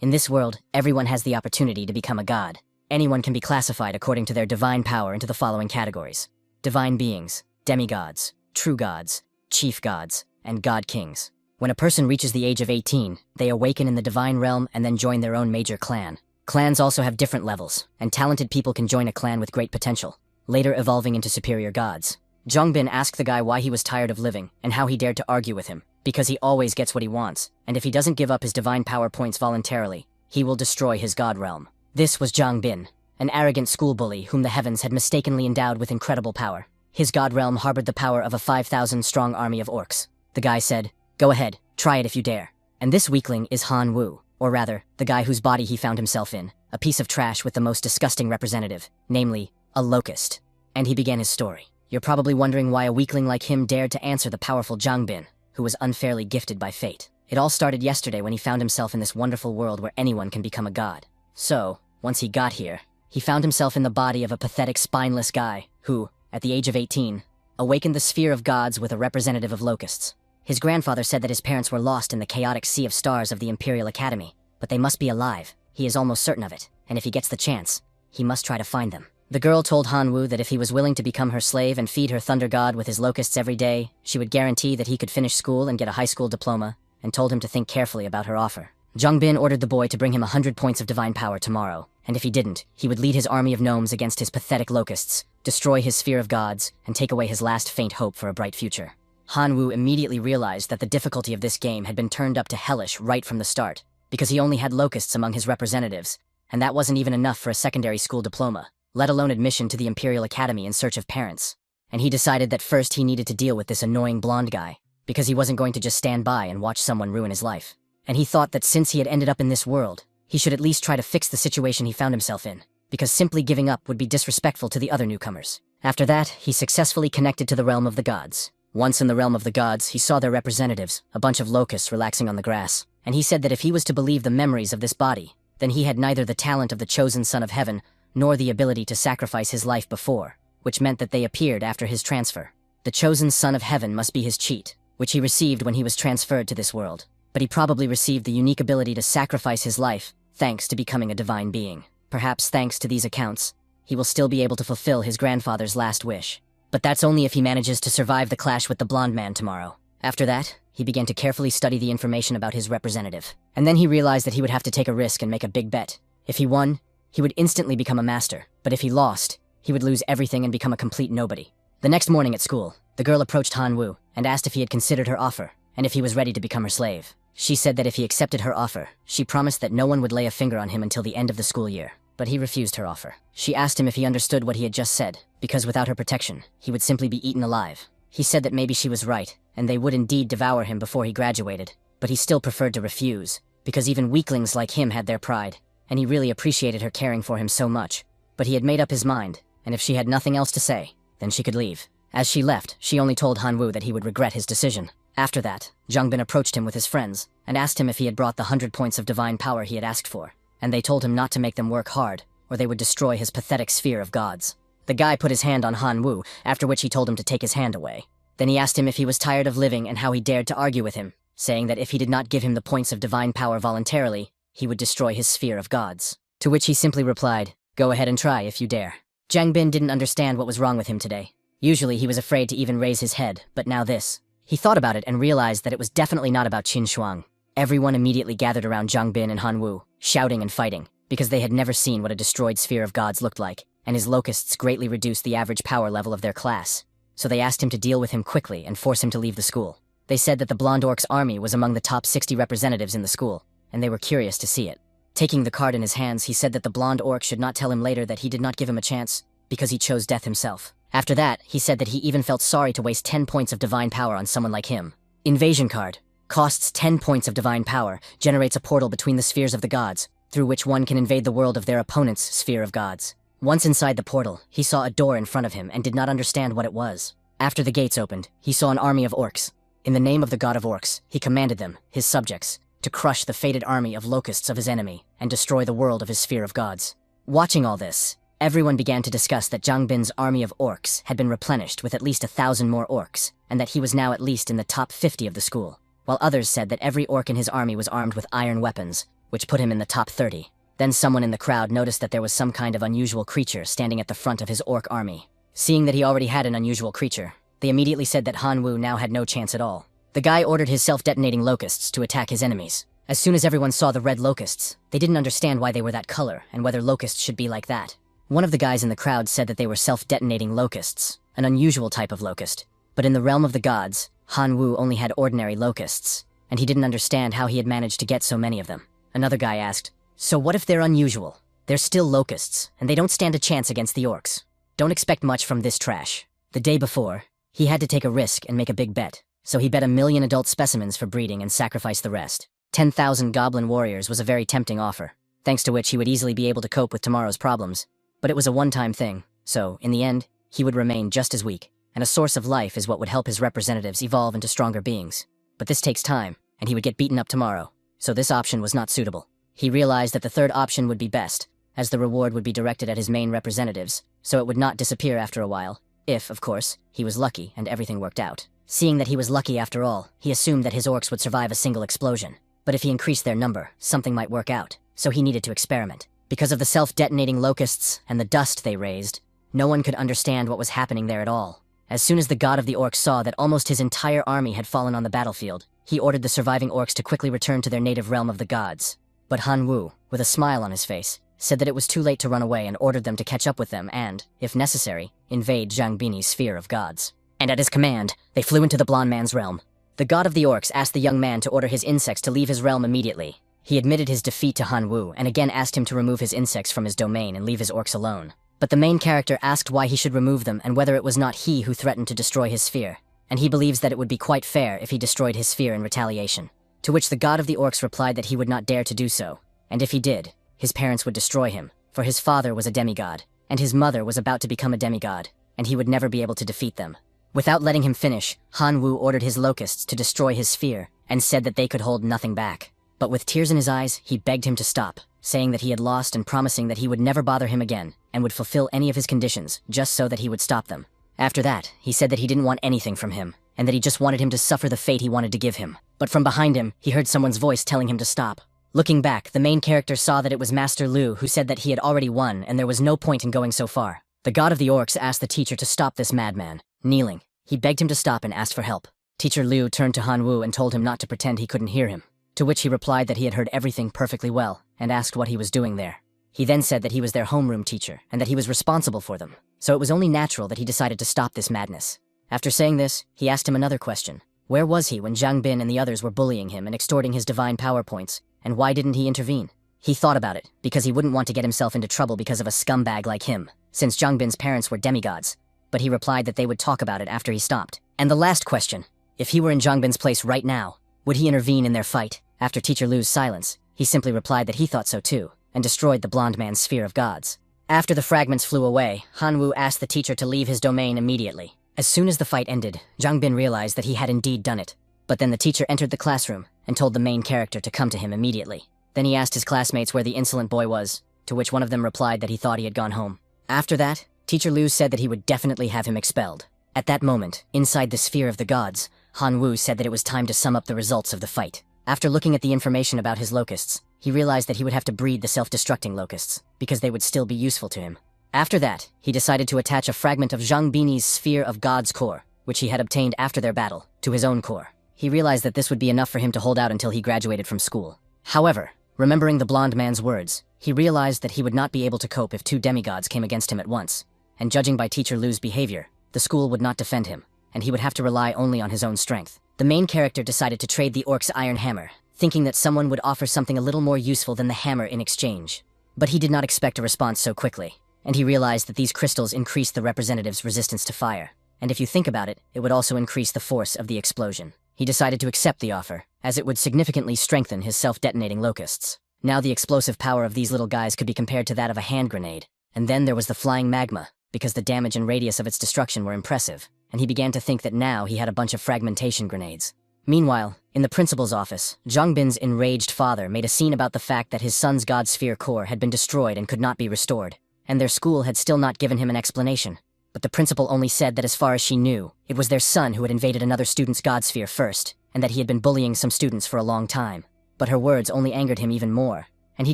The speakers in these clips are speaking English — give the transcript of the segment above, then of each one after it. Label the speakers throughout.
Speaker 1: In this world, everyone has the opportunity to become a god. Anyone can be classified according to their divine power into the following categories: divine beings, demigods, true gods, chief gods, and god kings. When a person reaches the age of 18, they awaken in the divine realm and then join their own major clan. Clans also have different levels, and talented people can join a clan with great potential, later evolving into superior gods. Zhang asked the guy why he was tired of living and how he dared to argue with him, because he always gets what he wants, and if he doesn't give up his divine power points voluntarily, he will destroy his god realm. This was Zhang, an arrogant school bully whom the heavens had mistakenly endowed with incredible power. His god realm harbored the power of a 5,000-strong army of orcs. The guy said, "Go ahead, try it if you dare." And this weakling is Han Wu, or rather, the guy whose body he found himself in, a piece of trash with the most disgusting representative, namely, a locust. And he began his story. You're probably wondering why a weakling like him dared to answer the powerful Zhang, who was unfairly gifted by fate. It all started yesterday when he found himself in this wonderful world where anyone can become a god. So, once he got here, he found himself in the body of a pathetic spineless guy who, at the age of 18, awakened the sphere of gods with a representative of locusts. His grandfather said that his parents were lost in the chaotic sea of stars of the Imperial Academy, but they must be alive. He is almost certain of it, and if he gets the chance, he must try to find them. The girl told Han Wu that if he was willing to become her slave and feed her thunder god with his locusts every day, she would guarantee that he could finish school and get a high school diploma, and told him to think carefully about her offer. Zhang ordered the boy to bring him 100 points of divine power tomorrow, and if he didn't, he would lead his army of gnomes against his pathetic locusts, destroy his sphere of gods, and take away his last faint hope for a bright future. Han Wu immediately realized that the difficulty of this game had been turned up to hellish right from the start, because he only had locusts among his representatives, and that wasn't even enough for a secondary school diploma, let alone admission to the Imperial Academy in search of parents. And he decided that first he needed to deal with this annoying blonde guy, because he wasn't going to just stand by and watch someone ruin his life. And he thought that since he had ended up in this world, he should at least try to fix the situation he found himself in, because simply giving up would be disrespectful to the other newcomers. After that, he successfully connected to the realm of the gods. Once in the realm of the gods, he saw their representatives, a bunch of locusts relaxing on the grass, and he said that if he was to believe the memories of this body, then he had neither the talent of the chosen son of heaven, nor the ability to sacrifice his life before, which meant that they appeared after his transfer. The chosen son of heaven must be his cheat, which he received when he was transferred to this world, but he probably received the unique ability to sacrifice his life, thanks to becoming a divine being. Perhaps thanks to these accounts, he will still be able to fulfill his grandfather's last wish. But that's only if he manages to survive the clash with the blonde man tomorrow. After that, he began to carefully study the information about his representative. And then he realized that he would have to take a risk and make a big bet. If he won, he would instantly become a master, but if he lost, he would lose everything and become a complete nobody. The next morning at school, the girl approached Han Wu and asked if he had considered her offer, and if he was ready to become her slave. She said that if he accepted her offer, she promised that no one would lay a finger on him until the end of the school year. But he refused her offer. She asked him if he understood what he had just said, because without her protection, he would simply be eaten alive. He said that maybe she was right, and they would indeed devour him before he graduated, but he still preferred to refuse, because even weaklings like him had their pride, and he really appreciated her caring for him so much. But he had made up his mind, and if she had nothing else to say, then she could leave. As she left, she only told Han Wu that he would regret his decision. After that, Zhang approached him with his friends, and asked him if he had brought the 100 points of divine power he had asked for, and they told him not to make them work hard, or they would destroy his pathetic sphere of gods. The guy put his hand on Han Wu, after which he told him to take his hand away. Then he asked him if he was tired of living and how he dared to argue with him, saying that if he did not give him the points of divine power voluntarily, he would destroy his sphere of gods. To which he simply replied, "Go ahead and try if you dare." Zhang didn't understand what was wrong with him today. Usually he was afraid to even raise his head, but now this. He thought about it and realized that it was definitely not about Qin Shuang. Everyone immediately gathered around Zhang and Han Wu, shouting and fighting, because they had never seen what a destroyed sphere of gods looked like, and his locusts greatly reduced the average power level of their class. So they asked him to deal with him quickly and force him to leave the school. They said that the blonde orc's army was among the top 60 representatives in the school, and they were curious to see it. Taking the card in his hands, he said that the blonde orc should not tell him later that he did not give him a chance, because he chose death himself. After that, he said that he even felt sorry to waste 10 points of divine power on someone like him. Invasion card. Costs 10 points of divine power, generates a portal between the spheres of the gods, through which one can invade the world of their opponent's sphere of gods. Once inside the portal, he saw a door in front of him and did not understand what it was. After the gates opened, he saw an army of orcs. In the name of the god of orcs, he commanded them, his subjects, to crush the fated army of locusts of his enemy and destroy the world of his sphere of gods. Watching all this, everyone began to discuss that Zhang army of orcs had been replenished with at least 1,000 more orcs, and that he was now at least in the top 50 of the school, while others said that every orc in his army was armed with iron weapons, which put him in the top 30. Then someone in the crowd noticed that there was some kind of unusual creature standing at the front of his orc army. Seeing that he already had an unusual creature, they immediately said that Han Wu now had no chance at all. The guy ordered his self-detonating locusts to attack his enemies. As soon as everyone saw the red locusts, they didn't understand why they were that color and whether locusts should be like that. One of the guys in the crowd said that they were self-detonating locusts, an unusual type of locust. But in the realm of the gods, Han Wu only had ordinary locusts, and he didn't understand how he had managed to get so many of them. Another guy asked, "So what if they're unusual? They're still locusts, and they don't stand a chance against the orcs. Don't expect much from this trash." The day before, he had to take a risk and make a big bet, so he bet 1,000,000 adult specimens for breeding and sacrificed the rest. 10,000 goblin warriors was a very tempting offer, thanks to which he would easily be able to cope with tomorrow's problems. But it was a one-time thing, so, in the end, he would remain just as weak, and a source of life is what would help his representatives evolve into stronger beings. But this takes time, and he would get beaten up tomorrow, so this option was not suitable. He realized that the third option would be best, as the reward would be directed at his main representatives, so it would not disappear after a while, if, of course, he was lucky and everything worked out. Seeing that he was lucky after all, he assumed that his orcs would survive a single explosion. But if he increased their number, something might work out, so he needed to experiment. Because of the self-detonating locusts and the dust they raised, no one could understand what was happening there at all. As soon as the god of the orcs saw that almost his entire army had fallen on the battlefield, he ordered the surviving orcs to quickly return to their native realm of the gods. But Han Wu, with a smile on his face, said that it was too late to run away and ordered them to catch up with them and, if necessary, invade Zhang Bini's sphere of gods. And at his command, they flew into the blonde man's realm. The god of the orcs asked the young man to order his insects to leave his realm immediately. He admitted his defeat to Han Wu and again asked him to remove his insects from his domain and leave his orcs alone. But the main character asked why he should remove them and whether it was not he who threatened to destroy his sphere, and he believes that it would be quite fair if he destroyed his sphere in retaliation. To which the god of the orcs replied that he would not dare to do so, and if he did, his parents would destroy him, for his father was a demigod, and his mother was about to become a demigod, and he would never be able to defeat them. Without letting him finish, Han Wu ordered his locusts to destroy his sphere, and said that they could hold nothing back. But with tears in his eyes, he begged him to stop, saying that he had lost and promising that he would never bother him again, and would fulfill any of his conditions, just so that he would stop them. After that, he said that he didn't want anything from him, and that he just wanted him to suffer the fate he wanted to give him. But from behind him, he heard someone's voice telling him to stop. Looking back, the main character saw that it was Master Lu who said that he had already won and there was no point in going so far. The god of the orcs asked the teacher to stop this madman. Kneeling, he begged him to stop and asked for help. Teacher Liu turned to Han Wu and told him not to pretend he couldn't hear him, to which he replied that he had heard everything perfectly well and asked what he was doing there. He then said that he was their homeroom teacher and that he was responsible for them, so it was only natural that he decided to stop this madness. After saying this, he asked him another question. Where was he when Zhang Bin and the others were bullying him and extorting his divine power points, and why didn't he intervene? He thought about it, because he wouldn't want to get himself into trouble because of a scumbag like him, since Zhang Bin's parents were demigods, but he replied that they would talk about it after he stopped. And the last question, if he were in Zhang Bin's place right now, would he intervene in their fight? After Teacher Liu's silence, he simply replied that he thought so too, and destroyed the blonde man's sphere of gods. After the fragments flew away, Han Wu asked the teacher to leave his domain immediately. As soon as the fight ended, Zhang Bin realized that he had indeed done it. But then the teacher entered the classroom and told the main character to come to him immediately. Then he asked his classmates where the insolent boy was, to which one of them replied that he thought he had gone home. After that, Teacher Liu said that he would definitely have him expelled. At that moment, inside the sphere of the gods, Han Wu said that it was time to sum up the results of the fight. After looking at the information about his locusts, he realized that he would have to breed the self-destructing locusts, because they would still be useful to him. After that, he decided to attach a fragment of Zhang Bini's sphere of God's core, which he had obtained after their battle, to his own core. He realized that this would be enough for him to hold out until he graduated from school. However, remembering the blonde man's words, he realized that he would not be able to cope if two demigods came against him at once, and judging by Teacher Liu's behavior, the school would not defend him, and he would have to rely only on his own strength. The main character decided to trade the orc's iron hammer, thinking that someone would offer something a little more useful than the hammer in exchange. But he did not expect a response so quickly, and he realized that these crystals increased the representative's resistance to fire, and if you think about it, it would also increase the force of the explosion. He decided to accept the offer, as it would significantly strengthen his self-detonating locusts. Now the explosive power of these little guys could be compared to that of a hand grenade. And then there was the flying magma, because the damage and radius of its destruction were impressive, and he began to think that now he had a bunch of fragmentation grenades. Meanwhile, in the principal's office, Zhang Bin's enraged father made a scene about the fact that his son's God Sphere core had been destroyed and could not be restored, and their school had still not given him an explanation. But the principal only said that as far as she knew, it was their son who had invaded another student's God Sphere first, and that he had been bullying some students for a long time. But her words only angered him even more, and he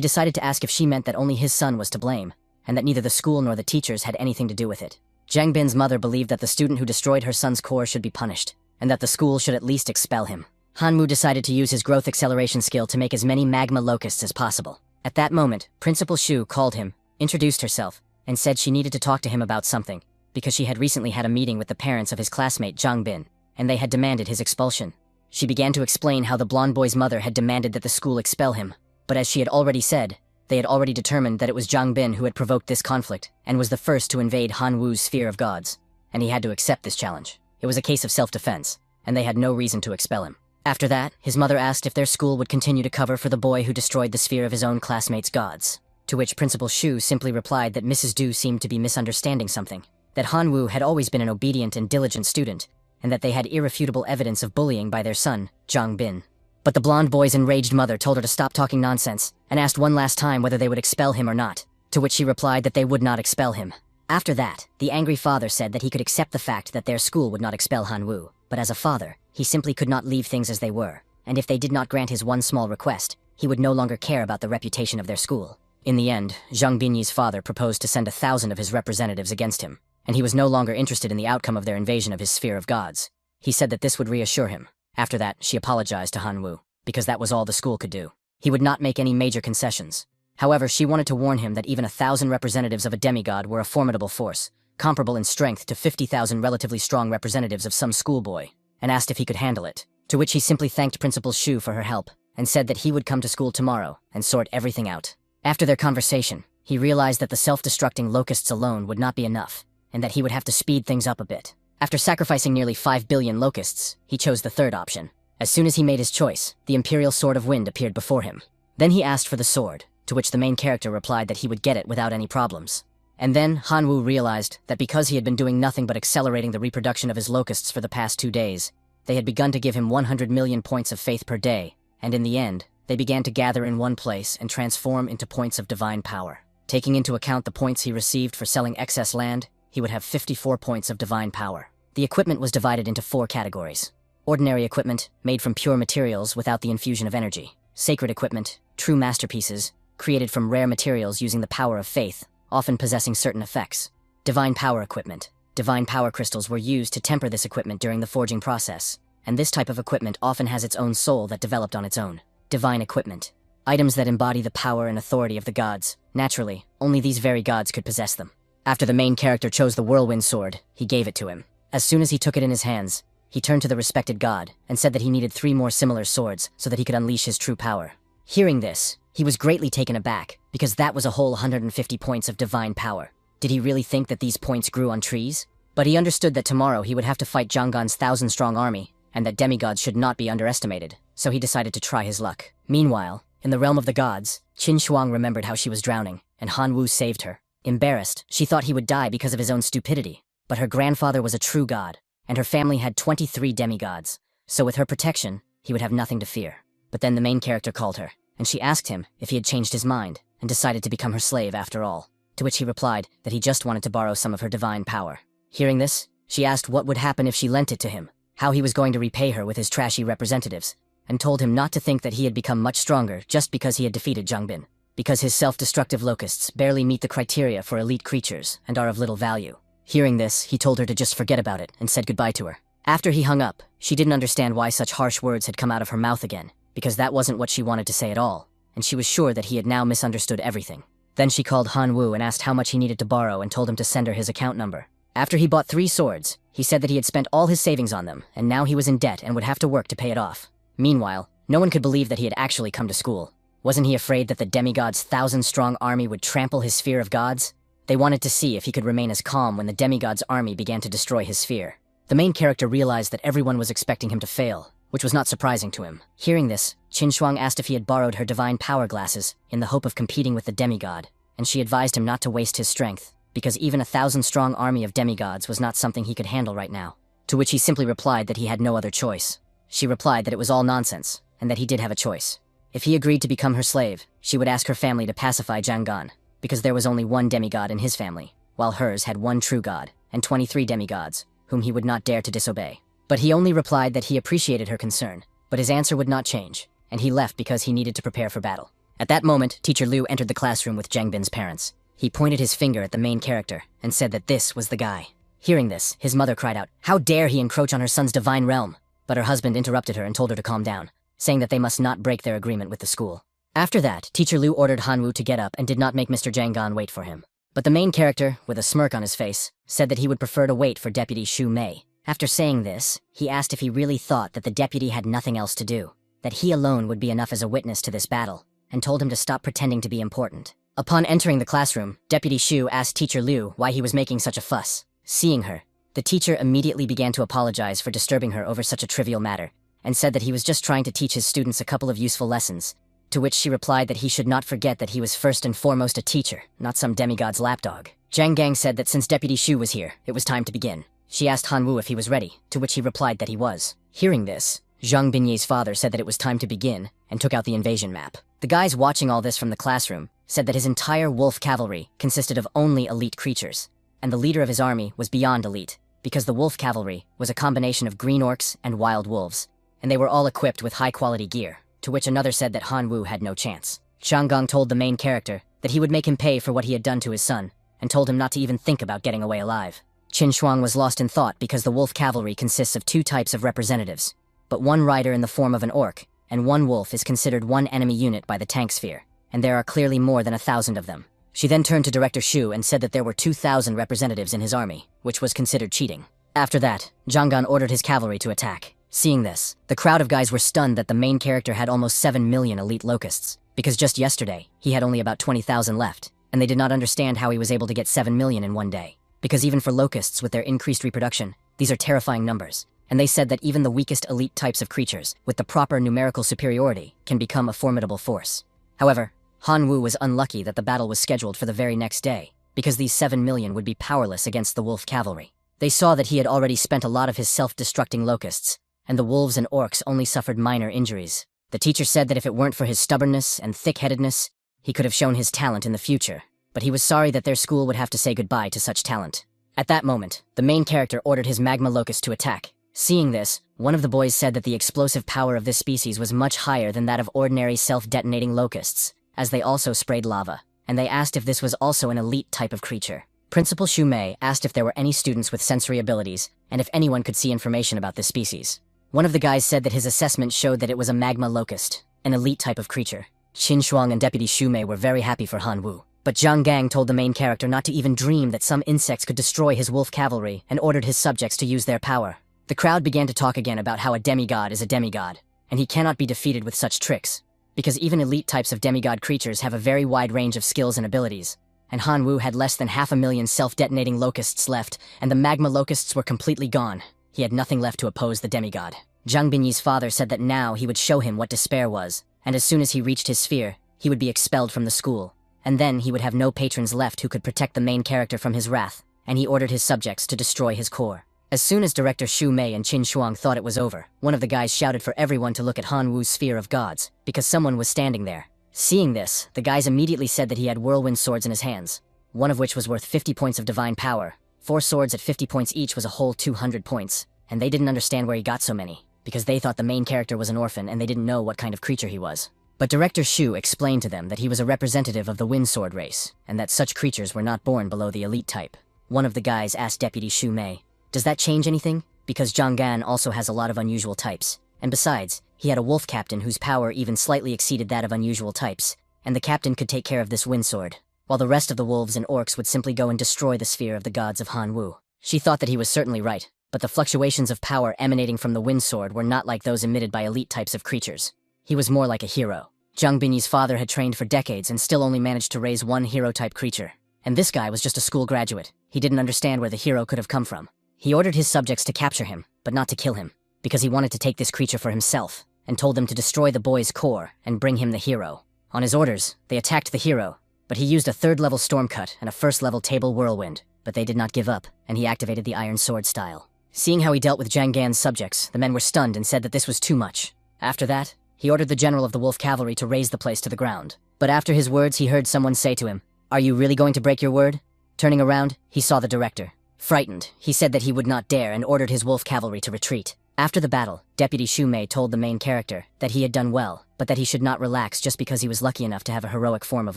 Speaker 1: decided to ask if she meant that only his son was to blame, and that neither the school nor the teachers had anything to do with it. Zhang Bin's mother believed that the student who destroyed her son's core should be punished, and that the school should at least expel him. Hanwoo decided to use his growth acceleration skill to make as many magma locusts as possible. At that moment, Principal Shu called him, introduced herself, and said she needed to talk to him about something, because she had recently had a meeting with the parents of his classmate Zhang Bin, and they had demanded his expulsion. She began to explain how the blonde boy's mother had demanded that the school expel him, but as she had already said, they had already determined that it was Zhang Bin who had provoked this conflict and was the first to invade Hanwoo's sphere of gods, and he had to accept this challenge. It was a case of self-defense, and they had no reason to expel him. After that, his mother asked if their school would continue to cover for the boy who destroyed the sphere of his own classmates' gods, to which Principal Shu simply replied that Mrs. Du seemed to be misunderstanding something, that Hanwoo had always been an obedient and diligent student, and that they had irrefutable evidence of bullying by their son, Zhang Bin. But the blonde boy's enraged mother told her to stop talking nonsense, and asked one last time whether they would expel him or not, to which she replied that they would not expel him. After that, the angry father said that he could accept the fact that their school would not expel Hanwoo, but as a father, he simply could not leave things as they were, and if they did not grant his one small request, he would no longer care about the reputation of their school. In the end, Zhang Binyi's father proposed to send 1,000 of his representatives against him, and he was no longer interested in the outcome of their invasion of his sphere of gods. He said that this would reassure him. After that, she apologized to Hanwoo, because that was all the school could do. He would not make any major concessions. However, she wanted to warn him that even 1,000 representatives of a demigod were a formidable force, comparable in strength to 50,000 relatively strong representatives of some schoolboy, and asked if he could handle it, to which he simply thanked Principal Shu for her help, and said that he would come to school tomorrow and sort everything out. After their conversation, he realized that the self-destructing locusts alone would not be enough, and that he would have to speed things up a bit. After sacrificing nearly 5 billion locusts, he chose the third option. As soon as he made his choice, the Imperial Sword of Wind appeared before him. Then he asked for the sword, to which the main character replied that he would get it without any problems. And then Hanwoo realized that because he had been doing nothing but accelerating the reproduction of his locusts for the past 2 days, they had begun to give him 100 million points of faith per day, and in the end, they began to gather in one place and transform into points of divine power. Taking into account the points he received for selling excess land, he would have 54 points of divine power. The equipment was divided into 4 categories. Ordinary equipment, made from pure materials without the infusion of energy. Sacred equipment, true masterpieces, created from rare materials using the power of faith, often possessing certain effects. Divine power equipment. Divine power crystals were used to temper this equipment during the forging process, and this type of equipment often has its own soul that developed on its own. Divine equipment. Items that embody the power and authority of the gods. Naturally, only these very gods could possess them. After the main character chose the whirlwind sword, he gave it to him. As soon as he took it in his hands, he turned to the respected god and said that he needed 3 more similar swords so that he could unleash his true power. Hearing this, he was greatly taken aback, because that was a whole 150 points of divine power. Did he really think that these points grew on trees? But he understood that tomorrow he would have to fight Zhanggan's 1,000-strong army, and that demigods should not be underestimated, so he decided to try his luck. Meanwhile, in the realm of the gods, Qin Shuang remembered how she was drowning, and Hanwoo saved her. Embarrassed, she thought he would die because of his own stupidity, but her grandfather was a true god, and her family had 23 demigods, so with her protection, he would have nothing to fear. But then the main character called her, and she asked him if he had changed his mind and decided to become her slave after all, to which he replied that he just wanted to borrow some of her divine power. Hearing this, she asked what would happen if she lent it to him, how he was going to repay her with his trashy representatives, and told him not to think that he had become much stronger just because he had defeated Zhang Bin, because his self-destructive locusts barely meet the criteria for elite creatures and are of little value. Hearing this, he told her to just forget about it and said goodbye to her. After he hung up, she didn't understand why such harsh words had come out of her mouth again, because that wasn't what she wanted to say at all, and she was sure that he had now misunderstood everything. Then she called Hanwoo and asked how much he needed to borrow and told him to send her his account number. After he bought 3 swords, he said that he had spent all his savings on them, and now he was in debt and would have to work to pay it off. Meanwhile, no one could believe that he had actually come to school. Wasn't he afraid that the demigods' 1,000-strong army would trample his sphere of gods? They wanted to see if he could remain as calm when the demigods' army began to destroy his sphere. The main character realized that everyone was expecting him to fail, which was not surprising to him. Hearing this, Qin Shuang asked if he had borrowed her divine power glasses in the hope of competing with the demigod, and she advised him not to waste his strength, because even a 1,000-strong army of demigods was not something he could handle right now, to which he simply replied that he had no other choice. She replied that it was all nonsense, and that he did have a choice. If he agreed to become her slave, she would ask her family to pacify Zhanggan, because there was only one demigod in his family, while hers had one true god, and 23 demigods, whom he would not dare to disobey. But he only replied that he appreciated her concern, but his answer would not change, and he left because he needed to prepare for battle. At that moment, Teacher Liu entered the classroom with Zhang Bin's parents. He pointed his finger at the main character and said that this was the guy. Hearing this, his mother cried out, "How dare he encroach on her son's divine realm?" But her husband interrupted her and told her to calm down, saying that they must not break their agreement with the school. After that, Teacher Liu ordered Hanwoo to get up and did not make Mr. Zhang wait for him. But the main character, with a smirk on his face, said that he would prefer to wait for Deputy Shu Mei. After saying this, he asked if he really thought that the deputy had nothing else to do, that he alone would be enough as a witness to this battle, and told him to stop pretending to be important. Upon entering the classroom, Deputy Shu asked Teacher Liu why he was making such a fuss. Seeing her, the teacher immediately began to apologize for disturbing her over such a trivial matter, and said that he was just trying to teach his students a couple of useful lessons, to which she replied that he should not forget that he was first and foremost a teacher, not some demigod's lapdog. Zhang Gang said that since Deputy Shu was here, it was time to begin. She asked Hanwoo if he was ready, to which he replied that he was. Hearing this, Zhang Binye's father said that it was time to begin, and took out the invasion map. The guys watching all this from the classroom said that his entire wolf cavalry consisted of only elite creatures, and the leader of his army was beyond elite, because the wolf cavalry was a combination of green orcs and wild wolves, and they were all equipped with high-quality gear, to which another said that Hanwoo had no chance. Changgang told the main character that he would make him pay for what he had done to his son, and told him not to even think about getting away alive. Qin Shuang was lost in thought because the wolf cavalry consists of two types of representatives, but one rider in the form of an orc, and one wolf is considered one enemy unit by the tank sphere, and there are clearly more than 1,000 of them. She then turned to Director Shu and said that there were 2,000 representatives in his army, which was considered cheating. After that, Zhang Gan ordered his cavalry to attack. Seeing this, the crowd of guys were stunned that the main character had almost 7 million elite locusts, because just yesterday, he had only about 20,000 left, and they did not understand how he was able to get 7 million in one day. Because even for locusts with their increased reproduction, these are terrifying numbers, and they said that even the weakest elite types of creatures, with the proper numerical superiority, can become a formidable force. However, Hanwoo was unlucky that the battle was scheduled for the very next day, because these 7 million would be powerless against the wolf cavalry. They saw that he had already spent a lot of his self-destructing locusts, and the wolves and orcs only suffered minor injuries. The teacher said that if it weren't for his stubbornness and thick-headedness, he could have shown his talent in the future, but he was sorry that their school would have to say goodbye to such talent. At that moment, the main character ordered his magma locust to attack. Seeing this, one of the boys said that the explosive power of this species was much higher than that of ordinary self-detonating locusts, as they also sprayed lava, and they asked if this was also an elite type of creature. Principal Shu Mei asked if there were any students with sensory abilities, and if anyone could see information about this species. One of the guys said that his assessment showed that it was a magma locust, an elite type of creature. Qin Shuang and Deputy Shu Mei were very happy for Hanwoo, but Zhang Gang told the main character not to even dream that some insects could destroy his wolf cavalry and ordered his subjects to use their power. The crowd began to talk again about how a demigod is a demigod, and he cannot be defeated with such tricks, because even elite types of demigod creatures have a very wide range of skills and abilities, and Hanwoo had less than 500,000 self-detonating locusts left, and the magma locusts were completely gone. He had nothing left to oppose the demigod. Zhang Binyi's father said that now he would show him what despair was, and as soon as he reached his sphere, he would be expelled from the school, and then he would have no patrons left who could protect the main character from his wrath, and he ordered his subjects to destroy his core. As soon as Director Shu Mei and Qin Shuang thought it was over, one of the guys shouted for everyone to look at Hanwoo's sphere of gods, because someone was standing there. Seeing this, the guys immediately said that he had whirlwind swords in his hands, one of which was worth 50 points of divine power. 4 swords at 50 points each was a whole 200 points, and they didn't understand where he got so many, because they thought the main character was an orphan and they didn't know what kind of creature he was. But Director Shu explained to them that he was a representative of the wind sword race, and that such creatures were not born below the elite type. One of the guys asked Deputy Shu Mei, "Does that change anything? Because Zhang Gan also has a lot of unusual types, and besides, he had a wolf captain whose power even slightly exceeded that of unusual types, and the captain could take care of this wind sword, while the rest of the wolves and orcs would simply go and destroy the sphere of the gods of Hanwoo." She thought that he was certainly right, but the fluctuations of power emanating from the wind sword were not like those emitted by elite types of creatures. He was more like a hero. Zhang Binyi's father had trained for decades and still only managed to raise one hero-type creature. And this guy was just a school graduate. He didn't understand where the hero could have come from. He ordered his subjects to capture him, but not to kill him, because he wanted to take this creature for himself, and told them to destroy the boy's core and bring him the hero. On his orders, they attacked the hero, but he used a 3rd-level storm cut and a 1st-level table whirlwind, but they did not give up, and he activated the iron sword style. Seeing how he dealt with Zhang Gan's subjects, the men were stunned and said that this was too much. After that, he ordered the general of the wolf cavalry to raze the place to the ground. But after his words, he heard someone say to him, "Are you really going to break your word?" Turning around, he saw the director. Frightened, he said that he would not dare and ordered his wolf cavalry to retreat. After the battle, Deputy Shu Mei told the main character that he had done well, but that he should not relax just because he was lucky enough to have a heroic form of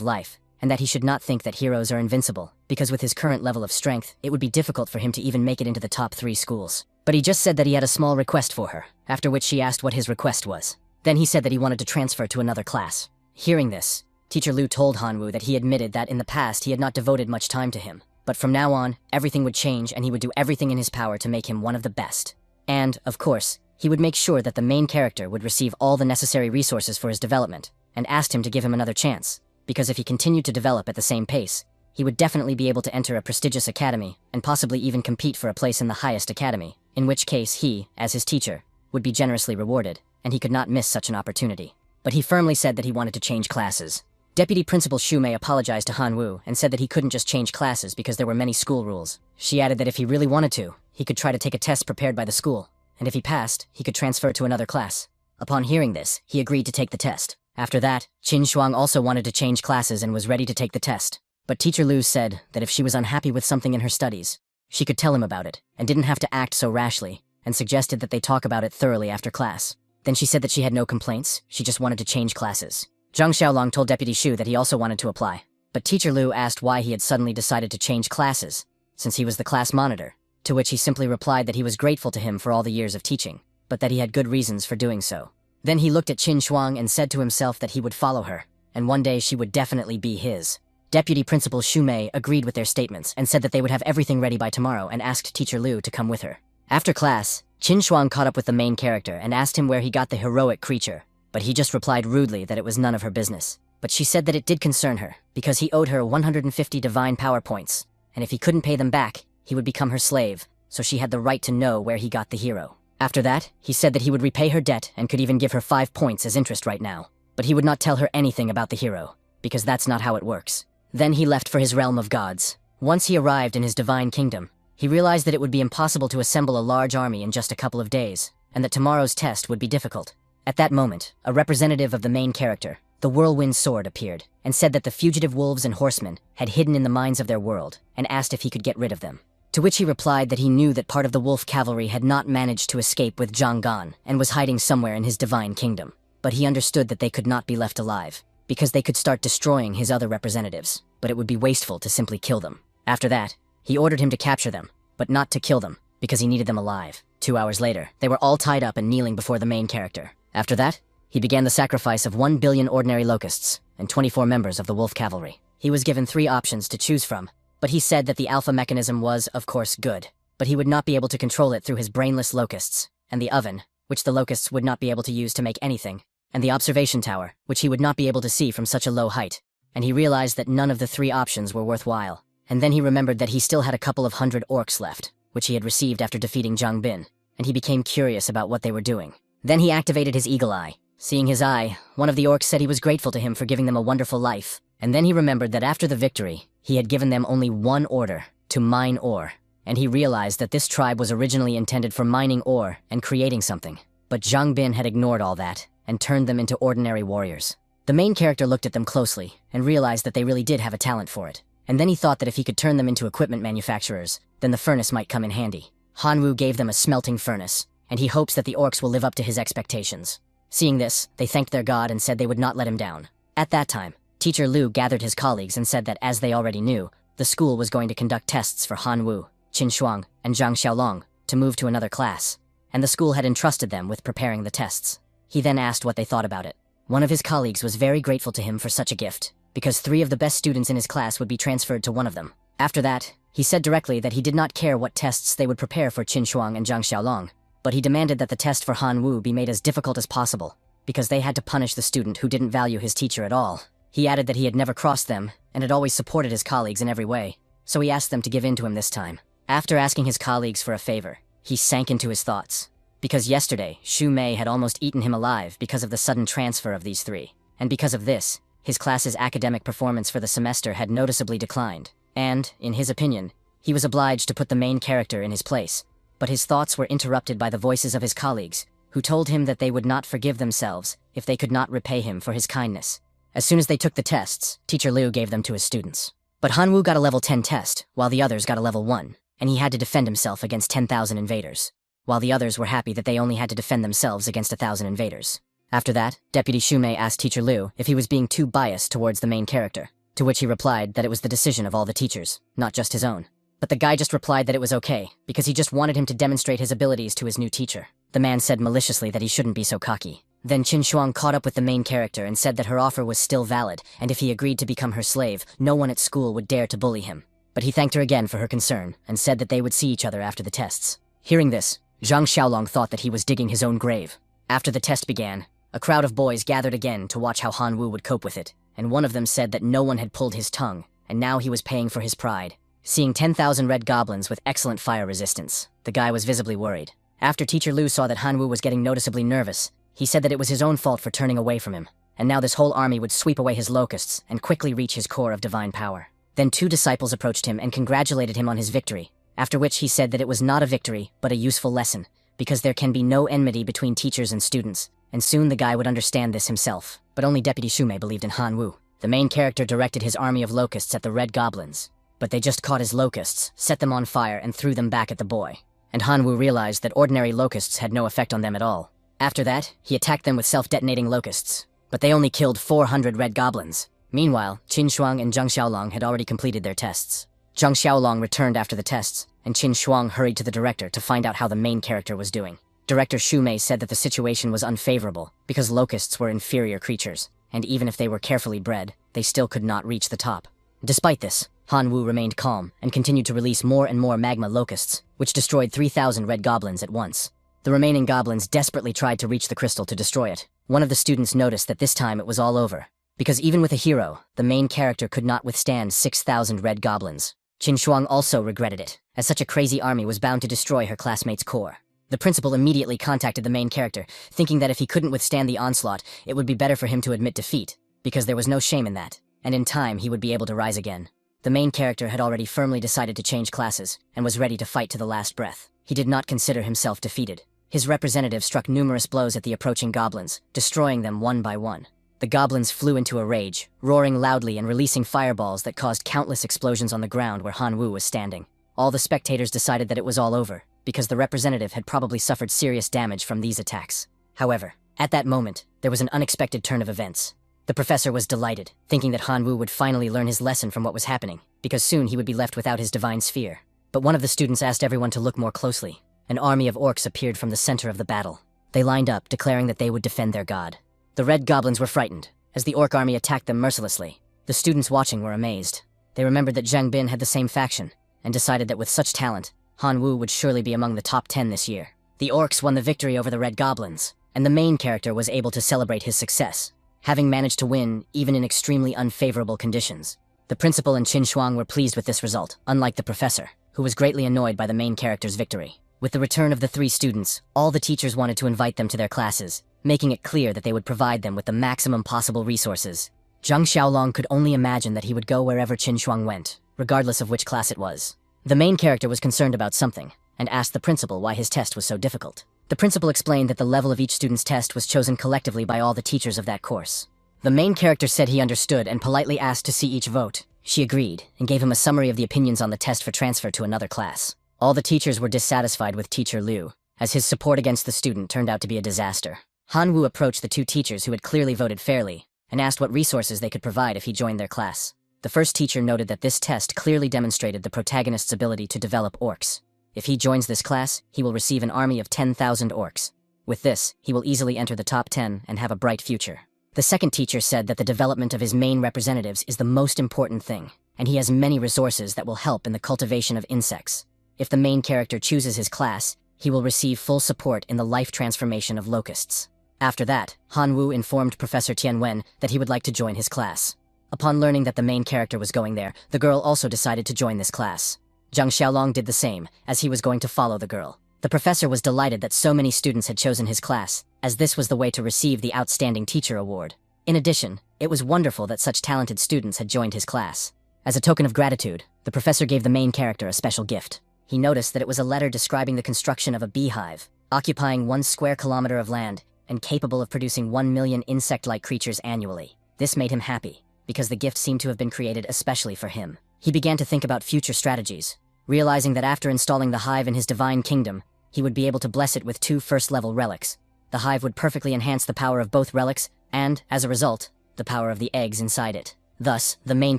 Speaker 1: life, and that he should not think that heroes are invincible, because with his current level of strength, it would be difficult for him to even make it into the top 3 schools. But he just said that he had a small request for her, after which she asked what his request was. Then he said that he wanted to transfer to another class. Hearing this, Teacher Lu told Hanwoo that he admitted that in the past he had not devoted much time to him, but from now on, everything would change and he would do everything in his power to make him one of the best. And, of course, he would make sure that the main character would receive all the necessary resources for his development, and asked him to give him another chance, because if he continued to develop at the same pace, he would definitely be able to enter a prestigious academy and possibly even compete for a place in the highest academy, in which case he, as his teacher, would be generously rewarded, and he could not miss such an opportunity. But he firmly said that he wanted to change classes. Deputy Principal Shu Mei apologized to Hanwoo and said that he couldn't just change classes because there were many school rules. She added that if he really wanted to, he could try to take a test prepared by the school, and if he passed, he could transfer to another class. Upon hearing this, he agreed to take the test. After that, Qin Shuang also wanted to change classes and was ready to take the test. But Teacher Lu said that if she was unhappy with something in her studies, she could tell him about it, and didn't have to act so rashly, and suggested that they talk about it thoroughly after class. Then she said that she had no complaints, she just wanted to change classes. Zhang Xiaolong told Deputy Shu that he also wanted to apply, but Teacher Lu asked why he had suddenly decided to change classes, since he was the class monitor, to which he simply replied that he was grateful to him for all the years of teaching, but that he had good reasons for doing so. Then he looked at Qin Shuang and said to himself that he would follow her, and one day she would definitely be his. Deputy Principal Shu Mei agreed with their statements and said that they would have everything ready by tomorrow and asked Teacher Lu to come with her. After class, Qin Shuang caught up with the main character and asked him where he got the heroic creature, but he just replied rudely that it was none of her business. But she said that it did concern her, because he owed her 150 divine power points, and if he couldn't pay them back, he would become her slave, so she had the right to know where he got the hero. After that, he said that he would repay her debt and could even give her 5 points as interest right now, but he would not tell her anything about the hero, because that's not how it works. Then he left for his realm of gods. Once he arrived in his divine kingdom, he realized that it would be impossible to assemble a large army in just a couple of days, and that tomorrow's test would be difficult. At that moment, a representative of the main character, the Whirlwind Sword, appeared, and said that the fugitive wolves and horsemen had hidden in the mines of their world, and asked if he could get rid of them. To which he replied that he knew that part of the wolf cavalry had not managed to escape with Zhang Gan, and was hiding somewhere in his divine kingdom. But he understood that they could not be left alive, because they could start destroying his other representatives, but it would be wasteful to simply kill them. After that, he ordered him to capture them, but not to kill them, because he needed them alive. 2 hours later, they were all tied up and kneeling before the main character. After that, he began the sacrifice of 1 billion ordinary locusts and 24 members of the wolf cavalry. He was given 3 options to choose from, but he said that the alpha mechanism was, of course, good, but he would not be able to control it through his brainless locusts, and the oven, which the locusts would not be able to use to make anything, and the observation tower, which he would not be able to see from such a low height, and he realized that none of the 3 options were worthwhile. And then he remembered that he still had a couple of 100 orcs left, which he had received after defeating Zhang Bin, and he became curious about what they were doing. Then he activated his eagle eye. Seeing his eye, one of the orcs said he was grateful to him for giving them a wonderful life, and then he remembered that after the victory, he had given them only one order, to mine ore, and he realized that this tribe was originally intended for mining ore and creating something. But Zhang Bin had ignored all that, and turned them into ordinary warriors. The main character looked at them closely, and realized that they really did have a talent for it, and then he thought that if he could turn them into equipment manufacturers, then the furnace might come in handy. Hanwoo gave them a smelting furnace, and he hopes that the orcs will live up to his expectations. Seeing this, they thanked their god and said they would not let him down. At that time, Teacher Lu gathered his colleagues and said that, as they already knew, the school was going to conduct tests for Hanwoo, Qin Shuang, and Zhang Xiaolong to move to another class, and the school had entrusted them with preparing the tests. He then asked what they thought about it. One of his colleagues was very grateful to him for such a gift, because 3 of the best students in his class would be transferred to one of them. After that, he said directly that he did not care what tests they would prepare for Qin Shuang and Zhang Xiaolong, but he demanded that the test for Hanwoo be made as difficult as possible, because they had to punish the student who didn't value his teacher at all. He added that he had never crossed them, and had always supported his colleagues in every way, so he asked them to give in to him this time. After asking his colleagues for a favor, he sank into his thoughts, because yesterday, Shu Mei had almost eaten him alive because of the sudden transfer of these 3, and because of this, his class's academic performance for the semester had noticeably declined, and, in his opinion, he was obliged to put the main character in his place. But his thoughts were interrupted by the voices of his colleagues, who told him that they would not forgive themselves if they could not repay him for his kindness. As soon as they took the tests, Teacher Lu gave them to his students. But Hanwoo got a level 10 test, while the others got a level 1, and he had to defend himself against 10,000 invaders. while the others were happy that they only had to defend themselves against 1,000 invaders. After that, Deputy Shumei asked Teacher Liu if he was being too biased towards the main character, to which he replied that it was the decision of all the teachers, not just his own. But the guy just replied that it was okay, because he just wanted him to demonstrate his abilities to his new teacher. The man said maliciously that he shouldn't be so cocky. Then Qin Shuang caught up with the main character and said that her offer was still valid, and if he agreed to become her slave, no one at school would dare to bully him. But he thanked her again for her concern, and said that they would see each other after the tests. Hearing this, Zhang Xiaolong thought that he was digging his own grave. After the test began, a crowd of boys gathered again to watch how Han Wu would cope with it, and one of them said that no one had pulled his tongue, and now he was paying for his pride. Seeing 10,000 red goblins with excellent fire resistance, the guy was visibly worried. After Teacher Liu saw that Han Wu was getting noticeably nervous, he said that it was his own fault for turning away from him, and now this whole army would sweep away his locusts and quickly reach his core of divine power. Then 2 disciples approached him and congratulated him on his victory, after which he said that it was not a victory, but a useful lesson, because there can be no enmity between teachers and students, and soon the guy would understand this himself. But only Deputy Shumei believed in Han Wu. The main character directed his army of locusts at the red goblins, but they just caught his locusts, set them on fire, and threw them back at the boy. And Han Wu realized that ordinary locusts had no effect on them at all. After that, he attacked them with self-detonating locusts, but they only killed 400 red goblins. Meanwhile, Qin Shuang and Zhang Xiaolong had already completed their tests. Zhang Xiaolong returned after the tests, and Qin Shuang hurried to the director to find out how the main character was doing. Director Shumei said that the situation was unfavorable because locusts were inferior creatures, and even if they were carefully bred, they still could not reach the top. Despite this, Han Wu remained calm and continued to release more and more magma locusts, which destroyed 3,000 red goblins at once. The remaining goblins desperately tried to reach the crystal to destroy it. One of the students noticed that this time it was all over, because even with a hero, the main character could not withstand 6,000 red goblins. Qin Shuang also regretted it, as such a crazy army was bound to destroy her classmate's core. The principal immediately contacted the main character, thinking that if he couldn't withstand the onslaught, it would be better for him to admit defeat, because there was no shame in that, and in time he would be able to rise again. The main character had already firmly decided to change classes, and was ready to fight to the last breath. He did not consider himself defeated. His representative struck numerous blows at the approaching goblins, destroying them one by one. The goblins flew into a rage, roaring loudly and releasing fireballs that caused countless explosions on the ground where Han Wu was standing. All the spectators decided that it was all over, because the representative had probably suffered serious damage from these attacks. However, at that moment, there was an unexpected turn of events. The professor was delighted, thinking that Han Wu would finally learn his lesson from what was happening, because soon he would be left without his divine sphere. But one of the students asked everyone to look more closely. An army of orcs appeared from the center of the battle. They lined up, declaring that they would defend their god. The red goblins were frightened, as the orc army attacked them mercilessly. The students watching were amazed. They remembered that Zhang Bin had the same faction, and decided that with such talent, Han Wu would surely be among the top 10 this year. The orcs won the victory over the red goblins, and the main character was able to celebrate his success, having managed to win even in extremely unfavorable conditions. The principal and Qin Shuang were pleased with this result, unlike the professor, who was greatly annoyed by the main character's victory. With the return of the 3 students, all the teachers wanted to invite them to their classes, making it clear that they would provide them with the maximum possible resources. Zhang Xiaolong could only imagine that he would go wherever Qin Shuang went, regardless of which class it was. The main character was concerned about something, and asked the principal why his test was so difficult. The principal explained that the level of each student's test was chosen collectively by all the teachers of that course. The main character said he understood and politely asked to see each vote. She agreed, and gave him a summary of the opinions on the test for transfer to another class. All the teachers were dissatisfied with Teacher Liu, as his support against the student turned out to be a disaster. Han Wu approached the 2 teachers who had clearly voted fairly, and asked what resources they could provide if he joined their class. The first teacher noted that this test clearly demonstrated the protagonist's ability to develop orcs. If he joins this class, he will receive an army of 10,000 orcs. With this, he will easily enter the top 10 and have a bright future. The second teacher said that the development of his main representatives is the most important thing, and he has many resources that will help in the cultivation of insects. If the main character chooses his class, he will receive full support in the life transformation of locusts. After that, Han Wu informed Professor Tianwen that he would like to join his class. Upon learning that the main character was going there, the girl also decided to join this class. Zhang Xiaolong did the same, as he was going to follow the girl. The professor was delighted that so many students had chosen his class, as this was the way to receive the Outstanding Teacher Award. In addition, it was wonderful that such talented students had joined his class. As a token of gratitude, the professor gave the main character a special gift. He noticed that it was a letter describing the construction of a beehive, occupying 1 square kilometer of land, and capable of producing 1 million insect-like creatures annually. This made him happy, because the gift seemed to have been created especially for him. He began to think about future strategies, realizing that after installing the hive in his divine kingdom, he would be able to bless it with 2 first-level relics. The hive would perfectly enhance the power of both relics, and, as a result, the power of the eggs inside it. Thus, the main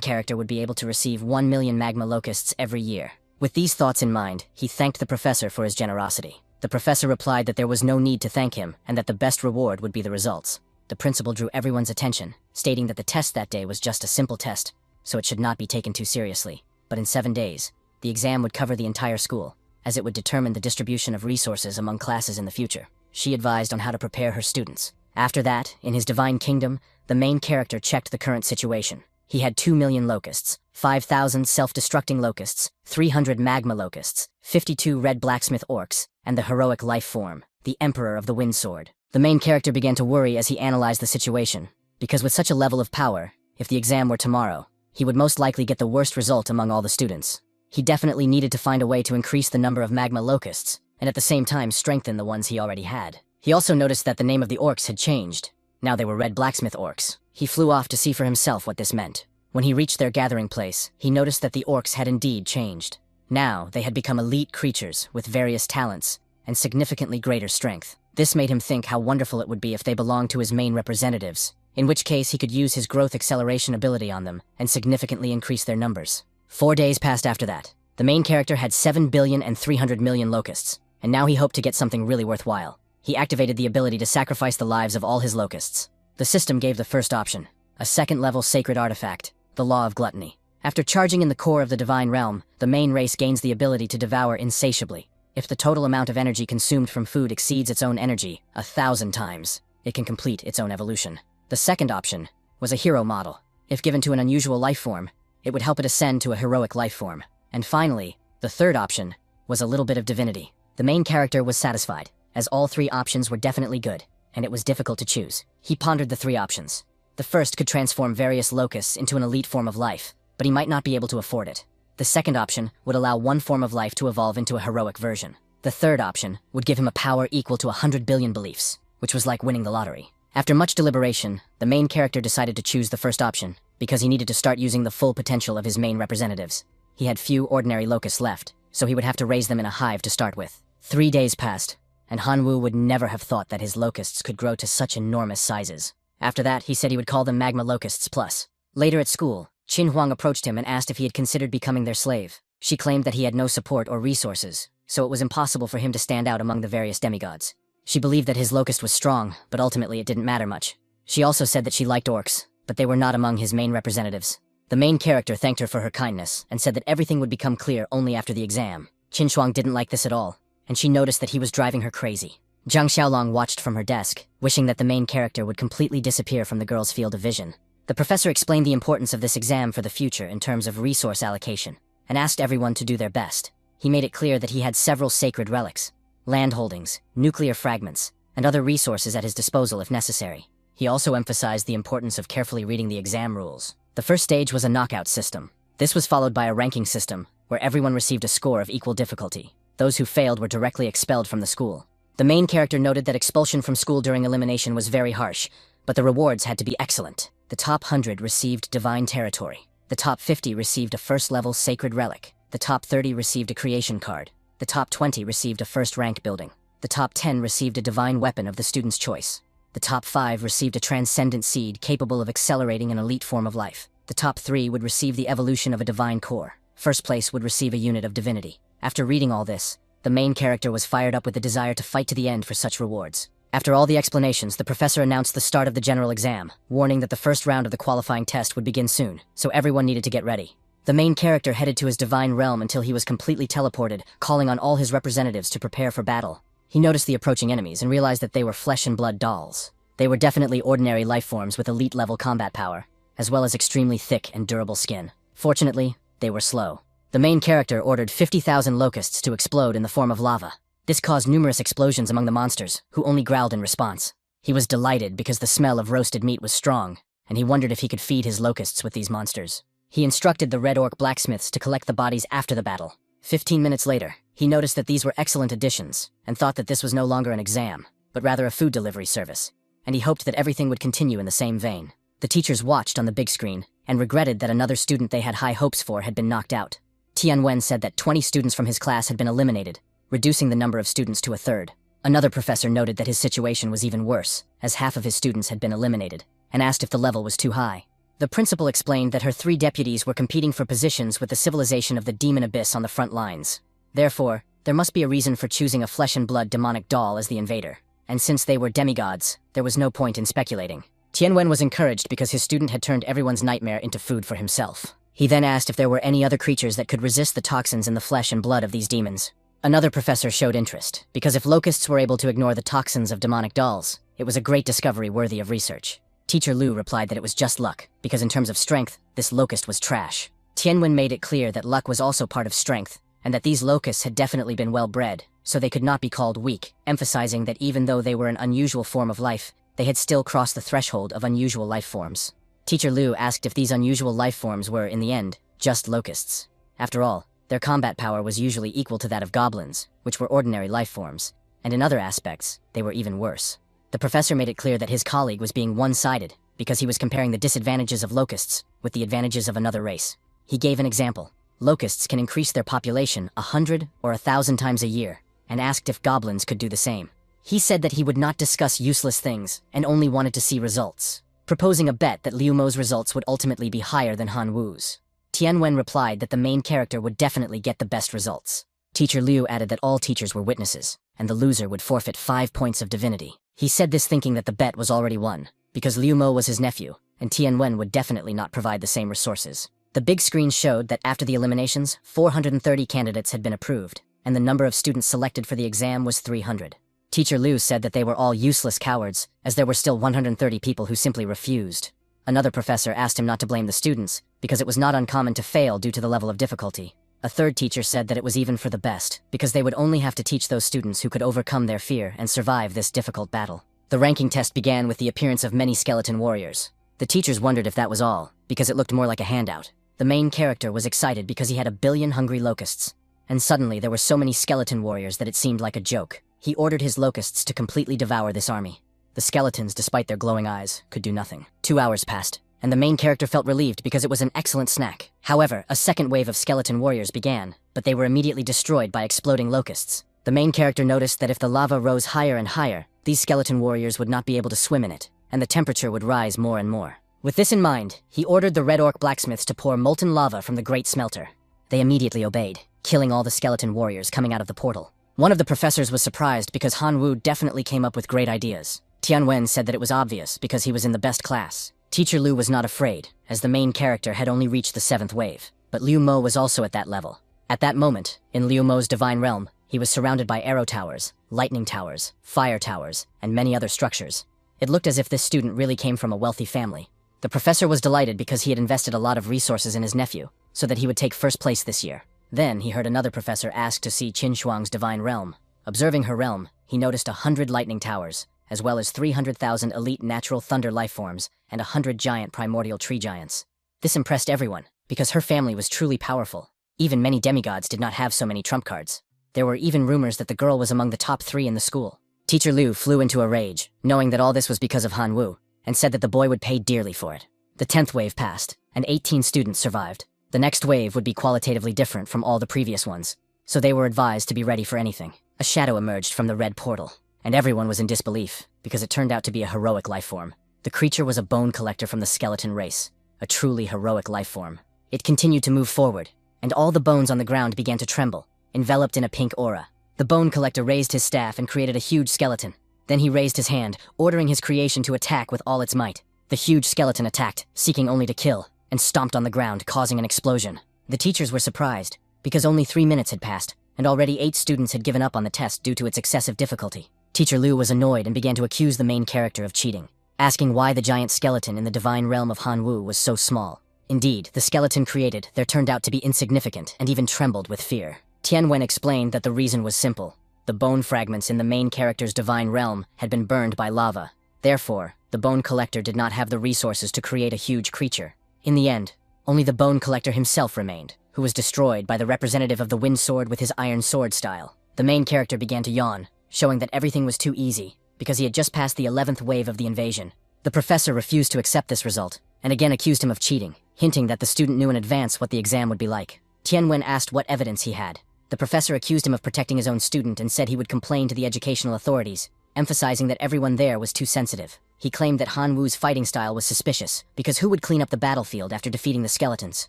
Speaker 1: character would be able to receive 1 million magma locusts every year. With these thoughts in mind, he thanked the professor for his generosity. The professor replied that there was no need to thank him, and that the best reward would be the results. The principal drew everyone's attention, stating that the test that day was just a simple test, so it should not be taken too seriously. But in 7 days, the exam would cover the entire school, as it would determine the distribution of resources among classes in the future. She advised on how to prepare her students. After that, in his divine kingdom, the main character checked the current situation. He had 2 million locusts, 5,000 self-destructing locusts, 300 magma locusts, 52 red blacksmith orcs, and the heroic life form, the Emperor of the Wind Sword. The main character began to worry as he analyzed the situation, because with such a level of power, if the exam were tomorrow, he would most likely get the worst result among all the students. He definitely needed to find a way to increase the number of magma locusts, and at the same time strengthen the ones he already had. He also noticed that the name of the orcs had changed. Now they were red blacksmith orcs. He flew off to see for himself what this meant. When he reached their gathering place, he noticed that the orcs had indeed changed. Now, they had become elite creatures with various talents and significantly greater strength. This made him think how wonderful it would be if they belonged to his main representatives, in which case he could use his growth acceleration ability on them and significantly increase their numbers. 4 days passed after that. The main character had 7,300,000,000 locusts, and now he hoped to get something really worthwhile. He activated the ability to sacrifice the lives of all his locusts. The system gave the first option, a second-level sacred artifact, the Law of Gluttony. After charging in the core of the divine realm, the main race gains the ability to devour insatiably. If the total amount of energy consumed from food exceeds its own energy 1,000 times, it can complete its own evolution. The second option was a hero model. If given to an unusual life form, it would help it ascend to a heroic life form. And finally, the third option was a little bit of divinity. The main character was satisfied, as all 3 options were definitely good, and it was difficult to choose. He pondered the 3 options. The first could transform various locusts into an elite form of life, but he might not be able to afford it. The second option would allow one form of life to evolve into a heroic version. The third option would give him a power equal to 100 billion beliefs, which was like winning the lottery. After much deliberation, the main character decided to choose the first option, because he needed to start using the full potential of his main representatives. He had few ordinary locusts left, so he would have to raise them in a hive to start with. 3 days passed, and Hanwoo would never have thought that his locusts could grow to such enormous sizes. After that, he said he would call them Magma Locusts Plus. Later at school, Qin Huang approached him and asked if he had considered becoming their slave. She claimed that he had no support or resources, so it was impossible for him to stand out among the various demigods. She believed that his locust was strong, but ultimately it didn't matter much. She also said that she liked orcs, but they were not among his main representatives. The main character thanked her for her kindness and said that everything would become clear only after the exam. Qin Huang didn't like this at all, and she noticed that he was driving her crazy. Zhang Xiaolong watched from her desk, wishing that the main character would completely disappear from the girl's field of vision. The professor explained the importance of this exam for the future in terms of resource allocation, and asked everyone to do their best. He made it clear that he had several sacred relics, land holdings, nuclear fragments, and other resources at his disposal if necessary. He also emphasized the importance of carefully reading the exam rules. The first stage was a knockout system. This was followed by a ranking system, where everyone received a score of equal difficulty. Those who failed were directly expelled from the school. The main character noted that expulsion from school during elimination was very harsh, but the rewards had to be excellent. The top 100 received divine territory. The top 50 received a first-level sacred relic. The top 30 received a creation card. The top 20 received a first-rank building. The top 10 received a divine weapon of the student's choice. The top 5 received a transcendent seed capable of accelerating an elite form of life. The top 3 would receive the evolution of a divine core. First place would receive a unit of divinity. After reading all this, the main character was fired up with the desire to fight to the end for such rewards. After all the explanations, the professor announced the start of the general exam, warning that the first round of the qualifying test would begin soon, so everyone needed to get ready. The main character headed to his divine realm until he was completely teleported, calling on all his representatives to prepare for battle. He noticed the approaching enemies and realized that they were flesh and blood dolls. They were definitely ordinary life forms with elite-level combat power, as well as extremely thick and durable skin. Fortunately, they were slow. The main character ordered 50,000 locusts to explode in the form of lava. This caused numerous explosions among the monsters, who only growled in response. He was delighted because the smell of roasted meat was strong, and he wondered if he could feed his locusts with these monsters. He instructed the red orc blacksmiths to collect the bodies after the battle. 15 minutes later, he noticed that these were excellent additions, and thought that this was no longer an exam, but rather a food delivery service, and he hoped that everything would continue in the same vein. The teachers watched on the big screen, and regretted that another student they had high hopes for had been knocked out. Tianwen said that 20 students from his class had been eliminated, reducing the number of students to a third. Another professor noted that his situation was even worse, as half of his students had been eliminated, and asked if the level was too high. The principal explained that her 3 deputies were competing for positions with the civilization of the demon abyss on the front lines. Therefore, there must be a reason for choosing a flesh and blood demonic doll as the invader. And since they were demigods, there was no point in speculating. Tianwen was encouraged because his student had turned everyone's nightmare into food for himself. He then asked if there were any other creatures that could resist the toxins in the flesh and blood of these demons. Another professor showed interest, because if locusts were able to ignore the toxins of demonic dolls, it was a great discovery worthy of research. Teacher Liu replied that it was just luck, because in terms of strength, this locust was trash. Tianwen made it clear that luck was also part of strength, and that these locusts had definitely been well bred, so they could not be called weak, emphasizing that even though they were an unusual form of life, they had still crossed the threshold of unusual life forms. Teacher Liu asked if these unusual life forms were, in the end, just locusts. After all, their combat power was usually equal to that of goblins, which were ordinary life forms, and in other aspects, they were even worse. The professor made it clear that his colleague was being one-sided, because he was comparing the disadvantages of locusts with the advantages of another race. He gave an example. Locusts can increase their population 100 or 1,000 times a year, and asked if goblins could do the same. He said that he would not discuss useless things and only wanted to see results, proposing a bet that Liu Mo's results would ultimately be higher than Han Wu's. Tianwen replied that the main character would definitely get the best results. Teacher Liu added that all teachers were witnesses, and the loser would forfeit 5 points of divinity. He said this thinking that the bet was already won, because Liu Mo was his nephew, and Tianwen would definitely not provide the same resources. The big screen showed that after the eliminations, 430 candidates had been approved, and the number of students selected for the exam was 300. Teacher Liu said that they were all useless cowards, as there were still 130 people who simply refused. Another professor asked him not to blame the students, because it was not uncommon to fail due to the level of difficulty. A third teacher said that it was even for the best, because they would only have to teach those students who could overcome their fear and survive this difficult battle. The ranking test began with the appearance of many skeleton warriors. The teachers wondered if that was all, because it looked more like a handout. The main character was excited because he had 1 billion hungry locusts. And suddenly there were so many skeleton warriors that it seemed like a joke. He ordered his locusts to completely devour this army. The skeletons, despite their glowing eyes, could do nothing. 2 hours passed, and the main character felt relieved because it was an excellent snack. However, a second wave of skeleton warriors began, but they were immediately destroyed by exploding locusts. The main character noticed that if the lava rose higher and higher, these skeleton warriors would not be able to swim in it, and the temperature would rise more and more. With this in mind, he ordered the Red Orc blacksmiths to pour molten lava from the great smelter. They immediately obeyed, killing all the skeleton warriors coming out of the portal. One of the professors was surprised because Han Wu definitely came up with great ideas. Tianwen said that it was obvious because he was in the best class. Teacher Liu was not afraid, as the main character had only reached the 7th wave, but Liu Mo was also at that level. At that moment, in Liu Mo's divine realm, he was surrounded by arrow towers, lightning towers, fire towers, and many other structures. It looked as if this student really came from a wealthy family. The professor was delighted because he had invested a lot of resources in his nephew, so that he would take first place this year. Then he heard another professor ask to see Qin Shuang's divine realm. Observing her realm, he noticed 100 lightning towers, as well as 300,000 elite natural thunder lifeforms and 100 giant primordial tree giants. This impressed everyone, because her family was truly powerful. Even many demigods did not have so many trump cards. There were even rumors that the girl was among the top 3 in the school. Teacher Liu flew into a rage, knowing that all this was because of Han Wu, and said that the boy would pay dearly for it. The 10th wave passed, and 18 students survived. The next wave would be qualitatively different from all the previous ones, so they were advised to be ready for anything. A shadow emerged from the red portal, and everyone was in disbelief, because it turned out to be a heroic life form. The creature was a bone collector from the skeleton race, a truly heroic life form. It continued to move forward, and all the bones on the ground began to tremble, enveloped in a pink aura. The bone collector raised his staff and created a huge skeleton. Then he raised his hand, ordering his creation to attack with all its might. The huge skeleton attacked, seeking only to kill, and stomped on the ground, causing an explosion. The teachers were surprised, because only 3 minutes had passed, and already 8 students had given up on the test due to its excessive difficulty. Teacher Liu was annoyed and began to accuse the main character of cheating, asking why the giant skeleton in the divine realm of Han Wu was so small. Indeed, the skeleton created there turned out to be insignificant and even trembled with fear. Tianwen explained that the reason was simple. The bone fragments in the main character's divine realm had been burned by lava. Therefore, the bone collector did not have the resources to create a huge creature. In the end, only the bone collector himself remained, who was destroyed by the representative of the wind sword with his iron sword style. The main character began to yawn, showing that everything was too easy, because he had just passed the 11th wave of the invasion. The professor refused to accept this result, and again accused him of cheating, hinting that the student knew in advance what the exam would be like. Tianwen asked what evidence he had, The professor accused him of protecting his own student and said he would complain to the educational authorities, emphasizing that everyone there was too sensitive. He claimed that Han Wu's fighting style was suspicious, because who would clean up the battlefield after defeating the skeletons?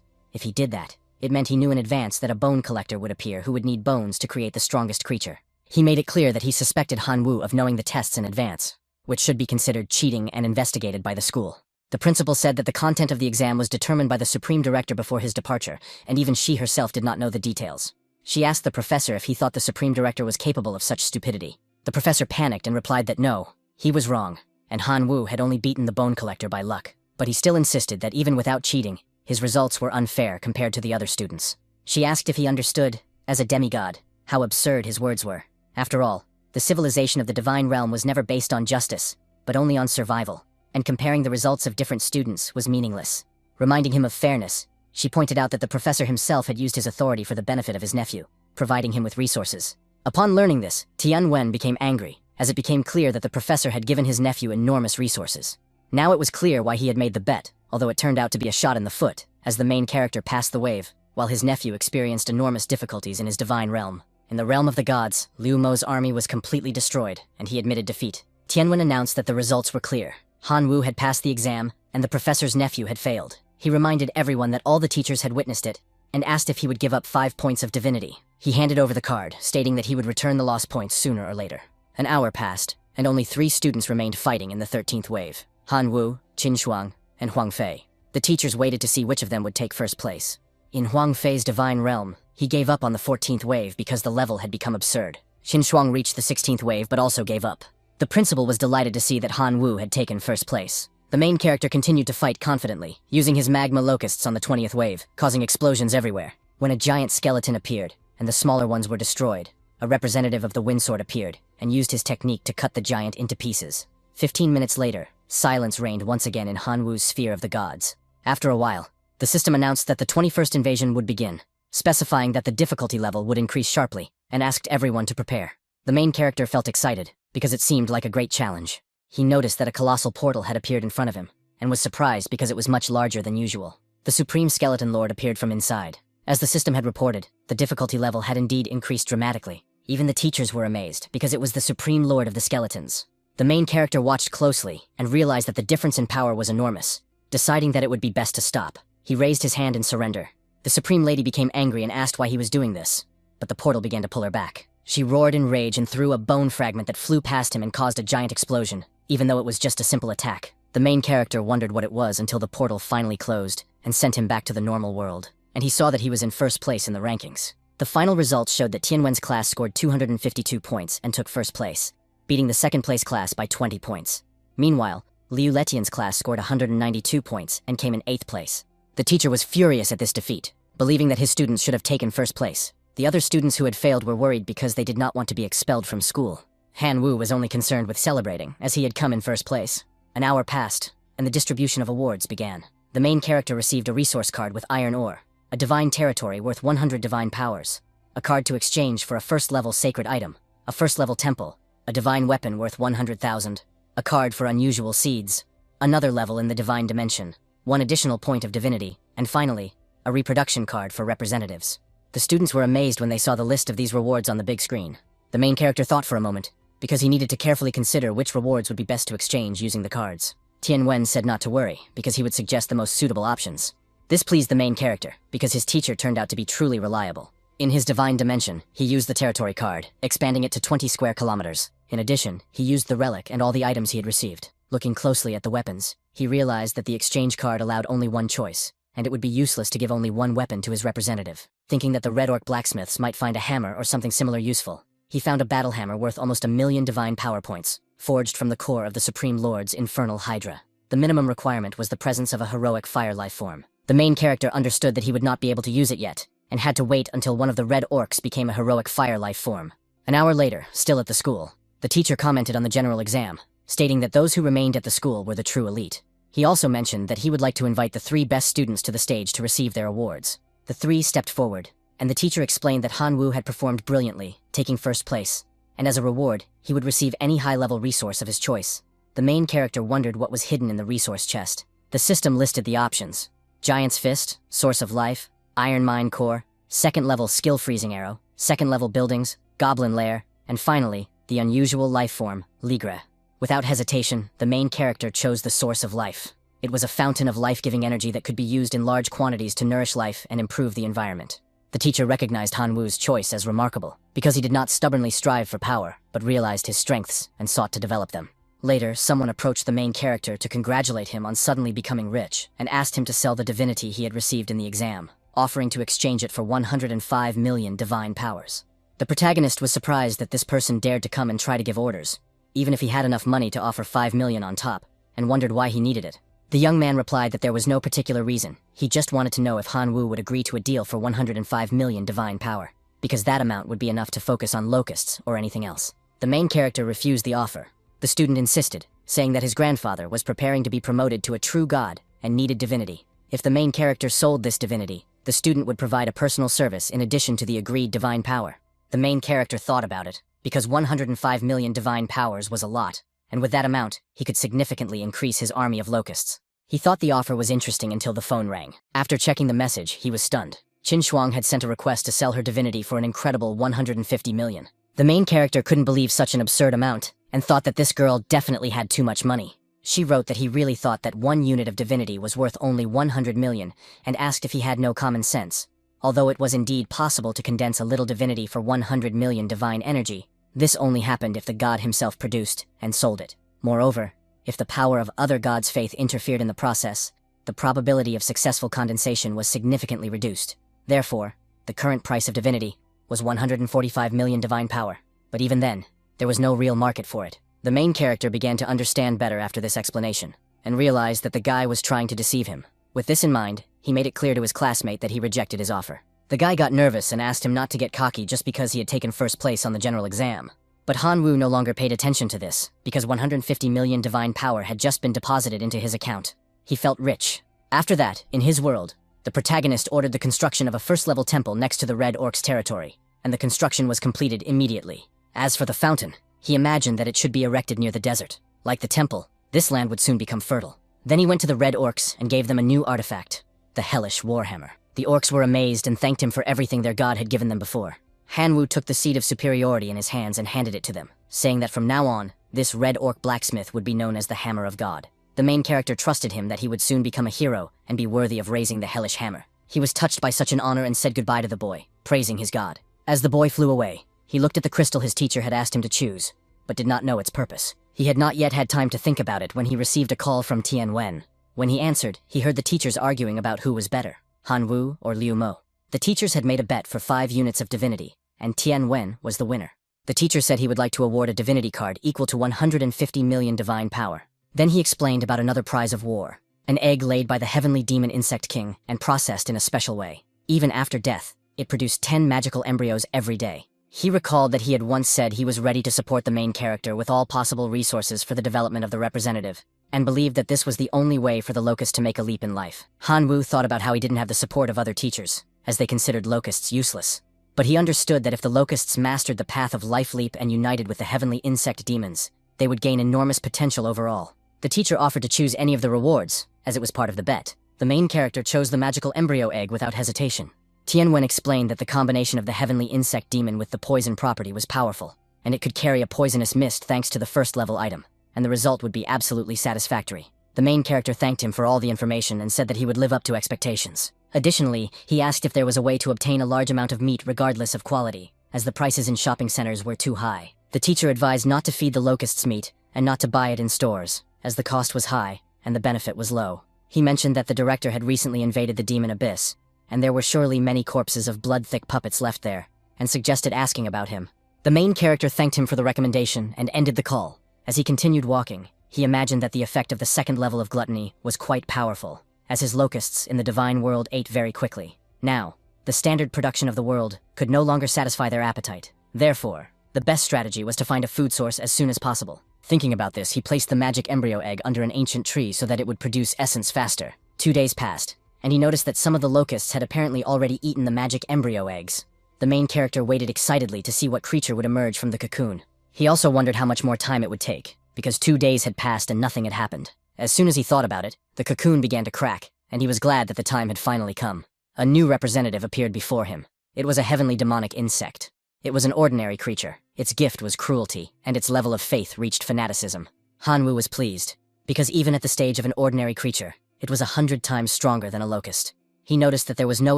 Speaker 1: If he did that, it meant he knew in advance that a bone collector would appear who would need bones to create the strongest creature. He made it clear that he suspected Han Wu of knowing the tests in advance, which should be considered cheating and investigated by the school. The principal said that the content of the exam was determined by the supreme director before his departure, and even she herself did not know the details. She asked the professor if he thought the supreme director was capable of such stupidity. The professor panicked and replied that no, he was wrong, and Han Wu had only beaten the bone collector by luck. But he still insisted that even without cheating, his results were unfair compared to the other students. She asked if he understood, as a demigod, how absurd his words were. After all, the civilization of the divine realm was never based on justice, but only on survival, and comparing the results of different students was meaningless. Reminding him of fairness, she pointed out that the professor himself had used his authority for the benefit of his nephew, providing him with resources. Upon learning this, Tianwen became angry, as it became clear that the professor had given his nephew enormous resources. Now it was clear why he had made the bet, although it turned out to be a shot in the foot, as the main character passed the wave, while his nephew experienced enormous difficulties in his divine realm. In the realm of the gods, Liu Mo's army was completely destroyed, and he admitted defeat. Tianwen announced that the results were clear. Han Wu had passed the exam, and the professor's nephew had failed. He reminded everyone that all the teachers had witnessed it, and asked if he would give up 5 points of divinity. He handed over the card, stating that he would return the lost points sooner or later. An hour passed, and only 3 students remained fighting in the 13th wave: Han Wu, Qin Shuang, and Huang Fei. The teachers waited to see which of them would take first place. In Huang Fei's divine realm, he gave up on the 14th wave because the level had become absurd. Qin Shuang reached the 16th wave but also gave up. The principal was delighted to see that Han Wu had taken first place. The main character continued to fight confidently, using his magma locusts on the 20th wave, causing explosions everywhere. When a giant skeleton appeared, and the smaller ones were destroyed, a representative of the wind sword appeared, and used his technique to cut the giant into pieces. 15 minutes later, silence reigned once again in Han Wu's sphere of the gods. After a while, the system announced that the 21st invasion would begin, specifying that the difficulty level would increase sharply, and asked everyone to prepare. The main character felt excited, because it seemed like a great challenge. He noticed that a colossal portal had appeared in front of him, and was surprised because it was much larger than usual. The Supreme Skeleton Lord appeared from inside. As the system had reported, the difficulty level had indeed increased dramatically. Even the teachers were amazed, because it was the Supreme Lord of the Skeletons. The main character watched closely, and realized that the difference in power was enormous. Deciding that it would be best to stop, he raised his hand in surrender. The Supreme Lady became angry and asked why he was doing this, but the portal began to pull her back. She roared in rage and threw a bone fragment that flew past him and caused a giant explosion, even though it was just a simple attack. The main character wondered what it was until the portal finally closed and sent him back to the normal world, and he saw that he was in first place in the rankings. The final results showed that Tianwen's class scored 252 points and took first place, beating the second-place class by 20 points. Meanwhile, Liu Letian's class scored 192 points and came in 8th place. The teacher was furious at this defeat, believing that his students should have taken first place. The other students who had failed were worried because they did not want to be expelled from school. Han Wu was only concerned with celebrating, as he had come in first place. An hour passed, and the distribution of awards began. The main character received a resource card with iron ore, a divine territory worth 100 divine powers, a card to exchange for a first-level sacred item, a first-level temple, a divine weapon worth 100,000, a card for unusual seeds, another level in the divine dimension, 1 additional point of divinity, and finally, a reproduction card for representatives. The students were amazed when they saw the list of these rewards on the big screen. The main character thought for a moment, because he needed to carefully consider which rewards would be best to exchange using the cards. Tianwen said not to worry, because he would suggest the most suitable options. This pleased the main character, because his teacher turned out to be truly reliable. In his divine dimension, he used the territory card, expanding it to 20 square kilometers. In addition, he used the relic and all the items he had received. Looking closely at the weapons, he realized that the exchange card allowed only 1 choice, and it would be useless to give only 1 weapon to his representative. Thinking that the Red Orc blacksmiths might find a hammer or something similar useful, he found a battle hammer worth almost 1,000,000 divine power points, forged from the core of the Supreme Lord's infernal Hydra. The minimum requirement was the presence of a heroic fire life form. The main character understood that he would not be able to use it yet, and had to wait until one of the Red Orcs became a heroic fire life form. An hour later, still at the school, the teacher commented on the general exam, stating that those who remained at the school were the true elite. He also mentioned that he would like to invite the 3 best students to the stage to receive their awards. The 3 stepped forward, and the teacher explained that Han Wu had performed brilliantly, taking first place, and as a reward, he would receive any high-level resource of his choice. The main character wondered what was hidden in the resource chest. The system listed the options: Giant's Fist, Source of Life, Iron Mine Core, second-level Skill Freezing Arrow, second-level buildings, goblin lair, and finally, the unusual life form, Ligre. Without hesitation, the main character chose the source of life. It was a fountain of life-giving energy that could be used in large quantities to nourish life and improve the environment. The teacher recognized Han Wu's choice as remarkable, because he did not stubbornly strive for power, but realized his strengths and sought to develop them. Later, someone approached the main character to congratulate him on suddenly becoming rich, and asked him to sell the divinity he had received in the exam, offering to exchange it for 105 million divine powers. The protagonist was surprised that this person dared to come and try to give orders, even if he had enough money to offer 5 million on top, and wondered why he needed it. The young man replied that there was no particular reason, he just wanted to know if Han Wu would agree to a deal for 105 million divine power, because that amount would be enough to focus on locusts or anything else. The main character refused the offer. The student insisted, saying that his grandfather was preparing to be promoted to a true god and needed divinity. If the main character sold this divinity, the student would provide a personal service in addition to the agreed divine power. The main character thought about it, because 105 million divine powers was a lot, and with that amount, he could significantly increase his army of locusts. He thought the offer was interesting until the phone rang. After checking the message, he was stunned. Qin Shuang had sent a request to sell her divinity for an incredible 150 million. The main character couldn't believe such an absurd amount, and thought that this girl definitely had too much money. She wrote that he really thought that 1 unit of divinity was worth only 100 million, and asked if he had no common sense. Although it was indeed possible to condense a little divinity for 100 million divine energy, this only happened if the god himself produced and sold it. Moreover, if the power of other gods' faith interfered in the process, the probability of successful condensation was significantly reduced. Therefore, the current price of divinity was 145 million divine power. But even then, there was no real market for it. The main character began to understand better after this explanation, and realized that the guy was trying to deceive him. With this in mind, he made it clear to his classmate that he rejected his offer. The guy got nervous and asked him not to get cocky just because he had taken first place on the general exam. But Han Wu no longer paid attention to this, because 150 million divine power had just been deposited into his account. He felt rich. After that, in his world, the protagonist ordered the construction of a first-level temple next to the Red Orc's territory, and the construction was completed immediately. As for the fountain, he imagined that it should be erected near the desert. Like the temple, this land would soon become fertile. Then he went to the Red Orcs and gave them a new artifact, the Hellish Warhammer. The Orcs were amazed and thanked him for everything their god had given them before. Han Wu took the seed of superiority in his hands and handed it to them, saying that from now on, this Red Orc blacksmith would be known as the Hammer of God. The main character trusted him that he would soon become a hero and be worthy of raising the Hellish Hammer. He was touched by such an honor and said goodbye to the boy, praising his god. As the boy flew away, he looked at the crystal his teacher had asked him to choose, but did not know its purpose. He had not yet had time to think about it when he received a call from Tian Wen. When he answered, he heard the teachers arguing about who was better, Han Wu or Liu Mo. The teachers had made a bet for 5 units of divinity, and Tian Wen was the winner. The teacher said he would like to award a divinity card equal to 150 million divine power. Then he explained about another prize of war, an egg laid by the heavenly demon insect king and processed in a special way. Even after death, it produced 10 magical embryos every day. He recalled that he had once said he was ready to support the main character with all possible resources for the development of the representative, and believed that this was the only way for the locust to make a leap in life. Han Wu thought about how he didn't have the support of other teachers, as they considered locusts useless. But he understood that if the locusts mastered the path of life leap and united with the heavenly insect demons, they would gain enormous potential overall. The teacher offered to choose any of the rewards, as it was part of the bet. The main character chose the magical embryo egg without hesitation. Tian Wen explained that the combination of the heavenly insect demon with the poison property was powerful, and it could carry a poisonous mist thanks to the first-level item, and the result would be absolutely satisfactory. The main character thanked him for all the information and said that he would live up to expectations. Additionally, he asked if there was a way to obtain a large amount of meat regardless of quality, as the prices in shopping centers were too high. The teacher advised not to feed the locusts meat and not to buy it in stores, as the cost was high and the benefit was low. He mentioned that the director had recently invaded the demon abyss, and there were surely many corpses of blood-thick puppets left there, and suggested asking about him. The main character thanked him for the recommendation and ended the call. As he continued walking, he imagined that the effect of the second level of gluttony was quite powerful, as his locusts in the divine world ate very quickly. Now, the standard production of the world could no longer satisfy their appetite. Therefore, the best strategy was to find a food source as soon as possible. Thinking about this, he placed the magic embryo egg under an ancient tree so that it would produce essence faster. 2 days passed, and he noticed that some of the locusts had apparently already eaten the magic embryo eggs. The main character waited excitedly to see what creature would emerge from the cocoon. He also wondered how much more time it would take, because 2 days had passed and nothing had happened. As soon as he thought about it, the cocoon began to crack, and he was glad that the time had finally come. A new representative appeared before him. It was a heavenly demonic insect. It was an ordinary creature. Its gift was cruelty, and its level of faith reached fanaticism. Hanwoo was pleased, because even at the stage of an ordinary creature, it was 100 times stronger than a locust. He noticed that there was no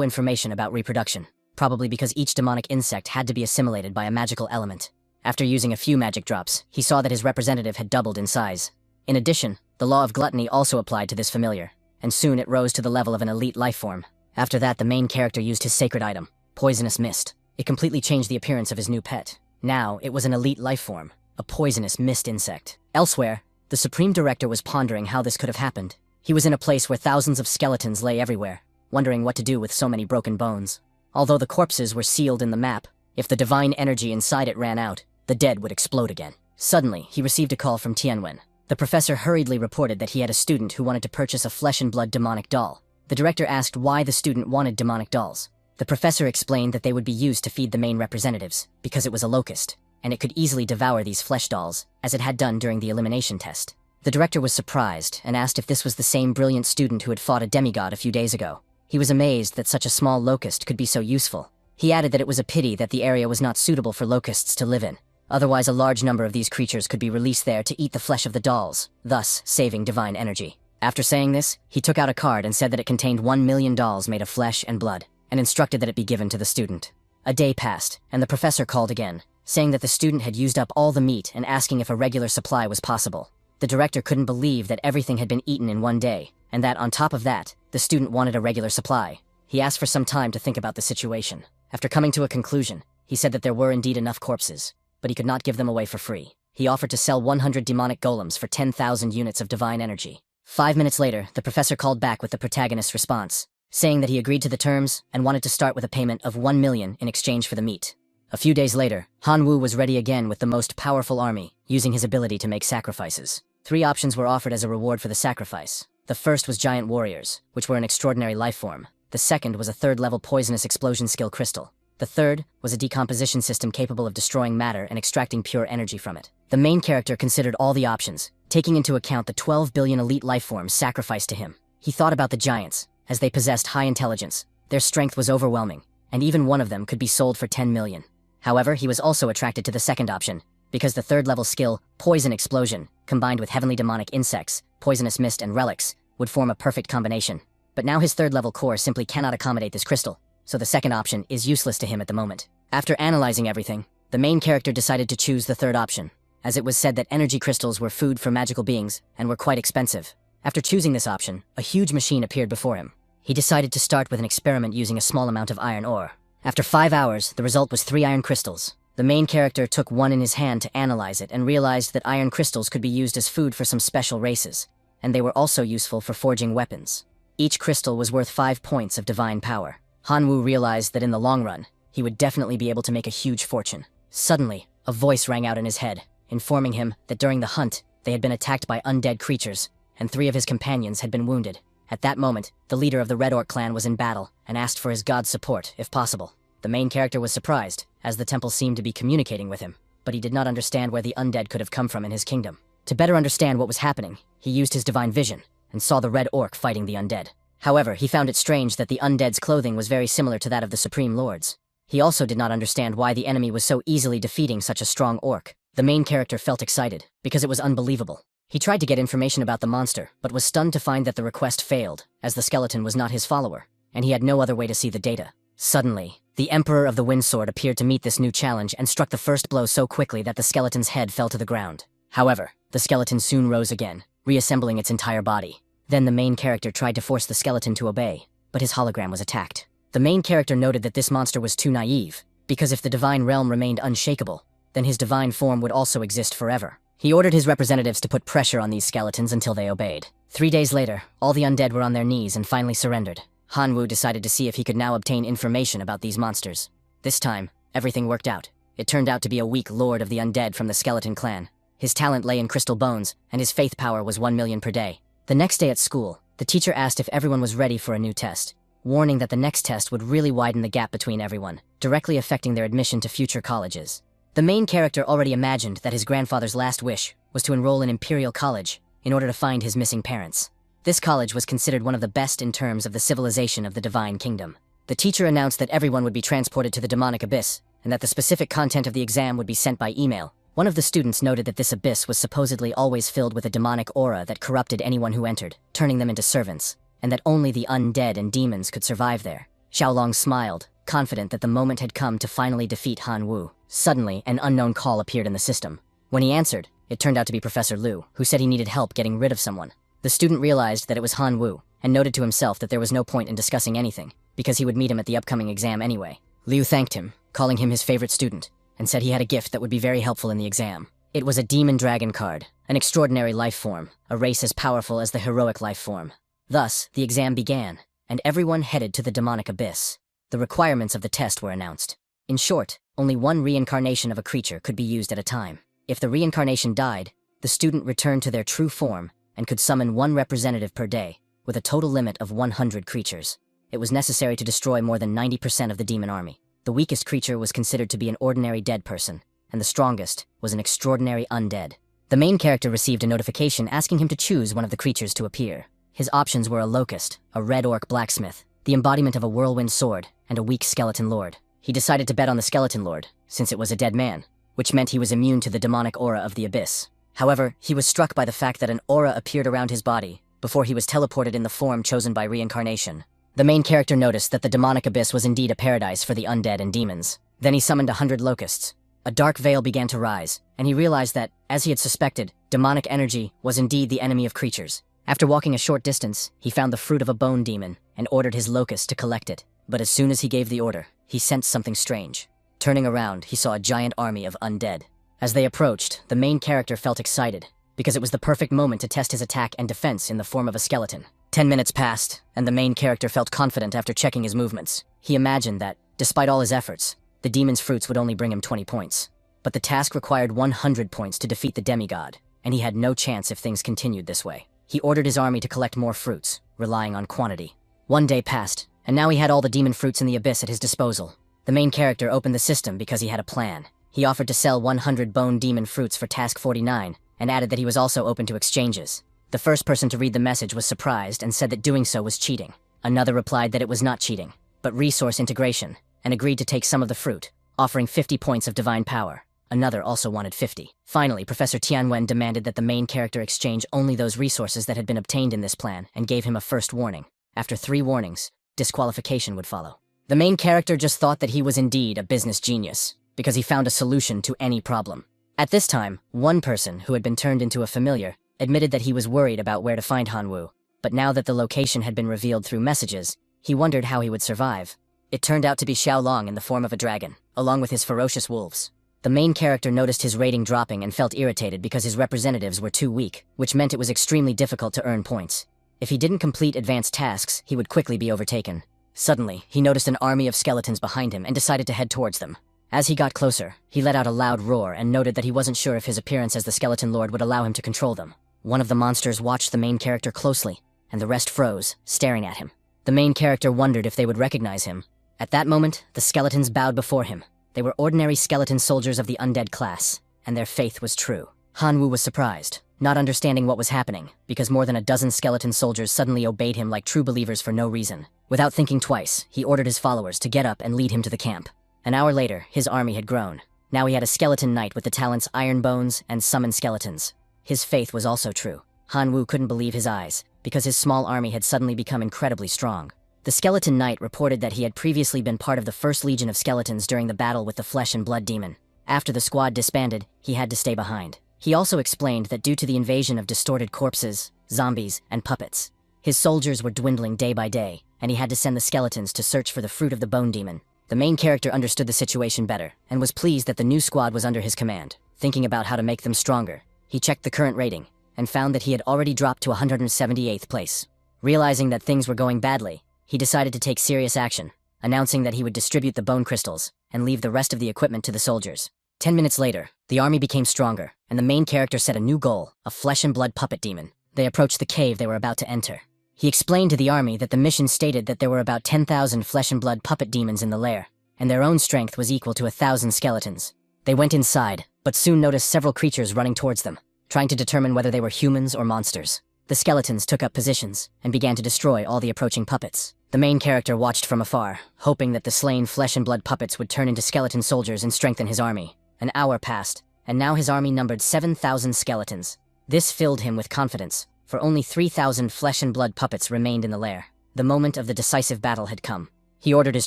Speaker 1: information about reproduction, probably because each demonic insect had to be assimilated by a magical element. After using a few magic drops, he saw that his representative had doubled in size. In addition, the law of gluttony also applied to this familiar, and soon it rose to the level of an elite lifeform. After that, the main character used his sacred item, poisonous mist. It completely changed the appearance of his new pet. Now, it was an elite lifeform, a poisonous mist insect. Elsewhere, the Supreme Director was pondering how this could have happened. He was in a place where thousands of skeletons lay everywhere, wondering what to do with so many broken bones. Although the corpses were sealed in the map, if the divine energy inside it ran out, the dead would explode again. Suddenly, he received a call from Tianwen. The professor hurriedly reported that he had a student who wanted to purchase a flesh and blood demonic doll. The director asked why the student wanted demonic dolls. The professor explained that they would be used to feed the main representatives, because it was a locust, and it could easily devour these flesh dolls, as it had done during the elimination test. The director was surprised and asked if this was the same brilliant student who had fought a demigod a few days ago. He was amazed that such a small locust could be so useful. He added that it was a pity that the area was not suitable for locusts to live in. Otherwise, a large number of these creatures could be released there to eat the flesh of the dolls, thus saving divine energy. After saying this, he took out a card and said that it contained 1 million dolls made of flesh and blood, and instructed that it be given to the student. A day passed, and the professor called again, saying that the student had used up all the meat and asking if a regular supply was possible. The director couldn't believe that everything had been eaten in one day, and that, on top of that, the student wanted a regular supply. He asked for some time to think about the situation. After coming to a conclusion, he said that there were indeed enough corpses, but he could not give them away for free. He offered to sell 100 demonic golems for 10,000 units of divine energy. 5 minutes later, the professor called back with the protagonist's response, saying that he agreed to the terms and wanted to start with a payment of 1 million in exchange for the meat. A few days later, Hanwoo was ready again with the most powerful army, using his ability to make sacrifices. 3 options were offered as a reward for the sacrifice. The first was giant warriors, which were an extraordinary lifeform. The second was a third-level poisonous explosion skill crystal. The third was a decomposition system capable of destroying matter and extracting pure energy from it. The main character considered all the options, taking into account the 12 billion elite lifeforms sacrificed to him. He thought about the giants, as they possessed high intelligence. Their strength was overwhelming, and even one of them could be sold for 10 million. However, he was also attracted to the second option, because the third-level skill, Poison Explosion, combined with heavenly demonic insects, poisonous mist, and relics, would form a perfect combination. But now his third-level core simply cannot accommodate this crystal, so the second option is useless to him at the moment. After analyzing everything, the main character decided to choose the third option, as it was said that energy crystals were food for magical beings and were quite expensive. After choosing this option, a huge machine appeared before him. He decided to start with an experiment using a small amount of iron ore. After 5 hours, the result was 3 iron crystals. The main character took one in his hand to analyze it and realized that iron crystals could be used as food for some special races, and they were also useful for forging weapons. Each crystal was worth 5 points of divine power. Hanwoo realized that in the long run, he would definitely be able to make a huge fortune. Suddenly, a voice rang out in his head, informing him that during the hunt, they had been attacked by undead creatures, and 3 of his companions had been wounded. At that moment, the leader of the Red Orc clan was in battle and asked for his god's support, if possible. The main character was surprised, as the temple seemed to be communicating with him, but he did not understand where the undead could have come from in his kingdom. To better understand what was happening, he used his divine vision and saw the Red Orc fighting the undead. However, he found it strange that the undead's clothing was very similar to that of the Supreme Lords. He also did not understand why the enemy was so easily defeating such a strong orc. The main character felt excited, because it was unbelievable. He tried to get information about the monster, but was stunned to find that the request failed, as the skeleton was not his follower, and he had no other way to see the data. Suddenly, the Emperor of the Windsword appeared to meet this new challenge and struck the first blow so quickly that the skeleton's head fell to the ground. However, the skeleton soon rose again, reassembling its entire body. Then the main character tried to force the skeleton to obey, but his hologram was attacked. The main character noted that this monster was too naive, because if the divine realm remained unshakable, then his divine form would also exist forever. He ordered his representatives to put pressure on these skeletons until they obeyed. 3 days later, all the undead were on their knees and finally surrendered. Hanwoo decided to see if he could now obtain information about these monsters. This time, everything worked out. It turned out to be a weak lord of the undead from the skeleton clan. His talent lay in crystal bones, and his faith power was 1 million per day. The next day at school, the teacher asked if everyone was ready for a new test, warning that the next test would really widen the gap between everyone, directly affecting their admission to future colleges. The main character already imagined that his grandfather's last wish was to enroll in Imperial College in order to find his missing parents. This college was considered one of the best in terms of the civilization of the Divine Kingdom. The teacher announced that everyone would be transported to the demonic abyss, and that the specific content of the exam would be sent by email. One of the students noted that this abyss was supposedly always filled with a demonic aura that corrupted anyone who entered, turning them into servants, and that only the undead and demons could survive there. Xiaolong smiled, confident that the moment had come to finally defeat Han Wu. Suddenly, an unknown call appeared in the system. When he answered, it turned out to be Professor Liu, who said he needed help getting rid of someone. The student realized that it was Han Wu, and noted to himself that there was no point in discussing anything, because he would meet him at the upcoming exam anyway. Liu thanked him, calling him his favorite student, and said he had a gift that would be very helpful in the exam. It was a demon dragon card, an extraordinary life form, a race as powerful as the heroic life form. Thus, the exam began, and everyone headed to the demonic abyss. The requirements of the test were announced. In short, only one reincarnation of a creature could be used at a time. If the reincarnation died, the student returned to their true form and could summon one representative per day, with a total limit of 100 creatures. It was necessary to destroy more than 90% of the demon army. The weakest creature was considered to be an ordinary dead person, and the strongest was an extraordinary undead. The main character received a notification asking him to choose one of the creatures to appear. His options were a locust, a red orc blacksmith, the embodiment of a whirlwind sword, and a weak skeleton lord. He decided to bet on the skeleton lord, since it was a dead man, which meant he was immune to the demonic aura of the abyss. However, he was struck by the fact that an aura appeared around his body before he was teleported in the form chosen by reincarnation. The main character noticed that the demonic abyss was indeed a paradise for the undead and demons. Then he summoned 100 locusts. A dark veil began to rise, and he realized that, as he had suspected, demonic energy was indeed the enemy of creatures. After walking a short distance, he found the fruit of a bone demon and ordered his locusts to collect it. But as soon as he gave the order, he sensed something strange. Turning around, he saw a giant army of undead. As they approached, the main character felt excited, because it was the perfect moment to test his attack and defense in the form of a skeleton. 10 minutes passed, and the main character felt confident after checking his movements. He imagined that, despite all his efforts, the demon's fruits would only bring him 20 points. But the task required 100 points to defeat the demigod, and he had no chance if things continued this way. He ordered his army to collect more fruits, relying on quantity. 1 day passed, and now he had all the demon fruits in the abyss at his disposal. The main character opened the system because he had a plan. He offered to sell 100 bone demon fruits for task 49, and added that he was also open to exchanges. The first person to read the message was surprised and said that doing so was cheating. Another replied that it was not cheating, but resource integration, and agreed to take some of the fruit, offering 50 points of divine power. Another also wanted 50. Finally, Professor Tianwen demanded that the main character exchange only those resources that had been obtained in this plan, and gave him a first warning. After 3 warnings, disqualification would follow. The main character just thought that he was indeed a business genius, because he found a solution to any problem. At this time, one person who had been turned into a familiar admitted that he was worried about where to find Han Wu, but now that the location had been revealed through messages, he wondered how he would survive. It turned out to be Xiaolong in the form of a dragon, along with his ferocious wolves. The main character noticed his rating dropping and felt irritated because his representatives were too weak, which meant it was extremely difficult to earn points. If he didn't complete advanced tasks, he would quickly be overtaken. Suddenly, he noticed an army of skeletons behind him and decided to head towards them. As he got closer, he let out a loud roar and noted that he wasn't sure if his appearance as the skeleton lord would allow him to control them. One of the monsters watched the main character closely, and the rest froze, staring at him. The main character wondered if they would recognize him. At that moment, the skeletons bowed before him. They were ordinary skeleton soldiers of the undead class, and their faith was true. Han Wu was surprised, not understanding what was happening, because more than a dozen skeleton soldiers suddenly obeyed him like true believers for no reason. Without thinking twice, he ordered his followers to get up and lead him to the camp. An hour later, his army had grown. Now he had a skeleton knight with the talents Iron Bones and Summon Skeletons. His faith was also true. Han Wu couldn't believe his eyes, because his small army had suddenly become incredibly strong. The skeleton knight reported that he had previously been part of the first legion of skeletons during the battle with the flesh and blood demon. After the squad disbanded, he had to stay behind. He also explained that due to the invasion of distorted corpses, zombies, and puppets, his soldiers were dwindling day by day, and he had to send the skeletons to search for the fruit of the bone demon. The main character understood the situation better, and was pleased that the new squad was under his command. Thinking about how to make them stronger, he checked the current rating, and found that he had already dropped to 178th place. Realizing that things were going badly, he decided to take serious action, announcing that he would distribute the bone crystals, and leave the rest of the equipment to the soldiers. 10 minutes later, the army became stronger, and the main character set a new goal, a flesh and blood puppet demon. They approached the cave they were about to enter. He explained to the army that the mission stated that there were about 10,000 flesh and blood puppet demons in the lair, and their own strength was equal to 1,000 skeletons. They went inside, but soon noticed several creatures running towards them, trying to determine whether they were humans or monsters. The skeletons took up positions, and began to destroy all the approaching puppets. The main character watched from afar, hoping that the slain flesh and blood puppets would turn into skeleton soldiers and strengthen his army. An hour passed, and now his army numbered 7,000 skeletons. This filled him with confidence, for only 3,000 flesh and blood puppets remained in the lair. The moment of the decisive battle had come. He ordered his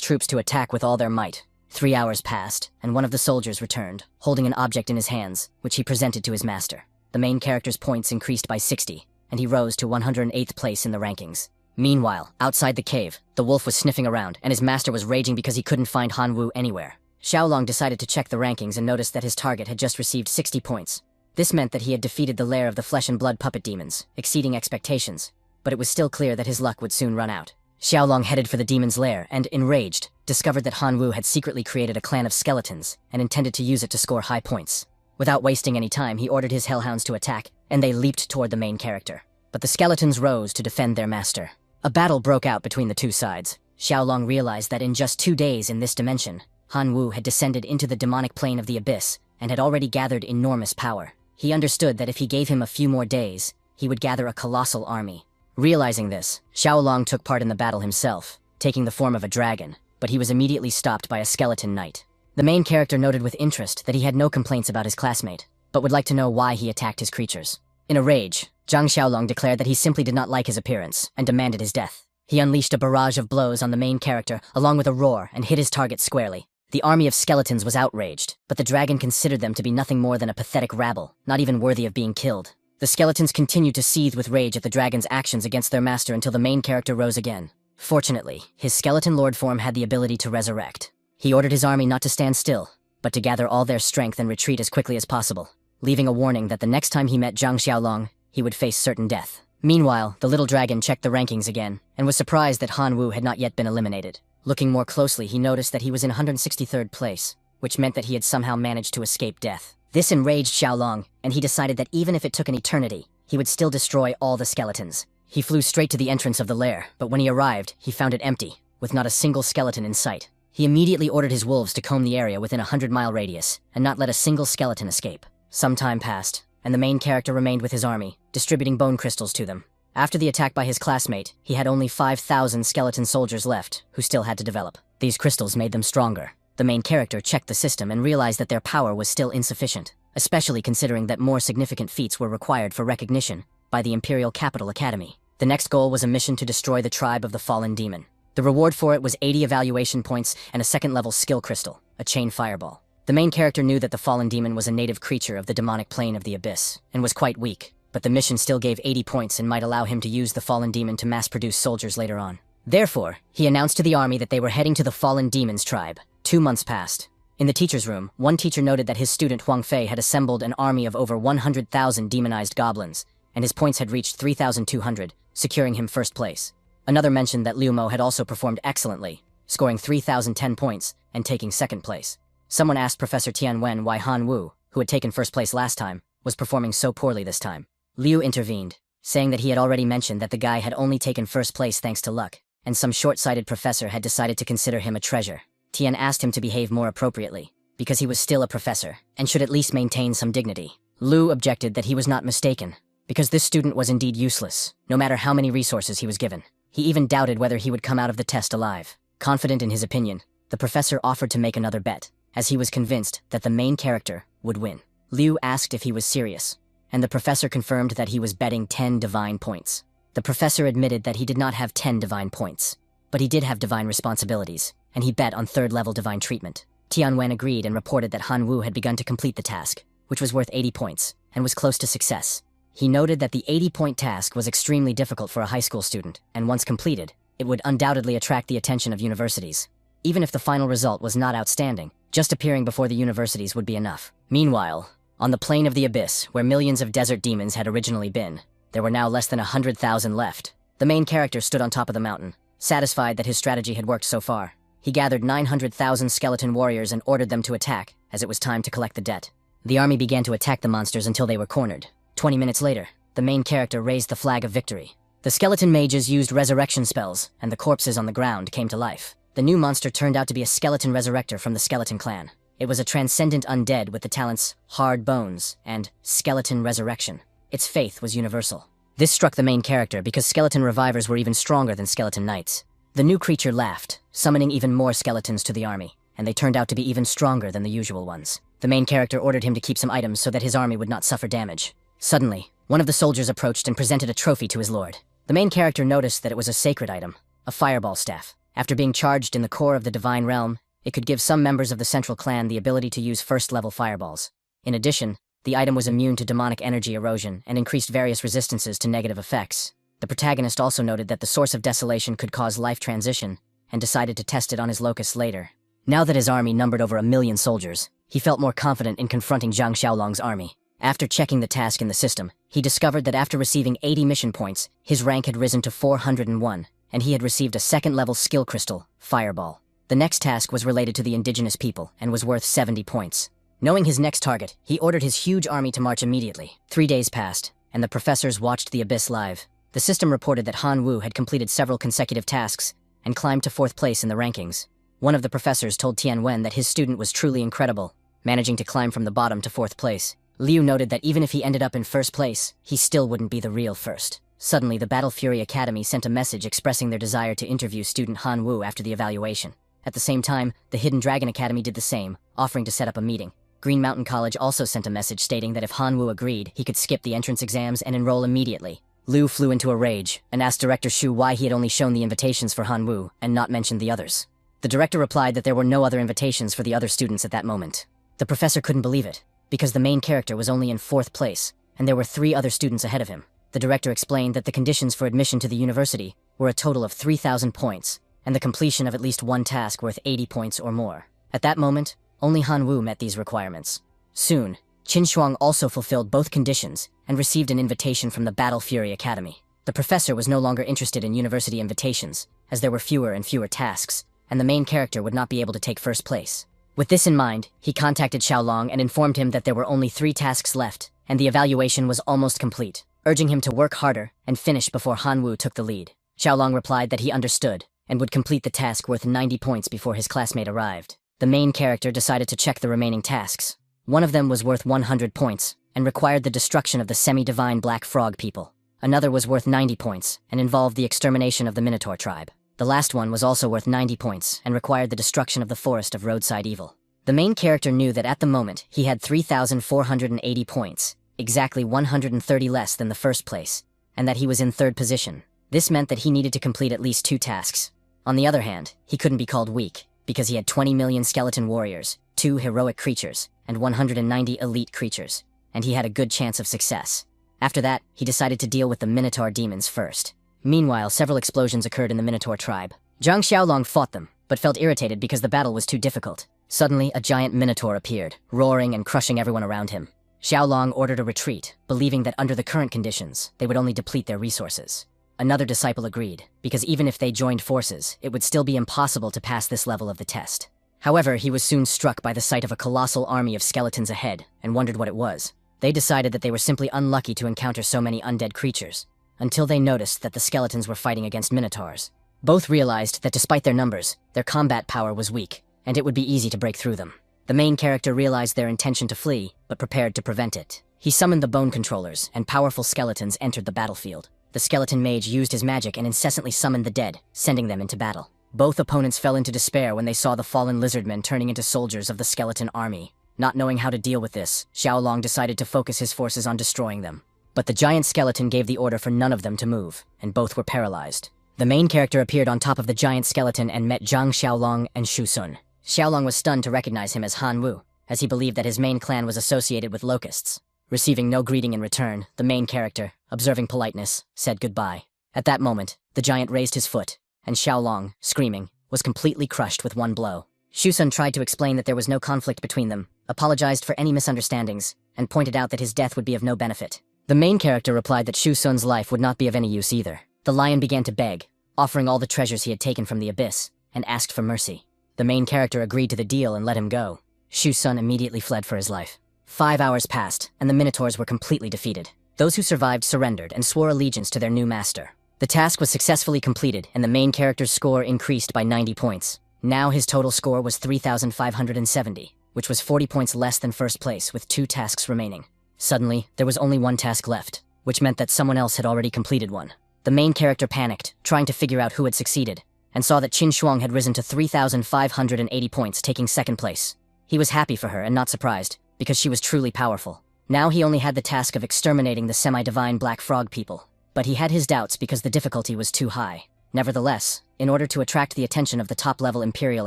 Speaker 1: troops to attack with all their might. 3 hours passed, and one of the soldiers returned, holding an object in his hands, which he presented to his master. The main character's points increased by 60, and he rose to 108th place in the rankings. Meanwhile, outside the cave, the wolf was sniffing around, and his master was raging because he couldn't find Han Wu anywhere. Xiaolong decided to check the rankings and noticed that his target had just received 60 points. This meant that he had defeated the lair of the flesh and blood puppet demons, exceeding expectations. But it was still clear that his luck would soon run out. Xiaolong headed for the demon's lair and, enraged, discovered that Han Wu had secretly created a clan of skeletons and intended to use it to score high points. Without wasting any time, he ordered his hellhounds to attack, and they leaped toward the main character. But the skeletons rose to defend their master. A battle broke out between the two sides. Xiaolong realized that in just 2 days in this dimension, Han Wu had descended into the demonic plane of the abyss and had already gathered enormous power. He understood that if he gave him a few more days, he would gather a colossal army. Realizing this, Xiaolong took part in the battle himself, taking the form of a dragon, but he was immediately stopped by a skeleton knight. The main character noted with interest that he had no complaints about his classmate, but would like to know why he attacked his creatures. In a rage, Zhang Xiaolong declared that he simply did not like his appearance and demanded his death. He unleashed a barrage of blows on the main character, along with a roar, and hit his target squarely. The army of skeletons was outraged, but the dragon considered them to be nothing more than a pathetic rabble, not even worthy of being killed. The skeletons continued to seethe with rage at the dragon's actions against their master until the main character rose again. Fortunately, his skeleton lord form had the ability to resurrect. He ordered his army not to stand still, but to gather all their strength and retreat as quickly as possible, leaving a warning that the next time he met Zhang Xiaolong, he would face certain death. Meanwhile, the little dragon checked the rankings again, and was surprised that Han Wu had not yet been eliminated. Looking more closely, he noticed that he was in 163rd place, which meant that he had somehow managed to escape death. This enraged Xiaolong, and he decided that even if it took an eternity, he would still destroy all the skeletons. He flew straight to the entrance of the lair, but when he arrived, he found it empty, with not a single skeleton in sight. He immediately ordered his wolves to comb the area within a 100-mile radius, and not let a single skeleton escape. Some time passed, and the main character remained with his army, distributing bone crystals to them. After the attack by his classmate, he had only 5,000 skeleton soldiers left, who still had to develop. These crystals made them stronger. The main character checked the system and realized that their power was still insufficient, especially considering that more significant feats were required for recognition by the Imperial Capital Academy. The next goal was a mission to destroy the tribe of the Fallen Demon. The reward for it was 80 evaluation points and a second-level skill crystal, a chain fireball. The main character knew that the Fallen Demon was a native creature of the demonic plane of the abyss, and was quite weak. But the mission still gave 80 points and might allow him to use the Fallen Demon to mass-produce soldiers later on. Therefore, he announced to the army that they were heading to the Fallen Demon's tribe. 2 months passed. In the teacher's room, one teacher noted that his student Huang Fei had assembled an army of over 100,000 demonized goblins, and his points had reached 3,200, securing him first place. Another mentioned that Liu Mo had also performed excellently, scoring 3,010 points and taking second place. Someone asked Professor Tianwen why Han Wu, who had taken first place last time, was performing so poorly this time. Liu intervened, saying that he had already mentioned that the guy had only taken first place thanks to luck, and some short-sighted professor had decided to consider him a treasure. Tian asked him to behave more appropriately, because he was still a professor, and should at least maintain some dignity. Liu objected that he was not mistaken, because this student was indeed useless, no matter how many resources he was given. He even doubted whether he would come out of the test alive. Confident in his opinion, the professor offered to make another bet, as he was convinced that the main character would win. Liu asked if he was serious, and the professor confirmed that he was betting 10 divine points. The professor admitted that he did not have 10 divine points, but he did have divine responsibilities, and he bet on 3rd-level divine treatment. Tianwen agreed and reported that Han Wu had begun to complete the task, which was worth 80 points, and was close to success. He noted that the 80-point task was extremely difficult for a high school student, and once completed, it would undoubtedly attract the attention of universities. Even if the final result was not outstanding, just appearing before the universities would be enough. Meanwhile, on the plane of the abyss, where millions of desert demons had originally been, there were now less than 100,000 left. The main character stood on top of the mountain, satisfied that his strategy had worked so far. He gathered 900,000 skeleton warriors and ordered them to attack, as it was time to collect the debt. The army began to attack the monsters until they were cornered. 20 minutes later, the main character raised the flag of victory. The skeleton mages used resurrection spells, and the corpses on the ground came to life. The new monster turned out to be a skeleton resurrector from the skeleton clan. It was a transcendent undead with the talents Hard Bones and Skeleton Resurrection. Its faith was universal. This struck the main character because skeleton revivers were even stronger than skeleton knights. The new creature laughed, summoning even more skeletons to the army, and they turned out to be even stronger than the usual ones. The main character ordered him to keep some items so that his army would not suffer damage. Suddenly, one of the soldiers approached and presented a trophy to his lord. The main character noticed that it was a sacred item, a fireball staff. After being charged in the core of the divine realm, it could give some members of the central clan the ability to use first-level fireballs. In addition, the item was immune to demonic energy erosion and increased various resistances to negative effects. The protagonist also noted that the source of desolation could cause life transition, and decided to test it on his locust later. Now that his army numbered over 1 million soldiers, he felt more confident in confronting Zhang Xiaolong's army. After checking the task in the system, he discovered that after receiving 80 mission points, his rank had risen to 401, and he had received a second-level skill crystal, Fireball. The next task was related to the indigenous people and was worth 70 points. Knowing his next target, he ordered his huge army to march immediately. 3 days passed, and the professors watched the abyss live. The system reported that Han Wu had completed several consecutive tasks and climbed to 4th place in the rankings. One of the professors told Tian Wen that his student was truly incredible, managing to climb from the bottom to 4th place. Liu noted that even if he ended up in 1st place, he still wouldn't be the real first. Suddenly, the Battle Fury Academy sent a message expressing their desire to interview student Han Wu after the evaluation. At the same time, the Hidden Dragon Academy did the same, offering to set up a meeting. Green Mountain College also sent a message stating that if Han Wu agreed, he could skip the entrance exams and enroll immediately. Liu flew into a rage and asked Director Shu why he had only shown the invitations for Han Wu and not mentioned the others. The director replied that there were no other invitations for the other students at that moment. The professor couldn't believe it, because the main character was only in 4th place, and there were 3 other students ahead of him. The director explained that the conditions for admission to the university were a total of 3,000 points, and the completion of at least one task worth 80 points or more. At that moment, only Han Wu met these requirements. Soon, Qin Shuang also fulfilled both conditions and received an invitation from the Battle Fury Academy. The professor was no longer interested in university invitations, as there were fewer and fewer tasks, and the main character would not be able to take 1st place. With this in mind, he contacted Xiaolong and informed him that there were only 3 tasks left, and the evaluation was almost complete, urging him to work harder and finish before Han Wu took the lead. Xiaolong replied that he understood, and would complete the task worth 90 points before his classmate arrived. The main character decided to check the remaining tasks. One of them was worth 100 points, and required the destruction of the semi-divine Black Frog people. Another was worth 90 points, and involved the extermination of the Minotaur tribe. The last one was also worth 90 points, and required the destruction of the Forest of Roadside Evil. The main character knew that at the moment, he had 3,480 points, exactly 130 less than the 1st place, and that he was in 3rd position. This meant that he needed to complete at least 2 tasks. On the other hand, he couldn't be called weak, because he had 20 million skeleton warriors, 2 heroic creatures, and 190 elite creatures, and he had a good chance of success. After that, he decided to deal with the Minotaur demons first. Meanwhile, several explosions occurred in the Minotaur tribe. Zhang Xiaolong fought them, but felt irritated because the battle was too difficult. Suddenly, a giant Minotaur appeared, roaring and crushing everyone around him. Xiaolong ordered a retreat, believing that under the current conditions, they would only deplete their resources. Another disciple agreed, because even if they joined forces, it would still be impossible to pass this level of the test. However, he was soon struck by the sight of a colossal army of skeletons ahead, and wondered what it was. They decided that they were simply unlucky to encounter so many undead creatures, until they noticed that the skeletons were fighting against minotaurs. Both realized that despite their numbers, their combat power was weak, and it would be easy to break through them. The main character realized their intention to flee, but prepared to prevent it. He summoned the bone controllers, and powerful skeletons entered the battlefield. The skeleton mage used his magic and incessantly summoned the dead, sending them into battle. Both opponents fell into despair when they saw the fallen lizardmen turning into soldiers of the skeleton army. Not knowing how to deal with this, Xiaolong decided to focus his forces on destroying them. But the giant skeleton gave the order for none of them to move, and both were paralyzed. The main character appeared on top of the giant skeleton and met Zhang Xiaolong and Shu Sun. Xiaolong was stunned to recognize him as Han Wu, as he believed that his main clan was associated with locusts. Receiving no greeting in return, the main character, observing politeness, said goodbye. At that moment, the giant raised his foot, and Xiaolong, screaming, was completely crushed with one blow. Shu Sun tried to explain that there was no conflict between them, apologized for any misunderstandings, and pointed out that his death would be of no benefit. The main character replied that Shu Sun's life would not be of any use either. The lion began to beg, offering all the treasures he had taken from the abyss, and asked for mercy. The main character agreed to the deal and let him go. Shu Sun immediately fled for his life. 5 hours passed, and the Minotaurs were completely defeated. Those who survived surrendered and swore allegiance to their new master. The task was successfully completed, and the main character's score increased by 90 points. Now his total score was 3,570, which was 40 points less than first place, with 2 tasks remaining. Suddenly, there was only 1 task left, which meant that someone else had already completed one. The main character panicked, trying to figure out who had succeeded, and saw that Qin Shuang had risen to 3,580 points, taking second place. He was happy for her and not surprised, because she was truly powerful. Now he only had the task of exterminating the semi-divine Black Frog people. But he had his doubts because the difficulty was too high. Nevertheless, in order to attract the attention of the top-level Imperial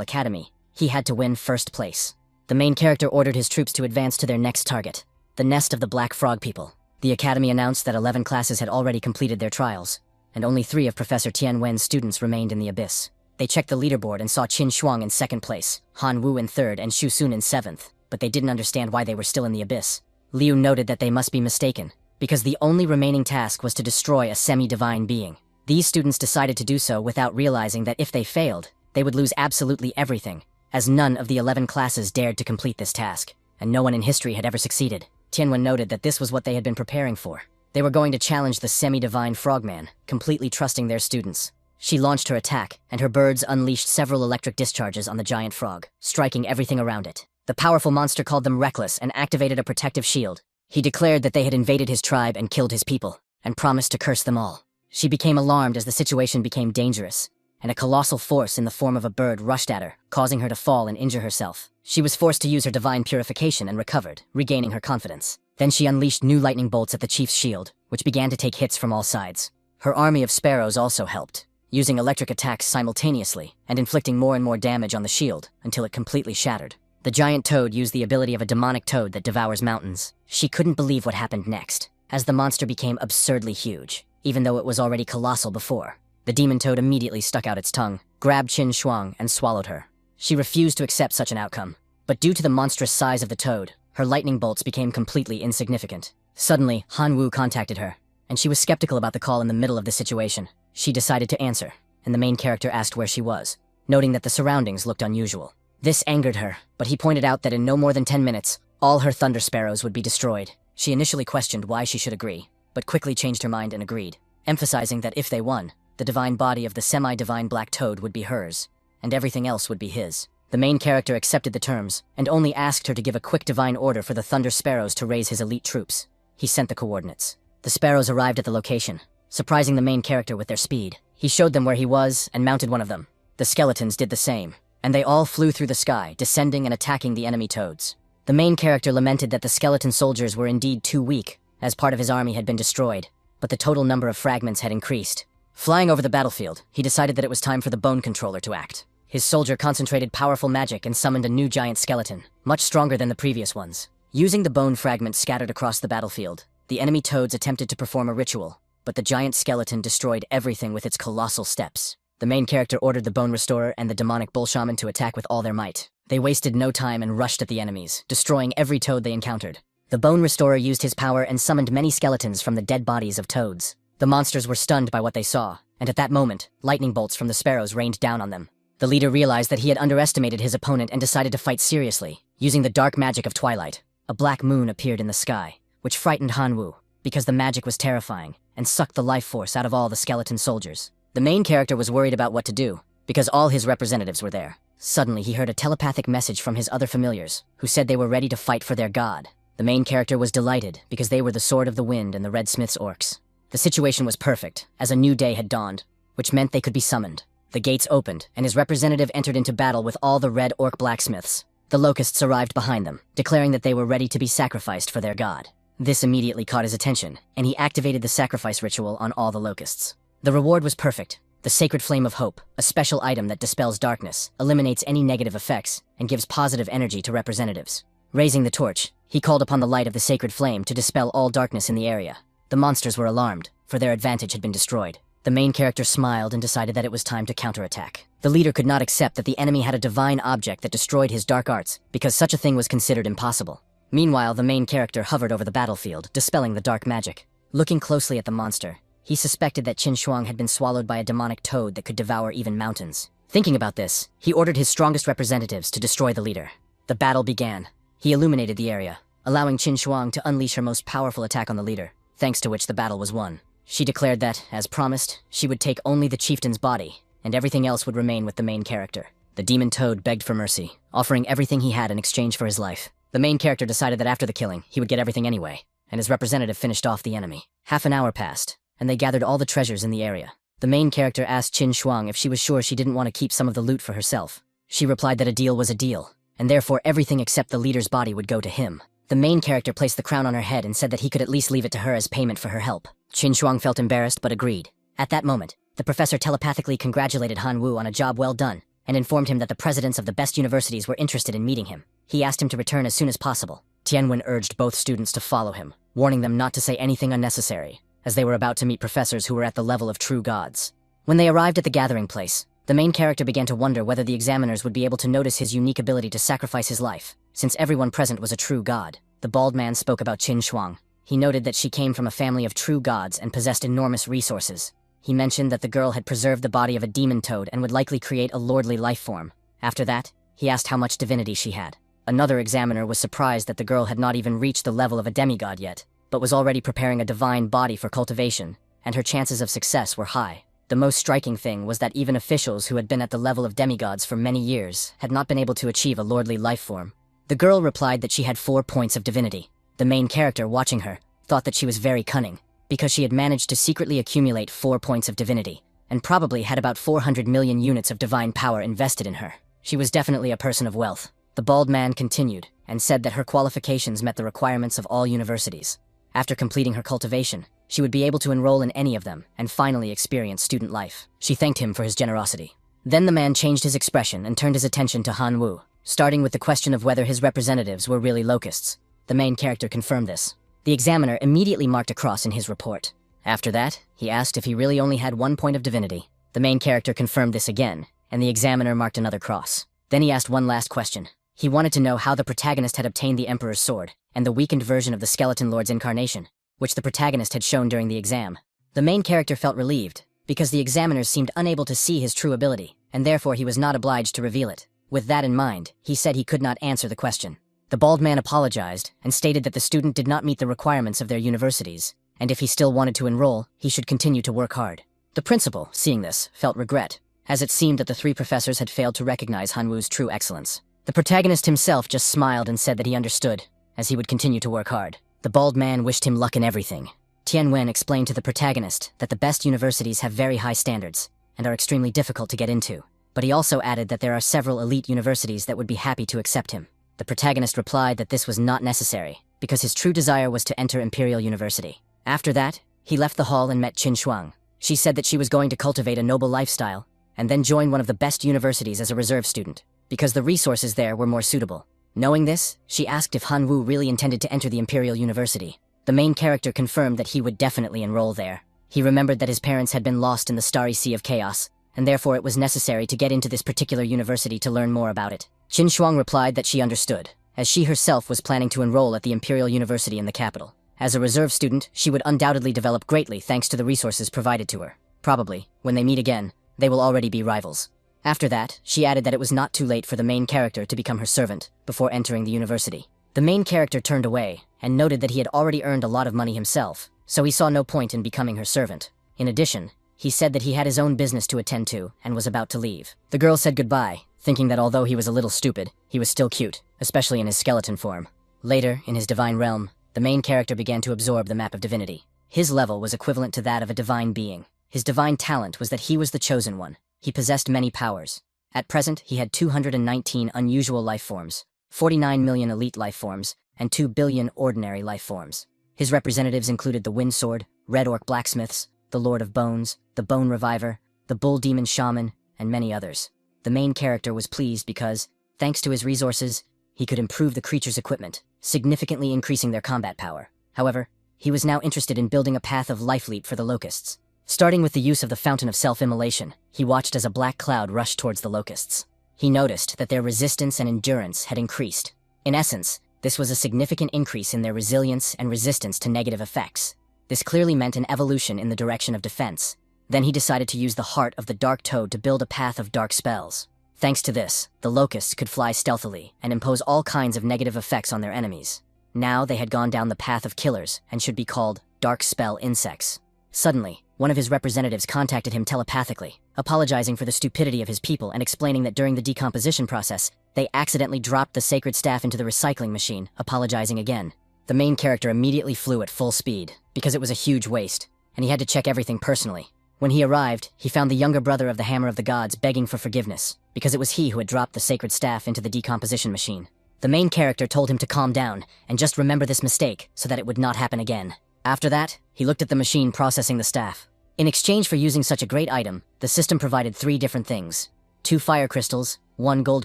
Speaker 1: Academy, he had to win first place. The main character ordered his troops to advance to their next target, the nest of the Black Frog people. The Academy announced that 11 classes had already completed their trials, and only 3 of Professor Tian Wen's students remained in the abyss. They checked the leaderboard and saw Qin Shuang in second place, Han Wu in third, and Xu Sun in seventh, but they didn't understand why they were still in the abyss. Liu noted that they must be mistaken, because the only remaining task was to destroy a semi-divine being. These students decided to do so without realizing that if they failed, they would lose absolutely everything, as none of the 11 classes dared to complete this task, and no one in history had ever succeeded. Tianwen noted that this was what they had been preparing for. They were going to challenge the semi-divine frogman, completely trusting their students. She launched her attack, and her birds unleashed several electric discharges on the giant frog, striking everything around it. The powerful monster called them reckless and activated a protective shield. He declared that they had invaded his tribe and killed his people, and promised to curse them all. She became alarmed as the situation became dangerous, and a colossal force in the form of a bird rushed at her, causing her to fall and injure herself. She was forced to use her divine purification and recovered, regaining her confidence. Then she unleashed new lightning bolts at the chief's shield, which began to take hits from all sides. Her army of sparrows also helped, using electric attacks simultaneously and inflicting more and more damage on the shield until it completely shattered. The giant toad used the ability of a demonic toad that devours mountains. She couldn't believe what happened next, as the monster became absurdly huge, even though it was already colossal before. The demon toad immediately stuck out its tongue, grabbed Qin Shuang, and swallowed her. She refused to accept such an outcome, but due to the monstrous size of the toad, her lightning bolts became completely insignificant. Suddenly, Han Wu contacted her, and she was skeptical about the call in the middle of the situation. She decided to answer, and the main character asked where she was, noting that the surroundings looked unusual. This angered her, but he pointed out that in no more than 10 minutes, all her thunder sparrows would be destroyed. She initially questioned why she should agree, but quickly changed her mind and agreed, emphasizing that if they won, the divine body of the semi-divine black toad would be hers, and everything else would be his. The main character accepted the terms, and only asked her to give a quick divine order for the thunder sparrows to raise his elite troops. He sent the coordinates. The sparrows arrived at the location, surprising the main character with their speed. He showed them where he was and mounted one of them. The skeletons did the same, and they all flew through the sky, descending and attacking the enemy toads. The main character lamented that the skeleton soldiers were indeed too weak, as part of his army had been destroyed, but the total number of fragments had increased. Flying over the battlefield, he decided that it was time for the bone controller to act. His soldier concentrated powerful magic and summoned a new giant skeleton, much stronger than the previous ones. Using the bone fragments scattered across the battlefield, the enemy toads attempted to perform a ritual, but the giant skeleton destroyed everything with its colossal steps. The main character ordered the Bone Restorer and the demonic Bull Shaman to attack with all their might. They wasted no time and rushed at the enemies, destroying every toad they encountered. The Bone Restorer used his power and summoned many skeletons from the dead bodies of toads. The monsters were stunned by what they saw, and at that moment, lightning bolts from the sparrows rained down on them. The leader realized that he had underestimated his opponent and decided to fight seriously, using the dark magic of twilight. A black moon appeared in the sky, which frightened Han Wu, because the magic was terrifying, and sucked the life force out of all the skeleton soldiers. The main character was worried about what to do, because all his representatives were there. Suddenly, he heard a telepathic message from his other familiars, who said they were ready to fight for their god. The main character was delighted, because they were the Sword of the Wind and the Red Smith's orcs. The situation was perfect, as a new day had dawned, which meant they could be summoned. The gates opened, and his representative entered into battle with all the red orc blacksmiths. The locusts arrived behind them, declaring that they were ready to be sacrificed for their god. This immediately caught his attention, and he activated the sacrifice ritual on all the locusts. The reward was perfect. The Sacred Flame of Hope, a special item that dispels darkness, eliminates any negative effects, and gives positive energy to representatives. Raising the torch, he called upon the light of the Sacred Flame to dispel all darkness in the area. The monsters were alarmed, for their advantage had been destroyed. The main character smiled and decided that it was time to counterattack. The leader could not accept that the enemy had a divine object that destroyed his dark arts, because such a thing was considered impossible. Meanwhile, the main character hovered over the battlefield, dispelling the dark magic. Looking closely at the monster, he suspected that Qin Shuang had been swallowed by a demonic toad that could devour even mountains. Thinking about this, he ordered his strongest representatives to destroy the leader. The battle began. He illuminated the area, allowing Qin Shuang to unleash her most powerful attack on the leader, thanks to which the battle was won. She declared that, as promised, she would take only the chieftain's body, and everything else would remain with the main character. The demon toad begged for mercy, offering everything he had in exchange for his life. The main character decided that after the killing, he would get everything anyway, and his representative finished off the enemy. Half an hour passed, and they gathered all the treasures in the area. The main character asked Qin Shuang if she was sure she didn't want to keep some of the loot for herself. She replied that a deal was a deal, and therefore everything except the leader's body would go to him. The main character placed the crown on her head and said that he could at least leave it to her as payment for her help. Qin Shuang felt embarrassed but agreed. At that moment, the professor telepathically congratulated Han Wu on a job well done and informed him that the presidents of the best universities were interested in meeting him. He asked him to return as soon as possible. Tianwen urged both students to follow him, warning them not to say anything unnecessary, as they were about to meet professors who were at the level of true gods. When they arrived at the gathering place, the main character began to wonder whether the examiners would be able to notice his unique ability to sacrifice his life, since everyone present was a true god. The bald man spoke about Qin Shuang. He noted that she came from a family of true gods and possessed enormous resources. He mentioned that the girl had preserved the body of a demon toad and would likely create a lordly life form. After that, he asked how much divinity she had. Another examiner was surprised that the girl had not even reached the level of a demigod yet, but was already preparing a divine body for cultivation, and her chances of success were high. The most striking thing was that even officials who had been at the level of demigods for many years had not been able to achieve a lordly life form. The girl replied that she had 4 points of divinity. The main character, watching her, thought that she was very cunning, because she had managed to secretly accumulate 4 points of divinity, and probably had about 400 million units of divine power invested in her. She was definitely a person of wealth. The bald man continued, and said that her qualifications met the requirements of all universities. After completing her cultivation, she would be able to enroll in any of them, and finally experience student life. She thanked him for his generosity. Then the man changed his expression and turned his attention to Han Wu, starting with the question of whether his representatives were really locusts. The main character confirmed this. The examiner immediately marked a cross in his report. After that, he asked if he really only had 1 point of divinity. The main character confirmed this again, and the examiner marked another cross. Then he asked one last question. He wanted to know how the protagonist had obtained the Emperor's sword, and the weakened version of the Skeleton Lord's incarnation, which the protagonist had shown during the exam. The main character felt relieved, because the examiners seemed unable to see his true ability, and therefore he was not obliged to reveal it. With that in mind, he said he could not answer the question. The bald man apologized, and stated that the student did not meet the requirements of their universities, and if he still wanted to enroll, he should continue to work hard. The principal, seeing this, felt regret, as it seemed that the 3 professors had failed to recognize Han Wu's true excellence. The protagonist himself just smiled and said that he understood, as he would continue to work hard. The bald man wished him luck in everything. Tianwen explained to the protagonist that the best universities have very high standards, and are extremely difficult to get into. But he also added that there are several elite universities that would be happy to accept him. The protagonist replied that this was not necessary, because his true desire was to enter Imperial University. After that, he left the hall and met Qin Shuang. She said that she was going to cultivate a noble lifestyle, and then join one of the best universities as a reserve student, because the resources there were more suitable. Knowing this, she asked if Han Wu really intended to enter the Imperial University. The main character confirmed that he would definitely enroll there. He remembered that his parents had been lost in the starry sea of chaos, and therefore it was necessary to get into this particular university to learn more about it. Qin Shuang replied that she understood, as she herself was planning to enroll at the Imperial University in the capital. As a reserve student, she would undoubtedly develop greatly thanks to the resources provided to her. Probably, when they meet again, they will already be rivals. After that, she added that it was not too late for the main character to become her servant before entering the university. The main character turned away and noted that he had already earned a lot of money himself, so he saw no point in becoming her servant. In addition, he said that he had his own business to attend to and was about to leave. The girl said goodbye, thinking that although he was a little stupid, he was still cute, especially in his skeleton form. Later, in his divine realm, the main character began to absorb the map of divinity. His level was equivalent to that of a divine being. His divine talent was that he was the chosen one. He possessed many powers. At present, he had 219 unusual life forms, 49 million elite life forms, and 2 billion ordinary life forms. His representatives included the Wind Sword, Red Orc Blacksmiths, the Lord of Bones, the Bone Reviver, the Bull Demon Shaman, and many others. The main character was pleased because, thanks to his resources, he could improve the creature's equipment, significantly increasing their combat power. However, he was now interested in building a path of life leap for the locusts. Starting with the use of the fountain of self-immolation, he watched as a black cloud rushed towards the locusts. He noticed that their resistance and endurance had increased. In essence, this was a significant increase in their resilience and resistance to negative effects. This clearly meant an evolution in the direction of defense. Then he decided to use the heart of the dark toad to build a path of dark spells. Thanks to this, the locusts could fly stealthily and impose all kinds of negative effects on their enemies. Now they had gone down the path of killers and should be called dark spell insects. Suddenly, one of his representatives contacted him telepathically, apologizing for the stupidity of his people and explaining that during the decomposition process, they accidentally dropped the sacred staff into the recycling machine, apologizing again. The main character immediately flew at full speed, because it was a huge waste, and he had to check everything personally. When he arrived, he found the younger brother of the Hammer of the Gods begging for forgiveness, because it was he who had dropped the sacred staff into the decomposition machine. The main character told him to calm down and just remember this mistake so that it would not happen again. After that, he looked at the machine processing the staff. In exchange for using such a great item, the system provided 3 different things: 2 fire crystals, 1 gold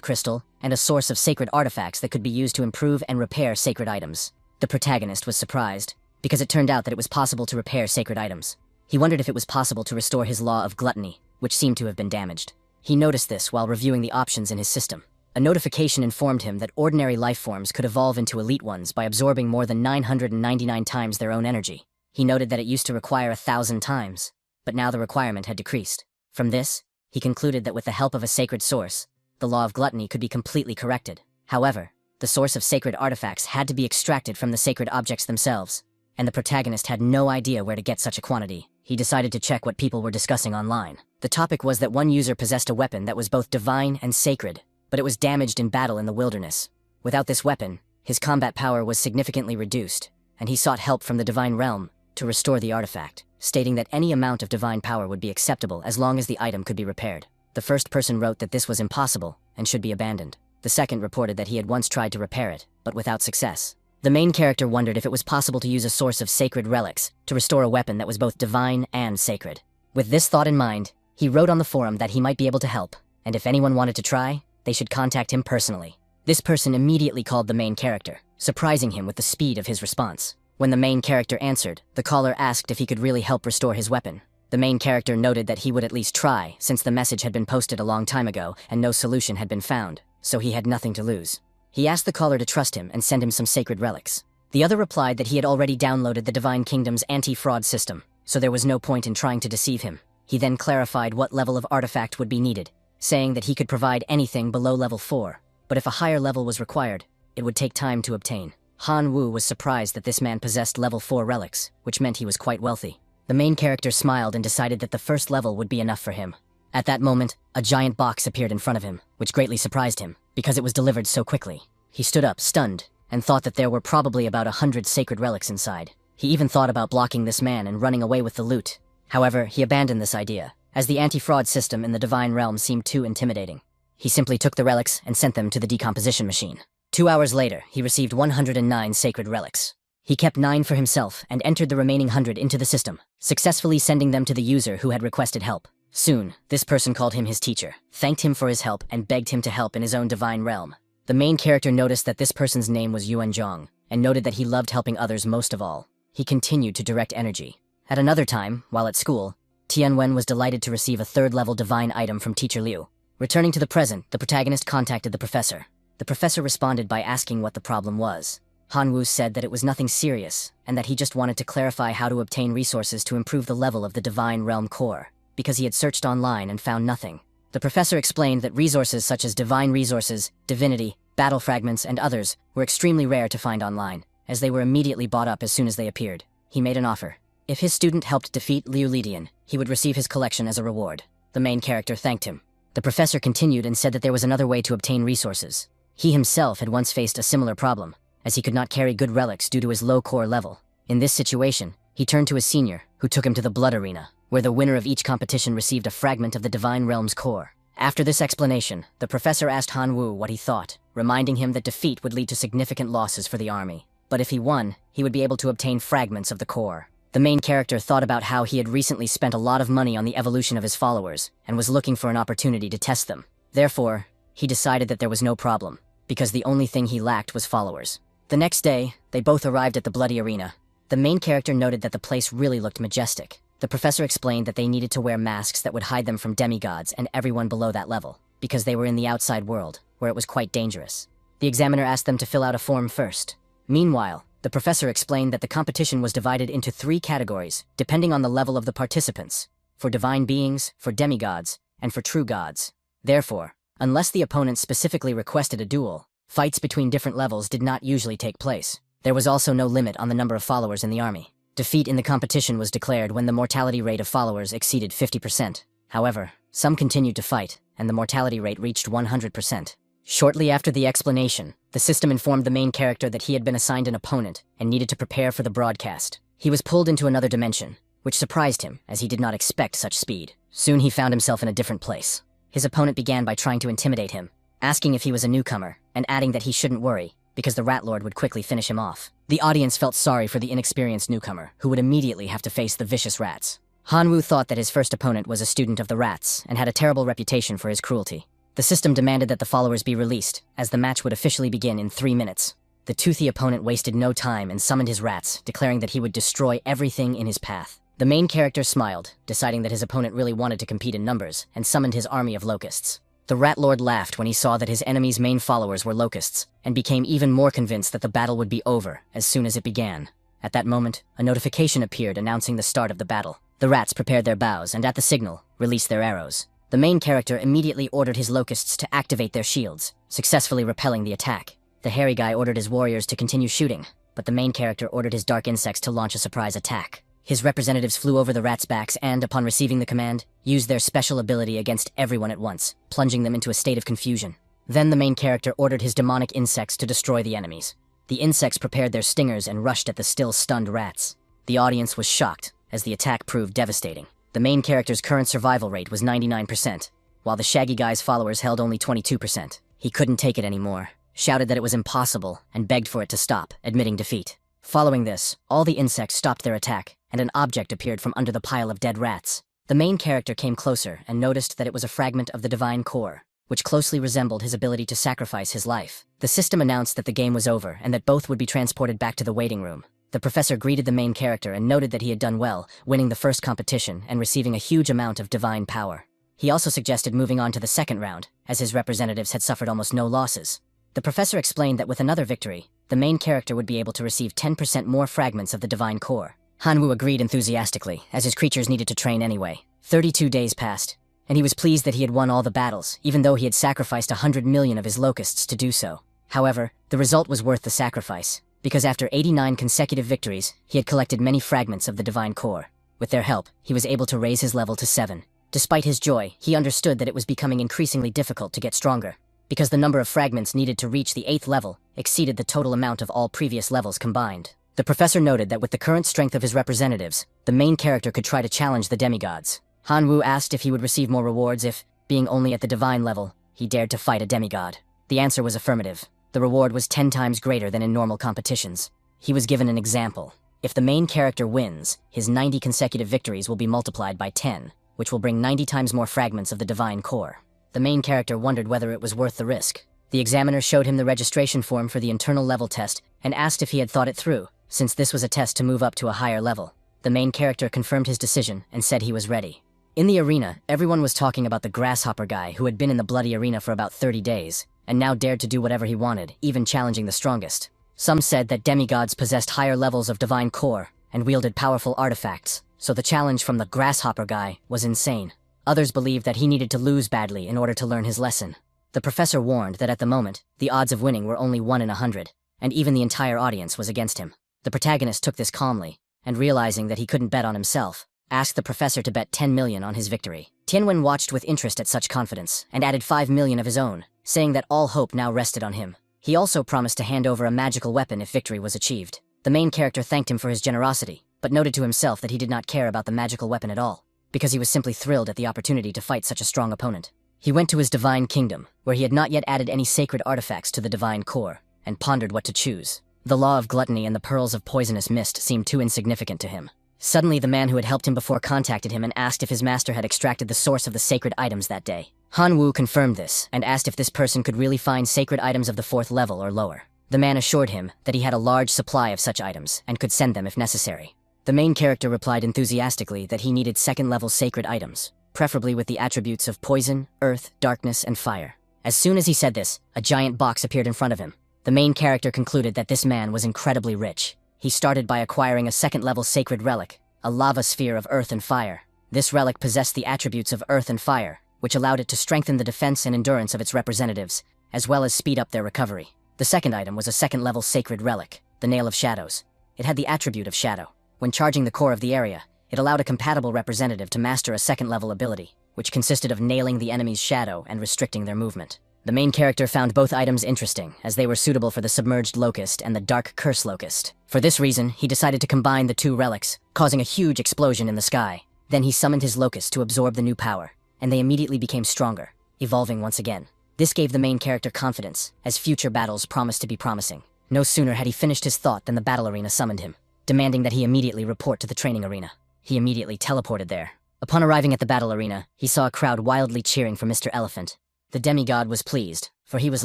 Speaker 1: crystal, and a source of sacred artifacts that could be used to improve and repair sacred items. The protagonist was surprised, because it turned out that it was possible to repair sacred items. He wondered if it was possible to restore his law of gluttony, which seemed to have been damaged. He noticed this while reviewing the options in his system. A notification informed him that ordinary life forms could evolve into elite ones by absorbing more than 999 times their own energy. He noted that it used to require 1,000 times, but now the requirement had decreased. From this, he concluded that with the help of a sacred source, the law of gluttony could be completely corrected. However, the source of sacred artifacts had to be extracted from the sacred objects themselves, and the protagonist had no idea where to get such a quantity. He decided to check what people were discussing online. The topic was that one user possessed a weapon that was both divine and sacred, but it was damaged in battle in the wilderness. Without this weapon, his combat power was significantly reduced, and he sought help from the divine realm to restore the artifact, stating that any amount of divine power would be acceptable as long as the item could be repaired. The first person wrote that this was impossible and should be abandoned. The second reported that he had once tried to repair it, but without success. The main character wondered if it was possible to use a source of sacred relics to restore a weapon that was both divine and sacred. With this thought in mind, he wrote on the forum that he might be able to help, and if anyone wanted to try, they should contact him personally. This person immediately called the main character, surprising him with the speed of his response. When the main character answered, the caller asked if he could really help restore his weapon. The main character noted that he would at least try, since the message had been posted a long time ago and no solution had been found, so he had nothing to lose. He asked the caller to trust him and send him some sacred relics. The other replied that he had already downloaded the Divine Kingdom's anti-fraud system, so there was no point in trying to deceive him. He then clarified what level of artifact would be needed, saying that he could provide anything below level 4, but if a higher level was required, it would take time to obtain. Han Wu was surprised that this man possessed level 4 relics, which meant he was quite wealthy. The main character smiled and decided that the first level would be enough for him. At that moment, a giant box appeared in front of him, which greatly surprised him, because it was delivered so quickly. He stood up, stunned, and thought that there were probably about 100 sacred relics inside. He even thought about blocking this man and running away with the loot. However, he abandoned this idea, as the anti-fraud system in the divine realm seemed too intimidating. He simply took the relics and sent them to the decomposition machine. 2 hours later, he received 109 sacred relics. He kept 9 for himself and entered the remaining 100 into the system, successfully sending them to the user who had requested help. Soon, this person called him his teacher, thanked him for his help, and begged him to help in his own divine realm. The main character noticed that this person's name was Zhang, and noted that he loved helping others most of all. He continued to direct energy. At another time, while at school, Tianwen was delighted to receive a 3rd-level divine item from Teacher Liu. Returning to the present, the protagonist contacted the professor. The professor responded by asking what the problem was. Han Wu said that it was nothing serious, and that he just wanted to clarify how to obtain resources to improve the level of the divine realm core, because he had searched online and found nothing. The professor explained that resources such as divine resources, divinity, battle fragments, and others were extremely rare to find online, as they were immediately bought up as soon as they appeared. He made an offer. If his student helped defeat Liu Lidian, he would receive his collection as a reward. The main character thanked him. The professor continued and said that there was another way to obtain resources. He himself had once faced a similar problem, as he could not carry good relics due to his low core level. In this situation, he turned to his senior, who took him to the Blood Arena, where the winner of each competition received a fragment of the Divine Realm's core. After this explanation, the professor asked Han Wu what he thought, reminding him that defeat would lead to significant losses for the army. But if he won, he would be able to obtain fragments of the core. The main character thought about how he had recently spent a lot of money on the evolution of his followers, and was looking for an opportunity to test them. Therefore, he decided that there was no problem, because the only thing he lacked was followers. The next day, they both arrived at the bloody arena. The main character noted that the place really looked majestic. The professor explained that they needed to wear masks that would hide them from demigods and everyone below that level, because they were in the outside world, where it was quite dangerous. The examiner asked them to fill out a form first. Meanwhile, the professor explained that the competition was divided into 3 categories, depending on the level of the participants: for divine beings, for demigods, and for true gods. Therefore, unless the opponent specifically requested a duel, fights between different levels did not usually take place. There was also no limit on the number of followers in the army. Defeat in the competition was declared when the mortality rate of followers exceeded 50%. However, some continued to fight, and the mortality rate reached 100%. Shortly after the explanation, the system informed the main character that he had been assigned an opponent and needed to prepare for the broadcast. He was pulled into another dimension, which surprised him as he did not expect such speed. Soon he found himself in a different place. His opponent began by trying to intimidate him, asking if he was a newcomer, and adding that he shouldn't worry, because the Rat Lord would quickly finish him off. The audience felt sorry for the inexperienced newcomer, who would immediately have to face the vicious rats. Hanwoo thought that his first opponent was a student of the rats, and had a terrible reputation for his cruelty. The system demanded that the followers be released, as the match would officially begin in 3 minutes. The toothy opponent wasted no time and summoned his rats, declaring that he would destroy everything in his path. The main character smiled, deciding that his opponent really wanted to compete in numbers, and summoned his army of locusts. The Rat Lord laughed when he saw that his enemy's main followers were locusts, and became even more convinced that the battle would be over as soon as it began. At that moment, a notification appeared announcing the start of the battle. The rats prepared their bows and at the signal, released their arrows. The main character immediately ordered his locusts to activate their shields, successfully repelling the attack. The hairy guy ordered his warriors to continue shooting, but the main character ordered his dark insects to launch a surprise attack. His representatives flew over the rats' backs and, upon receiving the command, used their special ability against everyone at once, plunging them into a state of confusion. Then the main character ordered his demonic insects to destroy the enemies. The insects prepared their stingers and rushed at the still stunned rats. The audience was shocked, as the attack proved devastating. The main character's current survival rate was 99%, while the shaggy guy's followers held only 22%. He couldn't take it anymore, shouted that it was impossible, and begged for it to stop, admitting defeat. Following this, all the insects stopped their attack, and an object appeared from under the pile of dead rats. The main character came closer and noticed that it was a fragment of the divine core, which closely resembled his ability to sacrifice his life. The system announced that the game was over and that both would be transported back to the waiting room. The professor greeted the main character and noted that he had done well, winning the first competition and receiving a huge amount of divine power. He also suggested moving on to the second round, as his representatives had suffered almost no losses. The professor explained that with another victory, the main character would be able to receive 10% more fragments of the divine core. Hanwoo agreed enthusiastically, as his creatures needed to train anyway. 32 days passed, and he was pleased that he had won all the battles, even though he had sacrificed 100 million of his locusts to do so. However, the result was worth the sacrifice, because after 89 consecutive victories, he had collected many fragments of the divine core. With their help, he was able to raise his level to 7. Despite his joy, he understood that it was becoming increasingly difficult to get stronger, because the number of fragments needed to reach the 8th level exceeded the total amount of all previous levels combined. The professor noted that with the current strength of his representatives, the main character could try to challenge the demigods. Hanwoo asked if he would receive more rewards if, being only at the divine level, he dared to fight a demigod. The answer was affirmative. The reward was 10 times greater than in normal competitions. He was given an example. If the main character wins, his 90 consecutive victories will be multiplied by 10, which will bring 90 times more fragments of the divine core. The main character wondered whether it was worth the risk. The examiner showed him the registration form for the internal level test and asked if he had thought it through, since this was a test to move up to a higher level. The main character confirmed his decision and said he was ready. In the arena, everyone was talking about the grasshopper guy who had been in the bloody arena for about 30 days, and now dared to do whatever he wanted, even challenging the strongest. Some said that demigods possessed higher levels of divine core and wielded powerful artifacts, so the challenge from the grasshopper guy was insane. Others believed that he needed to lose badly in order to learn his lesson. The professor warned that at the moment, the odds of winning were only 1 in 100, and even the entire audience was against him. The protagonist took this calmly, and realizing that he couldn't bet on himself, asked the professor to bet 10 million on his victory. Tianwen watched with interest at such confidence, and added 5 million of his own, saying that all hope now rested on him. He also promised to hand over a magical weapon if victory was achieved. The main character thanked him for his generosity, but noted to himself that he did not care about the magical weapon at all, because he was simply thrilled at the opportunity to fight such a strong opponent. He went to his divine kingdom, where he had not yet added any sacred artifacts to the divine core, and pondered what to choose. The law of gluttony and the pearls of poisonous mist seemed too insignificant to him. Suddenly, the man who had helped him before contacted him and asked if his master had extracted the source of the sacred items that day. Hanwoo confirmed this, and asked if this person could really find sacred items of the 4th level or lower. The man assured him that he had a large supply of such items, and could send them if necessary. The main character replied enthusiastically that he needed 2nd-level sacred items, preferably with the attributes of poison, earth, darkness, and fire. As soon as he said this, a giant box appeared in front of him. The main character concluded that this man was incredibly rich. He started by acquiring a 2nd-level sacred relic, a lava sphere of earth and fire. This relic possessed the attributes of earth and fire, which allowed it to strengthen the defense and endurance of its representatives, as well as speed up their recovery. The second item was a 2nd-level sacred relic, the Nail of Shadows. It had the attribute of shadow. When charging the core of the area, it allowed a compatible representative to master a 2nd-level ability, which consisted of nailing the enemy's shadow and restricting their movement. The main character found both items interesting, as they were suitable for the submerged locust and the dark curse locust. For this reason, he decided to combine the two relics, causing a huge explosion in the sky. Then he summoned his locust to absorb the new power, and they immediately became stronger, evolving once again. This gave the main character confidence, as future battles promised to be promising. No sooner had he finished his thought than the battle arena summoned him, demanding that he immediately report to the training arena. He immediately teleported there. Upon arriving at the battle arena, he saw a crowd wildly cheering for Mr. Elephant. The demigod was pleased, for he was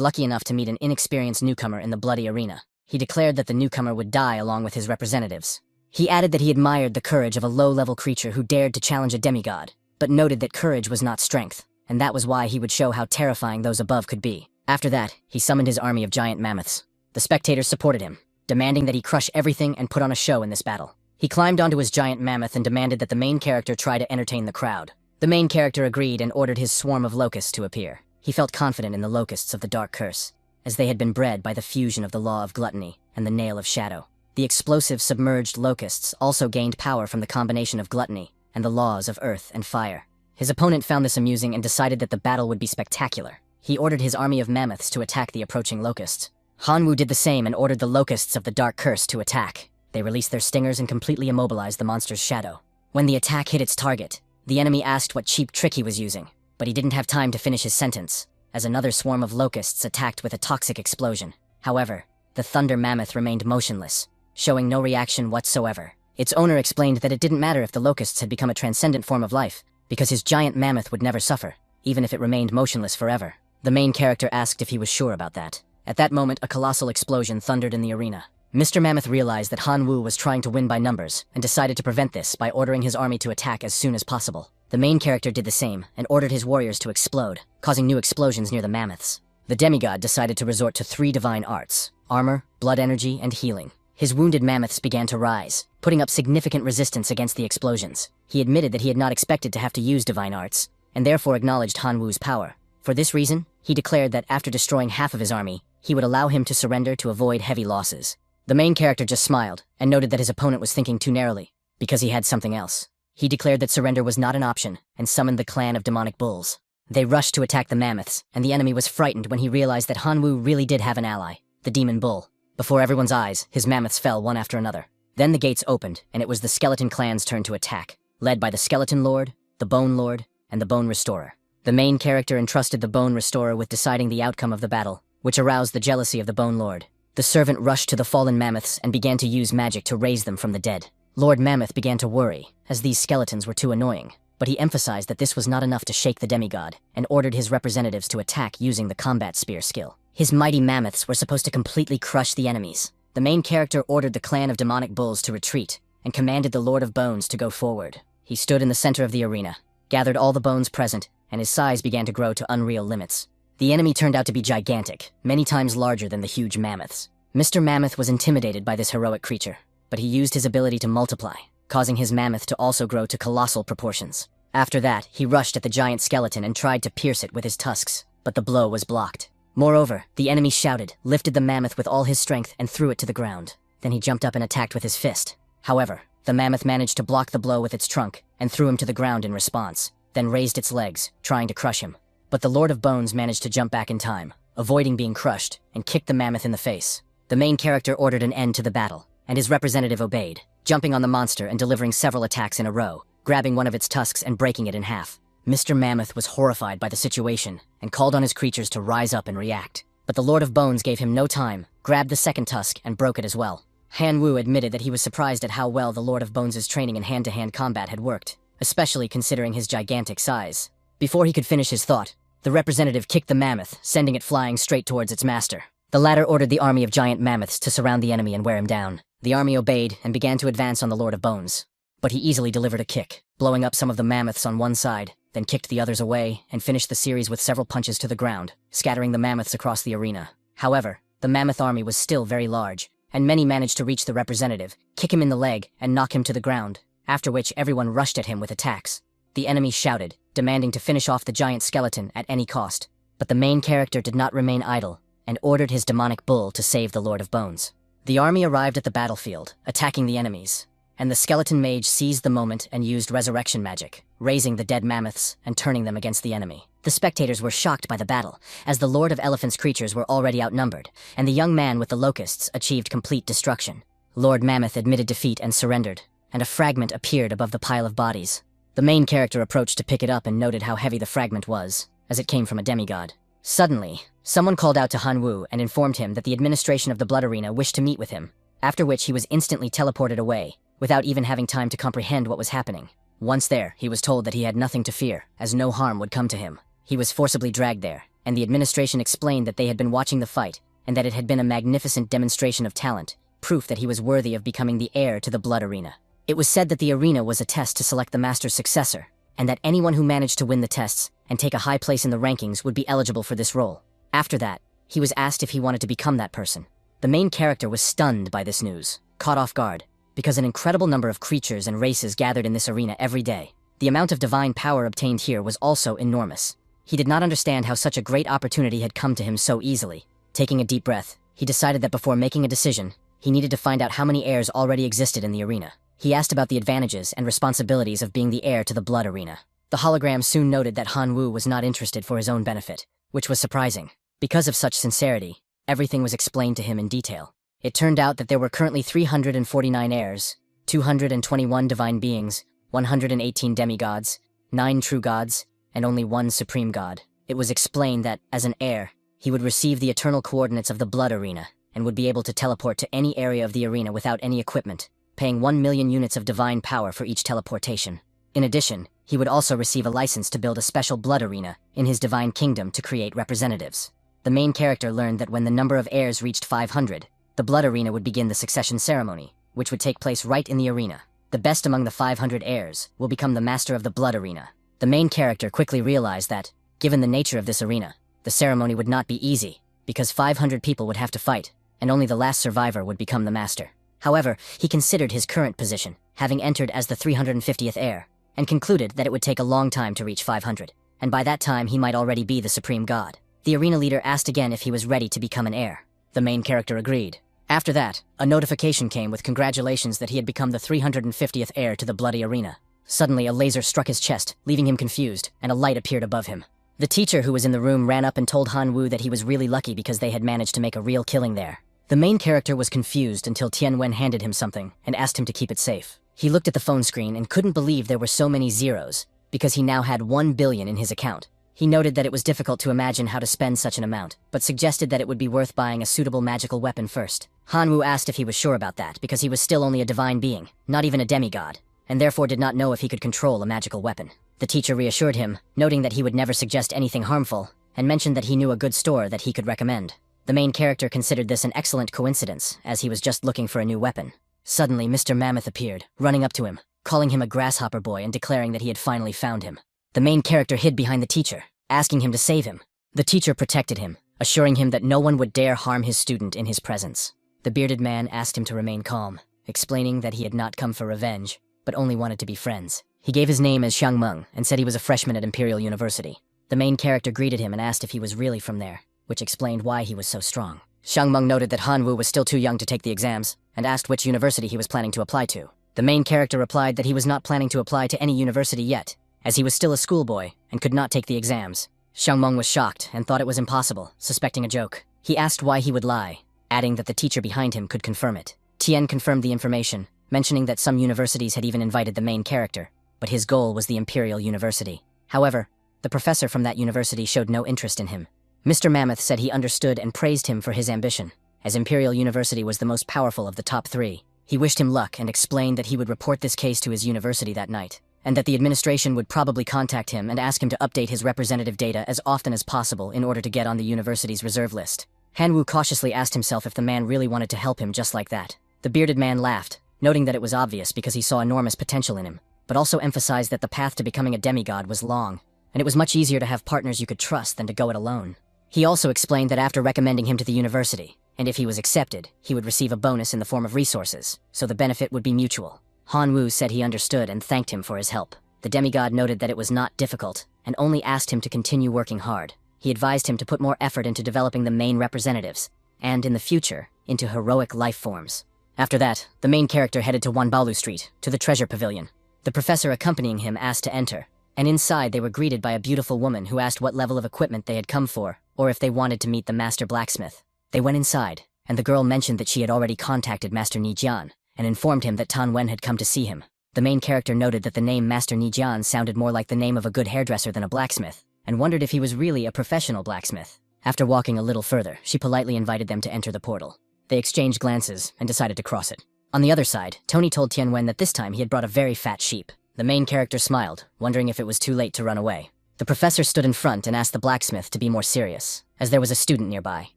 Speaker 1: lucky enough to meet an inexperienced newcomer in the bloody arena. He declared that the newcomer would die along with his representatives. He added that he admired the courage of a low-level creature who dared to challenge a demigod, but noted that courage was not strength, and that was why he would show how terrifying those above could be. After that, he summoned his army of giant mammoths. The spectators supported him, demanding that he crush everything and put on a show in this battle. He climbed onto his giant mammoth and demanded that the main character try to entertain the crowd. The main character agreed and ordered his swarm of locusts to appear. He felt confident in the locusts of the dark curse, as they had been bred by the fusion of the law of gluttony and the nail of shadow. The explosive submerged locusts also gained power from the combination of gluttony and the laws of earth and fire. His opponent found this amusing and decided that the battle would be spectacular. He ordered his army of mammoths to attack the approaching locusts. Hanwoo did the same and ordered the locusts of the dark curse to attack. They released their stingers and completely immobilized the monster's shadow. When the attack hit its target, the enemy asked what cheap trick he was using, but he didn't have time to finish his sentence, as another swarm of locusts attacked with a toxic explosion. However, the thunder mammoth remained motionless, showing no reaction whatsoever. Its owner explained that it didn't matter if the locusts had become a transcendent form of life, because his giant mammoth would never suffer, even if it remained motionless forever. The main character asked if he was sure about that. At that moment, a colossal explosion thundered in the arena. Mr. Mammoth realized that Hanwoo was trying to win by numbers, and decided to prevent this by ordering his army to attack as soon as possible. The main character did the same, and ordered his warriors to explode, causing new explosions near the mammoths. The demigod decided to resort to 3 divine arts: armor, blood energy, and healing. His wounded mammoths began to rise, putting up significant resistance against the explosions. He admitted that he had not expected to have to use divine arts, and therefore acknowledged Hanwoo's power. For this reason, he declared that after destroying half of his army, he would allow him to surrender to avoid heavy losses. The main character just smiled, and noted that his opponent was thinking too narrowly, because he had something else. He declared that surrender was not an option, and summoned the clan of demonic bulls. They rushed to attack the mammoths, and the enemy was frightened when he realized that Hanwoo really did have an ally, the demon bull. Before everyone's eyes, his mammoths fell one after another. Then the gates opened, and it was the skeleton clan's turn to attack, led by the skeleton lord, the bone lord, and the bone restorer. The main character entrusted the bone restorer with deciding the outcome of the battle, which aroused the jealousy of the bone lord. The servant rushed to the fallen mammoths and began to use magic to raise them from the dead. Lord Mammoth began to worry, as these skeletons were too annoying, but he emphasized that this was not enough to shake the demigod, and ordered his representatives to attack using the combat spear skill. His mighty mammoths were supposed to completely crush the enemies. The main character ordered the clan of demonic bulls to retreat, and commanded the Lord of Bones to go forward. He stood in the center of the arena, gathered all the bones present, and his size began to grow to unreal limits. The enemy turned out to be gigantic, many times larger than the huge mammoths. Mr. Mammoth was intimidated by this heroic creature, but he used his ability to multiply, causing his mammoth to also grow to colossal proportions. After that, he rushed at the giant skeleton and tried to pierce it with his tusks, but the blow was blocked. Moreover, the enemy shouted, lifted the mammoth with all his strength, and threw it to the ground. Then he jumped up and attacked with his fist. However, the mammoth managed to block the blow with its trunk, and threw him to the ground in response, then raised its legs, trying to crush him. But the Lord of Bones managed to jump back in time, avoiding being crushed, and kicked the mammoth in the face. The main character ordered an end to the battle, and his representative obeyed, jumping on the monster and delivering several attacks in a row, grabbing one of its tusks and breaking it in half. Mr. Mammoth was horrified by the situation, and called on his creatures to rise up and react. But the Lord of Bones gave him no time, grabbed the second tusk, and broke it as well. Hanwoo admitted that he was surprised at how well the Lord of Bones' training in hand-to-hand combat had worked, especially considering his gigantic size. Before he could finish his thought, the representative kicked the mammoth, sending it flying straight towards its master. The latter ordered the army of giant mammoths to surround the enemy and wear him down. The army obeyed and began to advance on the Lord of Bones. But he easily delivered a kick, blowing up some of the mammoths on one side, then kicked the others away, and finished the series with several punches to the ground, scattering the mammoths across the arena. However, the mammoth army was still very large, and many managed to reach the representative, kick him in the leg, and knock him to the ground, after which everyone rushed at him with attacks. The enemy shouted, demanding to finish off the giant skeleton at any cost. But the main character did not remain idle, and ordered his demonic bull to save the Lord of Bones. The army arrived at the battlefield, attacking the enemies, and the skeleton mage seized the moment and used resurrection magic, raising the dead mammoths and turning them against the enemy. The spectators were shocked by the battle, as the Lord of Elephant's creatures were already outnumbered, and the young man with the locusts achieved complete destruction. Lord Mammoth admitted defeat and surrendered, and a fragment appeared above the pile of bodies. The main character approached to pick it up and noted how heavy the fragment was, as it came from a demigod. Suddenly, someone called out to Han Wu and informed him that the administration of the Blood Arena wished to meet with him, after which he was instantly teleported away, without even having time to comprehend what was happening. Once there, he was told that he had nothing to fear, as no harm would come to him. He was forcibly dragged there, and the administration explained that they had been watching the fight, and that it had been a magnificent demonstration of talent, proof that he was worthy of becoming the heir to the Blood Arena. It was said that the arena was a test to select the master's successor, and that anyone who managed to win the tests and take a high place in the rankings would be eligible for this role. After that, he was asked if he wanted to become that person. The main character was stunned by this news, caught off guard, because an incredible number of creatures and races gathered in this arena every day. The amount of divine power obtained here was also enormous. He did not understand how such a great opportunity had come to him so easily. Taking a deep breath, he decided that before making a decision, he needed to find out how many heirs already existed in the arena. He asked about the advantages and responsibilities of being the heir to the Blood Arena. The hologram soon noted that Han Wu was not interested for his own benefit, which was surprising. Because of such sincerity, everything was explained to him in detail. It turned out that there were currently 349 heirs, 221 divine beings, 118 demigods, 9 true gods, and only 1 supreme god. It was explained that, as an heir, he would receive the eternal coordinates of the Blood Arena, and would be able to teleport to any area of the arena without any equipment, paying 1 million units of divine power for each teleportation. In addition, he would also receive a license to build a special Blood Arena in his divine kingdom to create representatives. The main character learned that when the number of heirs reached 500, the Blood Arena would begin the succession ceremony, which would take place right in the arena. The best among the 500 heirs will become the master of the Blood Arena. The main character quickly realized that, given the nature of this arena, the ceremony would not be easy, because 500 people would have to fight, and only the last survivor would become the master. However, he considered his current position, having entered as the 350th heir, and concluded that it would take a long time to reach 500, and by that time he might already be the supreme god. The arena leader asked again if he was ready to become an heir. The main character agreed. After that, a notification came with congratulations that he had become the 350th heir to the Bloody Arena. Suddenly, a laser struck his chest, leaving him confused, and a light appeared above him. The teacher who was in the room ran up and told Han Wu that he was really lucky because they had managed to make a real killing there. The main character was confused until Tian Wen handed him something and asked him to keep it safe. He looked at the phone screen and couldn't believe there were so many zeros, because he now had 1 billion in his account. He noted that it was difficult to imagine how to spend such an amount, but suggested that it would be worth buying a suitable magical weapon first. Han Wu asked if he was sure about that, because he was still only a divine being, not even a demigod, and therefore did not know if he could control a magical weapon. The teacher reassured him, noting that he would never suggest anything harmful, and mentioned that he knew a good store that he could recommend. The main character considered this an excellent coincidence, as he was just looking for a new weapon. Suddenly, Mr. Mammoth appeared, running up to him, calling him a grasshopper boy and declaring that he had finally found him. The main character hid behind the teacher, asking him to save him. The teacher protected him, assuring him that no one would dare harm his student in his presence. The bearded man asked him to remain calm, explaining that he had not come for revenge, but only wanted to be friends. He gave his name as Zhang Meng and said he was a freshman at Imperial University. The main character greeted him and asked if he was really from there, which explained why he was so strong. Zhang Meng noted that Han Wu was still too young to take the exams, and asked which university he was planning to apply to. The main character replied that he was not planning to apply to any university yet, as he was still a schoolboy and could not take the exams. Zhang Meng was shocked and thought it was impossible, suspecting a joke. He asked why he would lie, adding that the teacher behind him could confirm it. Tian confirmed the information, mentioning that some universities had even invited the main character, but his goal was the Imperial University. However, the professor from that university showed no interest in him. Mr. Mammoth said he understood and praised him for his ambition, as Imperial University was the most powerful of the top 3. He wished him luck and explained that he would report this case to his university that night, and that the administration would probably contact him and ask him to update his representative data as often as possible in order to get on the university's reserve list. Han Wu cautiously asked himself if the man really wanted to help him just like that. The bearded man laughed, noting that it was obvious because he saw enormous potential in him, but also emphasized that the path to becoming a demigod was long, and it was much easier to have partners you could trust than to go it alone. He also explained that after recommending him to the university, and if he was accepted, he would receive a bonus in the form of resources, so the benefit would be mutual. Han Wu said he understood and thanked him for his help. The demigod noted that it was not difficult, and only asked him to continue working hard. He advised him to put more effort into developing the main representatives, and in the future, into heroic life forms. After that, the main character headed to Wanbalu Street, to the treasure pavilion. The professor accompanying him asked to enter, and inside they were greeted by a beautiful woman who asked what level of equipment they had come for, or if they wanted to meet the master blacksmith. They went inside, and the girl mentioned that she had already contacted Master Nijian, and informed him that Tan Wen had come to see him. The main character noted that the name Master Nijian sounded more like the name of a good hairdresser than a blacksmith, and wondered if he was really a professional blacksmith. After walking a little further, she politely invited them to enter the portal. They exchanged glances and decided to cross it. On the other side, Tony told Tian Wen that this time he had brought a very fat sheep. The main character smiled, wondering if it was too late to run away. The professor stood in front and asked the blacksmith to be more serious, as there was a student nearby.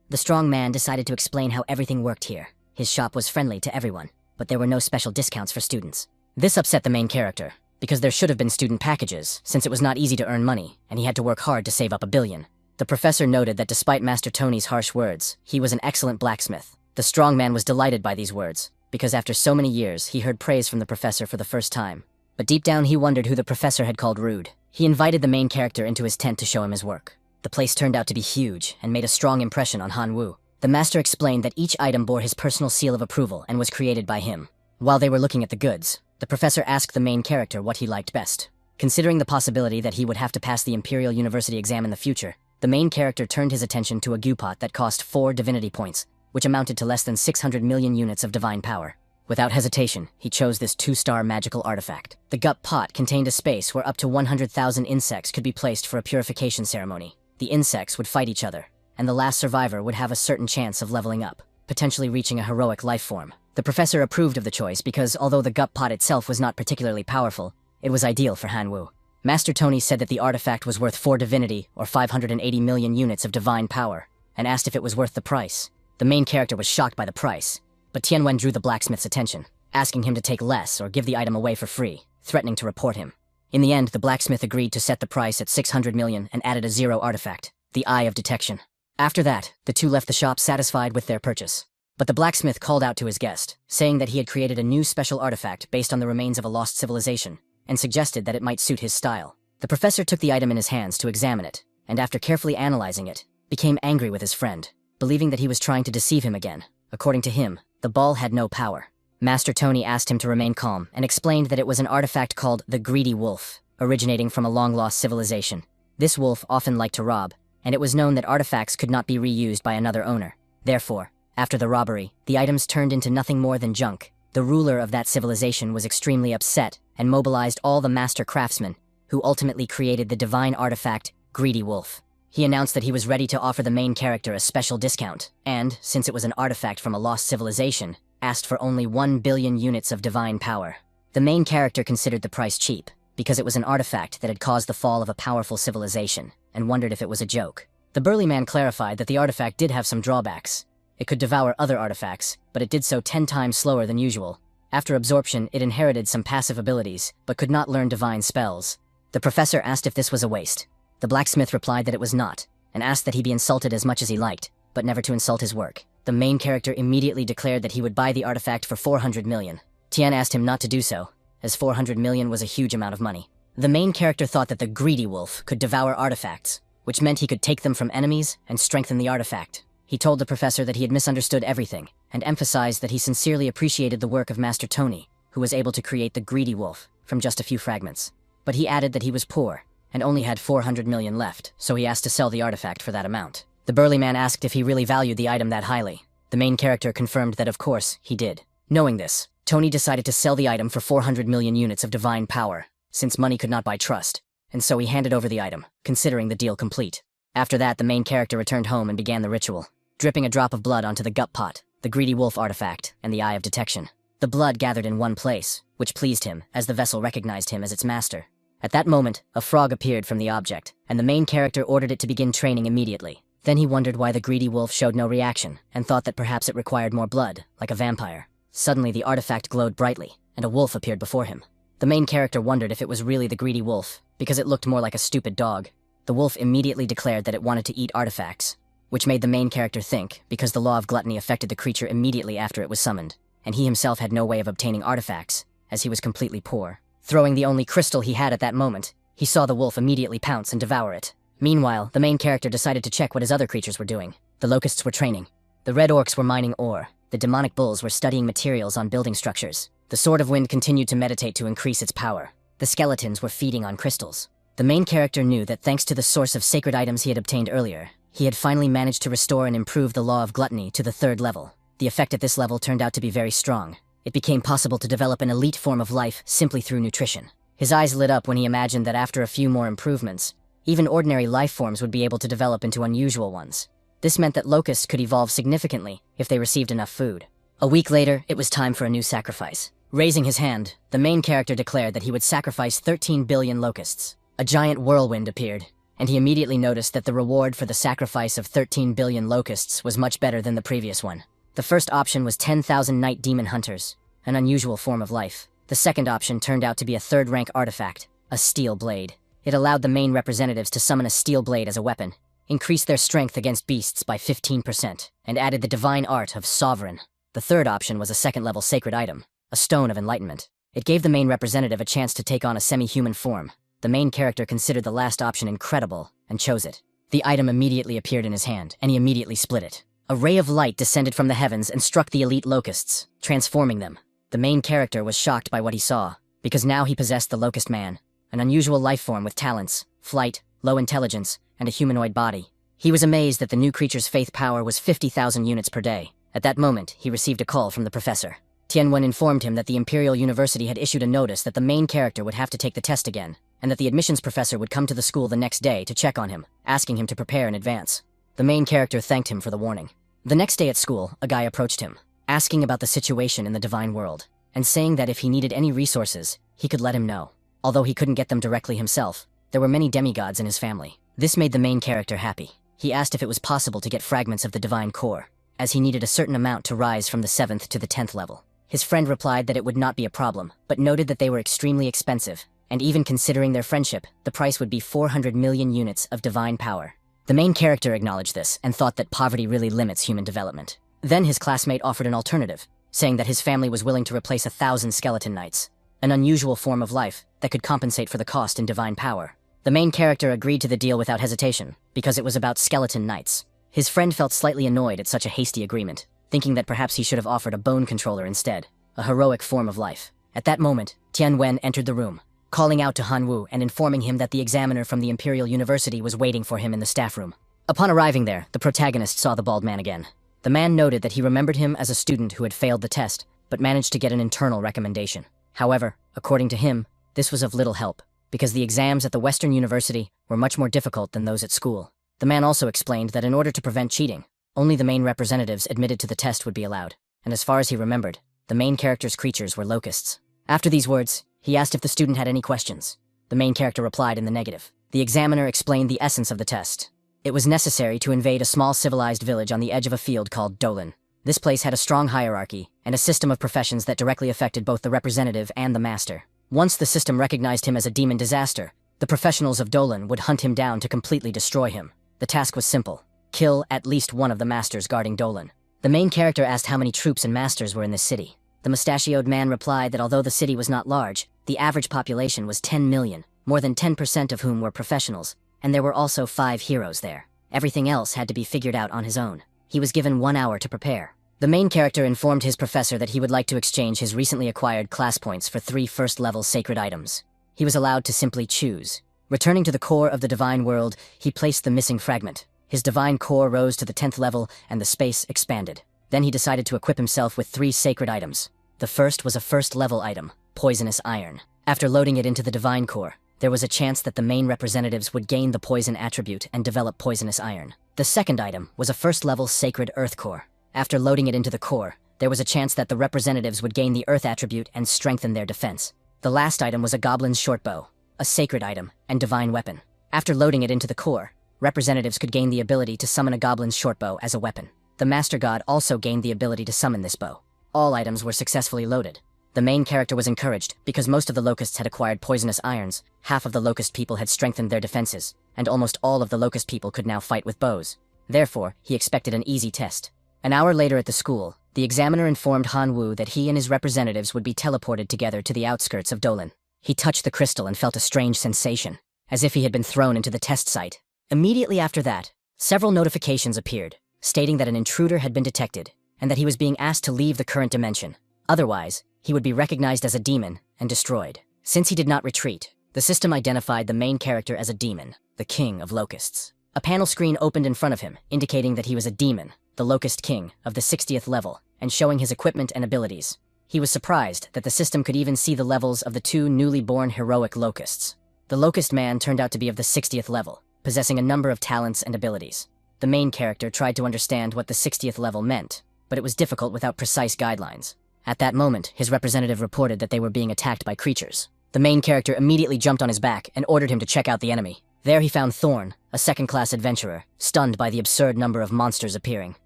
Speaker 1: The strong man decided to explain how everything worked here. His shop was friendly to everyone, but there were no special discounts for students. This upset the main character, because there should have been student packages, since it was not easy to earn money, and he had to work hard to save up $1 billion. The professor noted that despite Master Tony's harsh words, he was an excellent blacksmith. The strong man was delighted by these words, because after so many years, he heard praise from the professor for the first time. But deep down, he wondered who the professor had called rude. He invited the main character into his tent to show him his work. The place turned out to be huge and made a strong impression on Han Wu. The master explained that each item bore his personal seal of approval and was created by him. While they were looking at the goods, the professor asked the main character what he liked best. Considering the possibility that he would have to pass the Imperial University exam in the future, the main character turned his attention to a goo pot that cost 4 divinity points, which amounted to less than 600 million units of divine power. Without hesitation, he chose this 2-star magical artifact. The gut pot contained a space where up to 100,000 insects could be placed for a purification ceremony. The insects would fight each other, and the last survivor would have a certain chance of leveling up, potentially reaching a heroic life form. The professor approved of the choice because, although the gut pot itself was not particularly powerful, it was ideal for Han Wu. Master Tony said that the artifact was worth 4 divinity, or 580 million units of divine power, and asked if it was worth the price. The main character was shocked by the price, but Tian Wen drew the blacksmith's attention, asking him to take less or give the item away for free, threatening to report him. In the end, the blacksmith agreed to set the price at 600 million and added a 0 artifact, the Eye of Detection. After that, the two left the shop satisfied with their purchase. But the blacksmith called out to his guest, saying that he had created a new special artifact based on the remains of a lost civilization, and suggested that it might suit his style. The professor took the item in his hands to examine it, and after carefully analyzing it, became angry with his friend, believing that he was trying to deceive him again. According to him, the ball had no power. Master Tony asked him to remain calm and explained that it was an artifact called the Greedy Wolf, originating from a long-lost civilization. This wolf often liked to rob, and it was known that artifacts could not be reused by another owner. Therefore, after the robbery, the items turned into nothing more than junk. The ruler of that civilization was extremely upset and mobilized all the master craftsmen, who ultimately created the divine artifact, Greedy Wolf. He announced that he was ready to offer the main character a special discount, and, since it was an artifact from a lost civilization, asked for only 1 billion units of divine power. The main character considered the price cheap, because it was an artifact that had caused the fall of a powerful civilization, and wondered if it was a joke. The burly man clarified that the artifact did have some drawbacks. It could devour other artifacts, but it did so 10 times slower than usual. After absorption, it inherited some passive abilities, but could not learn divine spells. The professor asked if this was a waste. The blacksmith replied that it was not, and asked that he be insulted as much as he liked, but never to insult his work. The main character immediately declared that he would buy the artifact for 400 million. Tian asked him not to do so, as 400 million was a huge amount of money. The main character thought that the Greedy Wolf could devour artifacts, which meant he could take them from enemies and strengthen the artifact. He told the professor that he had misunderstood everything, and emphasized that he sincerely appreciated the work of Master Tony, who was able to create the Greedy Wolf from just a few fragments. But he added that he was poor, and only had 400 million left, so he asked to sell the artifact for that amount. The burly man asked if he really valued the item that highly. The main character confirmed that of course, he did. Knowing this, Tony decided to sell the item for 400 million units of divine power, since money could not buy trust, and so he handed over the item, considering the deal complete. After that, the main character returned home and began the ritual, dripping a drop of blood onto the gut pot, the Greedy Wolf artifact, and the Eye of Detection. The blood gathered in one place, which pleased him, as the vessel recognized him as its master. At that moment, a frog appeared from the object, and the main character ordered it to begin training immediately. Then he wondered why the Greedy Wolf showed no reaction, and thought that perhaps it required more blood, like a vampire. Suddenly, the artifact glowed brightly, and a wolf appeared before him. The main character wondered if it was really the Greedy Wolf, because it looked more like a stupid dog. The wolf immediately declared that it wanted to eat artifacts, which made the main character think, because the law of gluttony affected the creature immediately after it was summoned, and he himself had no way of obtaining artifacts, as he was completely poor. Throwing the only crystal he had at that moment, he saw the wolf immediately pounce and devour it. Meanwhile, the main character decided to check what his other creatures were doing. The locusts were training. The red orcs were mining ore. The demonic bulls were studying materials on building structures. The Sword of Wind continued to meditate to increase its power. The skeletons were feeding on crystals. The main character knew that thanks to the source of sacred items he had obtained earlier, he had finally managed to restore and improve the law of gluttony to the 3rd level. The effect at this level turned out to be very strong. It became possible to develop an elite form of life simply through nutrition. His eyes lit up when he imagined that after a few more improvements, even ordinary life forms would be able to develop into unusual ones. This meant that locusts could evolve significantly if they received enough food. A week later, it was time for a new sacrifice. Raising his hand, the main character declared that he would sacrifice 13 billion locusts. A giant whirlwind appeared, and he immediately noticed that the reward for the sacrifice of 13 billion locusts was much better than the previous one. The first option was 10,000 night demon hunters, an unusual form of life. The second option turned out to be a 3rd-rank artifact, a steel blade. It allowed the main representatives to summon a steel blade as a weapon, increased their strength against beasts by 15%, and added the divine art of sovereign. The third option was a 2nd-level sacred item, a stone of enlightenment. It gave the main representative a chance to take on a semi-human form. The main character considered the last option incredible and chose it. The item immediately appeared in his hand, and he immediately split it. A ray of light descended from the heavens and struck the elite locusts, transforming them. The main character was shocked by what he saw, because now he possessed the Locust Man, an unusual life form with talents, flight, low intelligence, and a humanoid body. He was amazed that the new creature's faith power was 50,000 units per day. At that moment, he received a call from the professor. Tianwen informed him that the Imperial University had issued a notice that the main character would have to take the test again, and that the admissions professor would come to the school the next day to check on him, asking him to prepare in advance. The main character thanked him for the warning. The next day at school, a guy approached him, asking about the situation in the divine world, and saying that if he needed any resources, he could let him know. Although he couldn't get them directly himself, there were many demigods in his family. This made the main character happy. He asked if it was possible to get fragments of the divine core, as he needed a certain amount to rise from the 7th to the 10th level. His friend replied that it would not be a problem, but noted that they were extremely expensive, and even considering their friendship, the price would be 400 million units of divine power. The main character acknowledged this and thought that poverty really limits human development. Then his classmate offered an alternative, saying that his family was willing to replace 1,000 skeleton knights, an unusual form of life that could compensate for the cost in divine power. The main character agreed to the deal without hesitation, because it was about skeleton knights. His friend felt slightly annoyed at such a hasty agreement, thinking that perhaps he should have offered a bone controller instead, a heroic form of life. At that moment, Tianwen entered the room, calling out to Han Wu and informing him that the examiner from the Imperial University was waiting for him in the staff room. Upon arriving there, the protagonist saw the bald man again. The man noted that he remembered him as a student who had failed the test, but managed to get an internal recommendation. However, according to him, this was of little help, because the exams at the Western University were much more difficult than those at school. The man also explained that in order to prevent cheating, only the main representatives admitted to the test would be allowed, and as far as he remembered, the main character's creatures were locusts. After these words, he asked if the student had any questions. The main character replied in the negative. The examiner explained the essence of the test. It was necessary to invade a small civilized village on the edge of a field called Dolan. This place had a strong hierarchy and a system of professions that directly affected both the representative and the master. Once the system recognized him as a demon disaster, the professionals of Dolan would hunt him down to completely destroy him. The task was simple: kill at least one of the masters guarding Dolan. The main character asked how many troops and masters were in this city. The mustachioed man replied that although the city was not large, the average population was 10 million, more than 10% of whom were professionals, and there were also 5 heroes there. Everything else had to be figured out on his own. He was given 1 hour to prepare. The main character informed his professor that he would like to exchange his recently acquired class points for 3 first-level sacred items. He was allowed to simply choose. Returning to the core of the divine world, he placed the missing fragment. His divine core rose to the 10th level, and the space expanded. Then he decided to equip himself with 3 sacred items. The first was a first-level item, poisonous iron. After loading it into the divine core, there was a chance that the main representatives would gain the poison attribute and develop poisonous iron. The second item was a first-level sacred earth core. After loading it into the core, there was a chance that the representatives would gain the earth attribute and strengthen their defense. The last item was a goblin's shortbow, a sacred item and divine weapon. After loading it into the core, representatives could gain the ability to summon a goblin's shortbow as a weapon. The master god also gained the ability to summon this bow. All items were successfully loaded. The main character was encouraged because most of the locusts had acquired poisonous irons, half of the locust people had strengthened their defenses, and almost all of the locust people could now fight with bows. Therefore, he expected an easy test. An hour later at the school, the examiner informed Han Wu that he and his representatives would be teleported together to the outskirts of Dolan. He touched the crystal and felt a strange sensation, as if he had been thrown into the test site. Immediately after that, several notifications appeared, stating that an intruder had been detected, and that he was being asked to leave the current dimension. Otherwise, he would be recognized as a demon and destroyed. Since he did not retreat, The system identified the main character as a demon, the king of locusts. A panel screen opened in front of him, indicating that he was a demon, the Locust King, of the 60th level, and showing his equipment and abilities. He was surprised that the system could even see the levels of the two newly born heroic locusts. The Locust Man turned out to be of the 60th level, possessing a number of talents and abilities. The main character tried to understand what the 60th level meant, but it was difficult without precise guidelines. At that moment, his representative reported that they were being attacked by creatures. The main character immediately jumped on his back and ordered him to check out the enemy. There he found Thorn, a second-class adventurer, stunned by the absurd number of monsters appearing.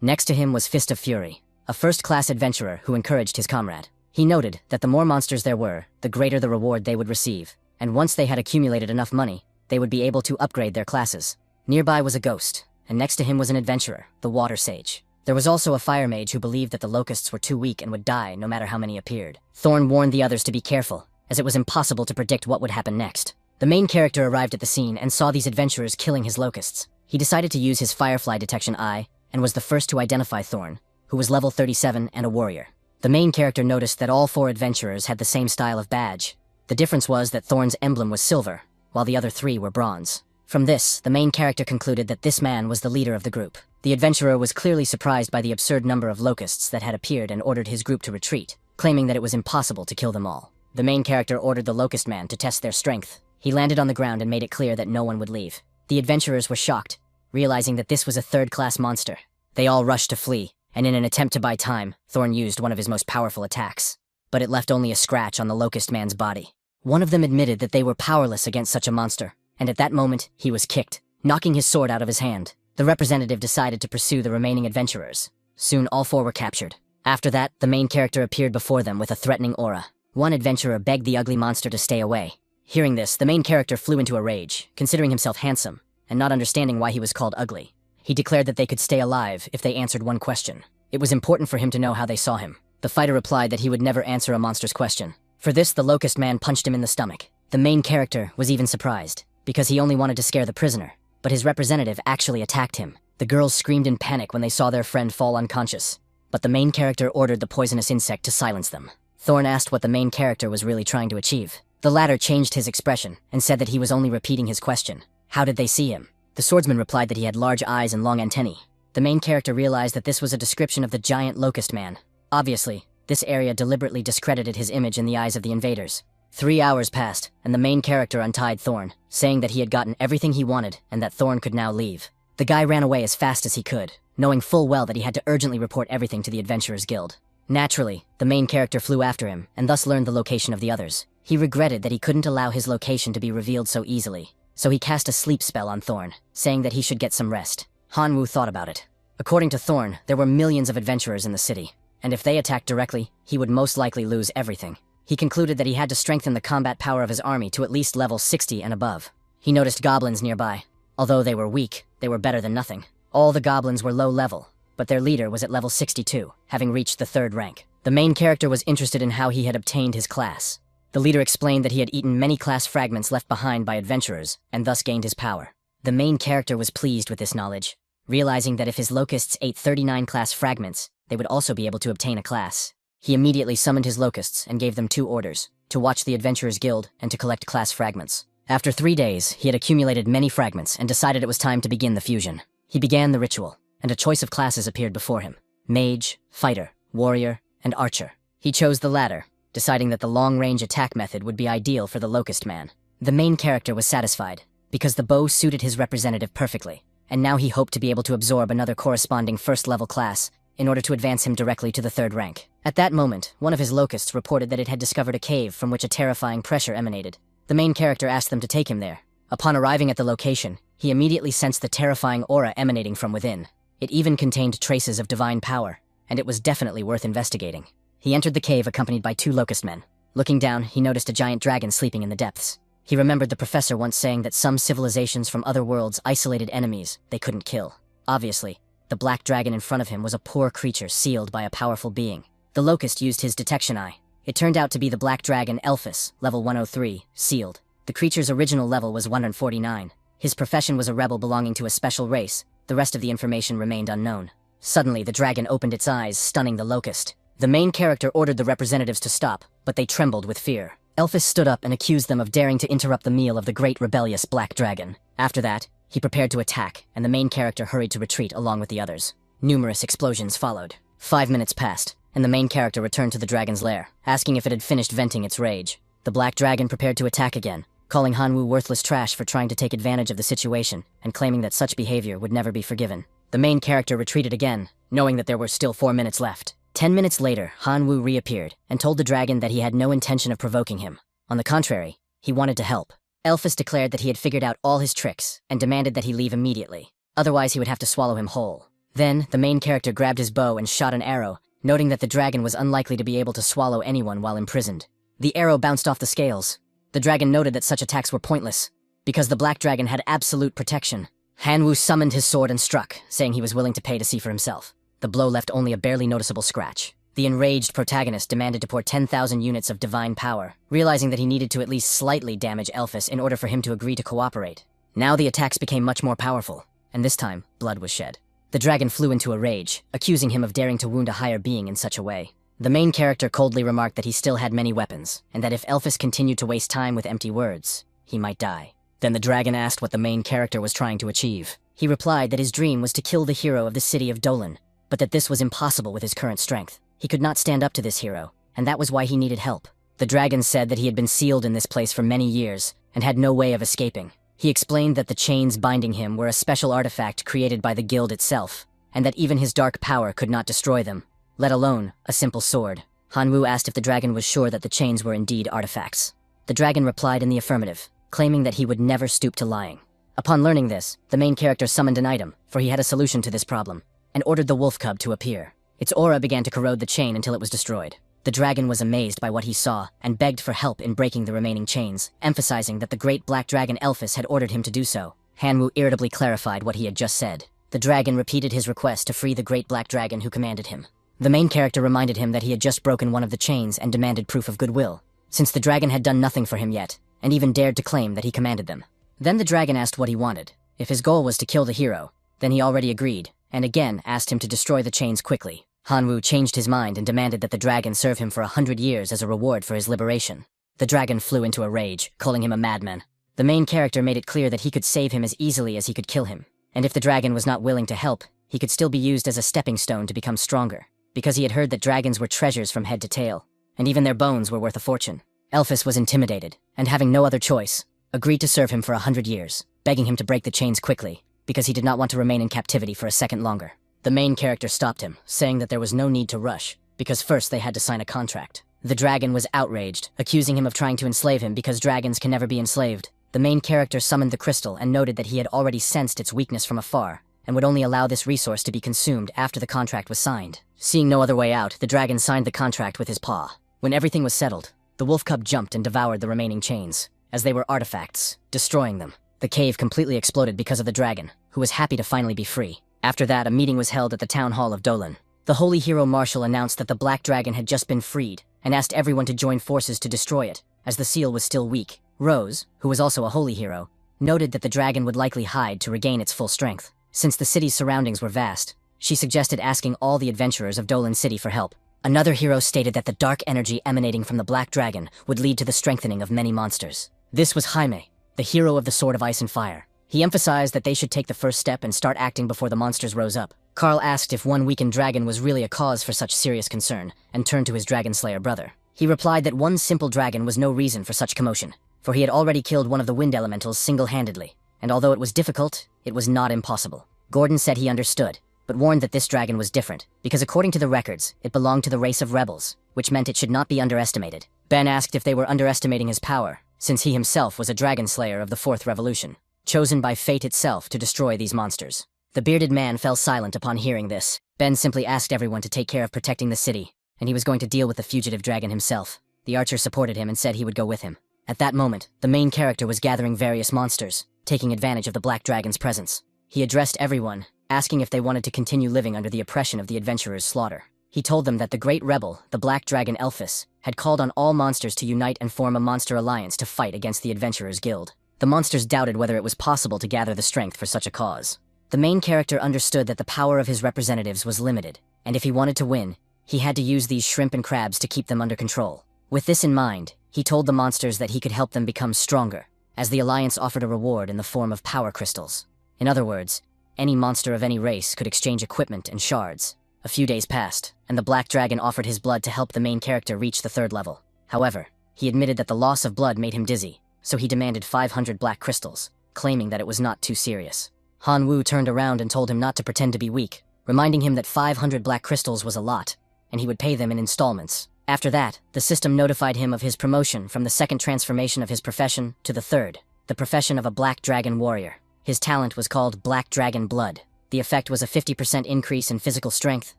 Speaker 1: Next to him was Fist of Fury, a first-class adventurer who encouraged his comrade. He noted that the more monsters there were, the greater the reward they would receive, and once they had accumulated enough money, they would be able to upgrade their classes. Nearby was a ghost, and next to him was an adventurer, the Water Sage. There was also a fire mage who believed that the locusts were too weak and would die no matter how many appeared. Thorn warned the others to be careful, as it was impossible to predict what would happen next. The main character arrived at the scene and saw these adventurers killing his locusts. He decided to use his firefly detection eye, and was the first to identify Thorn, who was level 37 and a warrior. The main character noticed that all four adventurers had the same style of badge. The difference was that Thorn's emblem was silver, while the other three were bronze. From this, the main character concluded that this man was the leader of the group. The adventurer was clearly surprised by the absurd number of locusts that had appeared and ordered his group to retreat, claiming that it was impossible to kill them all. The main character ordered the Locust Man to test their strength. He landed on the ground and made it clear that no one would leave. The adventurers were shocked, realizing that this was a third-class monster. They all rushed to flee, and in an attempt to buy time, Thorn used one of his most powerful attacks. But it left only a scratch on the Locust Man's body. One of them admitted that they were powerless against such a monster, and at that moment, he was kicked, knocking his sword out of his hand. The representative decided to pursue the remaining adventurers. Soon all four were captured. After that, the main character appeared before them with a threatening aura. One adventurer begged the ugly monster to stay away. Hearing this, the main character flew into a rage, considering himself handsome, and not understanding why he was called ugly. He declared that they could stay alive if they answered one question. It was important for him to know how they saw him. The fighter replied that he would never answer a monster's question. For this, the Locust Man punched him in the stomach. The main character was even surprised, because he only wanted to scare the prisoner. But his representative actually attacked him. The girls screamed in panic when they saw their friend fall unconscious. But the main character ordered the poisonous insect to silence them. Thorn asked what the main character was really trying to achieve. The latter changed his expression and said that he was only repeating his question. How did they see him? The swordsman replied that he had large eyes and long antennae. The main character realized that this was a description of the giant Locust Man. Obviously, this area deliberately discredited his image in the eyes of the invaders. 3 hours passed, and the main character untied Thorn, saying that he had gotten everything he wanted and that Thorn could now leave. The guy ran away as fast as he could, knowing full well that he had to urgently report everything to the Adventurers Guild. Naturally, the main character flew after him, and thus learned the location of the others. He regretted that he couldn't allow his location to be revealed so easily, so he cast a sleep spell on Thorn, saying that he should get some rest. Hanwoo thought about it. According to Thorn, there were millions of adventurers in the city, and if they attacked directly, he would most likely lose everything. He concluded that he had to strengthen the combat power of his army to at least level 60 and above. He noticed goblins nearby. Although they were weak, they were better than nothing. All the goblins were low level, but their leader was at level 62, having reached the 3rd rank. The main character was interested in how he had obtained his class. The leader explained that he had eaten many class fragments left behind by adventurers, and thus gained his power. The main character was pleased with this knowledge, realizing that if his locusts ate 39 class fragments, they would also be able to obtain a class. He immediately summoned his locusts and gave them 2 orders, to watch the Adventurers Guild and to collect class fragments. After 3 days, he had accumulated many fragments and decided it was time to begin the fusion. He began the ritual, and a choice of classes appeared before him: mage, fighter, warrior, and archer. He chose the latter, deciding that the long-range attack method would be ideal for the Locust Man. The main character was satisfied, because the bow suited his representative perfectly, and now he hoped to be able to absorb another corresponding first-level class in order to advance him directly to the 3rd rank. At that moment, one of his locusts reported that it had discovered a cave from which a terrifying pressure emanated. The main character asked them to take him there. Upon arriving at the location, he immediately sensed the terrifying aura emanating from within. It even contained traces of divine power, and it was definitely worth investigating. He entered the cave accompanied by 2 locust men. Looking down, he noticed a giant dragon sleeping in the depths. He remembered the professor once saying that some civilizations from other worlds isolated enemies they couldn't kill. Obviously, the black dragon in front of him was a poor creature sealed by a powerful being. The locust used his detection eye. It turned out to be the black dragon Elphus, level 103, sealed. The creature's original level was 149. His profession was a rebel belonging to a special race. The rest of the information remained unknown. Suddenly, the dragon opened its eyes, stunning the locust. The main character ordered the representatives to stop, but they trembled with fear. Elphys stood up and accused them of daring to interrupt the meal of the great rebellious black dragon. After that, he prepared to attack, and the main character hurried to retreat along with the others. Numerous explosions followed. 5 minutes passed, and the main character returned to the dragon's lair, asking if it had finished venting its rage. The black dragon prepared to attack again, calling Hanwoo worthless trash for trying to take advantage of the situation and claiming that such behavior would never be forgiven. The main character retreated again, knowing that there were still 4 minutes left. 10 minutes later, Hanwoo reappeared and told the dragon that he had no intention of provoking him. On the contrary, he wanted to help. Elphys declared that he had figured out all his tricks and demanded that he leave immediately. Otherwise, he would have to swallow him whole. Then, the main character grabbed his bow and shot an arrow, noting that the dragon was unlikely to be able to swallow anyone while imprisoned. The arrow bounced off the scales. The dragon noted that such attacks were pointless, because the black dragon had absolute protection. Hanwoo summoned his sword and struck, saying he was willing to pay to see for himself. The blow left only a barely noticeable scratch. The enraged protagonist demanded to pour 10,000 units of divine power, realizing that he needed to at least slightly damage Elphys in order for him to agree to cooperate. Now the attacks became much more powerful, and this time, blood was shed. The dragon flew into a rage, accusing him of daring to wound a higher being in such a way. The main character coldly remarked that he still had many weapons, and that if Elphys continued to waste time with empty words, he might die. Then the dragon asked what the main character was trying to achieve. He replied that his dream was to kill the hero of the city of Dolan, but that this was impossible with his current strength. He could not stand up to this hero, and that was why he needed help. The dragon said that he had been sealed in this place for many years, and had no way of escaping. He explained that the chains binding him were a special artifact created by the guild itself, and that even his dark power could not destroy them, let alone a simple sword. Hanwoo asked if the dragon was sure that the chains were indeed artifacts. The dragon replied in the affirmative, claiming that he would never stoop to lying. Upon learning this, the main character summoned an item, for he had a solution to this problem, and ordered the wolf cub to appear. Its aura began to corrode the chain until it was destroyed. The dragon was amazed by what he saw and begged for help in breaking the remaining chains, emphasizing that the great black dragon Elphys had ordered him to do so. Hanwoo irritably clarified what he had just said. The dragon repeated his request to free the great black dragon who commanded him. The main character reminded him that he had just broken one of the chains and demanded proof of goodwill, since the dragon had done nothing for him yet, and even dared to claim that he commanded them. Then the dragon asked what he wanted. If his goal was to kill the hero, then he already agreed, and again asked him to destroy the chains quickly. Hanwoo changed his mind and demanded that the dragon serve him for 100 years as a reward for his liberation. The dragon flew into a rage, calling him a madman. The main character made it clear that he could save him as easily as he could kill him, and if the dragon was not willing to help, he could still be used as a stepping stone to become stronger, because he had heard that dragons were treasures from head to tail, and even their bones were worth a fortune. Elphys was intimidated, and having no other choice, agreed to serve him for 100 years, begging him to break the chains quickly, because he did not want to remain in captivity for a second longer. The main character stopped him, saying that there was no need to rush, because first they had to sign a contract. The dragon was outraged, accusing him of trying to enslave him because dragons can never be enslaved. The main character summoned the crystal and noted that he had already sensed its weakness from afar, and would only allow this resource to be consumed after the contract was signed. Seeing no other way out, the dragon signed the contract with his paw. When everything was settled, the wolf cub jumped and devoured the remaining chains, as they were artifacts, destroying them. The cave completely exploded because of the dragon, who was happy to finally be free. After that, a meeting was held at the town hall of Dolan. The holy hero marshal announced that the black dragon had just been freed, and asked everyone to join forces to destroy it, as the seal was still weak. Rose, who was also a holy hero, noted that the dragon would likely hide to regain its full strength. Since the city's surroundings were vast, she suggested asking all the adventurers of Dolan City for help. Another hero stated that the dark energy emanating from the black dragon would lead to the strengthening of many monsters. This was Jaime, the hero of the Sword of Ice and Fire. He emphasized that they should take the first step and start acting before the monsters rose up. Carl asked if one weakened dragon was really a cause for such serious concern, and turned to his dragon slayer brother. He replied that one simple dragon was no reason for such commotion, for he had already killed one of the wind elementals single-handedly, and although it was difficult, it was not impossible. Gordon said he understood, but warned that this dragon was different, because according to the records, it belonged to the race of rebels, which meant it should not be underestimated. Ben asked if they were underestimating his power, since he himself was a dragon slayer of the Fourth Revolution, chosen by fate itself to destroy these monsters. The bearded man fell silent upon hearing this. Ben simply asked everyone to take care of protecting the city, and he was going to deal with the fugitive dragon himself. The archer supported him and said he would go with him. At that moment, the main character was gathering various monsters, taking advantage of the black dragon's presence. He addressed everyone, asking if they wanted to continue living under the oppression of the adventurers' slaughter. He told them that the great rebel, the black dragon Elphys, had called on all monsters to unite and form a monster alliance to fight against the adventurers' guild. The monsters doubted whether it was possible to gather the strength for such a cause. The main character understood that the power of his representatives was limited, and if he wanted to win, he had to use these shrimp and crabs to keep them under control. With this in mind, he told the monsters that he could help them become stronger, as the Alliance offered a reward in the form of power crystals. In other words, any monster of any race could exchange equipment and shards. A few days passed, and the Black Dragon offered his blood to help the main character reach the 3rd level. However, he admitted that the loss of blood made him dizzy, so he demanded 500 black crystals, claiming that it was not too serious. Han Wu turned around and told him not to pretend to be weak, reminding him that 500 black crystals was a lot, and he would pay them in installments. After that, the system notified him of his promotion from the 2nd transformation of his profession to the 3rd, the profession of a Black Dragon warrior. His talent was called Black Dragon Blood. The effect was a 50% increase in physical strength,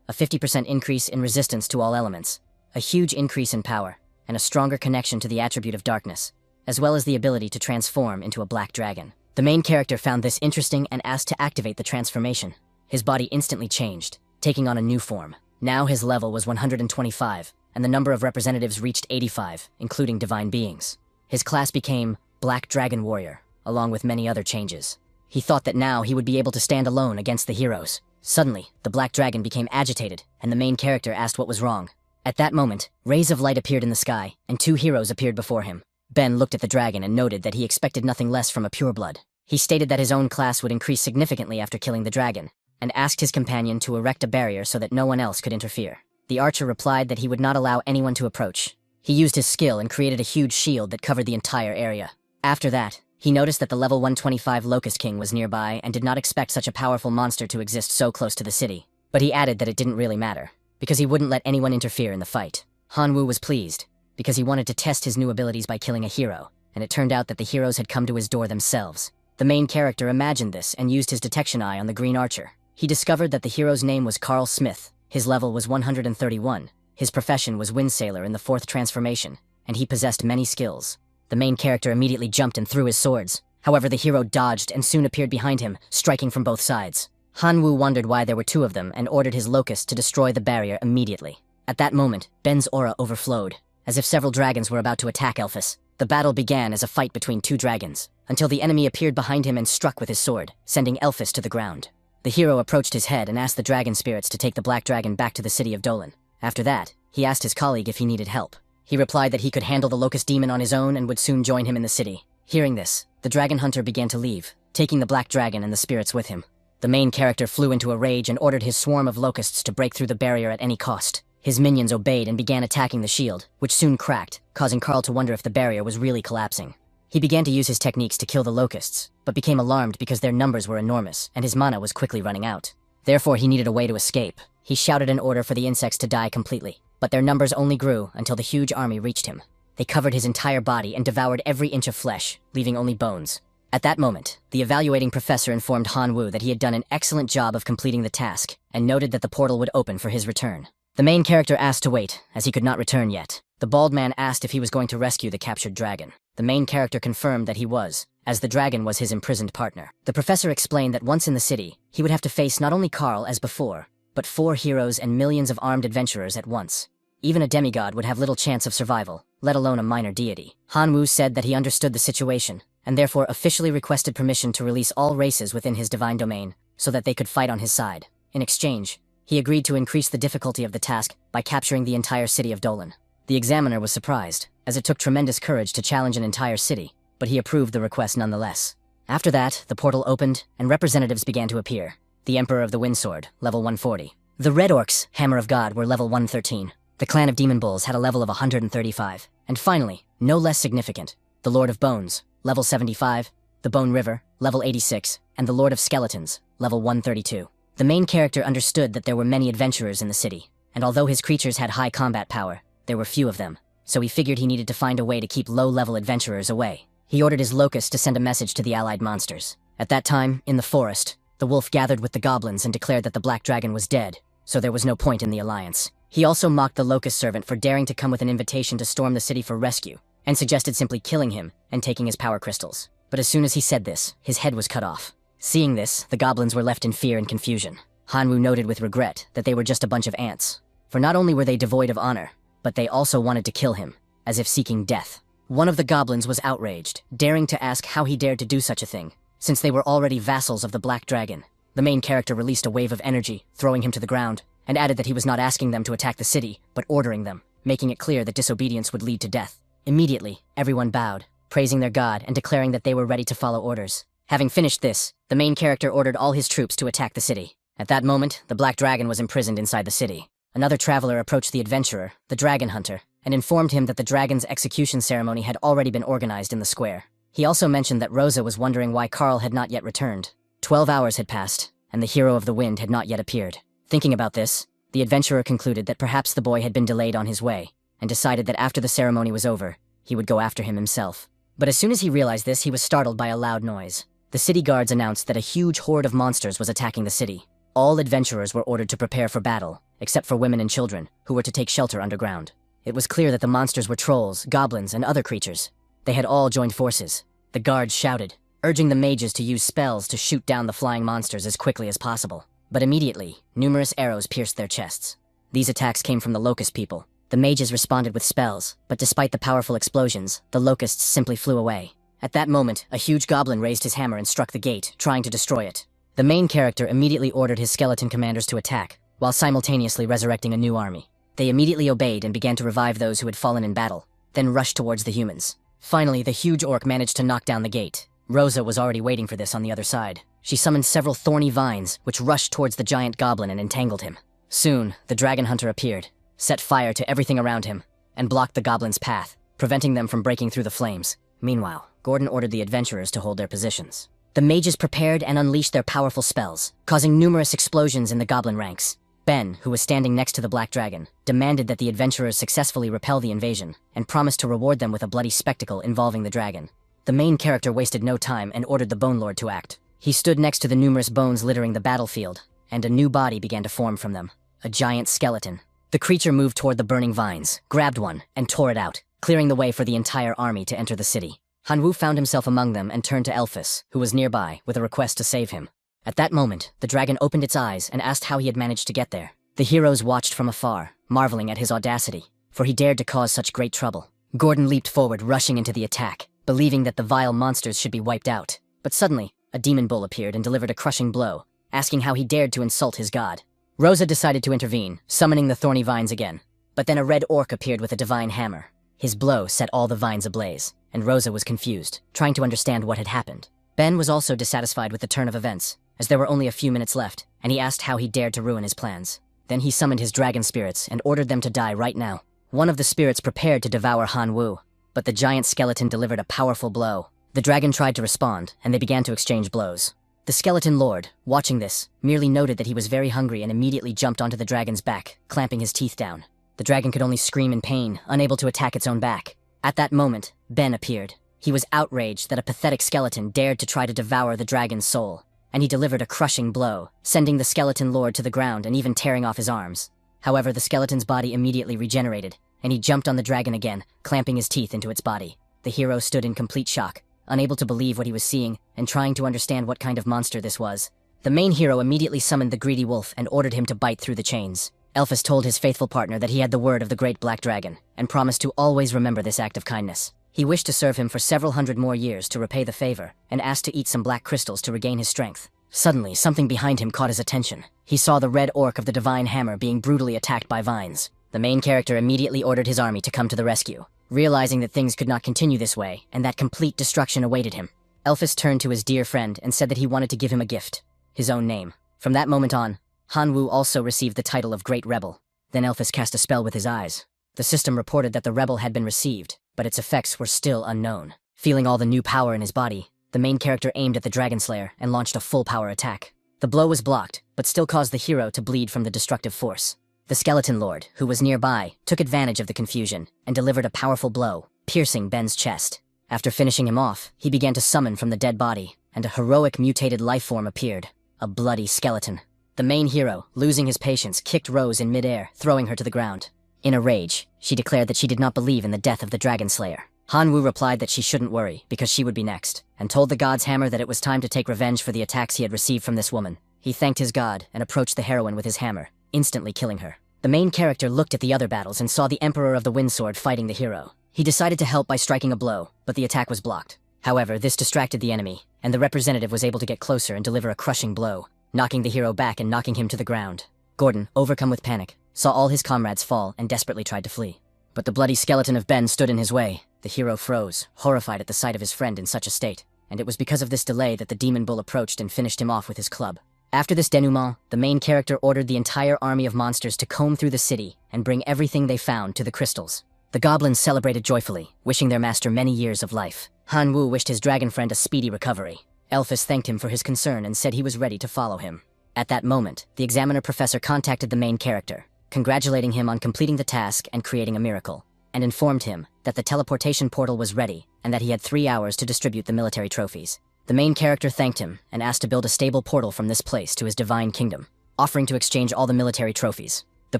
Speaker 1: a 50% increase in resistance to all elements, a huge increase in power, and a stronger connection to the attribute of darkness, as well as the ability to transform into a black dragon. The main character found this interesting and asked to activate the transformation. His body instantly changed, taking on a new form. Now his level was 125, and the number of representatives reached 85, including divine beings. His class became Black Dragon Warrior, along with many other changes. He thought that now he would be able to stand alone against the heroes. Suddenly, the Black Dragon became agitated, and the main character asked what was wrong. At that moment, rays of light appeared in the sky, and 2 heroes appeared before him. Ben looked at the dragon and noted that he expected nothing less from a pureblood. He stated that his own class would increase significantly after killing the dragon, and asked his companion to erect a barrier so that no one else could interfere. The archer replied that he would not allow anyone to approach. He used his skill and created a huge shield that covered the entire area. After that, he noticed that the level 125 Locust King was nearby and did not expect such a powerful monster to exist so close to the city. But he added that it didn't really matter, because he wouldn't let anyone interfere in the fight. Han Wu was pleased, because he wanted to test his new abilities by killing a hero, and it turned out that the heroes had come to his door themselves. The main character imagined this and used his detection eye on the green archer. He discovered that the hero's name was Carl Smith, his level was 131, his profession was Wind Sailor in the 4th transformation, and he possessed many skills. The main character immediately jumped and threw his swords. However, the hero dodged and soon appeared behind him, striking from both sides. Han Wu wondered why there were 2 of them and ordered his locust to destroy the barrier immediately. At that moment, Ben's aura overflowed, as if several dragons were about to attack Elphys. The battle began as a fight between 2 dragons, until the enemy appeared behind him and struck with his sword, sending Elphys to the ground. The hero approached his head and asked the dragon spirits to take the black dragon back to the city of Dolan. After that, he asked his colleague if he needed help. He replied that he could handle the locust demon on his own and would soon join him in the city. Hearing this, the dragon hunter began to leave, taking the black dragon and the spirits with him. The main character flew into a rage and ordered his swarm of locusts to break through the barrier at any cost. His minions obeyed and began attacking the shield, which soon cracked, causing Carl to wonder if the barrier was really collapsing. He began to use his techniques to kill the locusts, but became alarmed because their numbers were enormous and his mana was quickly running out. Therefore, he needed a way to escape. He shouted an order for the insects to die completely, but their numbers only grew until the huge army reached him. They covered his entire body and devoured every inch of flesh, leaving only bones. At that moment, the evaluating professor informed Han Wu that he had done an excellent job of completing the task, and noted that the portal would open for his return. The main character asked to wait, as he could not return yet. The bald man asked if he was going to rescue the captured dragon. The main character confirmed that he was, as the dragon was his imprisoned partner. The professor explained that once in the city, he would have to face not only Carl as before, but 4 heroes and millions of armed adventurers at once. Even a demigod would have little chance of survival, let alone a minor deity. Han Wu said that he understood the situation, and therefore officially requested permission to release all races within his divine domain, so that they could fight on his side. In exchange, he agreed to increase the difficulty of the task by capturing the entire city of Dolan. The examiner was surprised, as it took tremendous courage to challenge an entire city, but he approved the request nonetheless. After that, the portal opened, and representatives began to appear. The Emperor of the Windsword, level 140. The Red Orcs, Hammer of God, were level 113. The Clan of Demon Bulls had a level of 135. And finally, no less significant, the Lord of Bones, level 75, the Bone River, level 86, and the Lord of Skeletons, level 132. The main character understood that there were many adventurers in the city, and although his creatures had high combat power, there were few of them, so he figured he needed to find a way to keep low-level adventurers away. He ordered his locust to send a message to the allied monsters. At that time, in the forest, the wolf gathered with the goblins and declared that the black dragon was dead, so there was no point in the alliance. He also mocked the locust servant for daring to come with an invitation to storm the city for rescue, and suggested simply killing him and taking his power crystals. But as soon as he said this, his head was cut off. Seeing this, the goblins were left in fear and confusion. Han Wu noted with regret that they were just a bunch of ants, for not only were they devoid of honor, but they also wanted to kill him, as if seeking death. One of the goblins was outraged, daring to ask how he dared to do such a thing, since they were already vassals of the Black Dragon. The main character released a wave of energy, throwing him to the ground, and added that he was not asking them to attack the city, but ordering them, making it clear that disobedience would lead to death. Immediately, everyone bowed, praising their god and declaring that they were ready to follow orders. Having finished this, the main character ordered all his troops to attack the city. At that moment, the Black Dragon was imprisoned inside the city. Another traveler approached the adventurer, the dragon hunter, and informed him that the dragon's execution ceremony had already been organized in the square. He also mentioned that Rosa was wondering why Carl had not yet returned. 12 hours had passed, and the hero of the wind had not yet appeared. Thinking about this, the adventurer concluded that perhaps the boy had been delayed on his way, and decided that after the ceremony was over, he would go after him himself. But as soon as he realized this, he was startled by a loud noise. The city guards announced that a huge horde of monsters was attacking the city. All adventurers were ordered to prepare for battle, except for women and children, who were to take shelter underground. It was clear that the monsters were trolls, goblins, and other creatures. They had all joined forces. The guards shouted, urging the mages to use spells to shoot down the flying monsters as quickly as possible. But immediately, numerous arrows pierced their chests. These attacks came from the Locust people. The mages responded with spells, but despite the powerful explosions, the Locusts simply flew away. At that moment, a huge goblin raised his hammer and struck the gate, trying to destroy it. The main character immediately ordered his skeleton commanders to attack, while simultaneously resurrecting a new army. They immediately obeyed and began to revive those who had fallen in battle, then rushed towards the humans. Finally, the huge orc managed to knock down the gate. Rosa was already waiting for this on the other side. She summoned several thorny vines, which rushed towards the giant goblin and entangled him. Soon, the dragon hunter appeared, set fire to everything around him, and blocked the goblin's path, preventing them from breaking through the flames. Meanwhile, Gordon ordered the adventurers to hold their positions. The mages prepared and unleashed their powerful spells, causing numerous explosions in the goblin ranks. Ben, who was standing next to the Black Dragon, demanded that the adventurers successfully repel the invasion, and promised to reward them with a bloody spectacle involving the dragon. The main character wasted no time and ordered the Bone Lord to act. He stood next to the numerous bones littering the battlefield, and a new body began to form from them. A giant skeleton. The creature moved toward the burning vines, grabbed one, and tore it out, clearing the way for the entire army to enter the city. Hanwoo found himself among them and turned to Elphys, who was nearby, with a request to save him. At that moment, the dragon opened its eyes and asked how he had managed to get there. The heroes watched from afar, marveling at his audacity, for he dared to cause such great trouble. Gordon leaped forward, rushing into the attack, believing that the vile monsters should be wiped out. But suddenly, a demon bull appeared and delivered a crushing blow, asking how he dared to insult his god. Rosa decided to intervene, summoning the thorny vines again. But then a red orc appeared with a divine hammer. His blow set all the vines ablaze, and Rosa was confused, trying to understand what had happened. Ben was also dissatisfied with the turn of events, as there were only a few minutes left, and he asked how he dared to ruin his plans. Then he summoned his dragon spirits and ordered them to die right now. One of the spirits prepared to devour Hanwoo, but the giant skeleton delivered a powerful blow. The dragon tried to respond, and they began to exchange blows. The skeleton lord, watching this, merely noted that he was very hungry and immediately jumped onto the dragon's back, clamping his teeth down. The dragon could only scream in pain, unable to attack its own back. At that moment, Ben appeared. He was outraged that a pathetic skeleton dared to try to devour the dragon's soul, and he delivered a crushing blow, sending the skeleton lord to the ground and even tearing off his arms. However, the skeleton's body immediately regenerated, and he jumped on the dragon again, clamping his teeth into its body. The hero stood in complete shock, unable to believe what he was seeing and trying to understand what kind of monster this was. The main hero immediately summoned the greedy wolf and ordered him to bite through the chains. Elphys told his faithful partner that he had the word of the great Black Dragon, and promised to always remember this act of kindness. He wished to serve him for several hundred more years to repay the favor, and asked to eat some black crystals to regain his strength. Suddenly, something behind him caught his attention. He saw the red orc of the divine hammer being brutally attacked by vines. The main character immediately ordered his army to come to the rescue, realizing that things could not continue this way, and that complete destruction awaited him. Elphys turned to his dear friend and said that he wanted to give him a gift, his own name. From that moment on, Hanwoo also received the title of Great Rebel. Then Elphys cast a spell with his eyes. The system reported that the rebel had been received, but its effects were still unknown. Feeling all the new power in his body, the main character aimed at the Dragon Slayer and launched a full-power attack. The blow was blocked, but still caused the hero to bleed from the destructive force. The Skeleton Lord, who was nearby, took advantage of the confusion and delivered a powerful blow, piercing Ben's chest. After finishing him off, he began to summon from the dead body, and a heroic mutated life form appeared, a bloody skeleton. The main hero, losing his patience, kicked Rose in midair, throwing her to the ground. In a rage, she declared that she did not believe in the death of the Dragon Slayer. Hanwoo replied that she shouldn't worry, because she would be next, and told the god's hammer that it was time to take revenge for the attacks he had received from this woman. He thanked his god and approached the heroine with his hammer, instantly killing her. The main character looked at the other battles and saw the Emperor of the Windsword fighting the hero. He decided to help by striking a blow, but the attack was blocked. However, this distracted the enemy, and the representative was able to get closer and deliver a crushing blow, knocking the hero back and knocking him to the ground. Gordon, overcome with panic, saw all his comrades fall and desperately tried to flee. But the bloody skeleton of Ben stood in his way. The hero froze, horrified at the sight of his friend in such a state, and it was because of this delay that the demon bull approached and finished him off with his club. After this denouement, the main character ordered the entire army of monsters to comb through the city and bring everything they found to the crystals. The goblins celebrated joyfully, wishing their master many years of life. Han Wu wished his dragon friend a speedy recovery. Elphys thanked him for his concern and said he was ready to follow him. At that moment, the examiner professor contacted the main character, congratulating him on completing the task and creating a miracle, and informed him that the teleportation portal was ready and that he had 3 hours to distribute the military trophies. The main character thanked him and asked to build a stable portal from this place to his divine kingdom, offering to exchange all the military trophies. The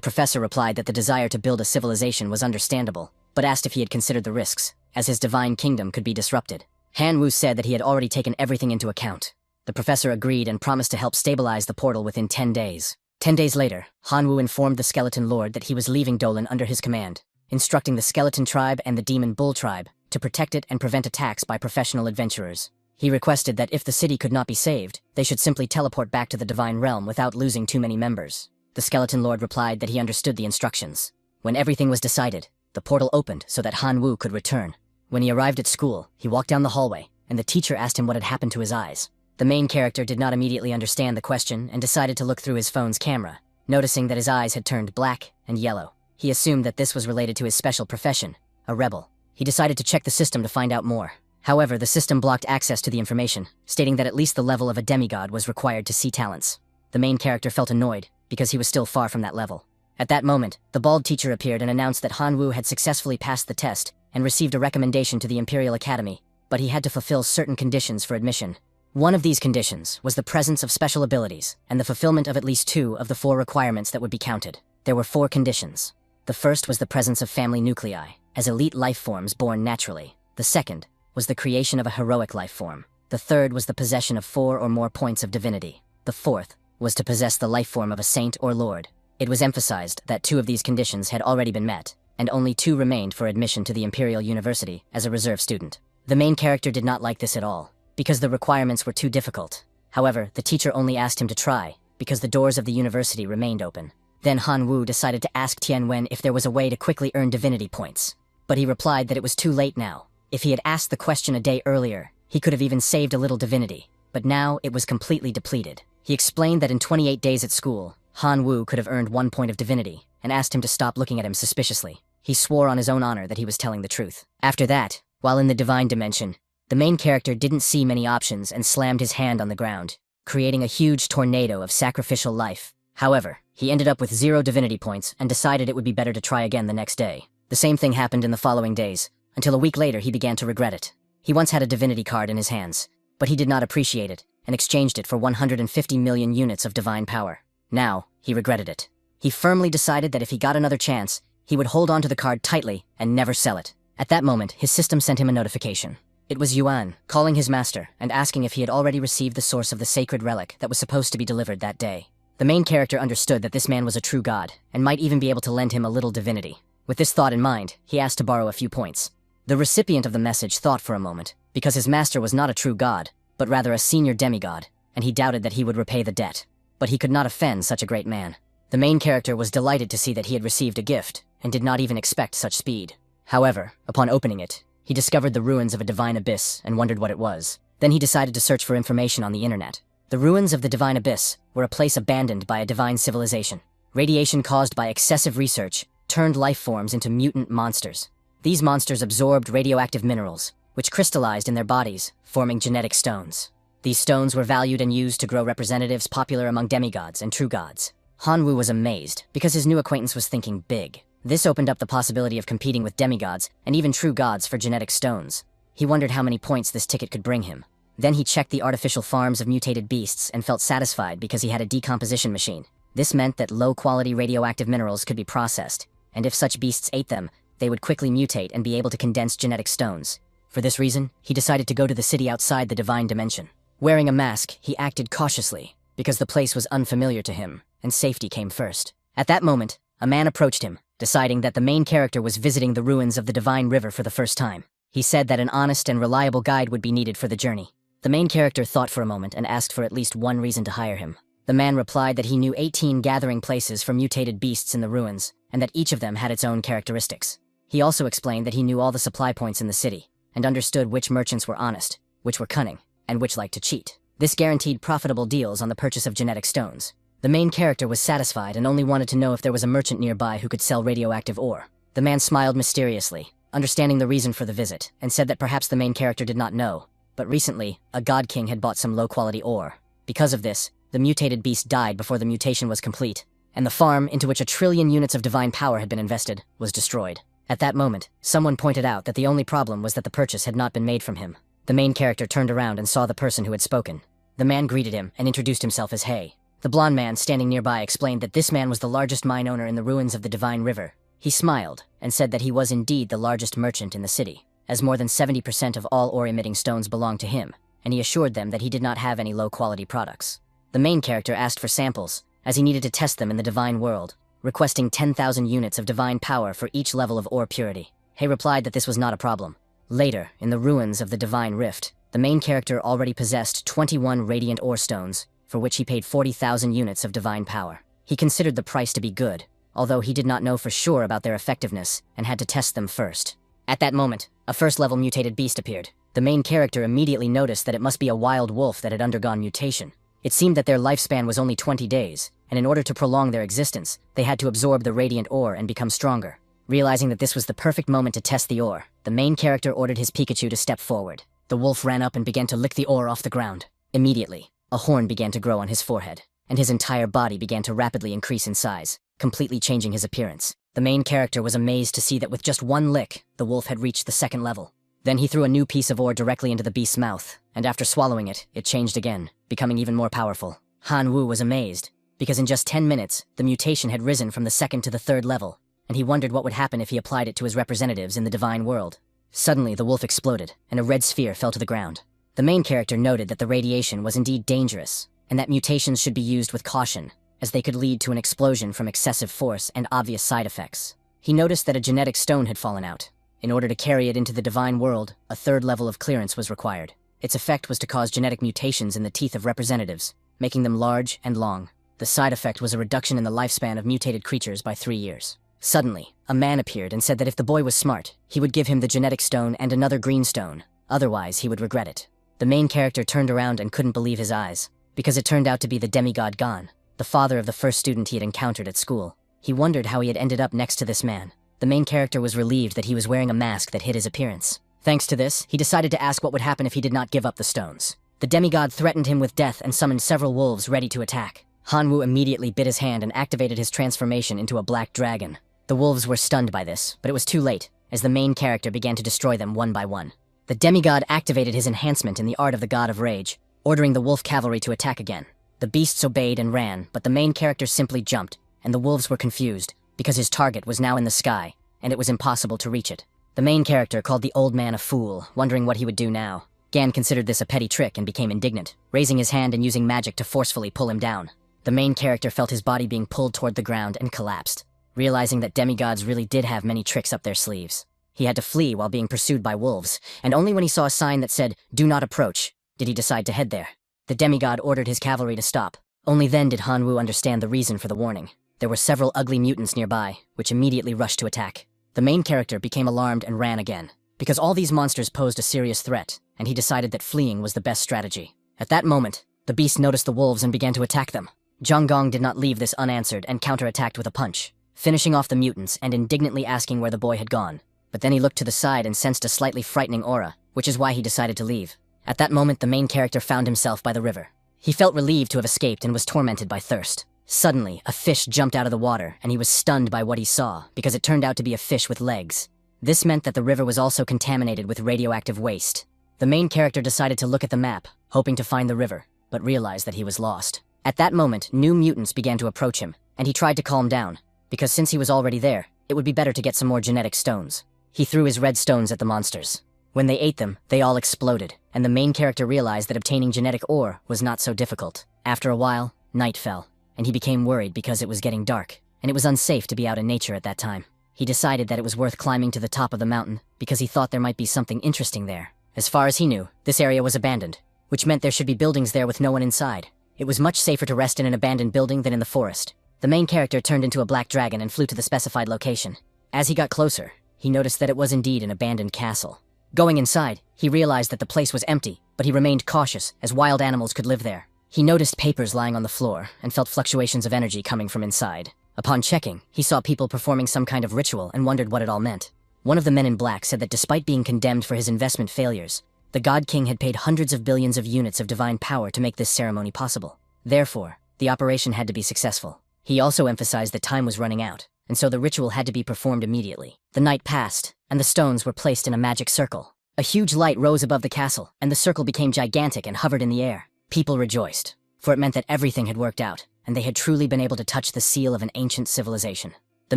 Speaker 1: professor replied that the desire to build a civilization was understandable, but asked if he had considered the risks, as his divine kingdom could be disrupted. Han Wu said that he had already taken everything into account. The professor agreed and promised to help stabilize the portal within 10 days. 10 days later, Han Wu informed the Skeleton Lord that he was leaving Dolan under his command, instructing the Skeleton Tribe and the Demon Bull Tribe to protect it and prevent attacks by professional adventurers. He requested that if the city could not be saved, they should simply teleport back to the Divine Realm without losing too many members. The Skeleton Lord replied that he understood the instructions. When everything was decided, the portal opened so that Han Wu could return. When he arrived at school, he walked down the hallway, and the teacher asked him what had happened to his eyes. The main character did not immediately understand the question and decided to look through his phone's camera, noticing that his eyes had turned black and yellow. He assumed that this was related to his special profession, a rebel. He decided to check the system to find out more. However, the system blocked access to the information, stating that at least the level of a demigod was required to see talents. The main character felt annoyed, because he was still far from that level. At that moment, the bald teacher appeared and announced that Han Wu had successfully passed the test and received a recommendation to the Imperial Academy, but he had to fulfill certain conditions for admission. One of these conditions was the presence of special abilities and the fulfillment of at least 2 of the 4 requirements that would be counted. There were 4 conditions. The first was the presence of family nuclei, as elite life forms born naturally. The second was the creation of a heroic life form. The third was the possession of 4 or more points of divinity. The fourth was to possess the life form of a saint or lord. It was emphasized that 2 of these conditions had already been met, and only 2 remained for admission to the Imperial University as a reserve student. The main character did not like this at all, because the requirements were too difficult. However, the teacher only asked him to try, because the doors of the university remained open. Then Han Wu decided to ask Tian Wen if there was a way to quickly earn divinity points. But he replied that it was too late now. If he had asked the question a day earlier, he could have even saved a little divinity, but now it was completely depleted. He explained that in 28 days at school, Han Wu could have earned 1 point of divinity, and asked him to stop looking at him suspiciously. He swore on his own honor that he was telling the truth. After that, while in the divine dimension, the main character didn't see many options and slammed his hand on the ground, creating a huge tornado of sacrificial life. However, he ended up with 0 divinity points and decided it would be better to try again the next day. The same thing happened in the following days, until a week later he began to regret it. He once had a divinity card in his hands, but he did not appreciate it and exchanged it for 150 million units of divine power. Now, he regretted it. He firmly decided that if he got another chance, he would hold on to the card tightly and never sell it. At that moment, his system sent him a notification. It was Yuan, calling his master and asking if he had already received the source of the sacred relic that was supposed to be delivered that day. The main character understood that this man was a true god, and might even be able to lend him a little divinity. With this thought in mind, he asked to borrow a few points. The recipient of the message thought for a moment, because his master was not a true god, but rather a senior demigod, and he doubted that he would repay the debt. But he could not offend such a great man. The main character was delighted to see that he had received a gift, and did not even expect such speed. However, upon opening it, he discovered the ruins of a divine abyss and wondered what it was. Then he decided to search for information on the internet. The ruins of the divine abyss were a place abandoned by a divine civilization. Radiation caused by excessive research turned life forms into mutant monsters. These monsters absorbed radioactive minerals, which crystallized in their bodies, forming genetic stones. These stones were valued and used to grow representatives popular among demigods and true gods. Han Wu was amazed, because his new acquaintance was thinking big. This opened up the possibility of competing with demigods and even true gods for genetic stones. He wondered how many points this ticket could bring him. Then he checked the artificial farms of mutated beasts and felt satisfied because he had a decomposition machine. This meant that low-quality radioactive minerals could be processed, and if such beasts ate them, they would quickly mutate and be able to condense genetic stones. For this reason, he decided to go to the city outside the divine dimension. Wearing a mask, he acted cautiously, because the place was unfamiliar to him, and safety came first. At that moment, a man approached him, deciding that the main character was visiting the ruins of the Divine River for the first time. He said that an honest and reliable guide would be needed for the journey. The main character thought for a moment and asked for at least one reason to hire him. The man replied that he knew 18 gathering places for mutated beasts in the ruins, and that each of them had its own characteristics. He also explained that he knew all the supply points in the city, and understood which merchants were honest, which were cunning, and which liked to cheat. This guaranteed profitable deals on the purchase of genetic stones. The main character was satisfied and only wanted to know if there was a merchant nearby who could sell radioactive ore. The man smiled mysteriously, understanding the reason for the visit, and said that perhaps the main character did not know, but recently, a god king had bought some low-quality ore. Because of this, the mutated beast died before the mutation was complete, and the farm, into which 1 trillion units of divine power had been invested, was destroyed. At that moment, someone pointed out that the only problem was that the purchase had not been made from him. The main character turned around and saw the person who had spoken. The man greeted him and introduced himself as Hay. The blonde man standing nearby explained that this man was the largest mine owner in the ruins of the Divine River. He smiled and said that he was indeed the largest merchant in the city, as more than 70% of all ore-emitting stones belonged to him, and he assured them that he did not have any low-quality products. The main character asked for samples, as he needed to test them in the divine world, requesting 10,000 units of divine power for each level of ore purity. Hay replied that this was not a problem. Later, in the ruins of the Divine Rift, the main character already possessed 21 radiant ore stones, for which he paid 40,000 units of divine power. He considered the price to be good, although he did not know for sure about their effectiveness and had to test them first. At that moment, a first-level mutated beast appeared. The main character immediately noticed that it must be a wild wolf that had undergone mutation. It seemed that their lifespan was only 20 days, and in order to prolong their existence, they had to absorb the radiant ore and become stronger. Realizing that this was the perfect moment to test the ore, the main character ordered his Pikachu to step forward. The wolf ran up and began to lick the ore off the ground. Immediately, a horn began to grow on his forehead, and his entire body began to rapidly increase in size, completely changing his appearance. The main character was amazed to see that with just one lick, the wolf had reached the 2nd level. Then he threw a new piece of ore directly into the beast's mouth, and after swallowing it, it changed again, becoming even more powerful. Han Wu was amazed, because in just 10 minutes, the mutation had risen from the 2nd to the 3rd level, and he wondered what would happen if he applied it to his representatives in the divine world. Suddenly, the wolf exploded, and a red sphere fell to the ground. The main character noted that the radiation was indeed dangerous, and that mutations should be used with caution, as they could lead to an explosion from excessive force and obvious side effects. He noticed that a genetic stone had fallen out. In order to carry it into the divine world, a 3rd level of clearance was required. Its effect was to cause genetic mutations in the teeth of representatives, making them large and long. The side effect was a reduction in the lifespan of mutated creatures by 3 years. Suddenly, a man appeared and said that if the boy was smart, he would give him the genetic stone and another green stone, otherwise he would regret it. The main character turned around and couldn't believe his eyes, because it turned out to be the demigod Gan, the father of the first student he had encountered at school. He wondered how he had ended up next to this man. The main character was relieved that he was wearing a mask that hid his appearance. Thanks to this, he decided to ask what would happen if he did not give up the stones. The demigod threatened him with death and summoned several wolves ready to attack. Han Wu immediately bit his hand and activated his transformation into a black dragon. The wolves were stunned by this, but it was too late, as the main character began to destroy them one by one. The demigod activated his enhancement in the art of the god of rage, ordering the wolf cavalry to attack again. The beasts obeyed and ran, but the main character simply jumped, and the wolves were confused, because his target was now in the sky, and it was impossible to reach it. The main character called the old man a fool, wondering what he would do now. Gan considered this a petty trick and became indignant, raising his hand and using magic to forcefully pull him down. The main character felt his body being pulled toward the ground and collapsed, realizing that demigods really did have many tricks up their sleeves. He had to flee while being pursued by wolves, and only when he saw a sign that said, "Do not approach," did he decide to head there. The demigod ordered his cavalry to stop. Only then did Han Wu understand the reason for the warning. There were several ugly mutants nearby, which immediately rushed to attack. The main character became alarmed and ran again, because all these monsters posed a serious threat, and he decided that fleeing was the best strategy. At that moment, the beast noticed the wolves and began to attack them. Zhang did not leave this unanswered and counterattacked with a punch, finishing off the mutants and indignantly asking where the boy had gone. But then he looked to the side and sensed a slightly frightening aura, which is why he decided to leave. At that moment, the main character found himself by the river. He felt relieved to have escaped and was tormented by thirst. Suddenly, a fish jumped out of the water, and he was stunned by what he saw, because it turned out to be a fish with legs. This meant that the river was also contaminated with radioactive waste. The main character decided to look at the map, hoping to find the river, but realized that he was lost. At that moment, new mutants began to approach him, and he tried to calm down, because since he was already there, it would be better to get some more genetic stones. He threw his red stones at the monsters. When they ate them, they all exploded, and the main character realized that obtaining genetic ore was not so difficult. After a while, night fell, and he became worried because it was getting dark, and it was unsafe to be out in nature at that time. He decided that it was worth climbing to the top of the mountain because he thought there might be something interesting there. As far as he knew, this area was abandoned, which meant there should be buildings there with no one inside. It was much safer to rest in an abandoned building than in the forest. The main character turned into a black dragon and flew to the specified location. As he got closer, he noticed that it was indeed an abandoned castle. Going inside, he realized that the place was empty, but he remained cautious as wild animals could live there. He noticed papers lying on the floor and felt fluctuations of energy coming from inside. Upon checking, he saw people performing some kind of ritual and wondered what it all meant. One of the men in black said that despite being condemned for his investment failures, the God King had paid hundreds of billions of units of divine power to make this ceremony possible. Therefore, the operation had to be successful. He also emphasized that time was running out, and so the ritual had to be performed immediately. The night passed, and the stones were placed in a magic circle. A huge light rose above the castle, and the circle became gigantic and hovered in the air. People rejoiced, for it meant that everything had worked out, and they had truly been able to touch the seal of an ancient civilization. The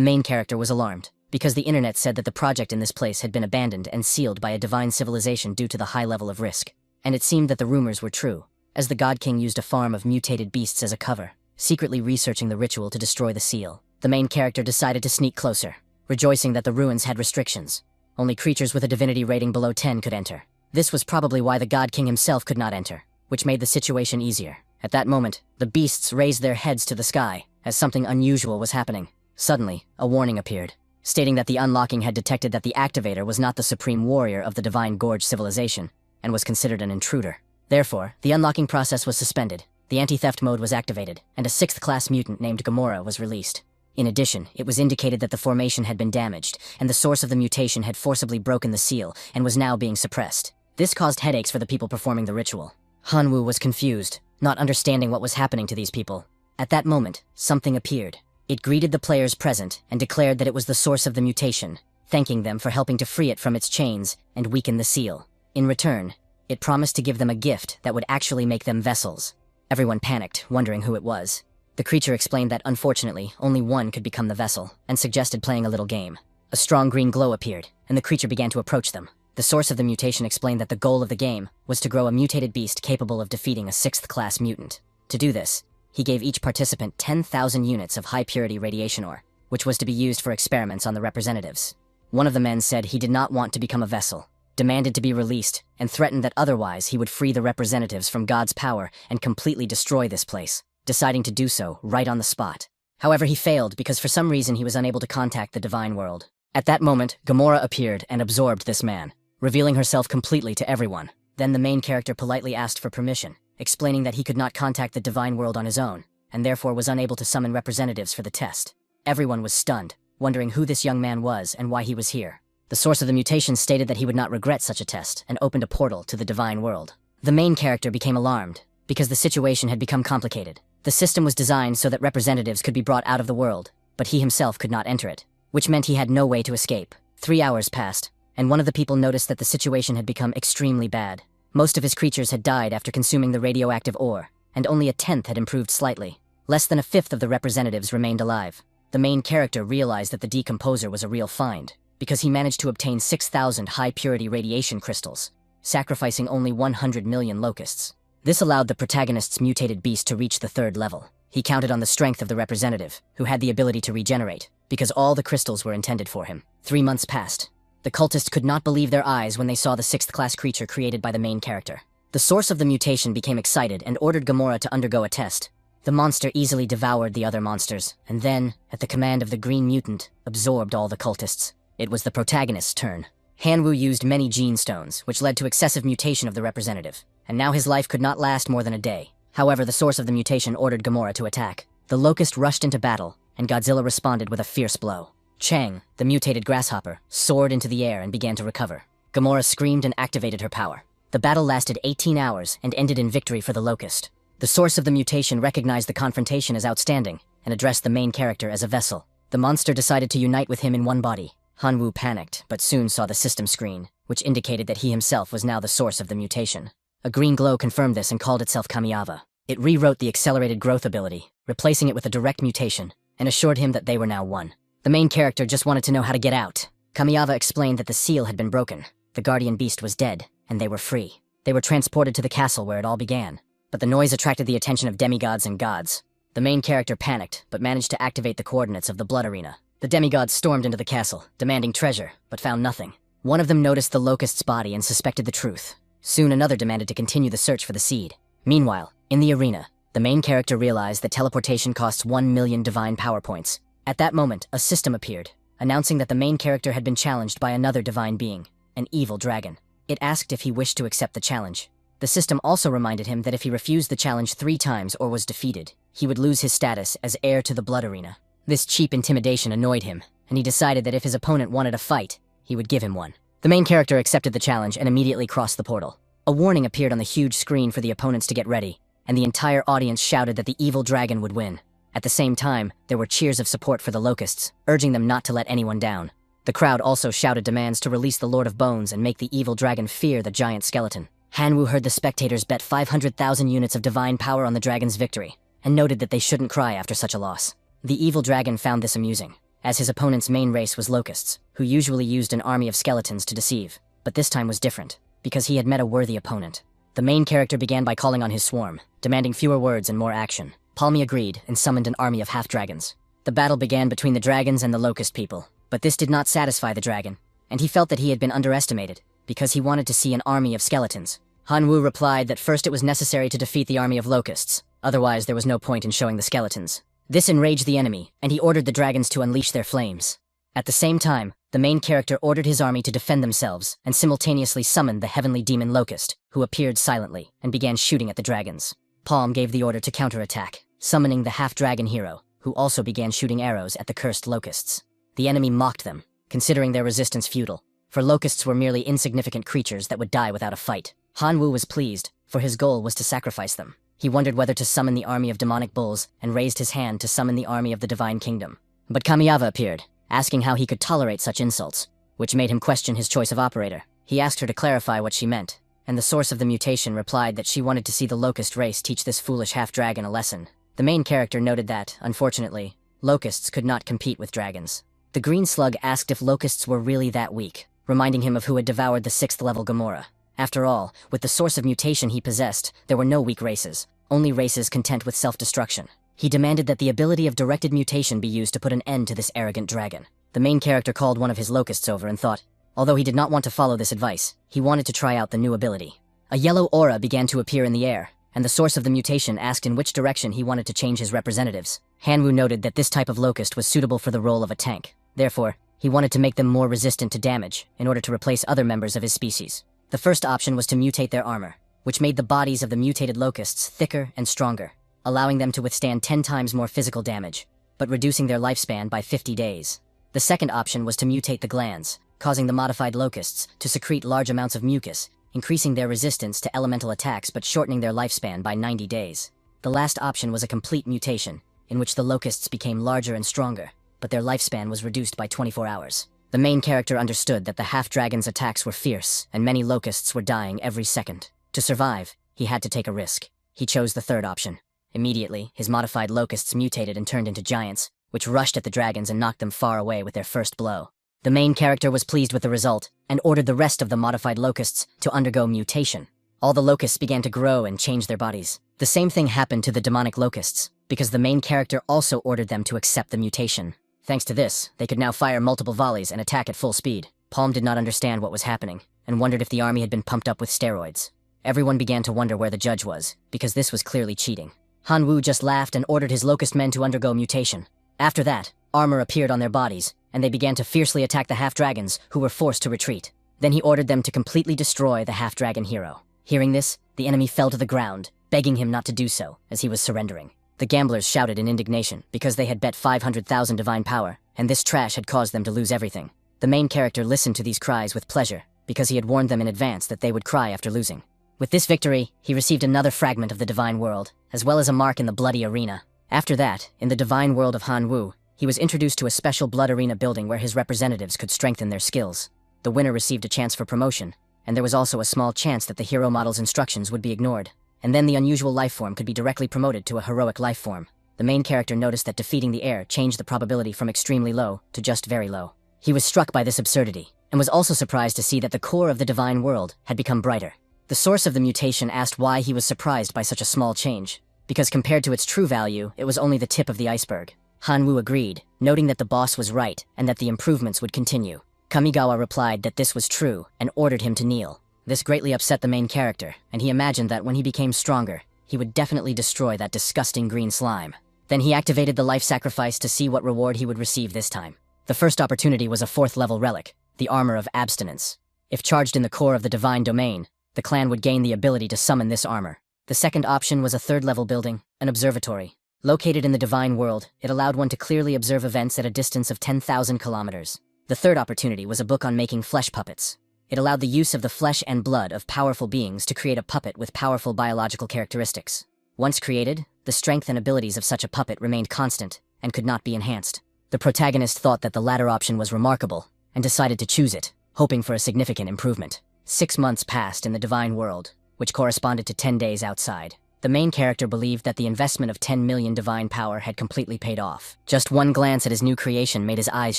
Speaker 1: main character was alarmed, because the internet said that the project in this place had been abandoned and sealed by a divine civilization due to the high level of risk. And it seemed that the rumors were true, as the God King used a farm of mutated beasts as a cover, secretly researching the ritual to destroy the seal. The main character decided to sneak closer, rejoicing that the ruins had restrictions. Only creatures with a divinity rating below 10 could enter. This was probably why the God King himself could not enter, which made the situation easier. At that moment, the beasts raised their heads to the sky, as something unusual was happening. Suddenly, a warning appeared, stating that the unlocking had detected that the activator was not the supreme warrior of the Divine Gorge civilization, and was considered an intruder. Therefore, the unlocking process was suspended, the anti-theft mode was activated, and a 6th-class mutant named Gamora was released. In addition, it was indicated that the formation had been damaged, and the source of the mutation had forcibly broken the seal, and was now being suppressed. This caused headaches for the people performing the ritual. Hanwoo was confused, not understanding what was happening to these people. At that moment, something appeared. It greeted the players present and declared that it was the source of the mutation, thanking them for helping to free it from its chains and weaken the seal. In return, it promised to give them a gift that would actually make them vessels. Everyone panicked, wondering who it was. The creature explained that, unfortunately, only one could become the vessel, and suggested playing a little game. A strong green glow appeared, and the creature began to approach them. The source of the mutation explained that the goal of the game was to grow a mutated beast capable of defeating a 6th-class mutant. To do this, he gave each participant 10,000 units of high-purity radiation ore, which was to be used for experiments on the representatives. One of the men said he did not want to become a vessel, demanded to be released, and threatened that otherwise he would free the representatives from God's power and completely destroy this place, deciding to do so right on the spot. However, he failed because for some reason he was unable to contact the divine world. At that moment, Gamora appeared and absorbed this man, revealing herself completely to everyone. Then the main character politely asked for permission, explaining that he could not contact the divine world on his own, and therefore was unable to summon representatives for the test. Everyone was stunned, wondering who this young man was and why he was here. The source of the mutation stated that he would not regret such a test, and opened a portal to the divine world. The main character became alarmed, because the situation had become complicated. The system was designed so that representatives could be brought out of the world, but he himself could not enter it, which meant he had no way to escape. 3 hours passed, and one of the people noticed that the situation had become extremely bad. Most of his creatures had died after consuming the radioactive ore, and only a 10th had improved slightly. Less than a 5th of the representatives remained alive. The main character realized that the decomposer was a real find, because he managed to obtain 6,000 high-purity radiation crystals, sacrificing only 100 million locusts. This allowed the protagonist's mutated beast to reach the 3rd level. He counted on the strength of the representative, who had the ability to regenerate, because all the crystals were intended for him. 3 months passed. The cultists could not believe their eyes when they saw the 6th-class creature created by the main character. The source of the mutation became excited and ordered Gamora to undergo a test. The monster easily devoured the other monsters, and then, at the command of the green mutant, absorbed all the cultists. It was the protagonist's turn. Hanwoo used many gene stones, which led to excessive mutation of the representative, and now his life could not last more than a day. However, the source of the mutation ordered Gamora to attack. The locust rushed into battle, and Godzilla responded with a fierce blow. Zhang, the mutated grasshopper, soared into the air and began to recover. Gamora screamed and activated her power. The battle lasted 18 hours and ended in victory for the locust. The source of the mutation recognized the confrontation as outstanding and addressed the main character as a vessel. The monster decided to unite with him in one body. Hanwoo panicked, but soon saw the system screen, which indicated that he himself was now the source of the mutation. A green glow confirmed this and called itself Kamiava. It rewrote the accelerated growth ability, replacing it with a direct mutation, and assured him that they were now one. The main character just wanted to know how to get out. Kamiava explained that the seal had been broken, the guardian beast was dead, and they were free. They were transported to the castle where it all began. But the noise attracted the attention of demigods and gods. The main character panicked, but managed to activate the coordinates of the blood arena. The demigods stormed into the castle, demanding treasure, but found nothing. One of them noticed the locust's body and suspected the truth. Soon another demanded to continue the search for the seed. Meanwhile, in the arena, the main character realized that teleportation costs 1 million divine power points. At that moment, a system appeared, announcing that the main character had been challenged by another divine being, an evil dragon. It asked if he wished to accept the challenge. The system also reminded him that if he refused the challenge 3 times or was defeated, he would lose his status as heir to the blood arena. This cheap intimidation annoyed him, and he decided that if his opponent wanted a fight, he would give him one. The main character accepted the challenge and immediately crossed the portal. A warning appeared on the huge screen for the opponents to get ready, and the entire audience shouted that the evil dragon would win. At the same time, there were cheers of support for the locusts, urging them not to let anyone down. The crowd also shouted demands to release the Lord of Bones and make the evil dragon fear the giant skeleton. Hanwoo heard the spectators bet 500,000 units of divine power on the dragon's victory, and noted that they shouldn't cry after such a loss. The evil dragon found this amusing, as his opponent's main race was locusts, who usually used an army of skeletons to deceive. But this time was different, because he had met a worthy opponent. The main character began by calling on his swarm, demanding fewer words and more action. Palmy agreed and summoned an army of half-dragons. The battle began between the dragons and the locust people, but this did not satisfy the dragon, and he felt that he had been underestimated, because he wanted to see an army of skeletons. Hanwoo replied that first it was necessary to defeat the army of locusts, otherwise there was no point in showing the skeletons. This enraged the enemy, and he ordered the dragons to unleash their flames. At the same time, the main character ordered his army to defend themselves, and simultaneously summoned the heavenly demon Locust, who appeared silently, and began shooting at the dragons. Palm gave the order to counterattack, summoning the half-dragon hero, who also began shooting arrows at the cursed locusts. The enemy mocked them, considering their resistance futile, for locusts were merely insignificant creatures that would die without a fight. Hanwoo was pleased, for his goal was to sacrifice them. He wondered whether to summon the army of demonic bulls, and raised his hand to summon the army of the divine kingdom. But Kamiava appeared, asking how he could tolerate such insults, which made him question his choice of operator. He asked her to clarify what she meant, and the source of the mutation replied that she wanted to see the locust race teach this foolish half-dragon a lesson. The main character noted that, unfortunately, locusts could not compete with dragons. The green slug asked if locusts were really that weak, reminding him of who had devoured the 6th-level Gamora. After all, with the source of mutation he possessed, there were no weak races, only races content with self-destruction. He demanded that the ability of directed mutation be used to put an end to this arrogant dragon. The main character called one of his locusts over and thought, although he did not want to follow this advice, he wanted to try out the new ability. A yellow aura began to appear in the air, and the source of the mutation asked in which direction he wanted to change his representatives. Hanwoo noted that this type of locust was suitable for the role of a tank. Therefore, he wanted to make them more resistant to damage, in order to replace other members of his species. The first option was to mutate their armor, which made the bodies of the mutated locusts thicker and stronger, allowing them to withstand 10 times more physical damage, but reducing their lifespan by 50 days. The second option was to mutate the glands, causing the modified locusts to secrete large amounts of mucus, increasing their resistance to elemental attacks but shortening their lifespan by 90 days. The last option was a complete mutation, in which the locusts became larger and stronger, but their lifespan was reduced by 24 hours. The main character understood that the half-dragon's attacks were fierce, and many locusts were dying every second. To survive, he had to take a risk. He chose the third option. Immediately, his modified locusts mutated and turned into giants, which rushed at the dragons and knocked them far away with their first blow. The main character was pleased with the result, and ordered the rest of the modified locusts to undergo mutation. All the locusts began to grow and change their bodies. The same thing happened to the demonic locusts, because the main character also ordered them to accept the mutation. Thanks to this, they could now fire multiple volleys and attack at full speed. Palm did not understand what was happening, and wondered if the army had been pumped up with steroids. Everyone began to wonder where the judge was, because this was clearly cheating. Hanwoo just laughed and ordered his locust men to undergo mutation. After that, armor appeared on their bodies, and they began to fiercely attack the half-dragons, who were forced to retreat. Then he ordered them to completely destroy the half-dragon hero. Hearing this, the enemy fell to the ground, begging him not to do so, as he was surrendering. The gamblers shouted in indignation, because they had bet 500,000 divine power, and this trash had caused them to lose everything. The main character listened to these cries with pleasure, because he had warned them in advance that they would cry after losing. With this victory, he received another fragment of the divine world, as well as a mark in the bloody arena. After that, in the divine world of Hanwoo, he was introduced to a special blood arena building where his representatives could strengthen their skills. The winner received a chance for promotion, and there was also a small chance that the hero model's instructions would be ignored, and then the unusual life form could be directly promoted to a heroic life form. The main character noticed that defeating the heir changed the probability from extremely low to just very low. He was struck by this absurdity, and was also surprised to see that the core of the divine world had become brighter. The source of the mutation asked why he was surprised by such a small change, because compared to its true value, it was only the tip of the iceberg. Hanwoo agreed, noting that the boss was right and that the improvements would continue. Kamigawa replied that this was true and ordered him to kneel. This greatly upset the main character, and he imagined that when he became stronger, he would definitely destroy that disgusting green slime. Then he activated the life sacrifice to see what reward he would receive this time. The first opportunity was a 4th-level relic, the Armor of Abstinence. If charged in the core of the divine domain, the clan would gain the ability to summon this armor. The second option was a 3rd-level building, an observatory. Located in the divine world, it allowed one to clearly observe events at a distance of 10,000 kilometers. The third opportunity was a book on making flesh puppets. It allowed the use of the flesh and blood of powerful beings to create a puppet with powerful biological characteristics. Once created, the strength and abilities of such a puppet remained constant and could not be enhanced. The protagonist thought that the latter option was remarkable and decided to choose it, hoping for a significant improvement. 6 months passed in the divine world, which corresponded to 10 days outside. The main character believed that the investment of 10 million divine power had completely paid off. Just one glance at his new creation made his eyes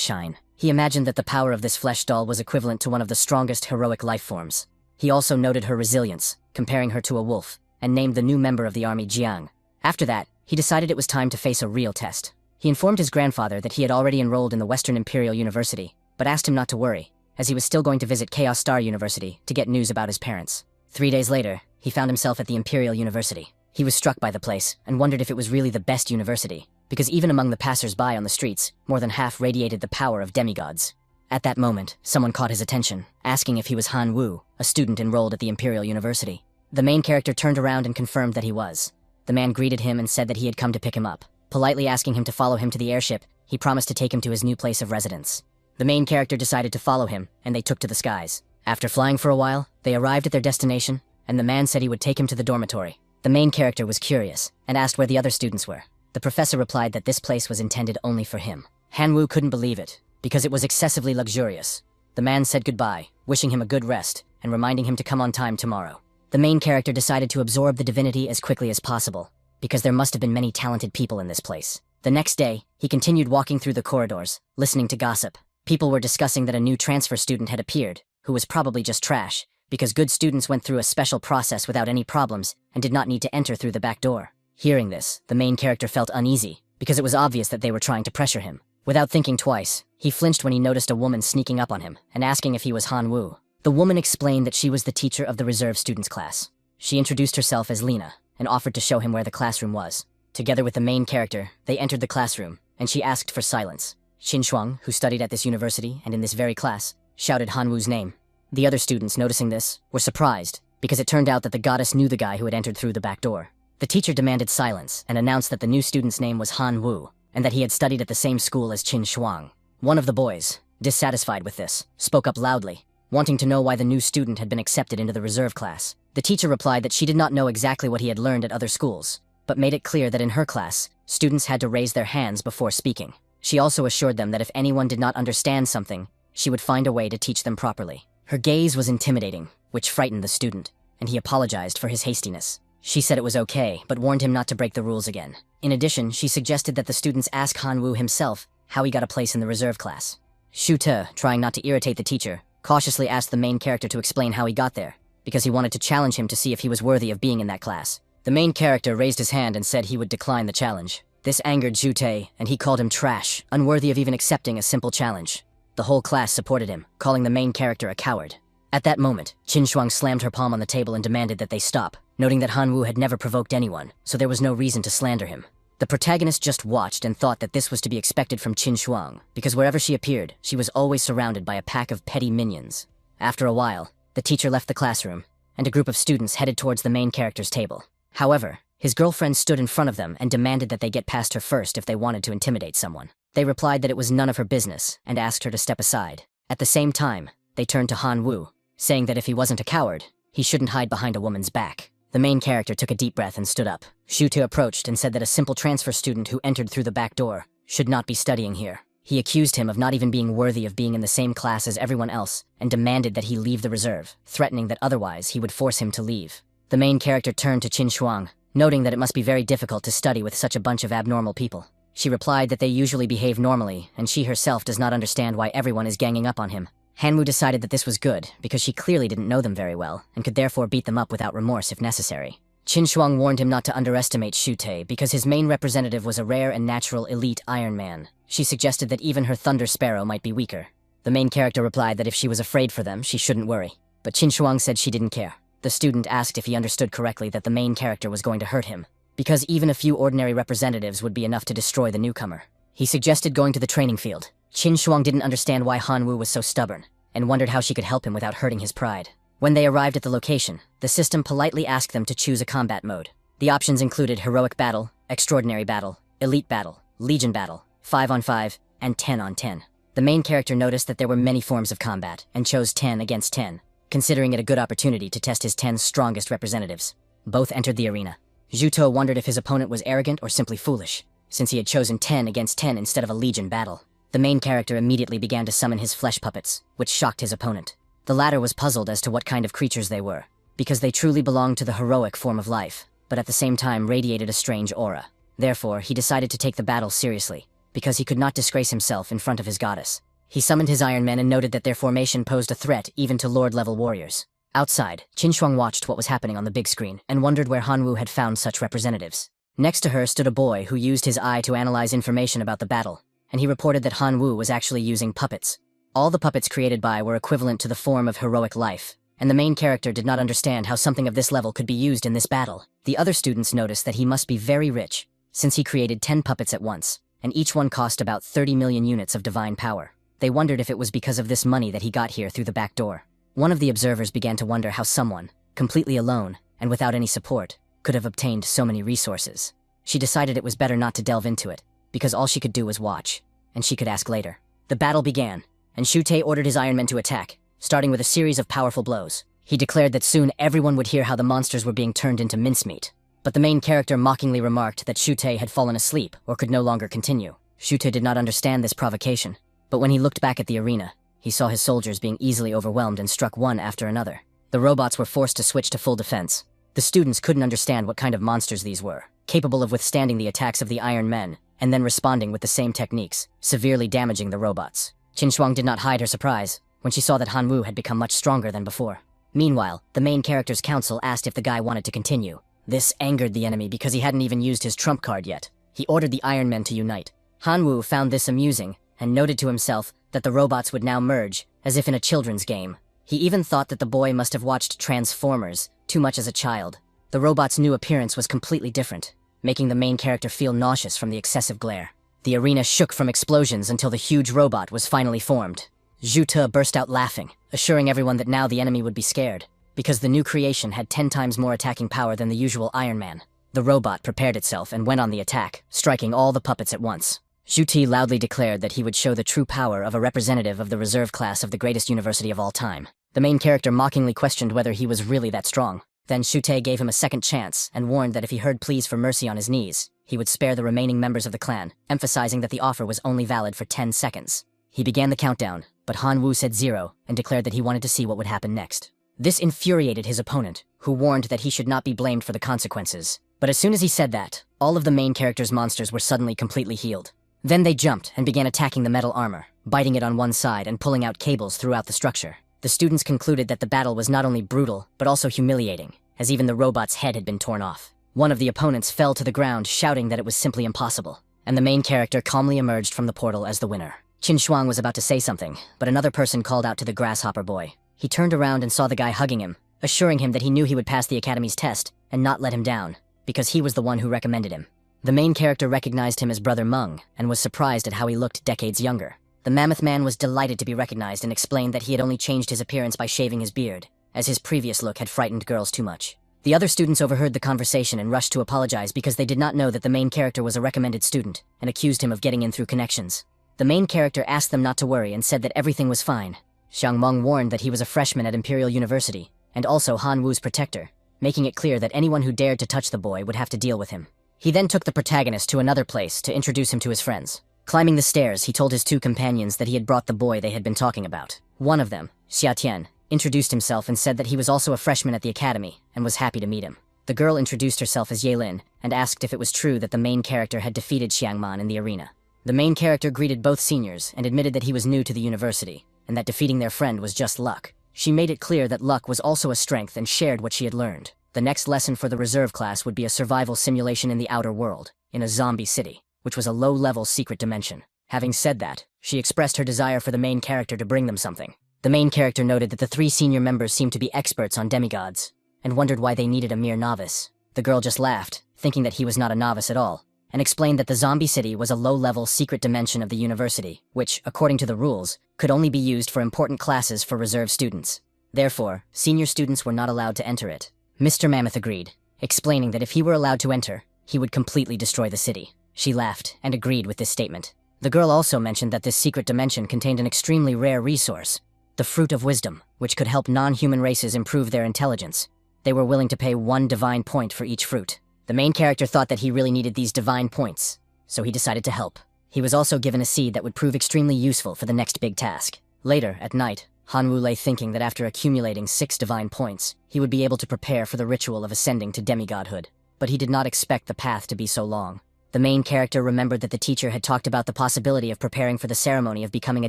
Speaker 1: shine. He imagined that the power of this flesh doll was equivalent to one of the strongest heroic life forms. He also noted her resilience, comparing her to a wolf, and named the new member of the army Zhang. After that, he decided it was time to face a real test. He informed his grandfather that he had already enrolled in the Western Imperial University, but asked him not to worry, as he was still going to visit Chaos Star University to get news about his parents. 3 days later, he found himself at the Imperial University. He was struck by the place and wondered if it was really the best university, because even among the passers-by on the streets, more than half radiated the power of demigods. At that moment, someone caught his attention, asking if he was Han Wu, a student enrolled at the Imperial University. The main character turned around and confirmed that he was. The man greeted him and said that he had come to pick him up. Politely asking him to follow him to the airship, he promised to take him to his new place of residence. The main character decided to follow him, and they took to the skies. After flying for a while, they arrived at their destination, and the man said he would take him to the dormitory. The main character was curious, and asked where the other students were. The professor replied that this place was intended only for him. Han Wu couldn't believe it, because it was excessively luxurious. The man said goodbye, wishing him a good rest, and reminding him to come on time tomorrow. The main character decided to absorb the divinity as quickly as possible, because there must have been many talented people in this place. The next day, he continued walking through the corridors, listening to gossip. People were discussing that a new transfer student had appeared, who was probably just trash, because good students went through a special process without any problems and did not need to enter through the back door. Hearing this, the main character felt uneasy, because it was obvious that they were trying to pressure him. Without thinking twice, he flinched when he noticed a woman sneaking up on him and asking if he was Han Wu. The woman explained that she was the teacher of the reserve students class. She introduced herself as Lena and offered to show him where the classroom was. Together with the main character, they entered the classroom, and she asked for silence. Qin Shuang, who studied at this university and in this very class, shouted Han Wu's name. The other students, noticing this, were surprised, because it turned out that the goddess knew the guy who had entered through the back door. The teacher demanded silence and announced that the new student's name was Han Wu, and that he had studied at the same school as Qin Shuang. One of the boys, dissatisfied with this, spoke up loudly, wanting to know why the new student had been accepted into the reserve class. The teacher replied that she did not know exactly what he had learned at other schools, but made it clear that in her class, students had to raise their hands before speaking. She also assured them that if anyone did not understand something, she would find a way to teach them properly. Her gaze was intimidating, which frightened the student, and he apologized for his hastiness. She said it was okay, but warned him not to break the rules again. In addition, she suggested that the students ask Han Wu himself how he got a place in the reserve class. Shu Te, trying not to irritate the teacher, cautiously asked the main character to explain how he got there, because he wanted to challenge him to see if he was worthy of being in that class. The main character raised his hand and said he would decline the challenge. This angered Shu Te, and he called him trash, unworthy of even accepting a simple challenge. The whole class supported him, calling the main character a coward. At that moment, Qin Shuang slammed her palm on the table and demanded that they stop, noting that Han Wu had never provoked anyone, so there was no reason to slander him. The protagonist just watched and thought that this was to be expected from Qin Shuang, because wherever she appeared, she was always surrounded by a pack of petty minions. After a while, the teacher left the classroom, and a group of students headed towards the main character's table. However, his girlfriend stood in front of them and demanded that they get past her first if they wanted to intimidate someone. They replied that it was none of her business and asked her to step aside. At the same time, they turned to Han Wu, saying that if he wasn't a coward, he shouldn't hide behind a woman's back. The main character took a deep breath and stood up. Shu Te approached and said that a simple transfer student who entered through the back door should not be studying here. He accused him of not even being worthy of being in the same class as everyone else and demanded that he leave the reserve, threatening that otherwise he would force him to leave. The main character turned to Qin Shuang, noting that it must be very difficult to study with such a bunch of abnormal people. She replied that they usually behave normally, and she herself does not understand why everyone is ganging up on him. Han Wu decided that this was good, because she clearly didn't know them very well, and could therefore beat them up without remorse if necessary. Qin Shuang warned him not to underestimate Shu Te, because his main representative was a rare and natural elite Iron Man. She suggested that even her Thunder Sparrow might be weaker. The main character replied that if she was afraid for them, she shouldn't worry. But Qin Shuang said she didn't care. The student asked if he understood correctly that the main character was going to hurt him, because even a few ordinary representatives would be enough to destroy the newcomer. He suggested going to the training field. Qin Shuang didn't understand why Han Wu was so stubborn, and wondered how she could help him without hurting his pride. When they arrived at the location, the system politely asked them to choose a combat mode. The options included Heroic Battle, Extraordinary Battle, Elite Battle, Legion Battle, 5-on-5, and 10-on-10. The main character noticed that there were many forms of combat, and chose 10 against 10, considering it a good opportunity to test his 10 strongest representatives. Both entered the arena. Zhu Te wondered if his opponent was arrogant or simply foolish, since he had chosen 10 against 10 instead of a Legion battle. The main character immediately began to summon his flesh puppets, which shocked his opponent. The latter was puzzled as to what kind of creatures they were, because they truly belonged to the heroic form of life, but at the same time radiated a strange aura. Therefore, he decided to take the battle seriously, because he could not disgrace himself in front of his goddess. He summoned his Iron Men and noted that their formation posed a threat even to Lord-level warriors. Outside, Qin Shuang watched what was happening on the big screen and wondered where Han Wu had found such representatives. Next to her stood a boy who used his eye to analyze information about the battle, and he reported that Han Wu was actually using puppets. All the puppets created by were equivalent to the form of heroic life, and the main character did not understand how something of this level could be used in this battle. The other students noticed that he must be very rich, since he created 10 puppets at once, and each one cost about 30 million units of divine power. They wondered if it was because of this money that he got here through the back door. One of the observers began to wonder how someone, completely alone, and without any support, could have obtained so many resources. She decided it was better not to delve into it, because all she could do was watch, and she could ask later. The battle began, and Zhu Te ordered his Iron Men to attack, starting with a series of powerful blows. He declared that soon everyone would hear how the monsters were being turned into mincemeat. But the main character mockingly remarked that Zhu Te had fallen asleep or could no longer continue. Zhu Te did not understand this provocation, but when he looked back at the arena, he saw his soldiers being easily overwhelmed and struck one after another. The robots were forced to switch to full defense. The students couldn't understand what kind of monsters these were, capable of withstanding the attacks of the Iron Men, and then responding with the same techniques, severely damaging the robots. Qin Shuang did not hide her surprise when she saw that Han Wu had become much stronger than before. Meanwhile, the main character's council asked if the guy wanted to continue. This angered the enemy because he hadn't even used his trump card yet. He ordered the Iron Men to unite. Han Wu found this amusing, and noted to himself that the robots would now merge, as if in a children's game. He even thought that the boy must have watched Transformers too much as a child. The robot's new appearance was completely different, making the main character feel nauseous from the excessive glare. The arena shook from explosions until the huge robot was finally formed. Zhu Te burst out laughing, assuring everyone that now the enemy would be scared, because the new creation had 10 times more attacking power than the usual Iron Man. The robot prepared itself and went on the attack, striking all the puppets at once. Zhu Te loudly declared that he would show the true power of a representative of the reserve class of the greatest university of all time. The main character mockingly questioned whether he was really that strong. Then Zhu Te gave him a second chance and warned that if he heard pleas for mercy on his knees, he would spare the remaining members of the clan, emphasizing that the offer was only valid for 10 seconds. He began the countdown, but Han Wu said 0 and declared that he wanted to see what would happen next. This infuriated his opponent, who warned that he should not be blamed for the consequences. But as soon as he said that, all of the main character's monsters were suddenly completely healed. Then they jumped and began attacking the metal armor, biting it on one side and pulling out cables throughout the structure. The students concluded that the battle was not only brutal, but also humiliating, as even the robot's head had been torn off. One of the opponents fell to the ground, shouting that it was simply impossible, and the main character calmly emerged from the portal as the winner. Qin Shuang was about to say something, but another person called out to the grasshopper boy. He turned around and saw the guy hugging him, assuring him that he knew he would pass the academy's test and not let him down, because he was the one who recommended him. The main character recognized him as Brother Meng and was surprised at how he looked decades younger. The Mammoth Man was delighted to be recognized and explained that he had only changed his appearance by shaving his beard, as his previous look had frightened girls too much. The other students overheard the conversation and rushed to apologize because they did not know that the main character was a recommended student and accused him of getting in through connections. The main character asked them not to worry and said that everything was fine. Zhang Meng warned that he was a freshman at Imperial University and also Han Wu's protector, making it clear that anyone who dared to touch the boy would have to deal with him. He then took the protagonist to another place to introduce him to his friends. Climbing the stairs, he told his two companions that he had brought the boy they had been talking about. One of them, Xia Tian, introduced himself and said that he was also a freshman at the academy and was happy to meet him. The girl introduced herself as Yelin and asked if it was true that the main character had defeated Xiangman in the arena. The main character greeted both seniors and admitted that he was new to the university and that defeating their friend was just luck. She made it clear that luck was also a strength and shared what she had learned. The next lesson for the reserve class would be a survival simulation in the outer world, in a zombie city, which was a low-level secret dimension. Having said that, she expressed her desire for the main character to bring them something. The main character noted that the 3 senior members seemed to be experts on demigods, and wondered why they needed a mere novice. The girl just laughed, thinking that he was not a novice at all, and explained that the zombie city was a low-level secret dimension of the university, which, according to the rules, could only be used for important classes for reserve students. Therefore, senior students were not allowed to enter it. Mr. Mammoth agreed, explaining that if he were allowed to enter, he would completely destroy the city. She laughed and agreed with this statement. The girl also mentioned that this secret dimension contained an extremely rare resource, the Fruit of Wisdom, which could help non-human races improve their intelligence. They were willing to pay 1 divine point for each fruit. The main character thought that he really needed these divine points, so he decided to help. He was also given a seed that would prove extremely useful for the next big task. Later, at night, Hanwoo lay thinking that after accumulating 6 divine points, he would be able to prepare for the ritual of ascending to demigodhood. But he did not expect the path to be so long. The main character remembered that the teacher had talked about the possibility of preparing for the ceremony of becoming a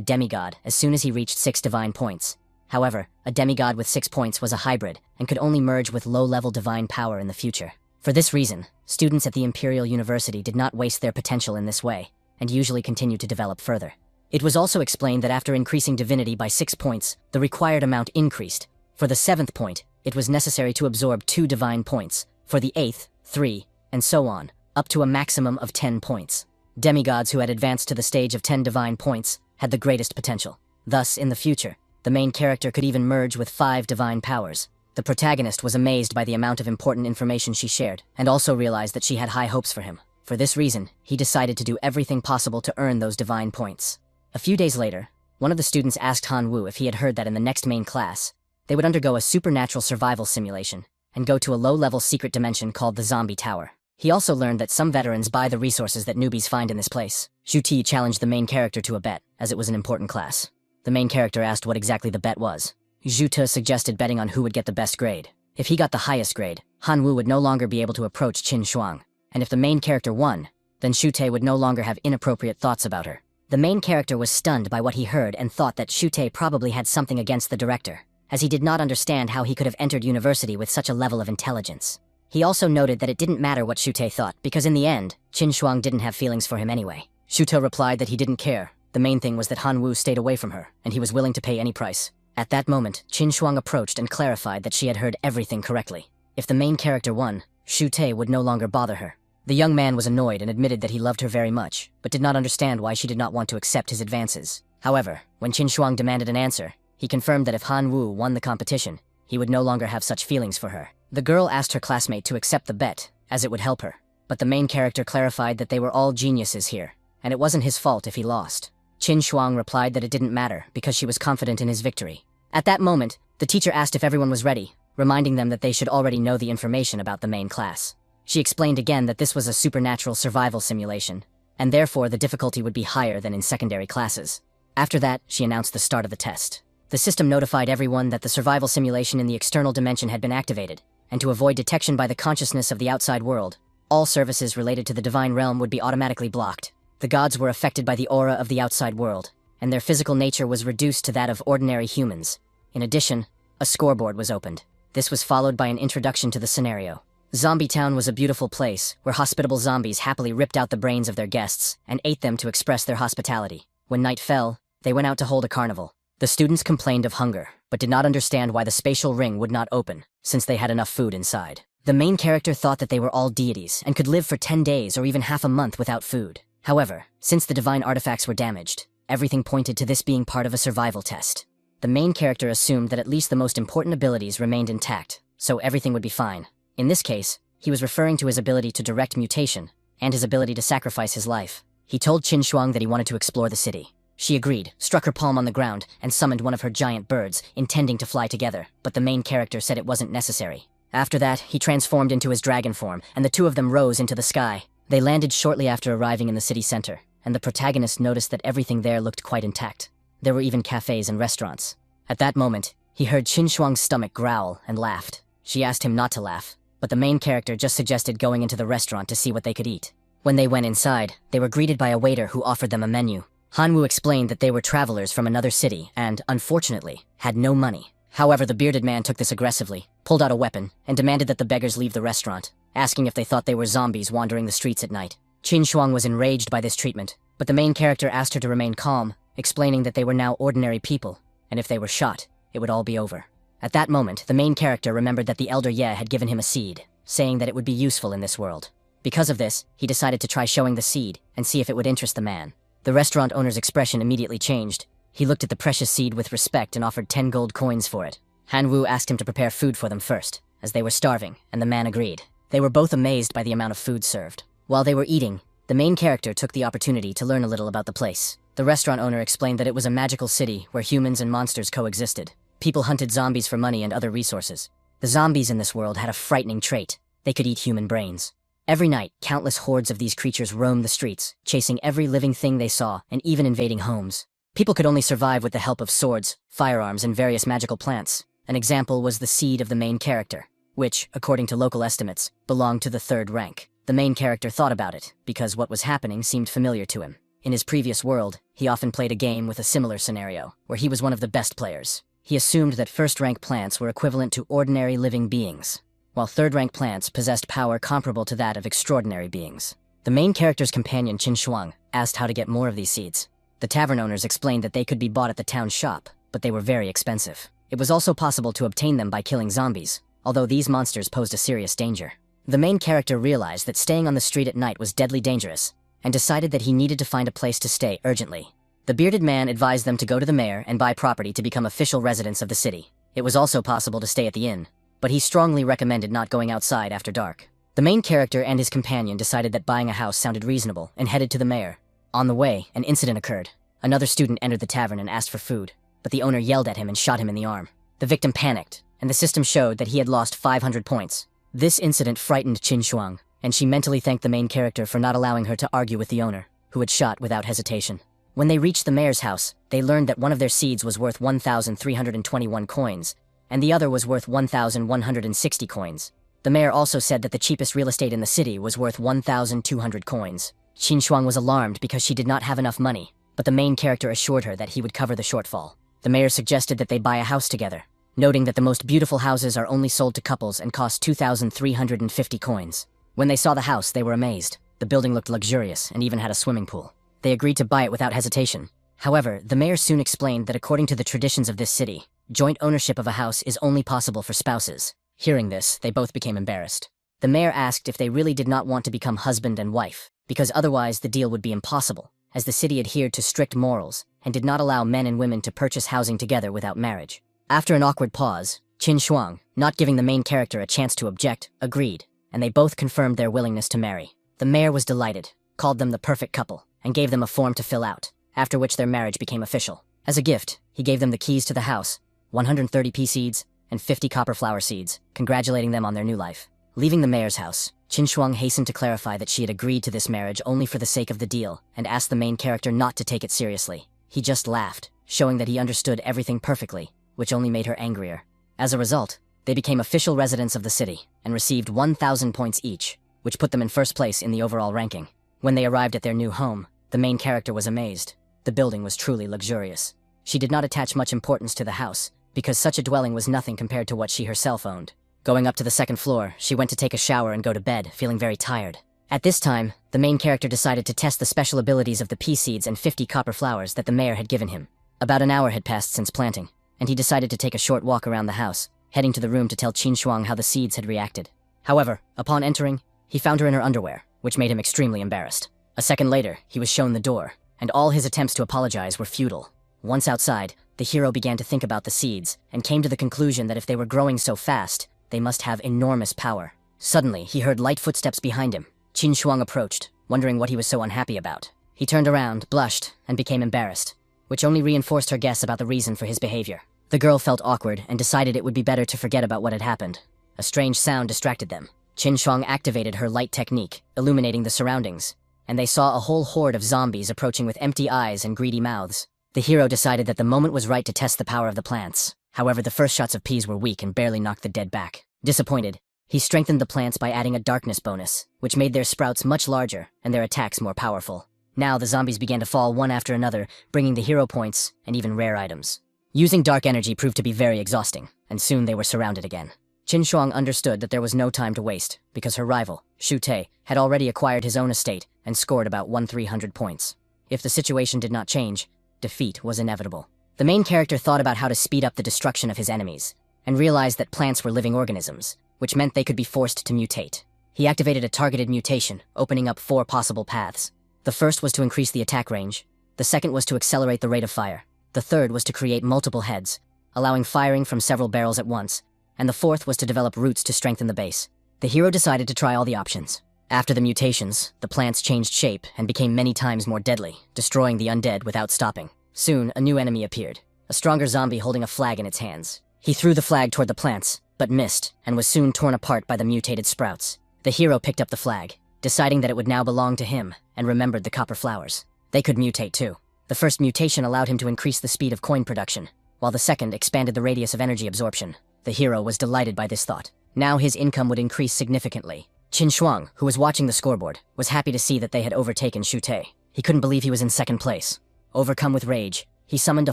Speaker 1: demigod as soon as he reached 6 divine points. However, a demigod with 6 points was a hybrid and could only merge with low-level divine power in the future. For this reason, students at the Imperial University did not waste their potential in this way, and usually continued to develop further. It was also explained that after increasing divinity by 6 points, the required amount increased. For the 7th point, it was necessary to absorb 2 divine points, for the 8th, 3, and so on, up to a maximum of 10 points. Demigods who had advanced to the stage of 10 divine points had the greatest potential. Thus, in the future, the main character could even merge with 5 divine powers. The protagonist was amazed by the amount of important information she shared, and also realized that she had high hopes for him. For this reason, he decided to do everything possible to earn those divine points. A few days later, one of the students asked Hanwoo if he had heard that in the next main class, they would undergo a supernatural survival simulation and go to a low-level secret dimension called the Zombie Tower. He also learned that some veterans buy the resources that newbies find in this place. Zhu Ti challenged the main character to a bet, as it was an important class. The main character asked what exactly the bet was. Zhu Ti suggested betting on who would get the best grade. If he got the highest grade, Hanwoo would no longer be able to approach Qin Shuang. And if the main character won, then Zhu Ti would no longer have inappropriate thoughts about her. The main character was stunned by what he heard and thought that Zhu Ti probably had something against the director, as he did not understand how he could have entered university with such a level of intelligence. He also noted that it didn't matter what Zhu Ti thought, because in the end, Qin Shuang didn't have feelings for him anyway. Zhu Ti replied that he didn't care. The main thing was that Hanwoo stayed away from her, and he was willing to pay any price. At that moment, Qin Shuang approached and clarified that she had heard everything correctly. If the main character won, Zhu Ti would no longer bother her. The young man was annoyed and admitted that he loved her very much, but did not understand why she did not want to accept his advances. However, when Qin Shuang demanded an answer, he confirmed that if Hanwoo won the competition, he would no longer have such feelings for her. The girl asked her classmate to accept the bet, as it would help her. But the main character clarified that they were all geniuses here, and it wasn't his fault if he lost. Qin Shuang replied that it didn't matter because she was confident in his victory. At that moment, the teacher asked if everyone was ready, reminding them that they should already know the information about the main class. She explained again that this was a supernatural survival simulation, and therefore the difficulty would be higher than in secondary classes. After that, she announced the start of the test. The system notified everyone that the survival simulation in the external dimension had been activated, and to avoid detection by the consciousness of the outside world, all services related to the divine realm would be automatically blocked. The gods were affected by the aura of the outside world, and their physical nature was reduced to that of ordinary humans. In addition, a scoreboard was opened. This was followed by an introduction to the scenario. Zombie Town was a beautiful place where hospitable zombies happily ripped out the brains of their guests and ate them to express their hospitality. When night fell, they went out to hold a carnival. The students complained of hunger, but did not understand why the spatial ring would not open, since they had enough food inside. The main character thought that they were all deities and could live for 10 days or even half a month without food. However, since the divine artifacts were damaged, everything pointed to this being part of a survival test. The main character assumed that at least the most important abilities remained intact, so everything would be fine. In this case, he was referring to his ability to direct mutation and his ability to sacrifice his life. He told Qin Shuang that he wanted to explore the city. She agreed, struck her palm on the ground, and summoned one of her giant birds, intending to fly together, but the main character said it wasn't necessary. After that, he transformed into his dragon form, and the two of them rose into the sky. They landed shortly after arriving in the city center, and the protagonist noticed that everything there looked quite intact. There were even cafes and restaurants. At that moment, he heard Qin Shuang's stomach growl and laughed. She asked him not to laugh, but the main character just suggested going into the restaurant to see what they could eat. When they went inside, they were greeted by a waiter who offered them a menu. Hanwoo explained that they were travelers from another city and, unfortunately, had no money. However, the bearded man took this aggressively, pulled out a weapon, and demanded that the beggars leave the restaurant, asking if they thought they were zombies wandering the streets at night. Qin Shuang was enraged by this treatment, but the main character asked her to remain calm, explaining that they were now ordinary people, and if they were shot, it would all be over. At that moment, the main character remembered that the Elder Ye had given him a seed, saying that it would be useful in this world. Because of this, he decided to try showing the seed and see if it would interest the man. The restaurant owner's expression immediately changed. He looked at the precious seed with respect and offered 10 gold coins for it. Han Wu asked him to prepare food for them first, as they were starving, and the man agreed. They were both amazed by the amount of food served. While they were eating, the main character took the opportunity to learn a little about the place. The restaurant owner explained that it was a magical city where humans and monsters coexisted. People hunted zombies for money and other resources. The zombies in this world had a frightening trait. They could eat human brains. Every night, countless hordes of these creatures roamed the streets, chasing every living thing they saw and even invading homes. People could only survive with the help of swords, firearms, and various magical plants. An example was the seed of the main character, which, according to local estimates, belonged to the 3rd rank. The main character thought about it, because what was happening seemed familiar to him. In his previous world, he often played a game with a similar scenario, where he was one of the best players. He assumed that 1st-rank plants were equivalent to ordinary living beings, while 3rd-rank plants possessed power comparable to that of extraordinary beings. The main character's companion, Qin Shuang, asked how to get more of these seeds. The tavern owners explained that they could be bought at the town shop, but they were very expensive. It was also possible to obtain them by killing zombies, although these monsters posed a serious danger. The main character realized that staying on the street at night was deadly dangerous, and decided that he needed to find a place to stay urgently. The bearded man advised them to go to the mayor and buy property to become official residents of the city. It was also possible to stay at the inn, but he strongly recommended not going outside after dark. The main character and his companion decided that buying a house sounded reasonable and headed to the mayor. On the way, an incident occurred. Another student entered the tavern and asked for food, but the owner yelled at him and shot him in the arm. The victim panicked, and the system showed that he had lost 500 points. This incident frightened Qin Shuang, and she mentally thanked the main character for not allowing her to argue with the owner, who had shot without hesitation. When they reached the mayor's house, they learned that one of their seeds was worth 1,321 coins, and the other was worth 1,160 coins. The mayor also said that the cheapest real estate in the city was worth 1,200 coins. Qin Shuang was alarmed because she did not have enough money, but the main character assured her that he would cover the shortfall. The mayor suggested that they buy a house together, noting that the most beautiful houses are only sold to couples and cost 2,350 coins. When they saw the house, they were amazed. The building looked luxurious and even had a swimming pool. They agreed to buy it without hesitation. However, the mayor soon explained that according to the traditions of this city, joint ownership of a house is only possible for spouses. Hearing this, they both became embarrassed. The mayor asked if they really did not want to become husband and wife, because otherwise the deal would be impossible, as the city adhered to strict morals and did not allow men and women to purchase housing together without marriage. After an awkward pause, Qin Shuang, not giving the main character a chance to object, agreed, and they both confirmed their willingness to marry. The mayor was delighted, called them the perfect couple, and gave them a form to fill out, after which their marriage became official. As a gift, he gave them the keys to the house, 130 pea seeds, and 50 copper flower seeds, congratulating them on their new life. Leaving the mayor's house, Qin Shuang hastened to clarify that she had agreed to this marriage only for the sake of the deal, and asked the main character not to take it seriously. He just laughed, showing that he understood everything perfectly, which only made her angrier. As a result, they became official residents of the city, and received 1,000 points each, which put them in first place in the overall ranking. When they arrived at their new home, the main character was amazed. The building was truly luxurious. She did not attach much importance to the house, because such a dwelling was nothing compared to what she herself owned. Going up to the 2nd floor, she went to take a shower and go to bed, feeling very tired. At this time, the main character decided to test the special abilities of the pea seeds and 50 copper flowers that the mayor had given him. About an hour had passed since planting, and he decided to take a short walk around the house, heading to the room to tell Qin Shuang how the seeds had reacted. However, upon entering, he found her in her underwear, which made him extremely embarrassed. A second later, he was shown the door, and all his attempts to apologize were futile. Once outside, the hero began to think about the seeds, and came to the conclusion that if they were growing so fast, they must have enormous power. Suddenly, he heard light footsteps behind him. Qin Shuang approached, wondering what he was so unhappy about. He turned around, blushed, and became embarrassed, which only reinforced her guess about the reason for his behavior. The girl felt awkward and decided it would be better to forget about what had happened. A strange sound distracted them. Qin Shuang activated her light technique, illuminating the surroundings, and they saw a whole horde of zombies approaching with empty eyes and greedy mouths. The hero decided that the moment was right to test the power of the plants. However, the first shots of peas were weak and barely knocked the dead back. Disappointed, he strengthened the plants by adding a darkness bonus, which made their sprouts much larger and their attacks more powerful. Now the zombies began to fall one after another, bringing the hero points and even rare items. Using dark energy proved to be very exhausting, and soon they were surrounded again. Qin Shuang understood that there was no time to waste, because her rival, Shu Te, had already acquired his own estate and scored about 1,300 points. If the situation did not change, defeat was inevitable. The main character thought about how to speed up the destruction of his enemies, and realized that plants were living organisms, which meant they could be forced to mutate. He activated a targeted mutation, opening up 4 possible paths. The first was to increase the attack range. The second was to accelerate the rate of fire. The third was to create multiple heads, allowing firing from several barrels at once. And the fourth was to develop roots to strengthen the base. The hero decided to try all the options. After the mutations, the plants changed shape and became many times more deadly, destroying the undead without stopping. Soon, a new enemy appeared, a stronger zombie holding a flag in its hands. He threw the flag toward the plants, but missed, and was soon torn apart by the mutated sprouts. The hero picked up the flag, deciding that it would now belong to him, and remembered the copper flowers. They could mutate too. The first mutation allowed him to increase the speed of coin production, while the second expanded the radius of energy absorption. The hero was delighted by this thought. Now his income would increase significantly. Qin Shuang, who was watching the scoreboard, was happy to see that they had overtaken Shu Te. He couldn't believe he was in second place. Overcome with rage, he summoned a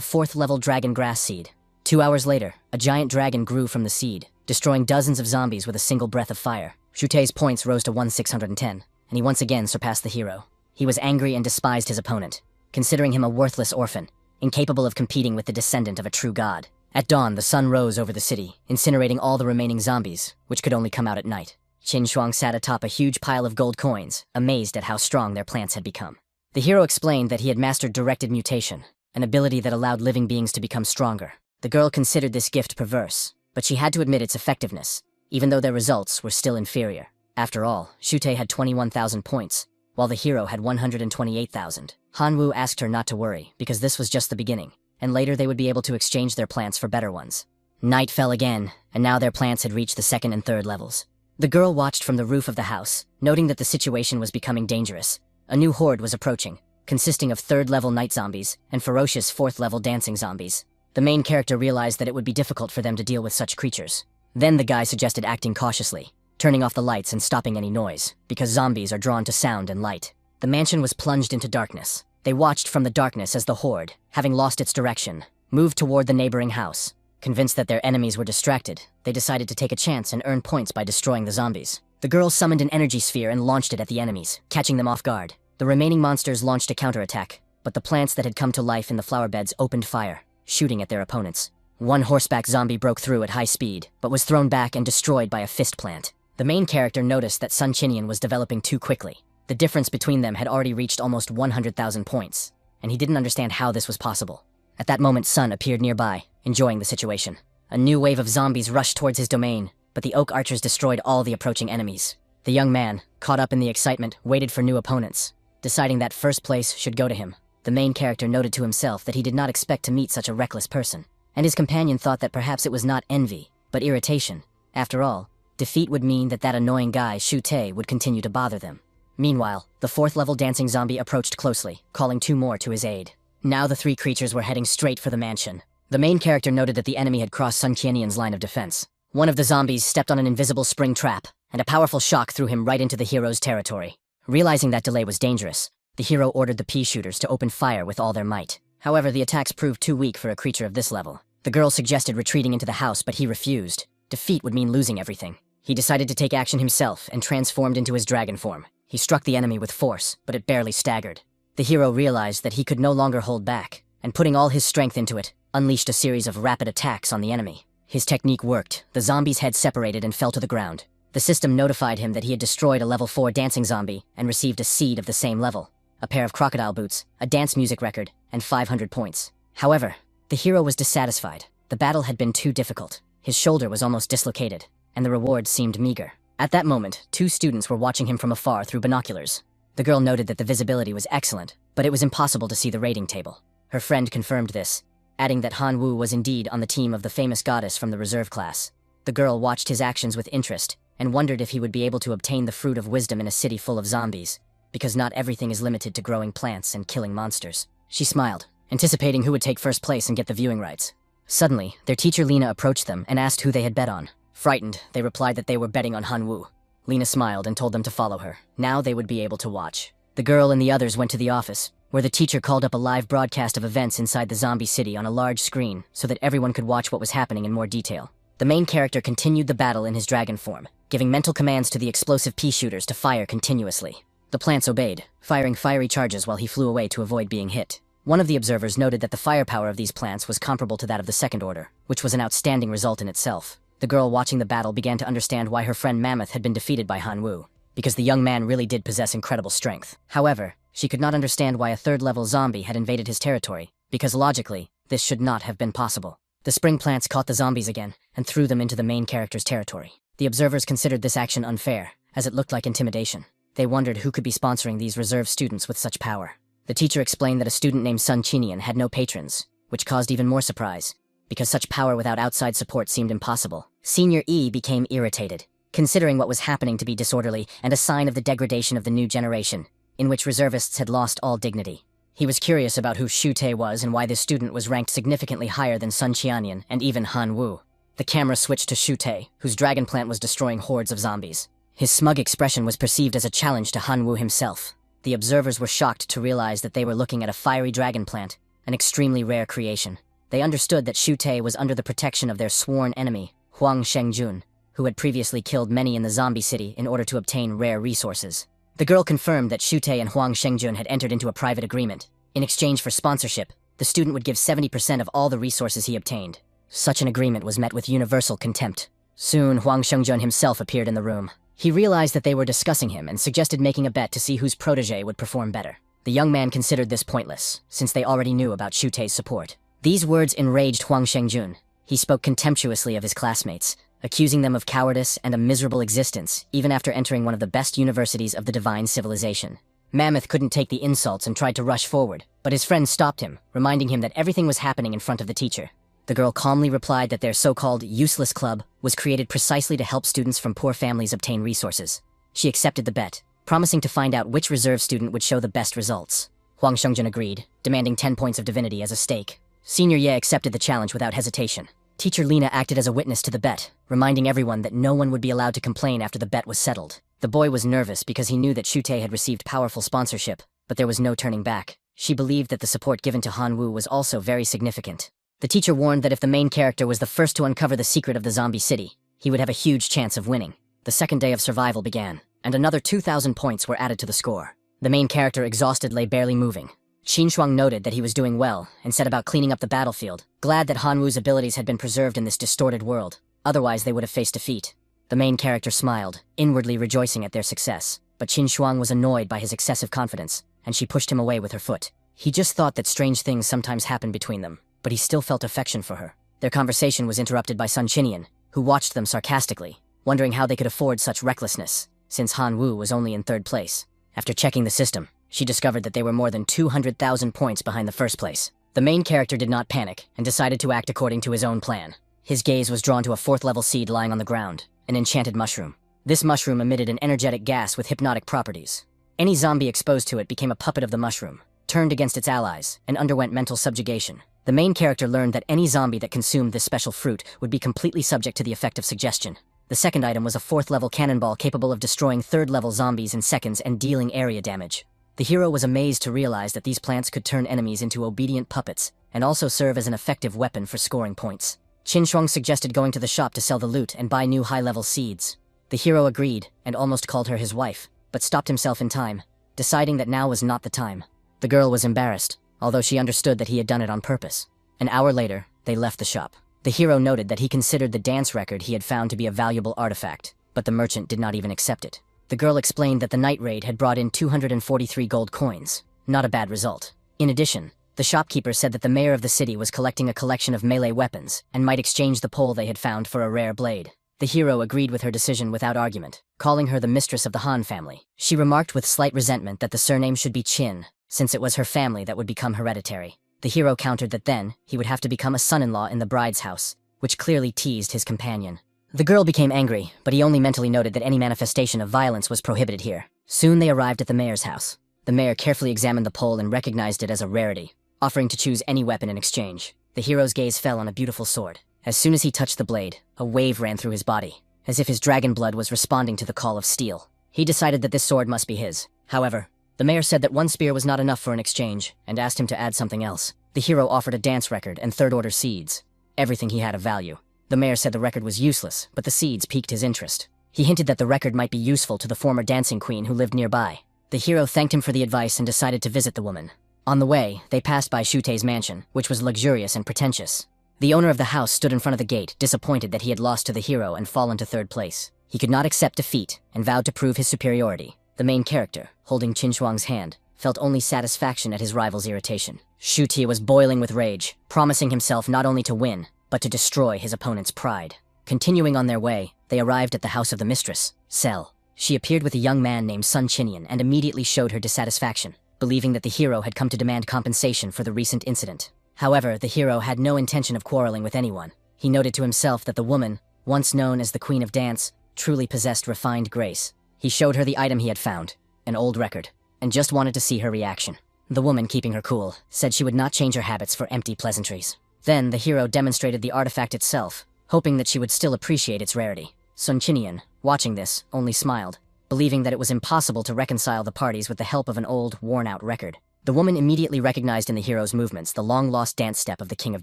Speaker 1: 4th-level dragon grass seed. 2 hours later, a giant dragon grew from the seed, destroying dozens of zombies with a single breath of fire. Shu Te's points rose to 1,610, and he once again surpassed the hero. He was angry and despised his opponent, considering him a worthless orphan, incapable of competing with the descendant of a true god. At dawn, the sun rose over the city, incinerating all the remaining zombies, which could only come out at night. Qin Shuang sat atop a huge pile of gold coins, amazed at how strong their plants had become. The hero explained that he had mastered directed mutation, an ability that allowed living beings to become stronger. The girl considered this gift perverse, but she had to admit its effectiveness, even though their results were still inferior. After all, Shu Te had 21,000 points, while the hero had 128,000. Han Wu asked her not to worry, because this was just the beginning, and later they would be able to exchange their plants for better ones. Night fell again, and now their plants had reached the 2nd and 3rd levels. The girl watched from the roof of the house, noting that the situation was becoming dangerous. A new horde was approaching, consisting of 3rd-level night zombies and ferocious 4th-level dancing zombies. The main character realized that it would be difficult for them to deal with such creatures. Then the guy suggested acting cautiously, turning off the lights and stopping any noise, because zombies are drawn to sound and light. The mansion was plunged into darkness. They watched from the darkness as the horde, having lost its direction, moved toward the neighboring house. Convinced that their enemies were distracted, they decided to take a chance and earn points by destroying the zombies. The girl summoned an energy sphere and launched it at the enemies, catching them off guard. The remaining monsters launched a counterattack, but the plants that had come to life in the flower beds opened fire, shooting at their opponents. One horseback zombie broke through at high speed, but was thrown back and destroyed by a fist plant. The main character noticed that Sun Chinian was developing too quickly. The difference between them had already reached almost 100,000 points, and he didn't understand how this was possible. At that moment, Sun appeared nearby, enjoying the situation. A new wave of zombies rushed towards his domain, but the oak archers destroyed all the approaching enemies. The young man, caught up in the excitement, waited for new opponents, deciding that first place should go to him. The main character noted to himself that he did not expect to meet such a reckless person, and his companion thought that perhaps it was not envy, but irritation. After all, defeat would mean that annoying guy Shu Te would continue to bother them. Meanwhile, the 4th-level dancing zombie approached closely, calling 2 more to his aid. Now the 3 creatures were heading straight for the mansion. The main character noted that the enemy had crossed Sun Qianian's line of defense. One of the zombies stepped on an invisible spring trap, and a powerful shock threw him right into the hero's territory. Realizing that delay was dangerous, the hero ordered the pea shooters to open fire with all their might. However, the attacks proved too weak for a creature of this level. The girl suggested retreating into the house, but he refused. Defeat would mean losing everything. He decided to take action himself and transformed into his dragon form. He struck the enemy with force, but it barely staggered. The hero realized that he could no longer hold back, and putting all his strength into it, unleashed a series of rapid attacks on the enemy. His technique worked. The zombie's head separated and fell to the ground. The system notified him that he had destroyed a level 4 dancing zombie and received a seed of the same level, a pair of crocodile boots, a dance music record, and 500 points. However, the hero was dissatisfied. The battle had been too difficult. His shoulder was almost dislocated, and the reward seemed meager. At that moment, 2 students were watching him from afar through binoculars. The girl noted that the visibility was excellent, but it was impossible to see the rating table. Her friend confirmed this, adding that Han Wu was indeed on the team of the famous goddess from the reserve class. The girl watched his actions with interest and wondered if he would be able to obtain the fruit of wisdom in a city full of zombies, because not everything is limited to growing plants and killing monsters. She smiled, anticipating who would take first place and get the viewing rights. Suddenly, their teacher Lena approached them and asked who they had bet on. Frightened, they replied that they were betting on Han Wu. Lena smiled and told them to follow her. Now they would be able to watch. The girl and the others went to the office, where the teacher called up a live broadcast of events inside the zombie city on a large screen so that everyone could watch what was happening in more detail. The main character continued the battle in his dragon form, giving mental commands to the explosive pea shooters to fire continuously. The plants obeyed, firing fiery charges while he flew away to avoid being hit. One of the observers noted that the firepower of these plants was comparable to that of the second order, which was an outstanding result in itself. The girl watching the battle began to understand why her friend Mammoth had been defeated by Han Wu. because the young man really did possess incredible strength. However, she could not understand why a third-level zombie had invaded his territory, because logically, this should not have been possible. The spring plants caught the zombies again and threw them into the main character's territory. The observers considered this action unfair, as it looked like intimidation. They wondered who could be sponsoring these reserve students with such power. The teacher explained that a student named Sun Chinian had no patrons, which caused even more surprise, because such power without outside support seemed impossible. Senior E became irritated, considering what was happening to be disorderly and a sign of the degradation of the new generation, in which reservists had lost all dignity. He was curious about who Shu Tae was and why this student was ranked significantly higher than Sun Qianyan and even Han Wu. The camera switched to Shu Tae, whose dragon plant was destroying hordes of zombies. His smug expression was perceived as a challenge to Han Wu himself. The observers were shocked to realize that they were looking at a fiery dragon plant, an extremely rare creation. They understood that Shu Tae was under the protection of their sworn enemy, Huang Shengjun, who had previously killed many in the zombie city in order to obtain rare resources. The girl confirmed that Shu Tae and Huang Shengjun had entered into a private agreement. In exchange for sponsorship, the student would give 70% of all the resources he obtained. Such an agreement was met with universal contempt. Soon, Huang Shengjun himself appeared in the room. He realized that they were discussing him and suggested making a bet to see whose protege would perform better. The young man considered this pointless, since they already knew about Shu Tae's support. These words enraged Huang Shengjun. He spoke contemptuously of his classmates, accusing them of cowardice and a miserable existence, even after entering one of the best universities of the divine civilization. Mammoth couldn't take the insults and tried to rush forward, but his friend stopped him, reminding him that everything was happening in front of the teacher. The girl calmly replied that their so-called useless club was created precisely to help students from poor families obtain resources. She accepted the bet, promising to find out which reserve student would show the best results. Huang Shengjun agreed, demanding 10 points of divinity as a stake. Senior Ye accepted the challenge without hesitation. Teacher Lena acted as a witness to the bet, reminding everyone that no one would be allowed to complain after the bet was settled. The boy was nervous because he knew that Shu Tae had received powerful sponsorship, but there was no turning back. She believed that the support given to Han Wu was also very significant. The teacher warned that if the main character was the first to uncover the secret of the zombie city, he would have a huge chance of winning. The second day of survival began, and another 2,000 points were added to the score. The main character, exhausted, lay barely moving. Qin Shuang noted that he was doing well and set about cleaning up the battlefield, glad that Han Wu's abilities had been preserved in this distorted world. Otherwise, they would have faced defeat. The main character smiled, inwardly rejoicing at their success, but Qin Shuang was annoyed by his excessive confidence, and she pushed him away with her foot. He just thought that strange things sometimes happened between them, but he still felt affection for her. Their conversation was interrupted by Sun Chinian, who watched them sarcastically, wondering how they could afford such recklessness, since Han Wu was only in third place. After checking the system, she discovered that they were more than 200,000 points behind the first place. The main character did not panic and decided to act according to his own plan. His gaze was drawn to a 4th-level seed lying on the ground, an enchanted mushroom. This mushroom emitted an energetic gas with hypnotic properties. Any zombie exposed to it became a puppet of the mushroom, turned against its allies, and underwent mental subjugation. The main character learned that any zombie that consumed this special fruit would be completely subject to the effect of suggestion. The second item was a 4th-level cannonball capable of destroying 3rd-level zombies in seconds and dealing area damage. The hero was amazed to realize that these plants could turn enemies into obedient puppets, and also serve as an effective weapon for scoring points. Qin Shuang suggested going to the shop to sell the loot and buy new high-level seeds. The hero agreed, and almost called her his wife, but stopped himself in time, deciding that now was not the time. The girl was embarrassed, although she understood that he had done it on purpose. An hour later, they left the shop. The hero noted that he considered the dance record he had found to be a valuable artifact, but the merchant did not even accept it. The girl explained that the night raid had brought in 243 gold coins. Not a bad result. In addition, the shopkeeper said that the mayor of the city was collecting a collection of melee weapons and might exchange the pole they had found for a rare blade. The hero agreed with her decision without argument, calling her the mistress of the Han family. She remarked with slight resentment that the surname should be Qin, since it was her family that would become hereditary. The hero countered that then, he would have to become a son-in-law in the bride's house, which clearly teased his companion. The girl became angry, but he only mentally noted that any manifestation of violence was prohibited here. Soon they arrived at the mayor's house. The mayor carefully examined the pole and recognized it as a rarity, offering to choose any weapon in exchange. The hero's gaze fell on a beautiful sword. As soon as he touched the blade, a wave ran through his body, as if his dragon blood was responding to the call of steel. He decided that this sword must be his. However, the mayor said that one spear was not enough for an exchange, and asked him to add something else. The hero offered a dance record and 3rd-order seeds, everything he had of value. The mayor said the record was useless, but the seeds piqued his interest. He hinted that the record might be useful to the former dancing queen who lived nearby. The hero thanked him for the advice and decided to visit the woman. On the way, they passed by Shu Tae's mansion, which was luxurious and pretentious. The owner of the house stood in front of the gate, disappointed that he had lost to the hero and fallen to 3rd place. He could not accept defeat and vowed to prove his superiority. The main character, holding Qin Shuang's hand, felt only satisfaction at his rival's irritation. Shu Tia was boiling with rage, promising himself not only to win, but to destroy his opponent's pride. Continuing on their way, they arrived at the house of the mistress, Cell. She appeared with a young man named Sun Qinian and immediately showed her dissatisfaction, believing that the hero had come to demand compensation for the recent incident. However, the hero had no intention of quarreling with anyone. He noted to himself that the woman, once known as the Queen of Dance, truly possessed refined grace. He showed her the item he had found, an old record, and just wanted to see her reaction. The woman, keeping her cool, said she would not change her habits for empty pleasantries. Then the hero demonstrated the artifact itself, hoping that she would still appreciate its rarity. Sun Qinian, watching this, only smiled, believing that it was impossible to reconcile the parties with the help of an old, worn-out record. The woman immediately recognized in the hero's movements the long-lost dance step of the King of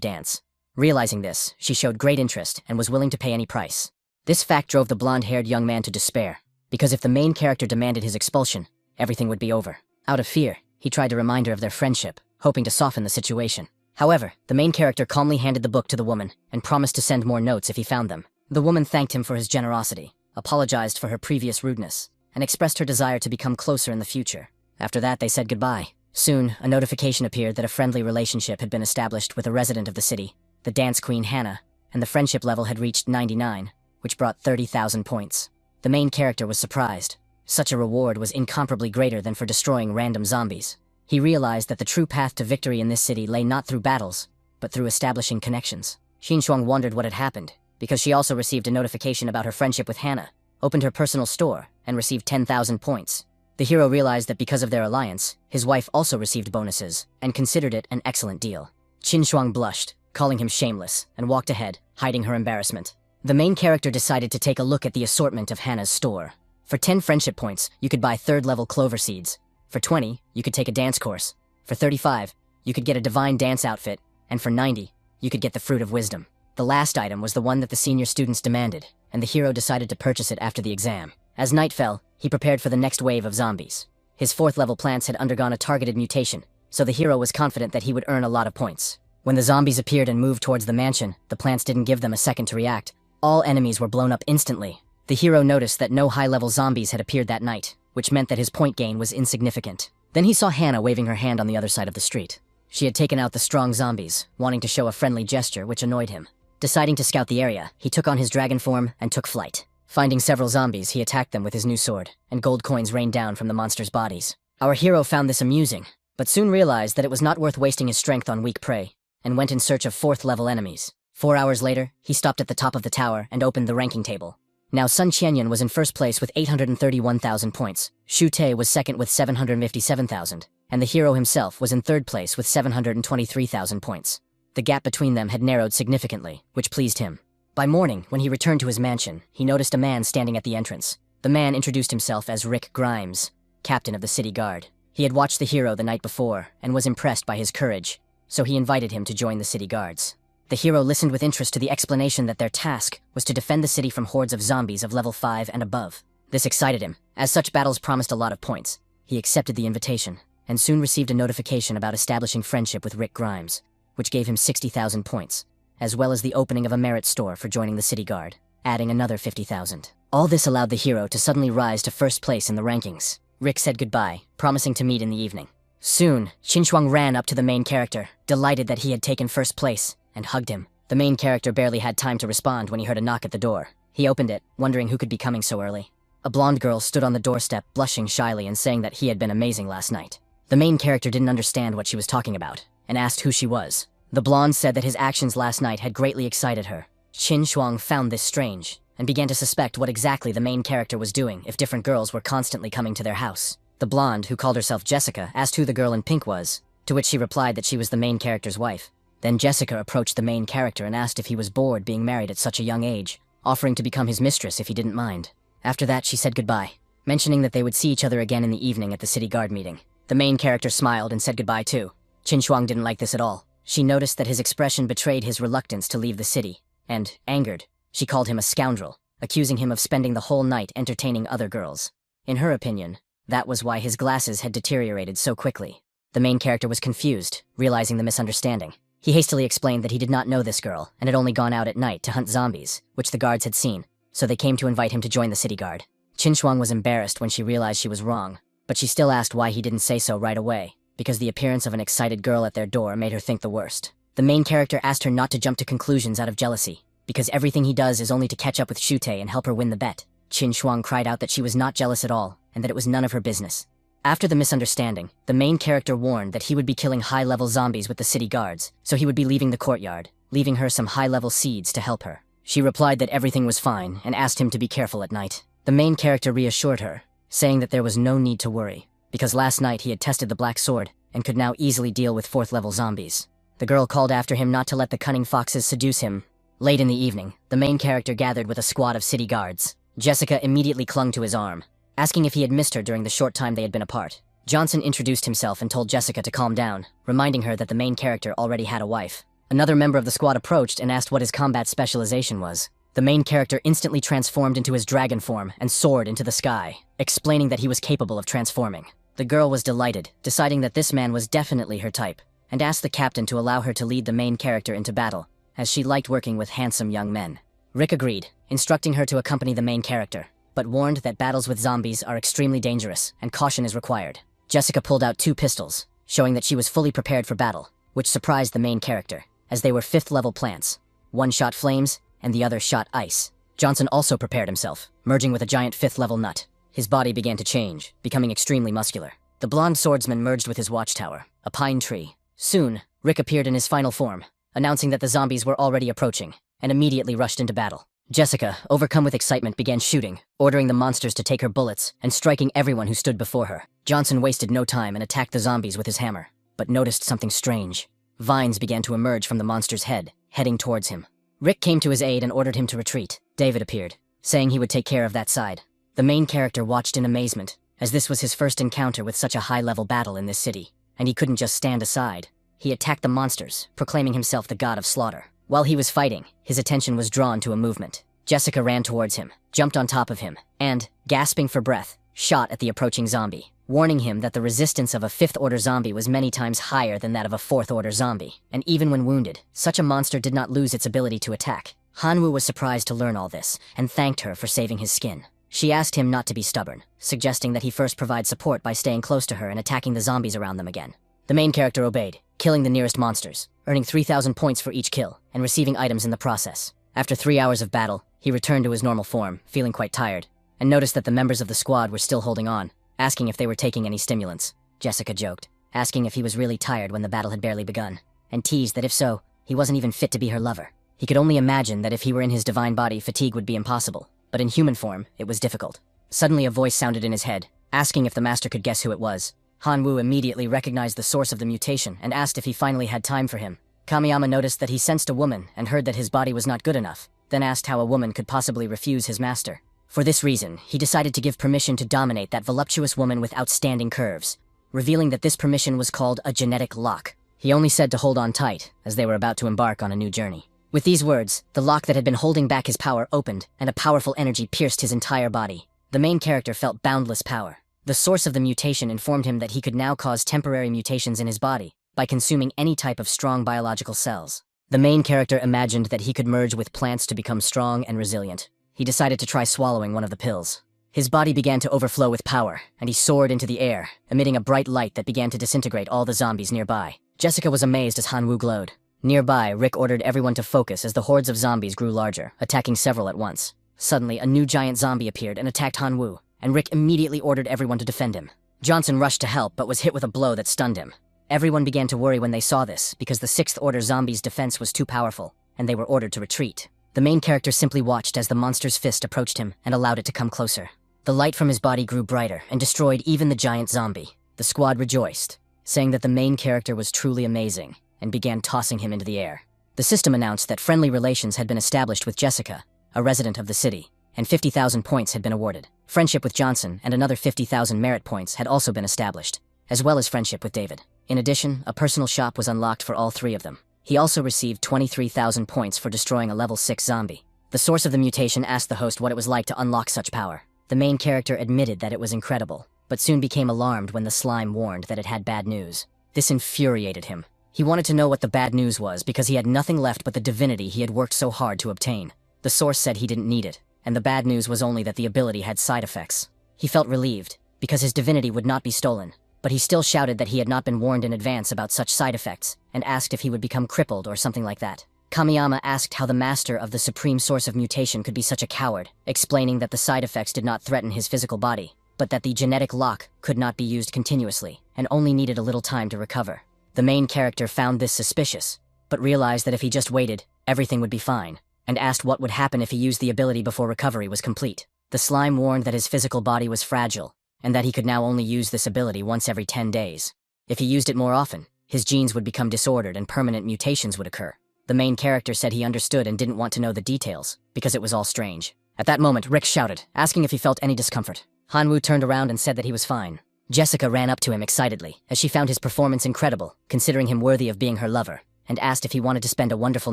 Speaker 1: Dance. Realizing this, she showed great interest and was willing to pay any price. This fact drove the blonde-haired young man to despair, because if the main character demanded his expulsion, everything would be over. Out of fear, he tried to remind her of their friendship, hoping to soften the situation. However, the main character calmly handed the book to the woman and promised to send more notes if he found them. The woman thanked him for his generosity, apologized for her previous rudeness, and expressed her desire to become closer in the future. After that, they said goodbye. Soon, a notification appeared that a friendly relationship had been established with a resident of the city, the dance queen Hannah, and the friendship level had reached 99, which brought 30,000 points. The main character was surprised. Such a reward was incomparably greater than for destroying random zombies. He realized that the true path to victory in this city lay not through battles, but through establishing connections. Qin Shuang wondered what had happened, because she also received a notification about her friendship with Hannah, opened her personal store, and received 10,000 points. The hero realized that because of their alliance, his wife also received bonuses, and considered it an excellent deal. Qin Shuang blushed, calling him shameless, and walked ahead, hiding her embarrassment. The main character decided to take a look at the assortment of Hannah's store. For 10 friendship points, you could buy 3rd-level clover seeds. For 20, you could take a dance course. For 35, you could get a divine dance outfit. And for 90, you could get the fruit of wisdom. The last item was the one that the senior students demanded, and the hero decided to purchase it after the exam. As night fell, he prepared for the next wave of zombies. His 4th-level plants had undergone a targeted mutation, so the hero was confident that he would earn a lot of points. When the zombies appeared and moved towards the mansion, the plants didn't give them a second to react. All enemies were blown up instantly. The hero noticed that no high-level zombies had appeared that night, which meant that his point gain was insignificant. Then he saw Hannah waving her hand on the other side of the street. She had taken out the strong zombies, wanting to show a friendly gesture, which annoyed him. Deciding to scout the area, he took on his dragon form and took flight. Finding several zombies, he attacked them with his new sword, and gold coins rained down from the monsters' bodies. Our hero found this amusing, but soon realized that it was not worth wasting his strength on weak prey, and went in search of 4th-level enemies. 4 hours later, he stopped at the top of the tower and opened the ranking table. Now Sun Qianyan was in first place with 831,000 points, Shu Te was second with 757,000, and the hero himself was in 3rd place with 723,000 points. The gap between them had narrowed significantly, which pleased him. By morning, when he returned to his mansion, he noticed a man standing at the entrance. The man introduced himself as Rick Grimes, captain of the city guard. He had watched the hero the night before and was impressed by his courage, so he invited him to join the city guards. The hero listened with interest to the explanation that their task was to defend the city from hordes of zombies of level 5 and above. This excited him, as such battles promised a lot of points. He accepted the invitation, and soon received a notification about establishing friendship with Rick Grimes, which gave him 60,000 points, as well as the opening of a merit store for joining the city guard, adding another 50,000. All this allowed the hero to suddenly rise to first place in the rankings. Rick said goodbye, promising to meet in the evening. Soon, Qin Shuang ran up to the main character, delighted that he had taken first place, and hugged him. The main character barely had time to respond when he heard a knock at the door. He opened it, wondering who could be coming so early. A blonde girl stood on the doorstep, blushing shyly and saying that he had been amazing last night. The main character didn't understand what she was talking about, and asked who she was. The blonde said that his actions last night had greatly excited her. Qin Shuang found this strange, and began to suspect what exactly the main character was doing if different girls were constantly coming to their house. The blonde, who called herself Jessica, asked who the girl in pink was, to which she replied that she was the main character's wife. Then Jessica approached the main character and asked if he was bored being married at such a young age, offering to become his mistress if he didn't mind. After that, she said goodbye, mentioning that they would see each other again in the evening at the city guard meeting. The main character smiled and said goodbye too. Qin Shuang didn't like this at all. She noticed that his expression betrayed his reluctance to leave the city, and, angered, she called him a scoundrel, accusing him of spending the whole night entertaining other girls. In her opinion, that was why his glasses had deteriorated so quickly. The main character was confused, realizing the misunderstanding. He hastily explained that he did not know this girl, and had only gone out at night to hunt zombies, which the guards had seen. so they came to invite him to join the city guard. Shuang was embarrassed when she realized she was wrong, but she still asked why he didn't say so right away, because the appearance of an excited girl at their door made her think the worst. The main character asked her not to jump to conclusions out of jealousy, because everything he does is only to catch up with Shute and help her win the bet. Shuang cried out that she was not jealous at all, and that it was none of her business. After the misunderstanding, the main character warned that he would be killing high-level zombies with the city guards, so he would be leaving the courtyard, leaving her some high-level seeds to help her. She replied that everything was fine, and asked him to be careful at night. The main character reassured her, saying that there was no need to worry, because last night he had tested the black sword, and could now easily deal with 4th-level zombies. The girl called after him not to let the cunning foxes seduce him. Late in the evening, the main character gathered with a squad of city guards. Jessica immediately clung to his arm, asking if he had missed her during the short time they had been apart. Johnson introduced himself and told Jessica to calm down, reminding her that the main character already had a wife. Another member of the squad approached and asked what his combat specialization was. The main character instantly transformed into his dragon form and soared into the sky, explaining that he was capable of transforming. The girl was delighted, deciding that this man was definitely her type, and asked the captain to allow her to lead the main character into battle, as she liked working with handsome young men. Rick agreed, instructing her to accompany the main character, but warned that battles with zombies are extremely dangerous and caution is required. Jessica pulled out 2 pistols, showing that she was fully prepared for battle, which surprised the main character, as they were 5th-level plants. One shot flames, and the other shot ice. Johnson also prepared himself, merging with a giant 5th-level nut. His body began to change, becoming extremely muscular. The blonde swordsman merged with his watchtower, a pine tree. Soon, Rick appeared in his final form, announcing that the zombies were already approaching, and immediately rushed into battle. Jessica, overcome with excitement, began shooting, ordering the monsters to take her bullets, and striking everyone who stood before her. Johnson wasted no time and attacked the zombies with his hammer, but noticed something strange. Vines began to emerge from the monster's head, heading towards him. Rick came to his aid and ordered him to retreat. David appeared, saying he would take care of that side. The main character watched in amazement, as this was his first encounter with such a high-level battle in this city, and he couldn't just stand aside. He attacked the monsters, proclaiming himself the god of slaughter. While he was fighting, his attention was drawn to a movement. Jessica ran towards him, jumped on top of him, and, gasping for breath, shot at the approaching zombie, warning him that the resistance of a 5th-order zombie was many times higher than that of a 4th-order zombie, and even when wounded, such a monster did not lose its ability to attack. Hanwoo was surprised to learn all this, and thanked her for saving his skin. She asked him not to be stubborn, suggesting that he first provide support by staying close to her and attacking the zombies around them again. The main character obeyed, killing the nearest monsters, earning 3,000 points for each kill, and receiving items in the process. After 3 hours of battle, he returned to his normal form, feeling quite tired, and noticed that the members of the squad were still holding on, asking if they were taking any stimulants. Jessica joked, asking if he was really tired when the battle had barely begun, and teased that if so, he wasn't even fit to be her lover. He could only imagine that if he were in his divine body, fatigue would be impossible, but in human form, it was difficult. Suddenly a voice sounded in his head, asking if the master could guess who it was. Hanwoo immediately recognized the source of the mutation and asked if he finally had time for him. Kamiyama noticed that he sensed a woman and heard that his body was not good enough, then asked how a woman could possibly refuse his master. For this reason, he decided to give permission to dominate that voluptuous woman with outstanding curves, revealing that this permission was called a genetic lock. He only said to hold on tight, as they were about to embark on a new journey. With these words, the lock that had been holding back his power opened, and a powerful energy pierced his entire body. The main character felt boundless power. The source of the mutation informed him that he could now cause temporary mutations in his body by consuming any type of strong biological cells. The main character imagined that he could merge with plants to become strong and resilient. He decided to try swallowing one of the pills. His body began to overflow with power, and he soared into the air, emitting a bright light that began to disintegrate all the zombies nearby. Jessica was amazed as Hanwoo glowed. Nearby, Rick ordered everyone to focus as the hordes of zombies grew larger, attacking several at once. Suddenly, a new giant zombie appeared and attacked Hanwoo, and Rick immediately ordered everyone to defend him. Johnson rushed to help, but was hit with a blow that stunned him. Everyone began to worry when they saw this, because the 6th-order zombies' defense was too powerful, and they were ordered to retreat. The main character simply watched as the monster's fist approached him and allowed it to come closer. The light from his body grew brighter and destroyed even the giant zombie. The squad rejoiced, saying that the main character was truly amazing, and began tossing him into the air. The system announced that friendly relations had been established with Jessica, a resident of the city, and 50,000 points had been awarded. Friendship with Johnson and another 50,000 merit points had also been established, as well as friendship with David. In addition, a personal shop was unlocked for all 3 of them. He also received 23,000 points for destroying a level 6 zombie. The source of the mutation asked the host what it was like to unlock such power. The main character admitted that it was incredible, but soon became alarmed when the slime warned that it had bad news. This infuriated him. He wanted to know what the bad news was because he had nothing left but the divinity he had worked so hard to obtain. The source said he didn't need it, and the bad news was only that the ability had side effects. He felt relieved, because his divinity would not be stolen, but he still shouted that he had not been warned in advance about such side effects, and asked if he would become crippled or something like that. Kamiyama asked how the master of the supreme source of mutation could be such a coward, explaining that the side effects did not threaten his physical body, but that the genetic lock could not be used continuously, and only needed a little time to recover. The main character found this suspicious, but realized that if he just waited, everything would be fine, and asked what would happen if he used the ability before recovery was complete. The slime warned that his physical body was fragile, and that he could now only use this ability once every 10 days. If he used it more often, his genes would become disordered and permanent mutations would occur. The main character said he understood and didn't want to know the details, because it was all strange. At that moment, Rick shouted, asking if he felt any discomfort. Hanwoo turned around and said that he was fine. Jessica ran up to him excitedly, as she found his performance incredible, considering him worthy of being her lover, and asked if he wanted to spend a wonderful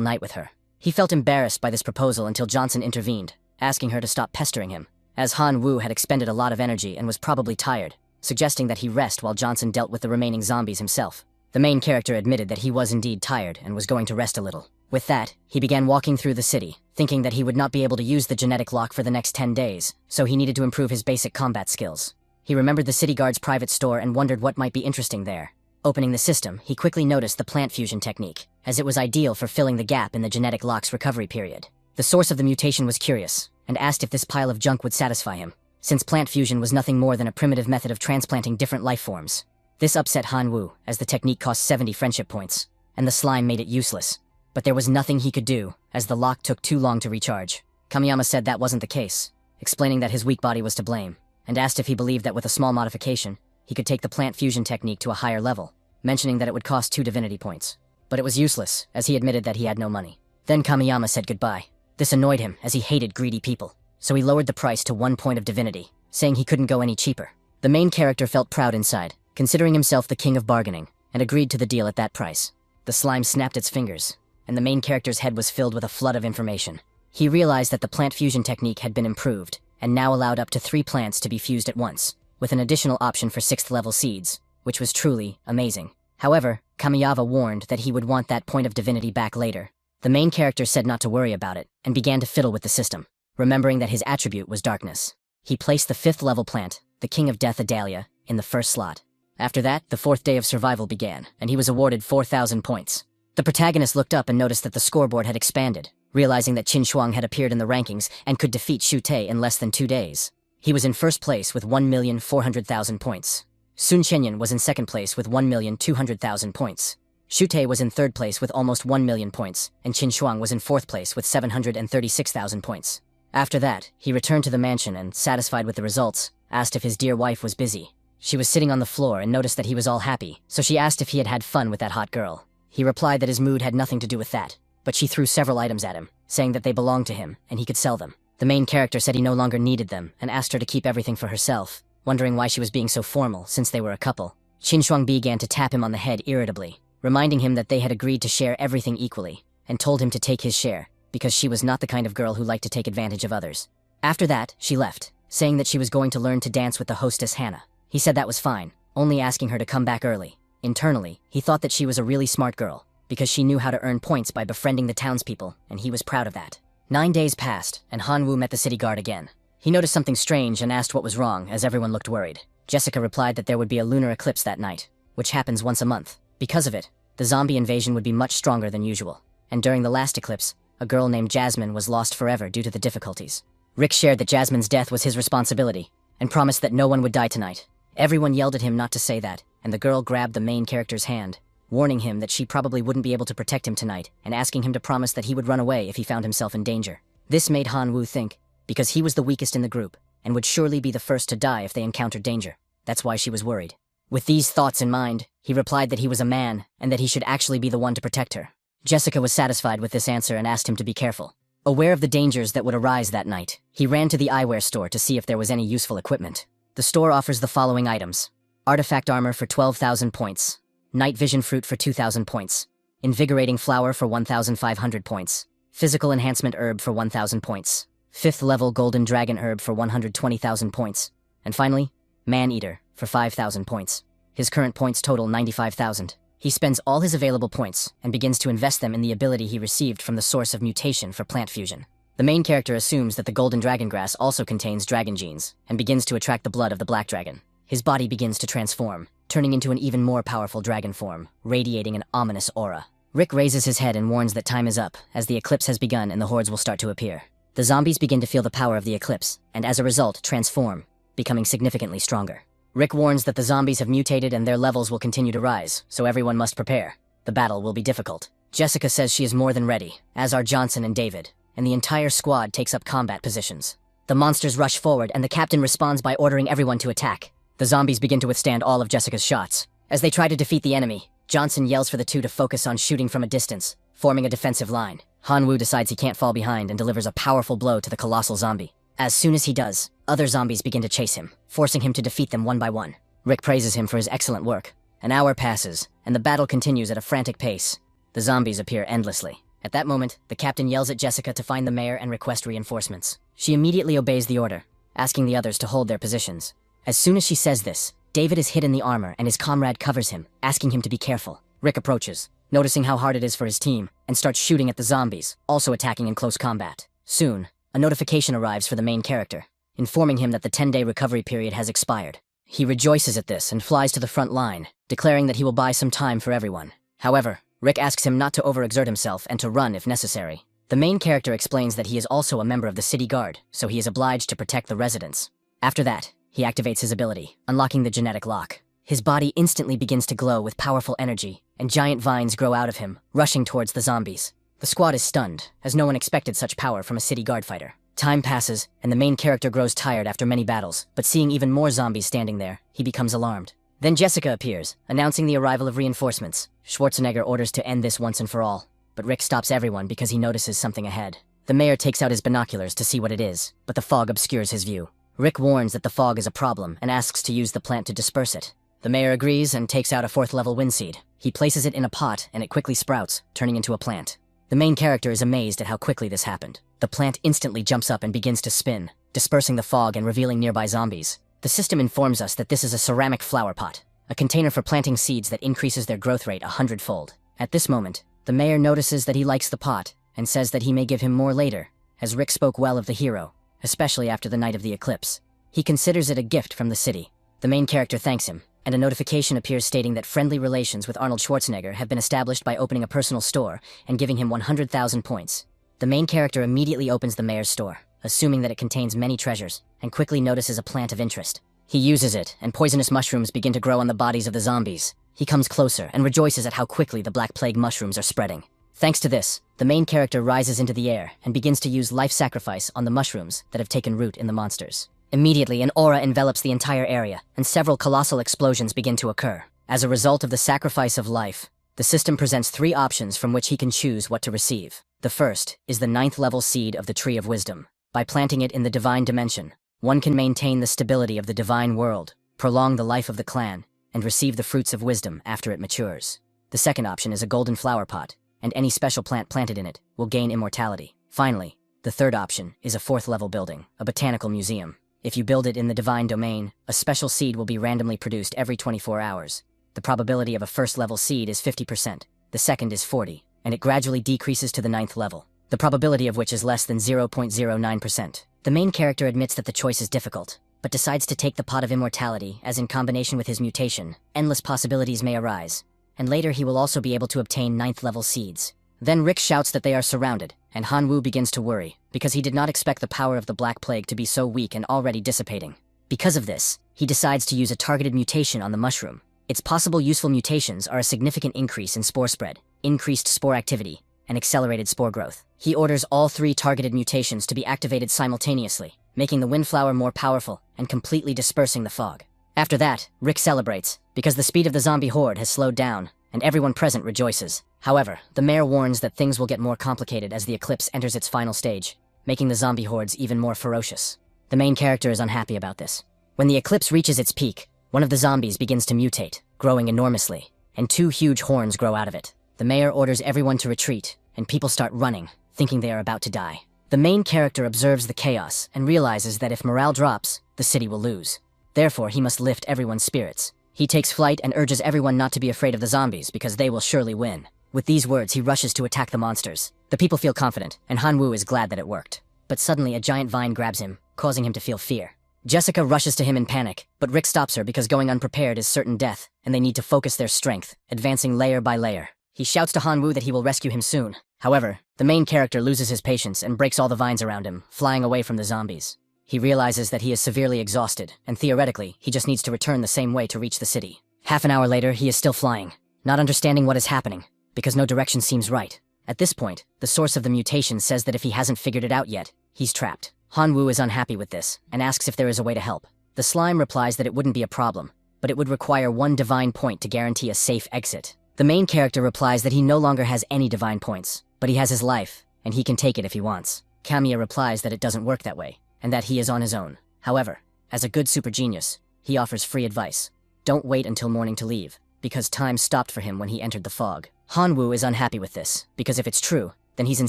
Speaker 1: night with her. He felt embarrassed by this proposal until Johnson intervened, asking her to stop pestering him, as Hanwoo had expended a lot of energy and was probably tired, suggesting that he rest while Johnson dealt with the remaining zombies himself. The main character admitted that he was indeed tired and was going to rest a little. With that, he began walking through the city, thinking that he would not be able to use the genetic lock for the next 10 days, so he needed to improve his basic combat skills. He remembered the city guard's private store and wondered what might be interesting there. Opening the system, he quickly noticed the plant fusion technique, as it was ideal for filling the gap in the genetic lock's recovery period. The source of the mutation was curious, and asked if this pile of junk would satisfy him, since plant fusion was nothing more than a primitive method of transplanting different life forms. This upset Hanwoo, as the technique cost 70 friendship points, and the slime made it useless. But there was nothing he could do, as the lock took too long to recharge. Kamiyama said that wasn't the case, explaining that his weak body was to blame, and asked if he believed that with a small modification, he could take the plant fusion technique to a higher level, mentioning that it would cost 2 divinity points. But it was useless, as he admitted that he had no money. Then Kamiyama said goodbye. This annoyed him, as he hated greedy people, so he lowered the price to 1 point of divinity, saying he couldn't go any cheaper. The main character felt proud inside, considering himself the king of bargaining, and agreed to the deal at that price. The slime snapped its fingers, and the main character's head was filled with a flood of information. He realized that the plant fusion technique had been improved, and now allowed up to 3 plants to be fused at once, with an additional option for 6th level seeds, which was truly amazing. However, Kamiyama warned that he would want that point of divinity back later. The main character said not to worry about it, and began to fiddle with the system, remembering that his attribute was darkness. He placed the 5th level plant, the King of Death Adalia, in the first slot. After that, the 4th day of survival began, and he was awarded 4,000 points. The protagonist looked up and noticed that the scoreboard had expanded, realizing that Qin Shuang had appeared in the rankings and could defeat Xu Te in less than 2 days. He was in first place with 1,400,000 points. Sun Chenyan was in second place with 1,200,000 points. Xu Te was in third place with almost 1 million points, and Qin Shuang was in fourth place with 736,000 points. After that, he returned to the mansion and, satisfied with the results, asked if his dear wife was busy. She was sitting on the floor and noticed that he was all happy, so she asked if he had had fun with that hot girl. He replied that his mood had nothing to do with that, but she threw several items at him, saying that they belonged to him and he could sell them. The main character said he no longer needed them and asked her to keep everything for herself, wondering why she was being so formal since they were a couple. Qin Shuang began to tap him on the head irritably, reminding him that they had agreed to share everything equally, and told him to take his share, because she was not the kind of girl who liked to take advantage of others. After that, she left, saying that she was going to learn to dance with the hostess Hannah. He said that was fine, only asking her to come back early. Internally, he thought that she was a really smart girl, because she knew how to earn points by befriending the townspeople, and he was proud of that. 9 days passed, and Hanwoo met the city guard again. He noticed something strange and asked what was wrong, as everyone looked worried. Jessica replied that there would be a lunar eclipse that night, which happens once a month. Because of it, the zombie invasion would be much stronger than usual, and during the last eclipse, a girl named Jasmine was lost forever due to the difficulties. Rick shared that Jasmine's death was his responsibility, and promised that no one would die tonight. Everyone yelled at him not to say that, and the girl grabbed the main character's hand, warning him that she probably wouldn't be able to protect him tonight, and asking him to promise that he would run away if he found himself in danger. This made Hanwoo think, because he was the weakest in the group, and would surely be the first to die if they encountered danger. That's why she was worried. With these thoughts in mind, he replied that he was a man, and that he should actually be the one to protect her. Jessica was satisfied with this answer and asked him to be careful. Aware of the dangers that would arise that night, he ran to the eyewear store to see if there was any useful equipment. The store offers the following items: artifact armor for 12,000 points, night vision fruit for 2,000 points, invigorating flower for 1,500 points, physical enhancement herb for 1,000 points, 5th level golden dragon herb for 120,000 points, and finally, man-eater for 5,000 points. His current points total 95,000. He spends all his available points and begins to invest them in the ability he received from the source of mutation for plant fusion. The main character assumes that the golden dragon grass also contains dragon genes, and begins to attract the blood of the black dragon. His body begins to transform, turning into an even more powerful dragon form, radiating an ominous aura. Rick raises his head and warns that time is up, as the eclipse has begun and the hordes will start to appear. The zombies begin to feel the power of the eclipse, and as a result, transform, becoming significantly stronger. Rick warns that the zombies have mutated and their levels will continue to rise, so everyone must prepare. The battle will be difficult. Jessica says she is more than ready, as are Johnson and David, and the entire squad takes up combat positions. The monsters rush forward and the captain responds by ordering everyone to attack. The zombies begin to withstand all of Jessica's shots. As they try to defeat the enemy, Johnson yells for the two to focus on shooting from a distance, forming a defensive line. Han-Woo decides he can't fall behind and delivers a powerful blow to the colossal zombie. As soon as he does, other zombies begin to chase him, forcing him to defeat them one by one. Rick praises him for his excellent work. An hour passes, and the battle continues at a frantic pace. The zombies appear endlessly. At that moment, the captain yells at Jessica to find the mayor and request reinforcements. She immediately obeys the order, asking the others to hold their positions. As soon as she says this, David is hid in the armor and his comrade covers him, asking him to be careful. Rick approaches, noticing how hard it is for his team, and starts shooting at the zombies, also attacking in close combat. Soon, a notification arrives for the main character, informing him that the 10-day recovery period has expired. He rejoices at this and flies to the front line, declaring that he will buy some time for everyone. However, Rick asks him not to overexert himself and to run if necessary. The main character explains that he is also a member of the city guard, so he is obliged to protect the residents. After that, he activates his ability, unlocking the genetic lock. His body instantly begins to glow with powerful energy, and giant vines grow out of him, rushing towards the zombies. The squad is stunned, as no one expected such power from a city guard fighter. Time passes, and the main character grows tired after many battles, but seeing even more zombies standing there, he becomes alarmed. Then Jessica appears, announcing the arrival of reinforcements. Schwarzenegger orders to end this once and for all, but Rick stops everyone because he notices something ahead. The mayor takes out his binoculars to see what it is, but the fog obscures his view. Rick warns that the fog is a problem and asks to use the plant to disperse it. The mayor agrees and takes out a 4th-level wind seed. He places it in a pot and it quickly sprouts, turning into a plant. The main character is amazed at how quickly this happened. The plant instantly jumps up and begins to spin, dispersing the fog and revealing nearby zombies. The system informs us that this is a ceramic flower pot, a container for planting seeds that increases their growth rate 100-fold. At this moment, the mayor notices that he likes the pot and says that he may give him more later, as Rick spoke well of the hero, especially after the night of the eclipse. He considers it a gift from the city. The main character thanks him, and a notification appears stating that friendly relations with Arnold Schwarzenegger have been established by opening a personal store and giving him 100,000 points. The main character immediately opens the mayor's store, assuming that it contains many treasures, and quickly notices a plant of interest. He uses it, and poisonous mushrooms begin to grow on the bodies of the zombies. He comes closer and rejoices at how quickly the Black Plague mushrooms are spreading. Thanks to this, the main character rises into the air and begins to use life sacrifice on the mushrooms that have taken root in the monsters. Immediately, an aura envelops the entire area, and several colossal explosions begin to occur. As a result of the sacrifice of life, the system presents 3 options from which he can choose what to receive. The first is the 9th-level seed of the Tree of Wisdom. By planting it in the divine dimension, one can maintain the stability of the divine world, prolong the life of the clan, and receive the fruits of wisdom after it matures. The second option is a golden flower pot, and any special plant planted in it will gain immortality. Finally, the third option is a 4th-level building, a botanical museum. If you build it in the divine domain, a special seed will be randomly produced every 24 hours. The probability of a 1st-level seed is 50%, the second is 40%, and it gradually decreases to the 9th level, the probability of which is less than 0.09%. The main character admits that the choice is difficult, but decides to take the pot of immortality, as in combination with his mutation, endless possibilities may arise, and later he will also be able to obtain 9th-level seeds. Then Rick shouts that they are surrounded, and Han-Woo begins to worry, because he did not expect the power of the Black Plague to be so weak and already dissipating. Because of this, he decides to use a targeted mutation on the mushroom. Its possible useful mutations are a significant increase in spore spread, increased spore activity, and accelerated spore growth. He orders all 3 targeted mutations to be activated simultaneously, making the windflower more powerful and completely dispersing the fog. After that, Rick celebrates, because the speed of the zombie horde has slowed down, and everyone present rejoices. However, the mayor warns that things will get more complicated as the eclipse enters its final stage, making the zombie hordes even more ferocious. The main character is unhappy about this. When the eclipse reaches its peak, one of the zombies begins to mutate, growing enormously, and 2 huge horns grow out of it. The mayor orders everyone to retreat, and people start running, thinking they are about to die. The main character observes the chaos and realizes that if morale drops, the city will lose. Therefore, he must lift everyone's spirits. He takes flight and urges everyone not to be afraid of the zombies because they will surely win. With these words, he rushes to attack the monsters. The people feel confident, and Han-woo is glad that it worked. But suddenly, a giant vine grabs him, causing him to feel fear. Jessica rushes to him in panic, but Rick stops her because going unprepared is certain death, and they need to focus their strength, advancing layer by layer. He shouts to Han-woo that he will rescue him soon. However, the main character loses his patience and breaks all the vines around him, flying away from the zombies. He realizes that he is severely exhausted, and theoretically, he just needs to return the same way to reach the city. Half an hour later, he is still flying, not understanding what is happening, because no direction seems right. At this point, the source of the mutation says that if he hasn't figured it out yet, he's trapped. Han-woo is unhappy with this, and asks if there is a way to help. The slime replies that it wouldn't be a problem, but it would require one divine point to guarantee a safe exit. The main character replies that he no longer has any divine points, but he has his life, and he can take it if he wants. Kamiya replies that it doesn't work that way, and that he is on his own. However, as a good super genius, he offers free advice. Don't wait until morning to leave, because time stopped for him when he entered the fog. Han-woo is unhappy with this, because if it's true, then he's in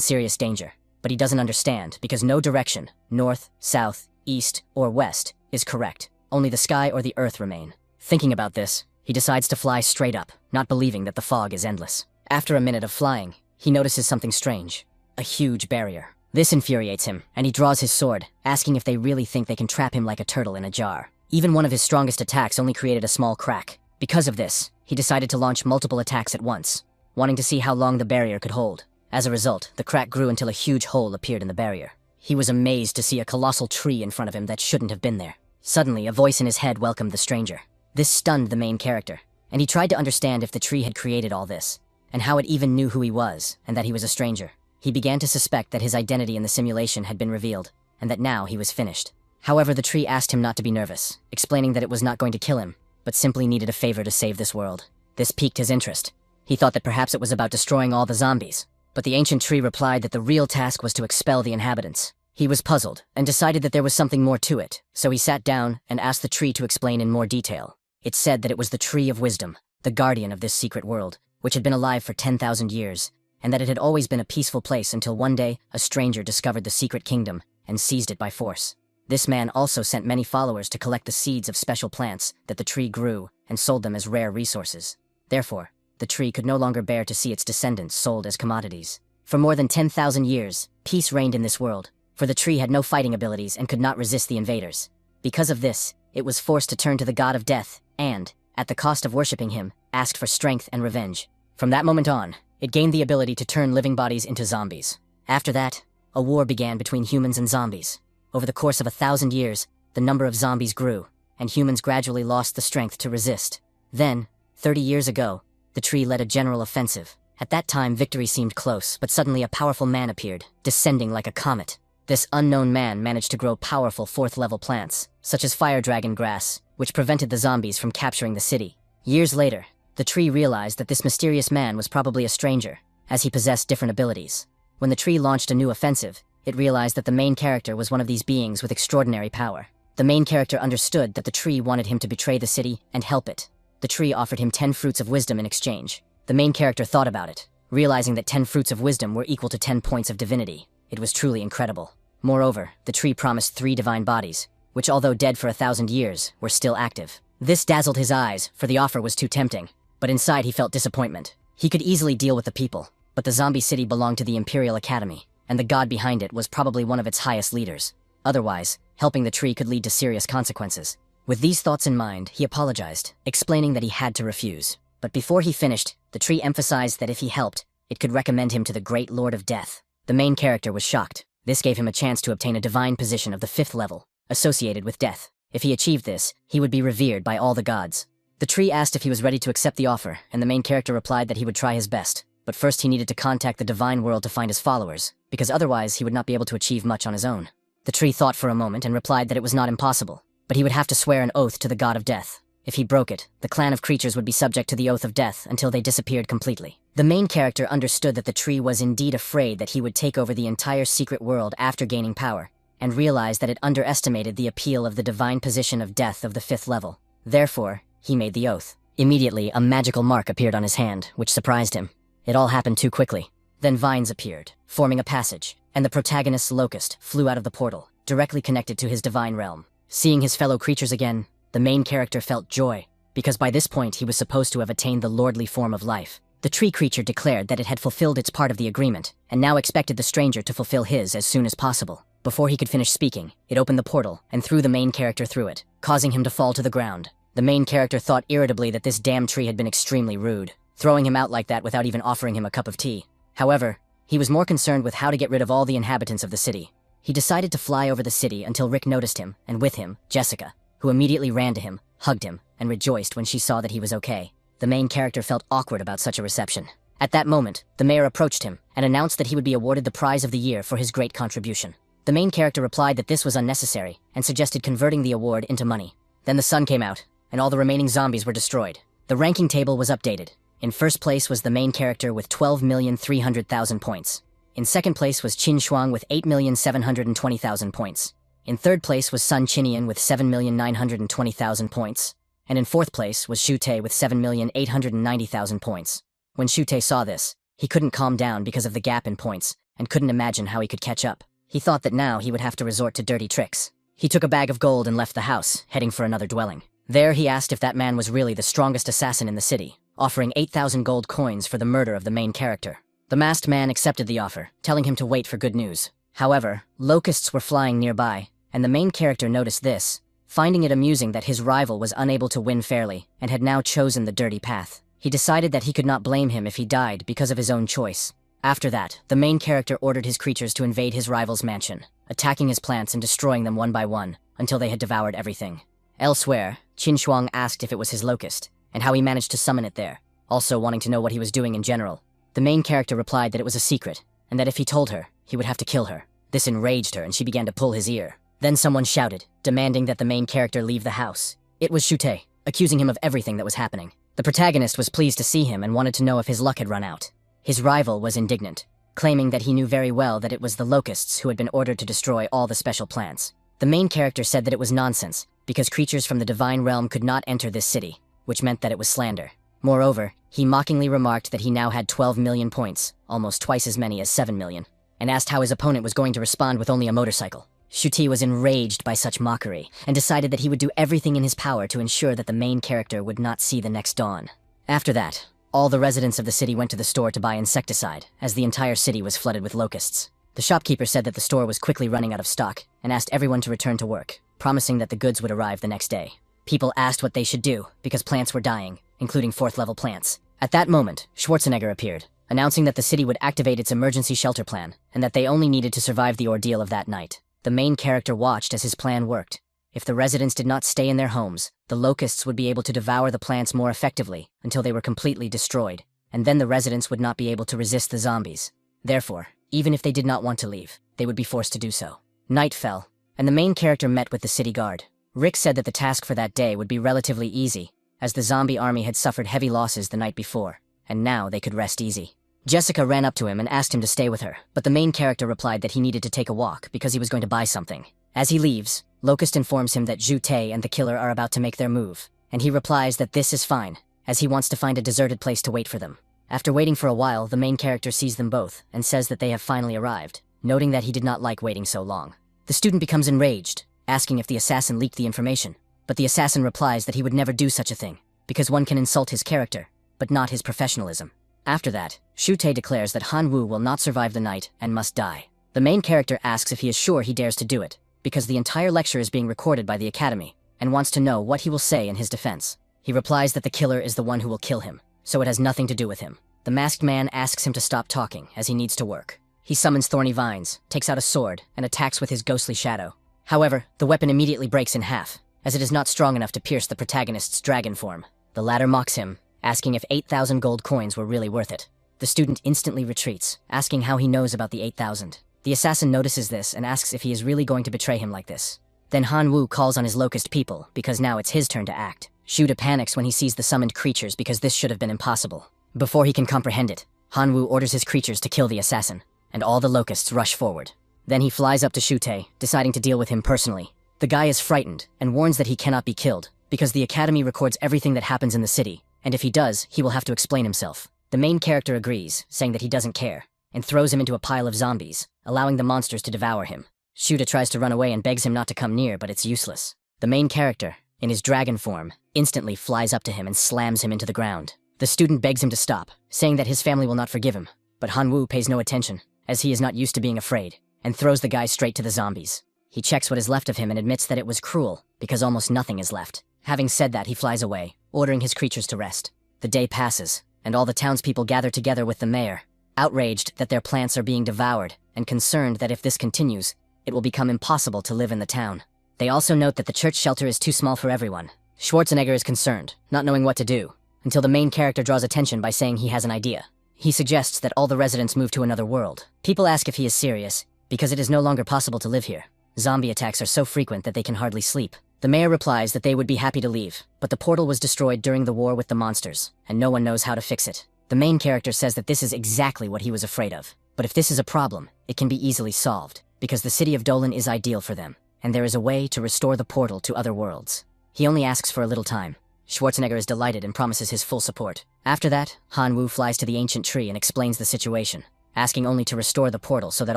Speaker 1: serious danger. But he doesn't understand, because no direction, north, south, east, or west, is correct. Only the sky or the earth remain. Thinking about this, he decides to fly straight up, not believing that the fog is endless. After a minute of flying, he notices something strange. A huge barrier. This infuriates him, and he draws his sword, asking if they really think they can trap him like a turtle in a jar. Even one of his strongest attacks only created a small crack. Because of this, he decided to launch multiple attacks at once, wanting to see how long the barrier could hold. As a result, the crack grew until a huge hole appeared in the barrier. He was amazed to see a colossal tree in front of him that shouldn't have been there. Suddenly, a voice in his head welcomed the stranger. This stunned the main character, and he tried to understand if the tree had created all this, and how it even knew who he was, and that he was a stranger. He began to suspect that his identity in the simulation had been revealed, and that now he was finished. However, the tree asked him not to be nervous, explaining that it was not going to kill him, but simply needed a favor to save this world. This piqued his interest. He thought that perhaps it was about destroying all the zombies, but the ancient tree replied that the real task was to expel the inhabitants. He was puzzled, and decided that there was something more to it, so he sat down and asked the tree to explain in more detail. It said that it was the Tree of Wisdom, the guardian of this secret world, which had been alive for 10,000 years, and that it had always been a peaceful place until one day a stranger discovered the secret kingdom and seized it by force. This man also sent many followers to collect the seeds of special plants that the tree grew and sold them as rare resources. Therefore, the tree could no longer bear to see its descendants sold as commodities. For more than 10,000 years, peace reigned in this world, for the tree had no fighting abilities and could not resist the invaders. Because of this, it was forced to turn to the god of death and, at the cost of worshipping him, asked for strength and revenge. From that moment on, it gained the ability to turn living bodies into zombies. After that, a war began between humans and zombies. Over the course of 1,000 years, the number of zombies grew, and humans gradually lost the strength to resist. Then, 30 years ago, the tree led a general offensive. At that time, victory seemed close, but suddenly a powerful man appeared, descending like a comet. This unknown man managed to grow powerful 4th-level plants, such as fire dragon grass, which prevented the zombies from capturing the city. Years later, the tree realized that this mysterious man was probably a stranger, as he possessed different abilities. When the tree launched a new offensive, it realized that the main character was one of these beings with extraordinary power. The main character understood that the tree wanted him to betray the city and help it. The tree offered him 10 fruits of wisdom in exchange. The main character thought about it, realizing that 10 fruits of wisdom were equal to 10 points of divinity. It was truly incredible. Moreover, the tree promised 3 divine bodies, which although dead for 1,000 years, were still active. This dazzled his eyes, for the offer was too tempting, but inside he felt disappointment. He could easily deal with the people, but the zombie city belonged to the Imperial Academy, and the god behind it was probably one of its highest leaders. Otherwise, helping the tree could lead to serious consequences. With these thoughts in mind, he apologized, explaining that he had to refuse. But before he finished, the tree emphasized that if he helped, it could recommend him to the Great Lord of Death. The main character was shocked. This gave him a chance to obtain a divine position of the 5th level, associated with death. If he achieved this, he would be revered by all the gods. The tree asked if he was ready to accept the offer, and the main character replied that he would try his best. But first he needed to contact the divine world to find his followers, because otherwise he would not be able to achieve much on his own. The tree thought for a moment and replied that it was not impossible, but he would have to swear an oath to the god of death. If he broke it, the clan of creatures would be subject to the oath of death until they disappeared completely. The main character understood that the tree was indeed afraid that he would take over the entire secret world after gaining power, and realized that it underestimated the appeal of the divine position of death of the 5th level. Therefore, he made the oath. Immediately, a magical mark appeared on his hand, which surprised him. It all happened too quickly. Then vines appeared, forming a passage, and the protagonist's locust flew out of the portal, directly connected to his divine realm. Seeing his fellow creatures again, the main character felt joy, because by this point he was supposed to have attained the lordly form of life. The tree creature declared that it had fulfilled its part of the agreement, and now expected the stranger to fulfill his as soon as possible. Before he could finish speaking, it opened the portal and threw the main character through it, causing him to fall to the ground. The main character thought irritably that this damn tree had been extremely rude, throwing him out like that without even offering him a cup of tea. However, he was more concerned with how to get rid of all the inhabitants of the city. He decided to fly over the city until Rick noticed him, and with him, Jessica, who immediately ran to him, hugged him, and rejoiced when she saw that he was okay. The main character felt awkward about such a reception. At that moment, the mayor approached him and announced that he would be awarded the prize of the year for his great contribution. The main character replied that this was unnecessary and suggested converting the award into money. Then the sun came out, and all the remaining zombies were destroyed. The ranking table was updated. In first place was the main character with 12,300,000 points. In second place was Qin Shuang with 8,720,000 points. In third place was Sun Chinian with 7,920,000 points. And in fourth place was Shu Te with 7,890,000 points. When Shu Te saw this, he couldn't calm down because of the gap in points, and couldn't imagine how he could catch up. He thought that now he would have to resort to dirty tricks. He took a bag of gold and left the house, heading for another dwelling. There he asked if that man was really the strongest assassin in the city, offering 8,000 gold coins for the murder of the main character. The masked man accepted the offer, telling him to wait for good news. However, locusts were flying nearby, and the main character noticed this, finding it amusing that his rival was unable to win fairly and had now chosen the dirty path. He decided that he could not blame him if he died because of his own choice. After that, the main character ordered his creatures to invade his rival's mansion, attacking his plants and destroying them one by one until they had devoured everything. Elsewhere, Qin Shuang asked if it was his locust, and how he managed to summon it there, also wanting to know what he was doing in general. The main character replied that it was a secret, and that if he told her, he would have to kill her. This enraged her, and she began to pull his ear. Then someone shouted, demanding that the main character leave the house. It was Shu Te, accusing him of everything that was happening. The protagonist was pleased to see him and wanted to know if his luck had run out. His rival was indignant, claiming that he knew very well that it was the locusts who had been ordered to destroy all the special plants. The main character said that it was nonsense, because creatures from the divine realm could not enter this city, which meant that it was slander. Moreover, he mockingly remarked that he now had 12 million points, almost twice as many as 7 million, and asked how his opponent was going to respond with only a motorcycle. Shu Te was enraged by such mockery, and decided that he would do everything in his power to ensure that the main character would not see the next dawn. After that, all the residents of the city went to the store to buy insecticide, as the entire city was flooded with locusts. The shopkeeper said that the store was quickly running out of stock, and asked everyone to return to work, promising that the goods would arrive the next day. People asked what they should do, because plants were dying, including 4th-level plants. At that moment, Schwarzenegger appeared, announcing that the city would activate its emergency shelter plan, and that they only needed to survive the ordeal of that night. The main character watched as his plan worked. If the residents did not stay in their homes, the locusts would be able to devour the plants more effectively until they were completely destroyed, and then the residents would not be able to resist the zombies. Therefore, even if they did not want to leave, they would be forced to do so. Night fell, and the main character met with the city guard. Rick said that the task for that day would be relatively easy, as the zombie army had suffered heavy losses the night before, and now they could rest easy. Jessica ran up to him and asked him to stay with her, but the main character replied that he needed to take a walk because he was going to buy something. As he leaves, Locust informs him that Zhu Te and the killer are about to make their move, and he replies that this is fine, as he wants to find a deserted place to wait for them. After waiting for a while, the main character sees them both and says that they have finally arrived, noting that he did not like waiting so long. The student becomes enraged, asking if the assassin leaked the information, but the assassin replies that he would never do such a thing, because one can insult his character, but not his professionalism. After that, Shu Te declares that Han Wu will not survive the night and must die. The main character asks if he is sure he dares to do it, because the entire lecture is being recorded by the Academy, and wants to know what he will say in his defense. He replies that the killer is the one who will kill him, so it has nothing to do with him. The masked man asks him to stop talking, as he needs to work. He summons thorny vines, takes out a sword, and attacks with his ghostly shadow. However, the weapon immediately breaks in half, as it is not strong enough to pierce the protagonist's dragon form. The latter mocks him, asking if 8,000 gold coins were really worth it. The student instantly retreats, asking how he knows about the 8,000. The assassin notices this and asks if he is really going to betray him like this. Then Han Wu calls on his locust people, because now it's his turn to act. Shu Te panics when he sees the summoned creatures because this should have been impossible. Before he can comprehend it, Han Wu orders his creatures to kill the assassin, and all the locusts rush forward. Then he flies up to Shu Te, deciding to deal with him personally. The guy is frightened and warns that he cannot be killed, because the Academy records everything that happens in the city, and if he does, he will have to explain himself. The main character agrees, saying that he doesn't care, and throws him into a pile of zombies, allowing the monsters to devour him. Shu Te tries to run away and begs him not to come near, but it's useless. The main character, in his dragon form, instantly flies up to him and slams him into the ground. The student begs him to stop, saying that his family will not forgive him, but Han-woo pays no attention, as he is not used to being afraid, and throws the guy straight to the zombies. He checks what is left of him and admits that it was cruel, because almost nothing is left. Having said that, he flies away, ordering his creatures to rest. The day passes, and all the townspeople gather together with the mayor, outraged that their plants are being devoured, and concerned that if this continues, it will become impossible to live in the town. They also note that the church shelter is too small for everyone. Schwarzenegger is concerned, not knowing what to do, until the main character draws attention by saying he has an idea. He suggests that all the residents move to another world. People ask if he is serious, because it is no longer possible to live here. Zombie attacks are so frequent that they can hardly sleep. The mayor replies that they would be happy to leave, but the portal was destroyed during the war with the monsters, and no one knows how to fix it. The main character says that this is exactly what he was afraid of. But if this is a problem, it can be easily solved, because the city of Dolan is ideal for them, and there is a way to restore the portal to other worlds. He only asks for a little time. Schwarzenegger is delighted and promises his full support. After that, Han-woo flies to the ancient tree and explains the situation, asking only to restore the portal so that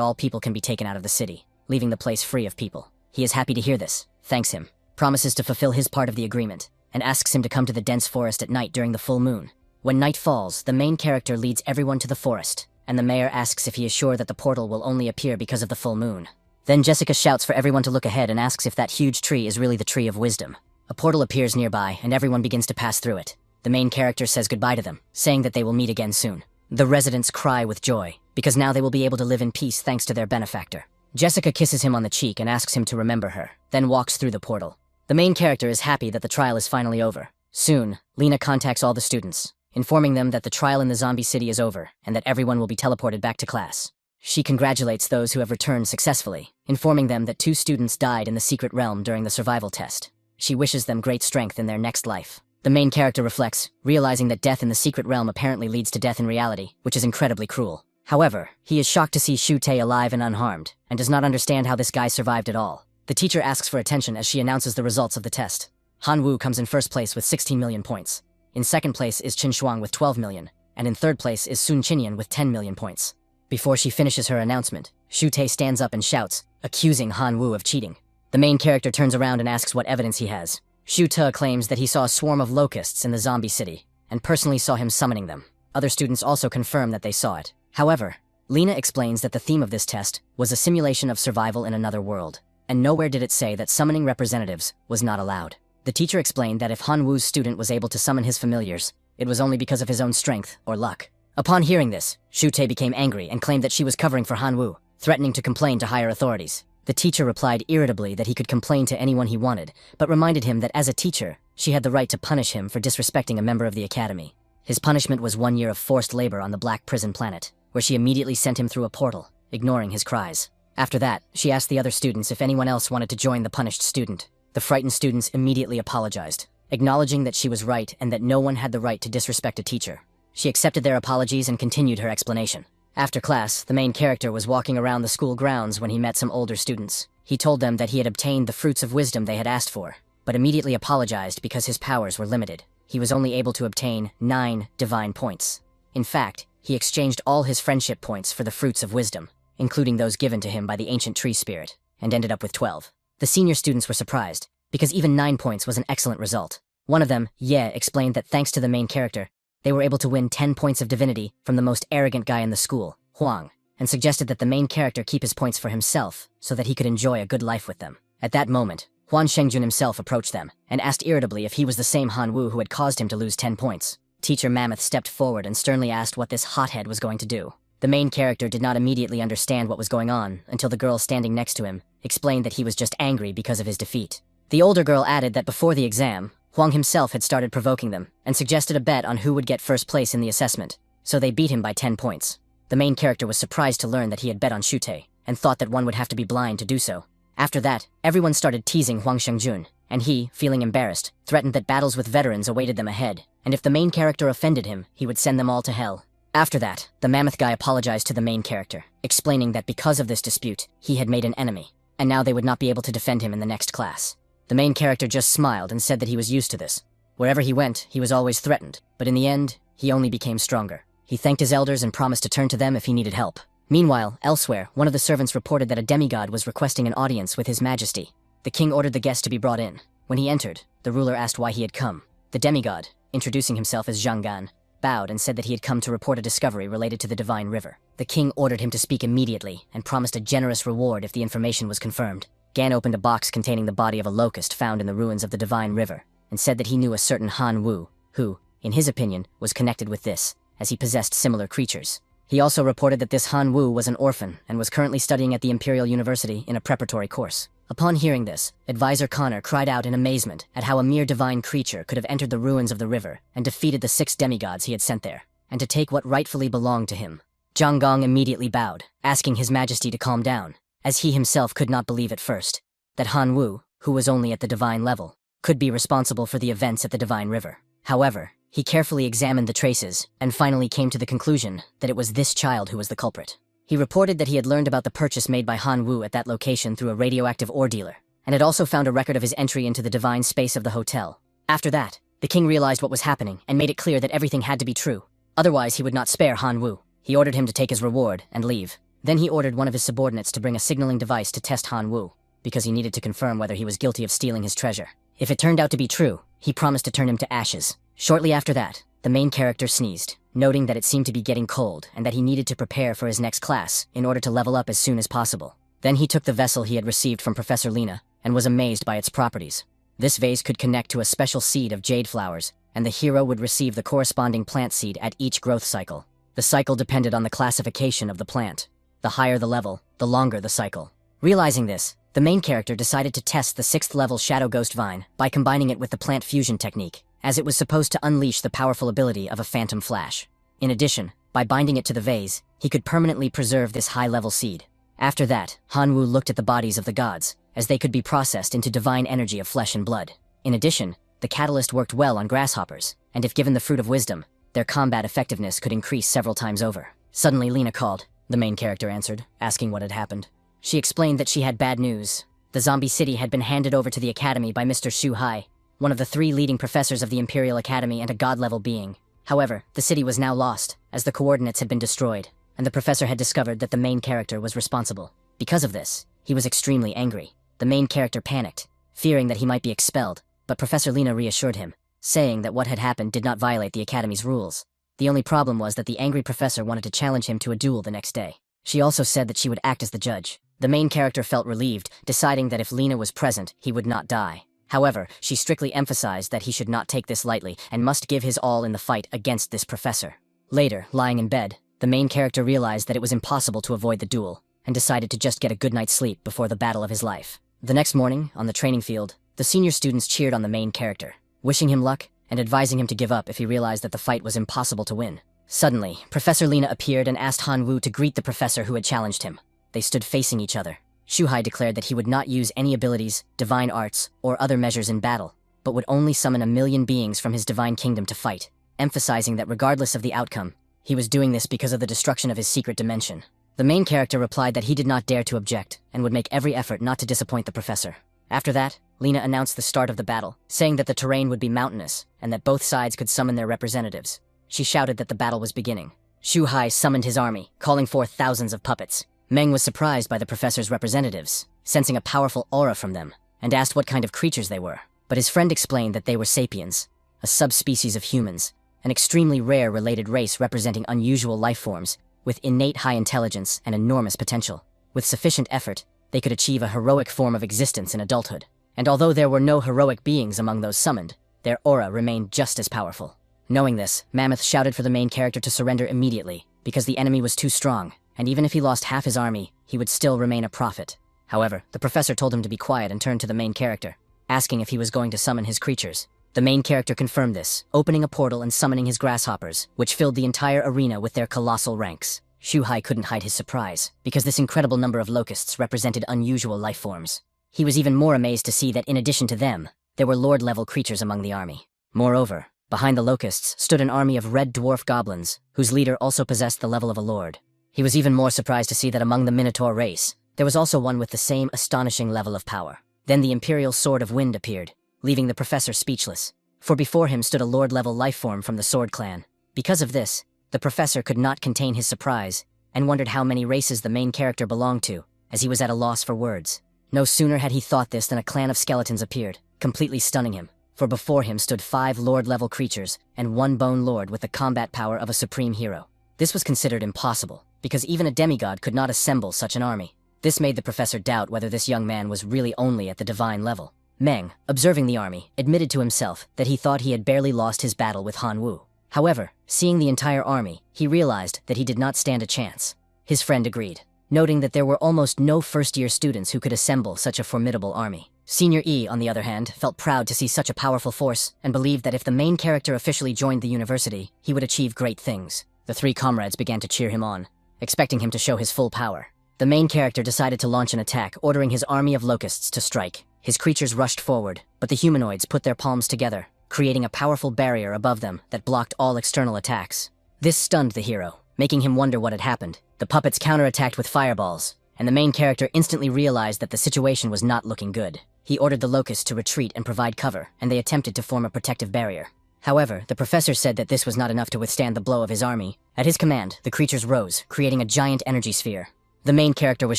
Speaker 1: all people can be taken out of the city, leaving the place free of people. He is happy to hear this, thanks him, promises to fulfill his part of the agreement, and asks him to come to the dense forest at night during the full moon. When night falls, the main character leads everyone to the forest, and the mayor asks if he is sure that the portal will only appear because of the full moon. Then Jessica shouts for everyone to look ahead and asks if that huge tree is really the tree of wisdom. A portal appears nearby, and everyone begins to pass through it. The main character says goodbye to them, saying that they will meet again soon. The residents cry with joy, because now they will be able to live in peace thanks to their benefactor. Jessica kisses him on the cheek and asks him to remember her, then walks through the portal. The main character is happy that the trial is finally over. Soon, Lena contacts all the students, informing them that the trial in the zombie city is over, and that everyone will be teleported back to class. She congratulates those who have returned successfully, informing them that 2 students died in the secret realm during the survival test. She wishes them great strength in their next life. The main character reflects, realizing that death in the secret realm apparently leads to death in reality, which is incredibly cruel. However, he is shocked to see Shu-tae alive and unharmed, and does not understand how this guy survived at all. The teacher asks for attention as she announces the results of the test. Han-woo comes in first place with 16 million points. In second place is Chin Shuang with 12 million, and in third place is Sun Chinyan with 10 million points. Before she finishes her announcement, Shu-tae stands up and shouts, accusing Han-woo of cheating. The main character turns around and asks what evidence he has. Shu-tae claims that he saw a swarm of locusts in the zombie city, and personally saw him summoning them. Other students also confirm that they saw it. However, Lena explains that the theme of this test was a simulation of survival in another world, and nowhere did it say that summoning representatives was not allowed. The teacher explained that if Han-woo's student was able to summon his familiars, it was only because of his own strength or luck. Upon hearing this, Shu-tae became angry and claimed that she was covering for Han-woo, threatening to complain to higher authorities. The teacher replied irritably that he could complain to anyone he wanted, but reminded him that as a teacher, she had the right to punish him for disrespecting a member of the academy. His punishment was 1 year of forced labor on the Black Prison Planet, where she immediately sent him through a portal, ignoring his cries. After that, she asked the other students if anyone else wanted to join the punished student. The frightened students immediately apologized, acknowledging that she was right and that no one had the right to disrespect a teacher. She accepted their apologies and continued her explanation. After class, the main character was walking around the school grounds when he met some older students. He told them that he had obtained the fruits of wisdom they had asked for, but immediately apologized because his powers were limited. He was only able to obtain 9 divine points. In fact, he exchanged all his friendship points for the fruits of wisdom, including those given to him by the ancient tree spirit, and ended up with 12. The senior students were surprised, because even 9 points was an excellent result. One of them, Ye, explained that thanks to the main character, they were able to win 10 points of divinity from the most arrogant guy in the school, Huang, and suggested that the main character keep his points for himself so that he could enjoy a good life with them. At that moment, Huan Shengjun himself approached them and asked irritably if he was the same Han-woo who had caused him to lose 10 points. Teacher Mammoth stepped forward and sternly asked what this hothead was going to do. The main character did not immediately understand what was going on until the girl standing next to him explained that he was just angry because of his defeat. The older girl added that before the exam, Huang himself had started provoking them and suggested a bet on who would get first place in the assessment, so they beat him by 10 points. The main character was surprised to learn that he had bet on Shu-tae and thought that one would have to be blind to do so. After that, everyone started teasing Huang Shengjun, and he, feeling embarrassed, threatened that battles with veterans awaited them ahead, and if the main character offended him, he would send them all to hell. After that, the mammoth guy apologized to the main character, explaining that because of this dispute, he had made an enemy, and now they would not be able to defend him in the next class. The main character just smiled and said that he was used to this. Wherever he went, he was always threatened, but in the end, he only became stronger. He thanked his elders and promised to turn to them if he needed help. Meanwhile, elsewhere, one of the servants reported that a demigod was requesting an audience with his majesty. The king ordered the guest to be brought in. When he entered, the ruler asked why he had come. The demigod, introducing himself as Zhang, bowed and said that he had come to report a discovery related to the Divine River. The king ordered him to speak immediately and promised a generous reward if the information was confirmed. Gan opened a box containing the body of a locust found in the ruins of the Divine River and said that he knew a certain Han Wu, who, in his opinion, was connected with this, as he possessed similar creatures. He also reported that this Han Wu was an orphan and was currently studying at the Imperial University in a preparatory course. Upon hearing this, Advisor Connor cried out in amazement at how a mere divine creature could have entered the ruins of the river and defeated the 6 demigods he had sent there, and to take what rightfully belonged to him. Zhang immediately bowed, asking His Majesty to calm down, as he himself could not believe at first that Han Wu, who was only at the divine level, could be responsible for the events at the Divine River. However, he carefully examined the traces and finally came to the conclusion that it was this child who was the culprit. He reported that he had learned about the purchase made by Han Wu at that location through a radioactive ore dealer, and had also found a record of his entry into the divine space of the hotel. After that, the king realized what was happening and made it clear that everything had to be true. Otherwise, he would not spare Han Wu. He ordered him to take his reward and leave. Then he ordered one of his subordinates to bring a signaling device to test Han Wu, because he needed to confirm whether he was guilty of stealing his treasure. If it turned out to be true, he promised to turn him to ashes. Shortly after that, the main character sneezed, noting that it seemed to be getting cold and that he needed to prepare for his next class in order to level up as soon as possible. Then he took the vessel he had received from Professor Lena and was amazed by its properties. This vase could connect to a special seed of jade flowers, and the hero would receive the corresponding plant seed at each growth cycle. The cycle depended on the classification of the plant. The higher the level, the longer the cycle. Realizing this, the main character decided to test the 6th level Shadow Ghost Vine by combining it with the plant fusion technique, as it was supposed to unleash the powerful ability of a phantom flash. In addition, by binding it to the vase, he could permanently preserve this high-level seed. After that, Han Wu looked at the bodies of the gods, as they could be processed into divine energy of flesh and blood. In addition, the catalyst worked well on grasshoppers, and if given the fruit of wisdom, their combat effectiveness could increase several times over. Suddenly, Lena called. The main character answered, asking what had happened. She explained that she had bad news. The zombie city had been handed over to the academy by Mr. Shu Hai, one of the 3 leading professors of the Imperial Academy and a god-level being. However, the city was now lost, as the coordinates had been destroyed, and the professor had discovered that the main character was responsible. Because of this, he was extremely angry. The main character panicked, fearing that he might be expelled, but Professor Lena reassured him, saying that what had happened did not violate the Academy's rules. The only problem was that the angry professor wanted to challenge him to a duel the next day. She also said that she would act as the judge. The main character felt relieved, deciding that if Lena was present, he would not die. However, she strictly emphasized that he should not take this lightly and must give his all in the fight against this professor. Later, lying in bed, the main character realized that it was impossible to avoid the duel, and decided to just get a good night's sleep before the battle of his life. The next morning, on the training field, the senior students cheered on the main character, wishing him luck and advising him to give up if he realized that the fight was impossible to win. Suddenly, Professor Lena appeared and asked Han Wu to greet the professor who had challenged him. They stood facing each other. Shu Hai declared that he would not use any abilities, divine arts, or other measures in battle, but would only summon 1,000,000 beings from his divine kingdom to fight, emphasizing that regardless of the outcome, he was doing this because of the destruction of his secret dimension. The main character replied that he did not dare to object, and would make every effort not to disappoint the professor. After that, Lena announced the start of the battle, saying that the terrain would be mountainous, and that both sides could summon their representatives. She shouted that the battle was beginning. Shu Hai summoned his army, calling forth thousands of puppets. Meng was surprised by the professor's representatives, sensing a powerful aura from them, and asked what kind of creatures they were. But his friend explained that they were sapiens, a subspecies of humans, an extremely rare related race representing unusual life forms, with innate high intelligence and enormous potential. With sufficient effort, they could achieve a heroic form of existence in adulthood. And although there were no heroic beings among those summoned, their aura remained just as powerful. Knowing this, Mammoth shouted for the main character to surrender immediately, because the enemy was too strong, and even if he lost half his army, he would still remain a prophet. However, the professor told him to be quiet and turned to the main character, asking if he was going to summon his creatures. The main character confirmed this, opening a portal and summoning his grasshoppers, which filled the entire arena with their colossal ranks. Shu Hai couldn't hide his surprise, because this incredible number of locusts represented unusual life forms. He was even more amazed to see that in addition to them, there were lord-level creatures among the army. Moreover, behind the locusts stood an army of red dwarf goblins, whose leader also possessed the level of a lord. He was even more surprised to see that among the Minotaur race, there was also one with the same astonishing level of power. Then the Imperial Sword of Wind appeared, leaving the professor speechless, for before him stood a lord-level life form from the Sword Clan. Because of this, the professor could not contain his surprise, and wondered how many races the main character belonged to, as he was at a loss for words. No sooner had he thought this than a clan of skeletons appeared, completely stunning him. for before him stood 5 Lord-level creatures and 1 Bone Lord with the combat power of a supreme hero. This was considered impossible, because even a demigod could not assemble such an army. This made the professor doubt whether this young man was really only at the divine level. Meng, observing the army, admitted to himself that he thought he had barely lost his battle with Han Wu. However, seeing the entire army, he realized that he did not stand a chance. His friend agreed, noting that there were almost no first-year students who could assemble such a formidable army. Senior E, on the other hand, felt proud to see such a powerful force and believed that if the main character officially joined the university, he would achieve great things. The 3 comrades began to cheer him on, expecting him to show his full power. The main character decided to launch an attack, ordering his army of locusts to strike. His creatures rushed forward, but the humanoids put their palms together, creating a powerful barrier above them that blocked all external attacks. This stunned the hero, making him wonder what had happened. The puppets counterattacked with fireballs, and the main character instantly realized that the situation was not looking good. He ordered the locusts to retreat and provide cover, and they attempted to form a protective barrier. However, the professor said that this was not enough to withstand the blow of his army. At his command, the creatures rose, creating a giant energy sphere. The main character was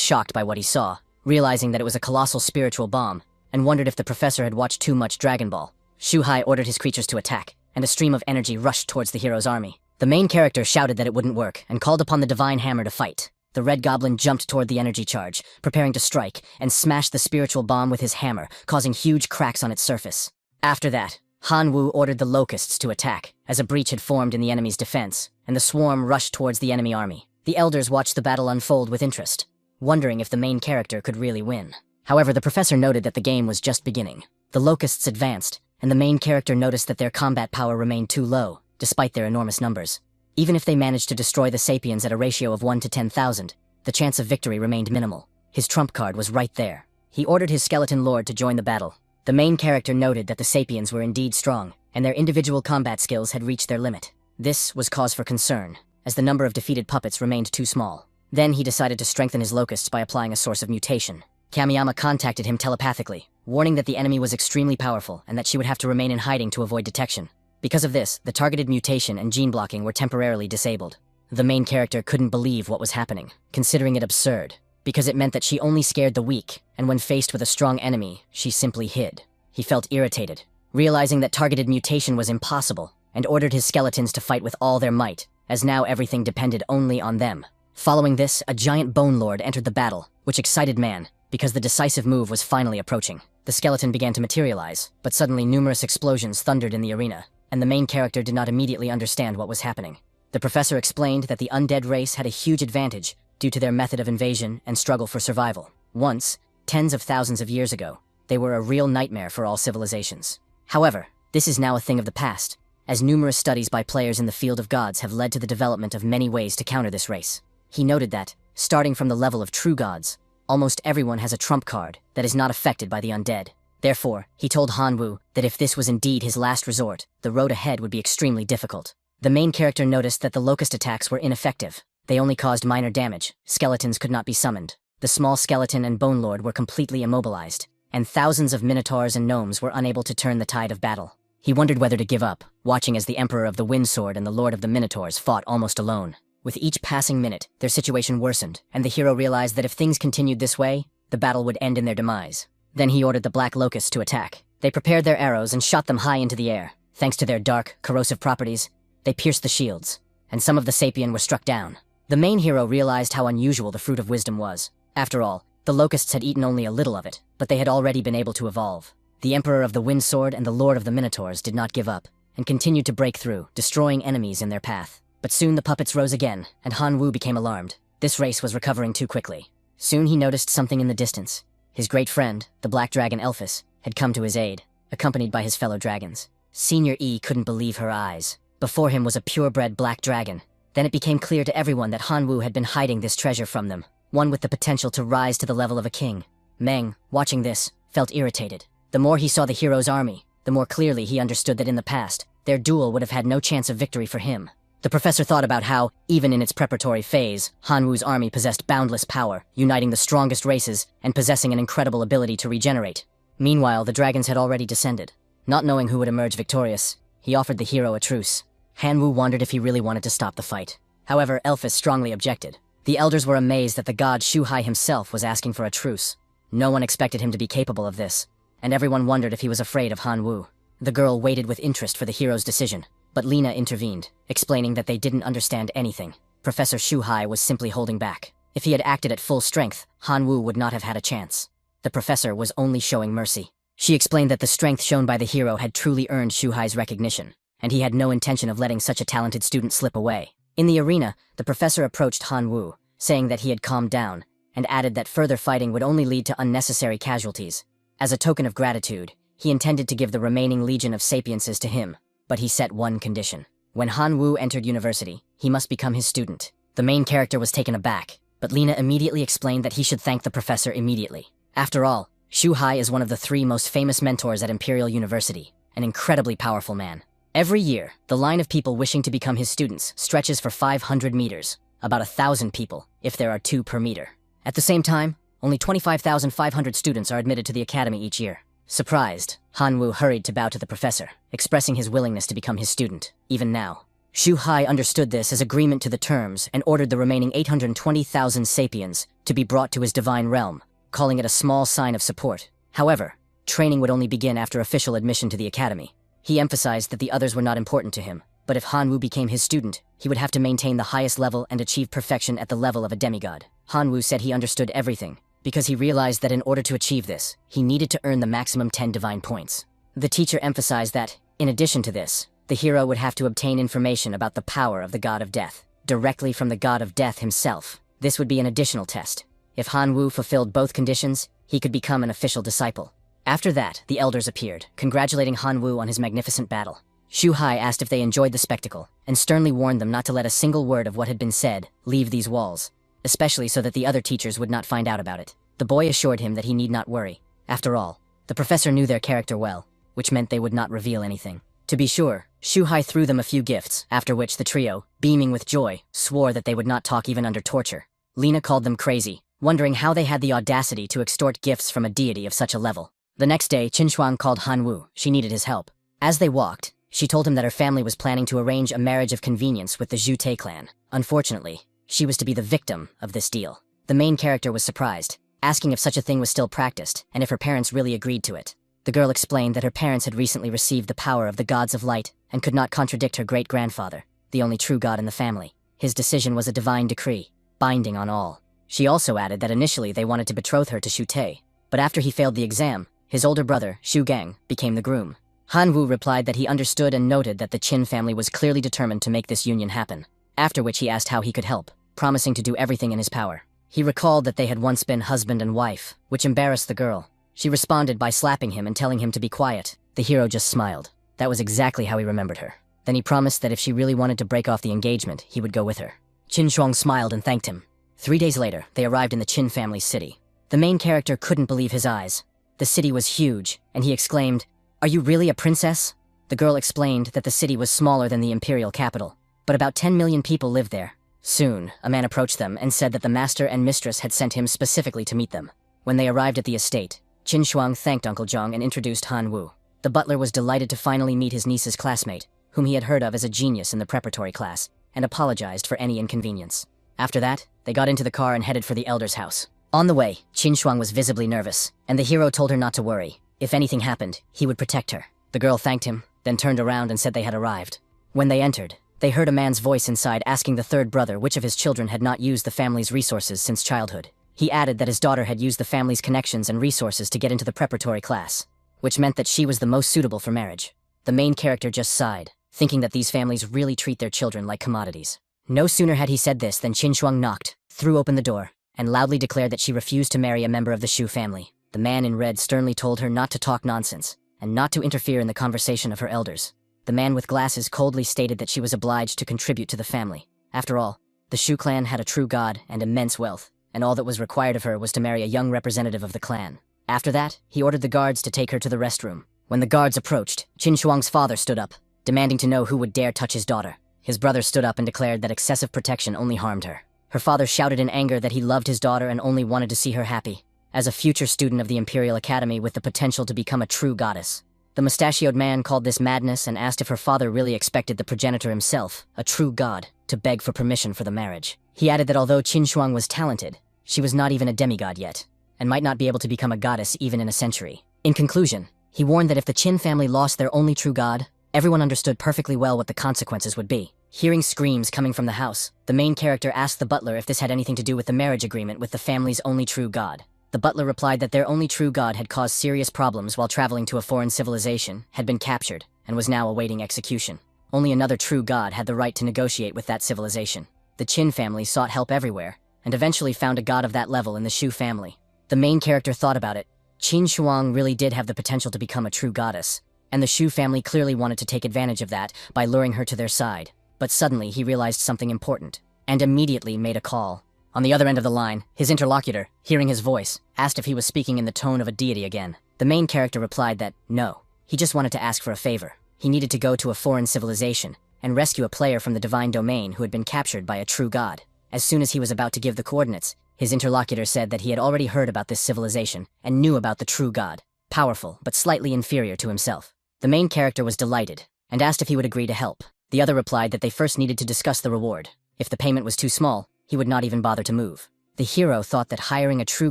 Speaker 1: shocked by what he saw, realizing that it was a colossal spiritual bomb, and wondered if the professor had watched too much Dragon Ball. Shu Hai ordered his creatures to attack, and a stream of energy rushed towards the hero's army. The main character shouted that it wouldn't work, and called upon the divine hammer to fight. The red goblin jumped toward the energy charge, preparing to strike, and smashed the spiritual bomb with his hammer, causing huge cracks on its surface. After that, Han Wu ordered the locusts to attack, as a breach had formed in the enemy's defense, and the swarm rushed towards the enemy army. The elders watched the battle unfold with interest, wondering if the main character could really win. However, the professor noted that the game was just beginning. The locusts advanced, and the main character noticed that their combat power remained too low, despite their enormous numbers. Even if they managed to destroy the sapiens at a ratio of 1 to 10,000, the chance of victory remained minimal. His trump card was right there. He ordered his skeleton lord to join the battle. The main character noted that the sapiens were indeed strong, and their individual combat skills had reached their limit. This was cause for concern, as the number of defeated puppets remained too small. Then he decided to strengthen his locusts by applying a source of mutation. Kamiyama contacted him telepathically, warning that the enemy was extremely powerful and that she would have to remain in hiding to avoid detection. Because of this, the targeted mutation and gene blocking were temporarily disabled. The main character couldn't believe what was happening, considering it absurd, because it meant that she only scared the weak, and when faced with a strong enemy, she simply hid. He felt irritated, realizing that targeted mutation was impossible, and ordered his skeletons to fight with all their might, as now everything depended only on them. Following this, a giant Bone Lord entered the battle, which excited Man, because the decisive move was finally approaching. The skeleton began to materialize, but suddenly numerous explosions thundered in the arena, and the main character did not immediately understand what was happening. The professor explained that the undead race had a huge advantage due to their method of invasion and struggle for survival. Once, tens of thousands of years ago, they were a real nightmare for all civilizations. However, this is now a thing of the past, as numerous studies by players in the field of gods have led to the development of many ways to counter this race. He noted that, starting from the level of true gods, almost everyone has a trump card that is not affected by the undead. Therefore, he told Han Wu that if this was indeed his last resort, the road ahead would be extremely difficult. The main character noticed that the locust attacks were ineffective. They only caused minor damage. Skeletons could not be summoned. The small skeleton and Bone Lord were completely immobilized, and thousands of minotaurs and gnomes were unable to turn the tide of battle. He wondered whether to give up, watching as the Emperor of the Wind Sword and the Lord of the Minotaurs fought almost alone. With each passing minute, their situation worsened, and the hero realized that if things continued this way, the battle would end in their demise. Then he ordered the Black Locusts to attack. They prepared their arrows and shot them high into the air. Thanks to their dark, corrosive properties, they pierced the shields, and some of the sapien were struck down. The main hero realized how unusual the Fruit of Wisdom was. After all, the locusts had eaten only a little of it, but they had already been able to evolve. The Emperor of the Wind Sword and the Lord of the Minotaurs did not give up, and continued to break through, destroying enemies in their path. But soon the puppets rose again, and Han Wu became alarmed. This race was recovering too quickly. Soon he noticed something in the distance. His great friend, the black dragon Elphys, had come to his aid, accompanied by his fellow dragons. Senior E couldn't believe her eyes. Before him was a purebred black dragon. Then it became clear to everyone that Han Wu had been hiding this treasure from them, one with the potential to rise to the level of a king. Meng, watching this, felt irritated. The more he saw the hero's army, the more clearly he understood that in the past, their duel would have had no chance of victory for him. The professor thought about how, even in its preparatory phase, Han Wu's army possessed boundless power, uniting the strongest races and possessing an incredible ability to regenerate. Meanwhile, the dragons had already descended. Not knowing who would emerge victorious, he offered the hero a truce. Han Wu wondered if he really wanted to stop the fight. However, Elphys strongly objected. The elders were amazed that the god Shu Hai himself was asking for a truce. No one expected him to be capable of this, and everyone wondered if he was afraid of Han Wu. The girl waited with interest for the hero's decision, but Lena intervened, explaining that they didn't understand anything. Professor Shu Hai was simply holding back. If he had acted at full strength, Han Wu would not have had a chance. The professor was only showing mercy. She explained that the strength shown by the hero had truly earned Shu Hai's recognition, and he had no intention of letting such a talented student slip away. In the arena, the professor approached Han Wu, saying that he had calmed down, and added that further fighting would only lead to unnecessary casualties. As a token of gratitude, he intended to give the remaining legion of sapiences to him, but he set one condition. When Han Wu entered university, he must become his student. The main character was taken aback, but Lena immediately explained that he should thank the professor immediately. After all, Shu Hai is one of the 3 most famous mentors at Imperial University, an incredibly powerful man. Every year, the line of people wishing to become his students stretches for 500 meters, about 1,000 people, if there are 2 per meter. At the same time, only 25,500 students are admitted to the academy each year. Surprised, Han Wu hurried to bow to the professor, expressing his willingness to become his student, even now. Shu Hai understood this as agreement to the terms and ordered the remaining 820,000 sapiens to be brought to his divine realm, calling it a small sign of support. However, training would only begin after official admission to the academy. He emphasized that the others were not important to him, but if Han Wu became his student, he would have to maintain the highest level and achieve perfection at the level of a demigod. Han Wu said he understood everything, because he realized that in order to achieve this, he needed to earn the maximum 10 divine points. The teacher emphasized that, in addition to this, the hero would have to obtain information about the power of the god of death, directly from the god of death himself. This would be an additional test. If Han Wu fulfilled both conditions, he could become an official disciple. After that, the elders appeared, congratulating Han Wu on his magnificent battle. Shu Hai asked if they enjoyed the spectacle, and sternly warned them not to let a single word of what had been said leave these walls, especially so that the other teachers would not find out about it. The boy assured him that he need not worry. After all, the professor knew their character well, which meant they would not reveal anything. To be sure, Shu Hai threw them a few gifts, after which the trio, beaming with joy, swore that they would not talk even under torture. Lena called them crazy, wondering how they had the audacity to extort gifts from a deity of such a level. The next day, Qinshuang called Han Wu. She needed his help. As they walked, she told him that her family was planning to arrange a marriage of convenience with the Zhu Te clan. Unfortunately, she was to be the victim of this deal. The main character was surprised, asking if such a thing was still practiced, and if her parents really agreed to it. The girl explained that her parents had recently received the power of the gods of light and could not contradict her great-grandfather, the only true god in the family. His decision was a divine decree, binding on all. She also added that initially they wanted to betroth her to Shu Te, but after he failed the exam, his older brother, Shu Gang, became the groom. Han Wu replied that he understood and noted that the Qin family was clearly determined to make this union happen, after which he asked how he could help, promising to do everything in his power. He recalled that they had once been husband and wife, which embarrassed the girl. She responded by slapping him and telling him to be quiet. The hero just smiled. That was exactly how he remembered her. Then he promised that if she really wanted to break off the engagement, he would go with her. Qin Shuang smiled and thanked him. 3 days later, they arrived in the Qin family's city. The main character couldn't believe his eyes. The city was huge, and he exclaimed, "Are you really a princess?" The girl explained that the city was smaller than the imperial capital, but about 10 million people lived there. Soon, a man approached them and said that the master and mistress had sent him specifically to meet them. When they arrived at the estate, Qin Shuang thanked Uncle Zhang and introduced Han Wu. The butler was delighted to finally meet his niece's classmate, whom he had heard of as a genius in the preparatory class, and apologized for any inconvenience. After that, they got into the car and headed for the elder's house. On the way, Qin Shuang was visibly nervous, and the hero told her not to worry. If anything happened, he would protect her. The girl thanked him, then turned around and said they had arrived. When they entered, they heard a man's voice inside asking the third brother which of his children had not used the family's resources since childhood. He added that his daughter had used the family's connections and resources to get into the preparatory class, which meant that she was the most suitable for marriage. The main character just sighed, thinking that these families really treat their children like commodities. No sooner had he said this than Qin Shuang knocked, threw open the door, and loudly declared that she refused to marry a member of the Shu family. The man in red sternly told her not to talk nonsense, and not to interfere in the conversation of her elders. The man with glasses coldly stated that she was obliged to contribute to the family. After all, the Shu clan had a true god and immense wealth, and all that was required of her was to marry a young representative of the clan. After that, he ordered the guards to take her to the restroom. When the guards approached, Qin Shuang's father stood up, demanding to know who would dare touch his daughter. His brother stood up and declared that excessive protection only harmed her. Her father shouted in anger that he loved his daughter and only wanted to see her happy, as a future student of the Imperial Academy with the potential to become a true goddess. The mustachioed man called this madness and asked if her father really expected the progenitor himself, a true god, to beg for permission for the marriage. He added that although Qin Shuang was talented, she was not even a demigod yet, and might not be able to become a goddess even in a century. In conclusion, He warned that if the Qin family lost their only true god, everyone understood perfectly well what the consequences would be. Hearing screams coming from the house, the main character asked the butler if this had anything to do with the marriage agreement with the family's only true god. The butler replied that their only true god had caused serious problems while traveling to a foreign civilization, had been captured, and was now awaiting execution. Only another true god had the right to negotiate with that civilization. The Qin family sought help everywhere, and eventually found a god of that level in the Shu family. The main character thought about it. Qin Shuang really did have the potential to become a true goddess, and the Shu family clearly wanted to take advantage of that by luring her to their side. But suddenly he realized something important, and immediately made a call. On the other end of the line, his interlocutor, hearing his voice, asked if he was speaking in the tone of a deity again. The main character replied that, no, he just wanted to ask for a favor. He needed to go to a foreign civilization and rescue a player from the divine domain who had been captured by a true god. As soon as he was about to give the coordinates, his interlocutor said that he had already heard about this civilization and knew about the true god, powerful but slightly inferior to himself. The main character was delighted and asked if he would agree to help. The other replied that they first needed to discuss the reward. If the payment was too small, he would not even bother to move. The hero thought that hiring a true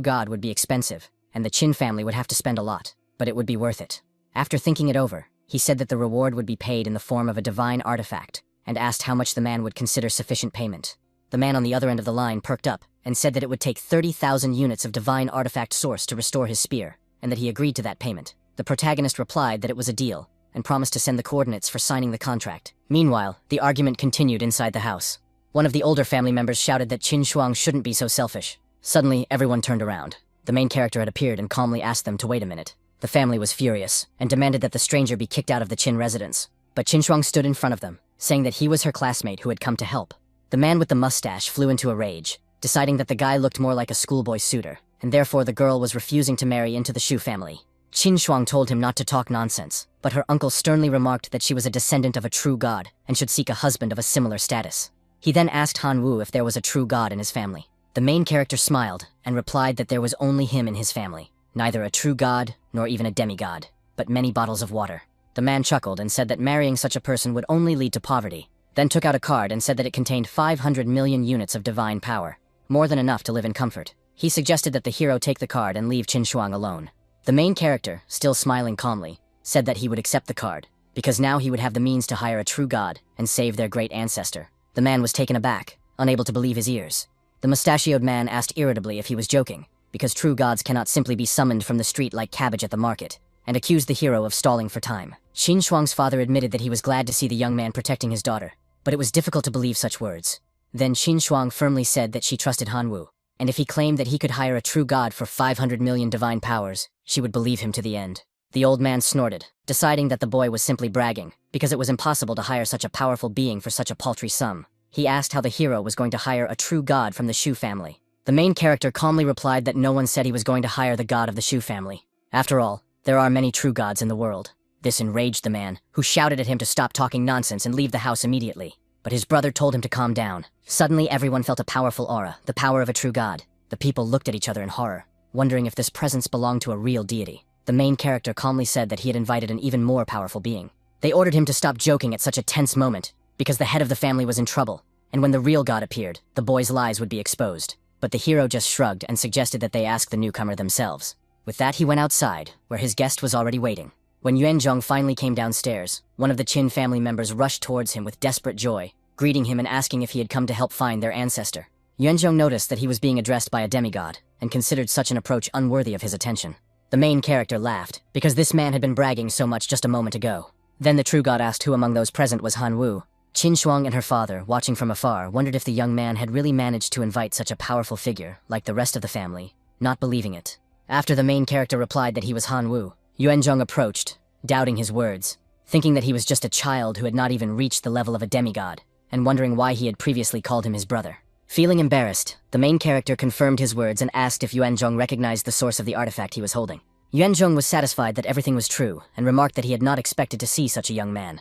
Speaker 1: god would be expensive, and the Qin family would have to spend a lot, but it would be worth it. After thinking it over, he said that the reward would be paid in the form of a divine artifact, and asked how much the man would consider sufficient payment. The man on the other end of the line perked up and said that it would take 30,000 units of divine artifact source to restore his spear, and that he agreed to that payment. The protagonist replied that it was a deal, and promised to send the coordinates for signing the contract. Meanwhile, the argument continued inside the house. One of the older family members shouted that Qin Shuang shouldn't be so selfish. Suddenly, everyone turned around. The main character had appeared and calmly asked them to wait a minute. The family was furious, and demanded that the stranger be kicked out of the Qin residence. But Qin Shuang stood in front of them, saying that he was her classmate who had come to help. The man with the mustache flew into a rage, deciding that the guy looked more like a schoolboy suitor, and therefore the girl was refusing to marry into the Shu family. Qin Shuang told him not to talk nonsense, but her uncle sternly remarked that she was a descendant of a true god and should seek a husband of a similar status. He then asked Han Wu if there was a true god in his family. The main character smiled and replied that there was only him in his family, neither a true god nor even a demigod, but many bottles of water. The man chuckled and said that marrying such a person would only lead to poverty, then took out a card and said that it contained 500 million units of divine power, more than enough to live in comfort. He suggested that the hero take the card and leave Qin Shuang alone. The main character, still smiling calmly, said that he would accept the card, because now he would have the means to hire a true god and save their great ancestor. The man was taken aback, unable to believe his ears. The mustachioed man asked irritably if he was joking, because true gods cannot simply be summoned from the street like cabbage at the market, and accused the hero of stalling for time. Qin Shuang's father admitted that he was glad to see the young man protecting his daughter, but it was difficult to believe such words. Then Qin Shuang firmly said that she trusted Han Wu, and if he claimed that he could hire a true god for 500 million divine powers, she would believe him to the end. The old man snorted, deciding that the boy was simply bragging, because it was impossible to hire such a powerful being for such a paltry sum. He asked how the hero was going to hire a true god from the Shu family. The main character calmly replied that no one said he was going to hire the god of the Shu family. After all, there are many true gods in the world. This enraged the man, who shouted at him to stop talking nonsense and leave the house immediately. But his brother told him to calm down. Suddenly everyone felt a powerful aura, the power of a true god. The people looked at each other in horror, wondering if this presence belonged to a real deity. The main character calmly said that he had invited an even more powerful being. They ordered him to stop joking at such a tense moment, because the head of the family was in trouble, and when the real god appeared, the boys' lies would be exposed. But the hero just shrugged and suggested that they ask the newcomer themselves. With that, he went outside, where his guest was already waiting. When Yuanzhong finally came downstairs, one of the Qin family members rushed towards him with desperate joy, greeting him and asking if he had come to help find their ancestor. Yuanzhong noticed that he was being addressed by a demigod, and considered such an approach unworthy of his attention. The main character laughed, because this man had been bragging so much just a moment ago. Then the true god asked who among those present was Han Wu. Qin Shuang and her father, watching from afar, wondered if the young man had really managed to invite such a powerful figure, like the rest of the family, not believing it. After the main character replied that he was Han Wu, Yuanzhong approached, doubting his words, thinking that he was just a child who had not even reached the level of a demigod, and wondering why he had previously called him his brother. Feeling embarrassed, the main character confirmed his words and asked if Yuanzhong recognized the source of the artifact he was holding. Yuanzhong was satisfied that everything was true, and remarked that he had not expected to see such a young man.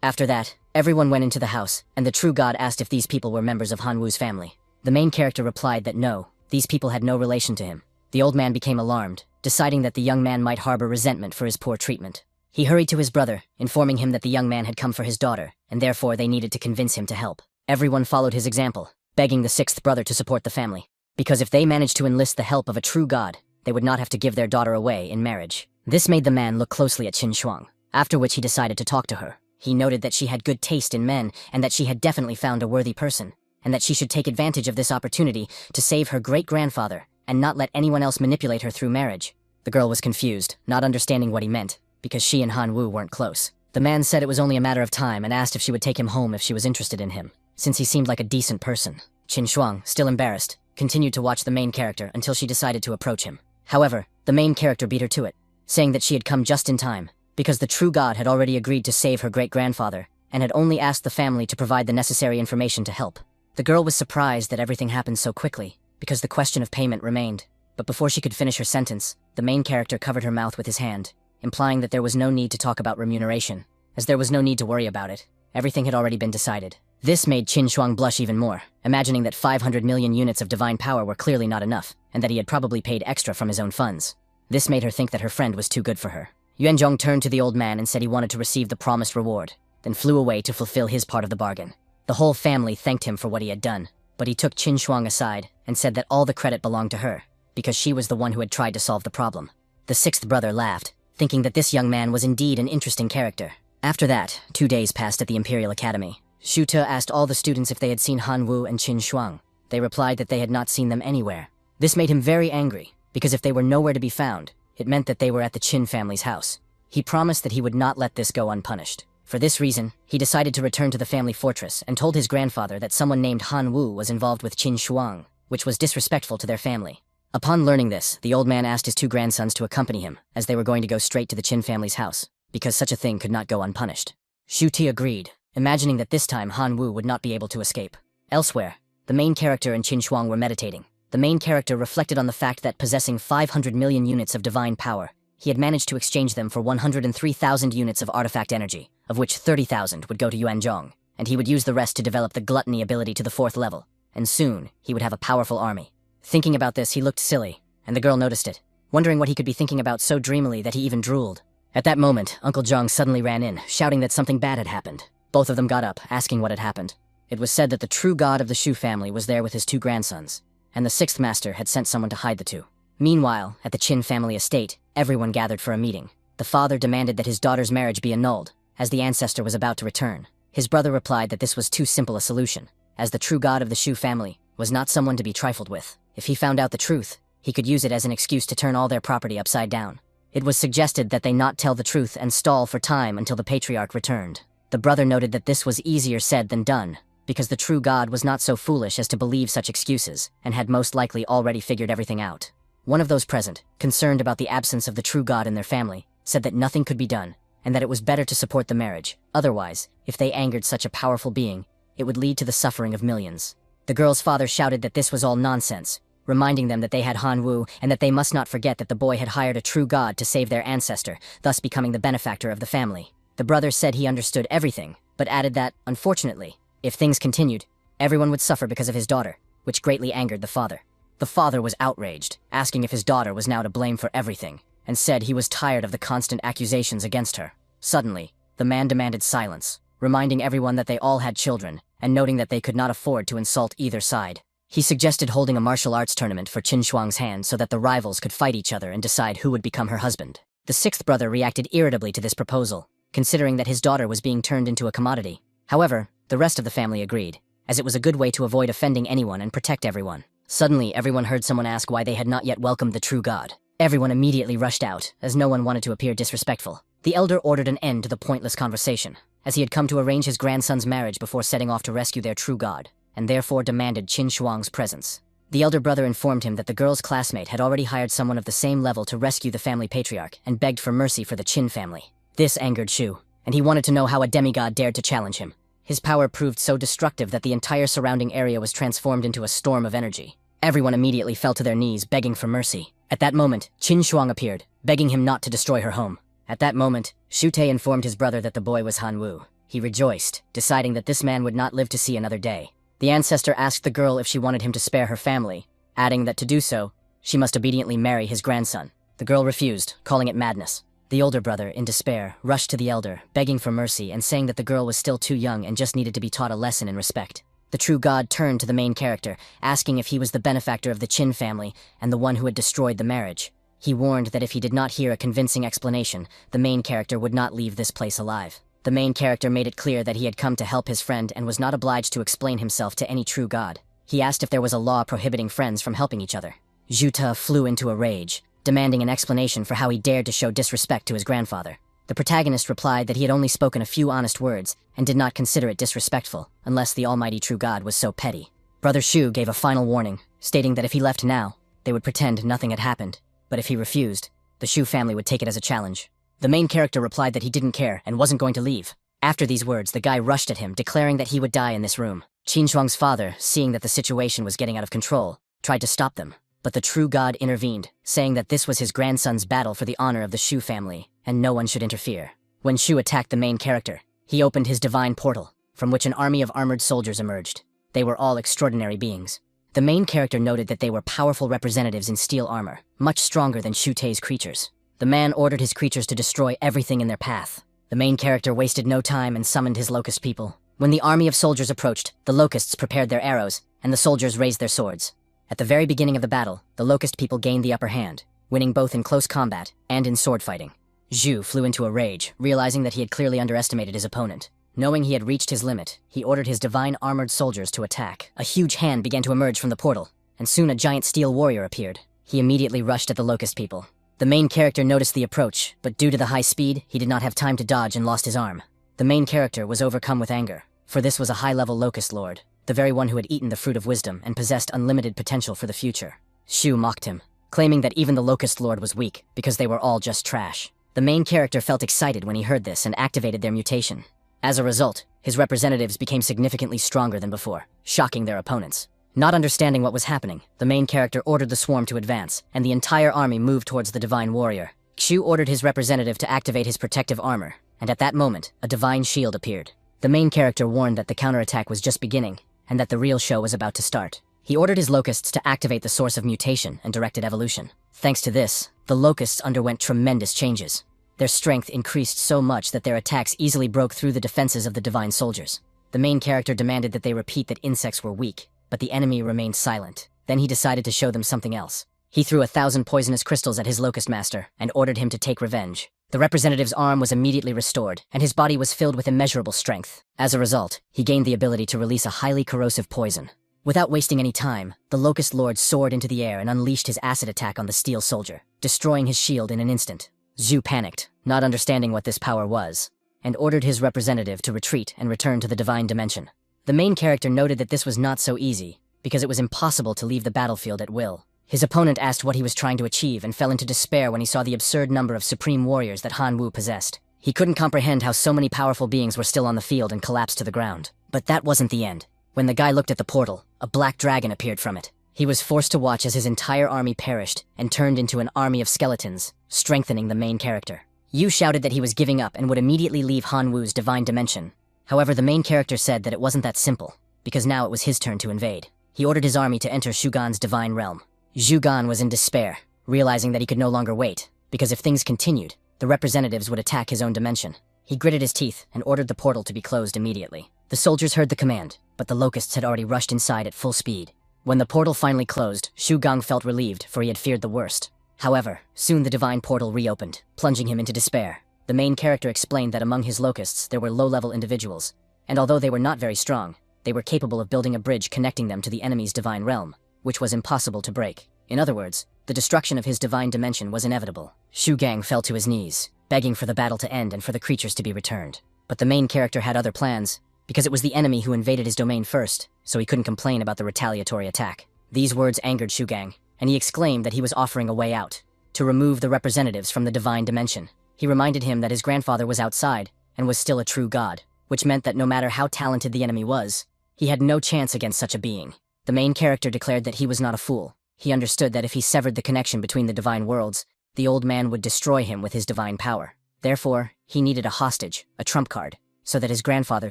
Speaker 1: After that, everyone went into the house, and the true god asked if these people were members of Han Wu's family. The main character replied that no, these people had no relation to him. The old man became alarmed, deciding that the young man might harbor resentment for his poor treatment. He hurried to his brother, informing him that the young man had come for his daughter, and therefore they needed to convince him to help. Everyone followed his example, begging the sixth brother to support the family, because if they managed to enlist the help of a true god, they would not have to give their daughter away in marriage. This made the man look closely at Qin Shuang, after which he decided to talk to her. He noted that she had good taste in men and that she had definitely found a worthy person, and that she should take advantage of this opportunity to save her great-grandfather and not let anyone else manipulate her through marriage. The girl was confused, not understanding what he meant, because she and Han Wu weren't close. The man said it was only a matter of time and asked if she would take him home if she was interested in him, since he seemed like a decent person. Qin Shuang, still embarrassed, continued to watch the main character until she decided to approach him. However, the main character beat her to it, saying that she had come just in time, because the true god had already agreed to save her great-grandfather and had only asked the family to provide the necessary information to help. The girl was surprised that everything happened so quickly, because the question of payment remained. But before she could finish her sentence, the main character covered her mouth with his hand, implying that there was no need to talk about remuneration, as there was no need to worry about it. Everything had already been decided. This made Qin Shuang blush even more, imagining that 500 million units of divine power were clearly not enough, and that he had probably paid extra from his own funds. This made her think that her friend was too good for her. Yuanzhong turned to the old man and said he wanted to receive the promised reward, then flew away to fulfill his part of the bargain. The whole family thanked him for what he had done, but he took Qin Shuang aside and said that all the credit belonged to her, because she was the one who had tried to solve the problem. The sixth brother laughed, thinking that this young man was indeed an interesting character. After that, 2 days passed at the Imperial Academy. Shu Te asked all the students if they had seen Han Wu and Qin Shuang. They replied that they had not seen them anywhere. This made him very angry, because if they were nowhere to be found, it meant that they were at the Qin family's house. He promised that he would not let this go unpunished. For this reason, he decided to return to the family fortress and told his grandfather that someone named Han Wu was involved with Qin Shuang, which was disrespectful to their family. Upon learning this, the old man asked his 2 grandsons to accompany him, as they were going to go straight to the Qin family's house, because such a thing could not go unpunished. Shu Te agreed, imagining that this time Han Wu would not be able to escape. Elsewhere, the main character and Qin Shuang were meditating. The main character reflected on the fact that possessing 500 million units of divine power, he had managed to exchange them for 103,000 units of artifact energy, of which 30,000 would go to Yuanzhong, and he would use the rest to develop the gluttony ability to the 4th level, and soon he would have a powerful army. Thinking about this, he looked silly, and the girl noticed it, wondering what he could be thinking about so dreamily that he even drooled. At that moment, Uncle Zhang suddenly ran in, shouting that something bad had happened. Both of them got up, asking what had happened. It was said that the true god of the Shu family was there with his 2 grandsons, and the 6th master had sent someone to hide the 2. Meanwhile, at the Qin family estate, everyone gathered for a meeting. The father demanded that his daughter's marriage be annulled, as the ancestor was about to return. His brother replied that this was too simple a solution, as the true god of the Shu family was not someone to be trifled with. If he found out the truth, he could use it as an excuse to turn all their property upside down. It was suggested that they not tell the truth and stall for time until the patriarch returned. The brother noted that this was easier said than done, because the true god was not so foolish as to believe such excuses, and had most likely already figured everything out. One of those present, concerned about the absence of the true god in their family, said that nothing could be done, and that it was better to support the marriage. Otherwise, if they angered such a powerful being, it would lead to the suffering of millions. The girl's father shouted that this was all nonsense, reminding them that they had Han Wu and that they must not forget that the boy had hired a true god to save their ancestor, thus becoming the benefactor of the family. The brother said he understood everything, but added that, unfortunately, if things continued, everyone would suffer because of his daughter, which greatly angered the father. The father was outraged, asking if his daughter was now to blame for everything, and said he was tired of the constant accusations against her. Suddenly, the man demanded silence, reminding everyone that they all had children, and noting that they could not afford to insult either side. He suggested holding a martial arts tournament for Qin Shuang's hand so that the rivals could fight each other and decide who would become her husband. The 6th brother reacted irritably to this proposal, considering that his daughter was being turned into a commodity. However, the rest of the family agreed, as it was a good way to avoid offending anyone and protect everyone. Suddenly, everyone heard someone ask why they had not yet welcomed the true god. Everyone immediately rushed out, as no one wanted to appear disrespectful. The elder ordered an end to the pointless conversation, as he had come to arrange his grandson's marriage before setting off to rescue their true god, and therefore demanded Qin Shuang's presence. The elder brother informed him that the girl's classmate had already hired someone of the same level to rescue the family patriarch, and begged for mercy for the Qin family. This angered Shu, and he wanted to know how a demigod dared to challenge him. His power proved so destructive that the entire surrounding area was transformed into a storm of energy. Everyone immediately fell to their knees, begging for mercy. At that moment, Qin Shuang appeared, begging him not to destroy her home. At that moment, Shu Te informed his brother that the boy was Han Wu. He rejoiced, deciding that this man would not live to see another day. The ancestor asked the girl if she wanted him to spare her family, adding that to do so, she must obediently marry his grandson. The girl refused, calling it madness. The older brother, in despair, rushed to the elder, begging for mercy and saying that the girl was still too young and just needed to be taught a lesson in respect. The true god turned to the main character, asking if he was the benefactor of the Qin family and the one who had destroyed the marriage. He warned that if he did not hear a convincing explanation, the main character would not leave this place alive. The main character made it clear that he had come to help his friend and was not obliged to explain himself to any true god. He asked if there was a law prohibiting friends from helping each other. Zhu Te flew into a rage, demanding an explanation for how he dared to show disrespect to his grandfather. The protagonist replied that he had only spoken a few honest words and did not consider it disrespectful, unless the almighty true god was so petty. Brother Shu gave a final warning, stating that if he left now, they would pretend nothing had happened, but if he refused, the Shu family would take it as a challenge. The main character replied that he didn't care and wasn't going to leave. After these words, the guy rushed at him, declaring that he would die in this room. Qin Shuang's father, seeing that the situation was getting out of control, tried to stop them, but the true god intervened, saying that this was his grandson's battle for the honor of the Shu family, and no one should interfere. When Shu attacked the main character, he opened his divine portal, from which an army of armored soldiers emerged. They were all extraordinary beings. The main character noted that they were powerful representatives in steel armor, much stronger than Shu Te's creatures. The man ordered his creatures to destroy everything in their path. The main character wasted no time and summoned his locust people. When the army of soldiers approached, the locusts prepared their arrows, and the soldiers raised their swords. At the very beginning of the battle, the locust people gained the upper hand, winning both in close combat and in sword fighting. Zhu flew into a rage, realizing that he had clearly underestimated his opponent. Knowing he had reached his limit, he ordered his divine armored soldiers to attack. A huge hand began to emerge from the portal, and soon a giant steel warrior appeared. He immediately rushed at the locust people. The main character noticed the approach, but due to the high speed, he did not have time to dodge and lost his arm. The main character was overcome with anger, for this was a high-level locust lord, the very one who had eaten the fruit of wisdom and possessed unlimited potential for the future. Shu mocked him, claiming that even the locust lord was weak, because they were all just trash. The main character felt excited when he heard this and activated their mutation. As a result, his representatives became significantly stronger than before, shocking their opponents. Not understanding what was happening, the main character ordered the swarm to advance, and the entire army moved towards the divine warrior. Shu ordered his representative to activate his protective armor, and at that moment, a divine shield appeared. The main character warned that the counterattack was just beginning, and that the real show was about to start. He ordered his locusts to activate the source of mutation and directed evolution. Thanks to this, the locusts underwent tremendous changes. Their strength increased so much that their attacks easily broke through the defenses of the divine soldiers. The main character demanded that they repeat that insects were weak, but the enemy remained silent. Then he decided to show them something else. He threw 1,000 poisonous crystals at his locust master and ordered him to take revenge. The representative's arm was immediately restored, and his body was filled with immeasurable strength. As a result, he gained the ability to release a highly corrosive poison. Without wasting any time, the locust lord soared into the air and unleashed his acid attack on the steel soldier, destroying his shield in an instant. Zhu panicked, not understanding what this power was, and ordered his representative to retreat and return to the divine dimension. The main character noted that this was not so easy, because it was impossible to leave the battlefield at will. His opponent asked what he was trying to achieve and fell into despair when he saw the absurd number of supreme warriors that Han Wu possessed. He couldn't comprehend how so many powerful beings were still on the field and collapsed to the ground. But that wasn't the end. When the guy looked at the portal, a black dragon appeared from it. He was forced to watch as his entire army perished and turned into an army of skeletons, strengthening the main character. Yu shouted that he was giving up and would immediately leave Han Wu's divine dimension. However, the main character said that it wasn't that simple, because now it was his turn to invade. He ordered his army to enter Shugan's divine realm. Zhugan was in despair, realizing that he could no longer wait, because if things continued, the representatives would attack his own dimension. He gritted his teeth and ordered the portal to be closed immediately. The soldiers heard the command, but the locusts had already rushed inside at full speed. When the portal finally closed, Shugang felt relieved, for he had feared the worst. However, soon the divine portal reopened, plunging him into despair. The main character explained that among his locusts there were low-level individuals, and although they were not very strong, they were capable of building a bridge connecting them to the enemy's divine realm, which was impossible to break. In other words, the destruction of his divine dimension was inevitable. Shugang fell to his knees, begging for the battle to end and for the creatures to be returned. But the main character had other plans, because it was the enemy who invaded his domain first, so he couldn't complain about the retaliatory attack. These words angered Shugang, and he exclaimed that he was offering a way out, to remove the representatives from the divine dimension. He reminded him that his grandfather was outside, and was still a true god, which meant that no matter how talented the enemy was, he had no chance against such a being. The main character declared that he was not a fool. He understood that if he severed the connection between the divine worlds, the old man would destroy him with his divine power. Therefore, he needed a hostage, a trump card, so that his grandfather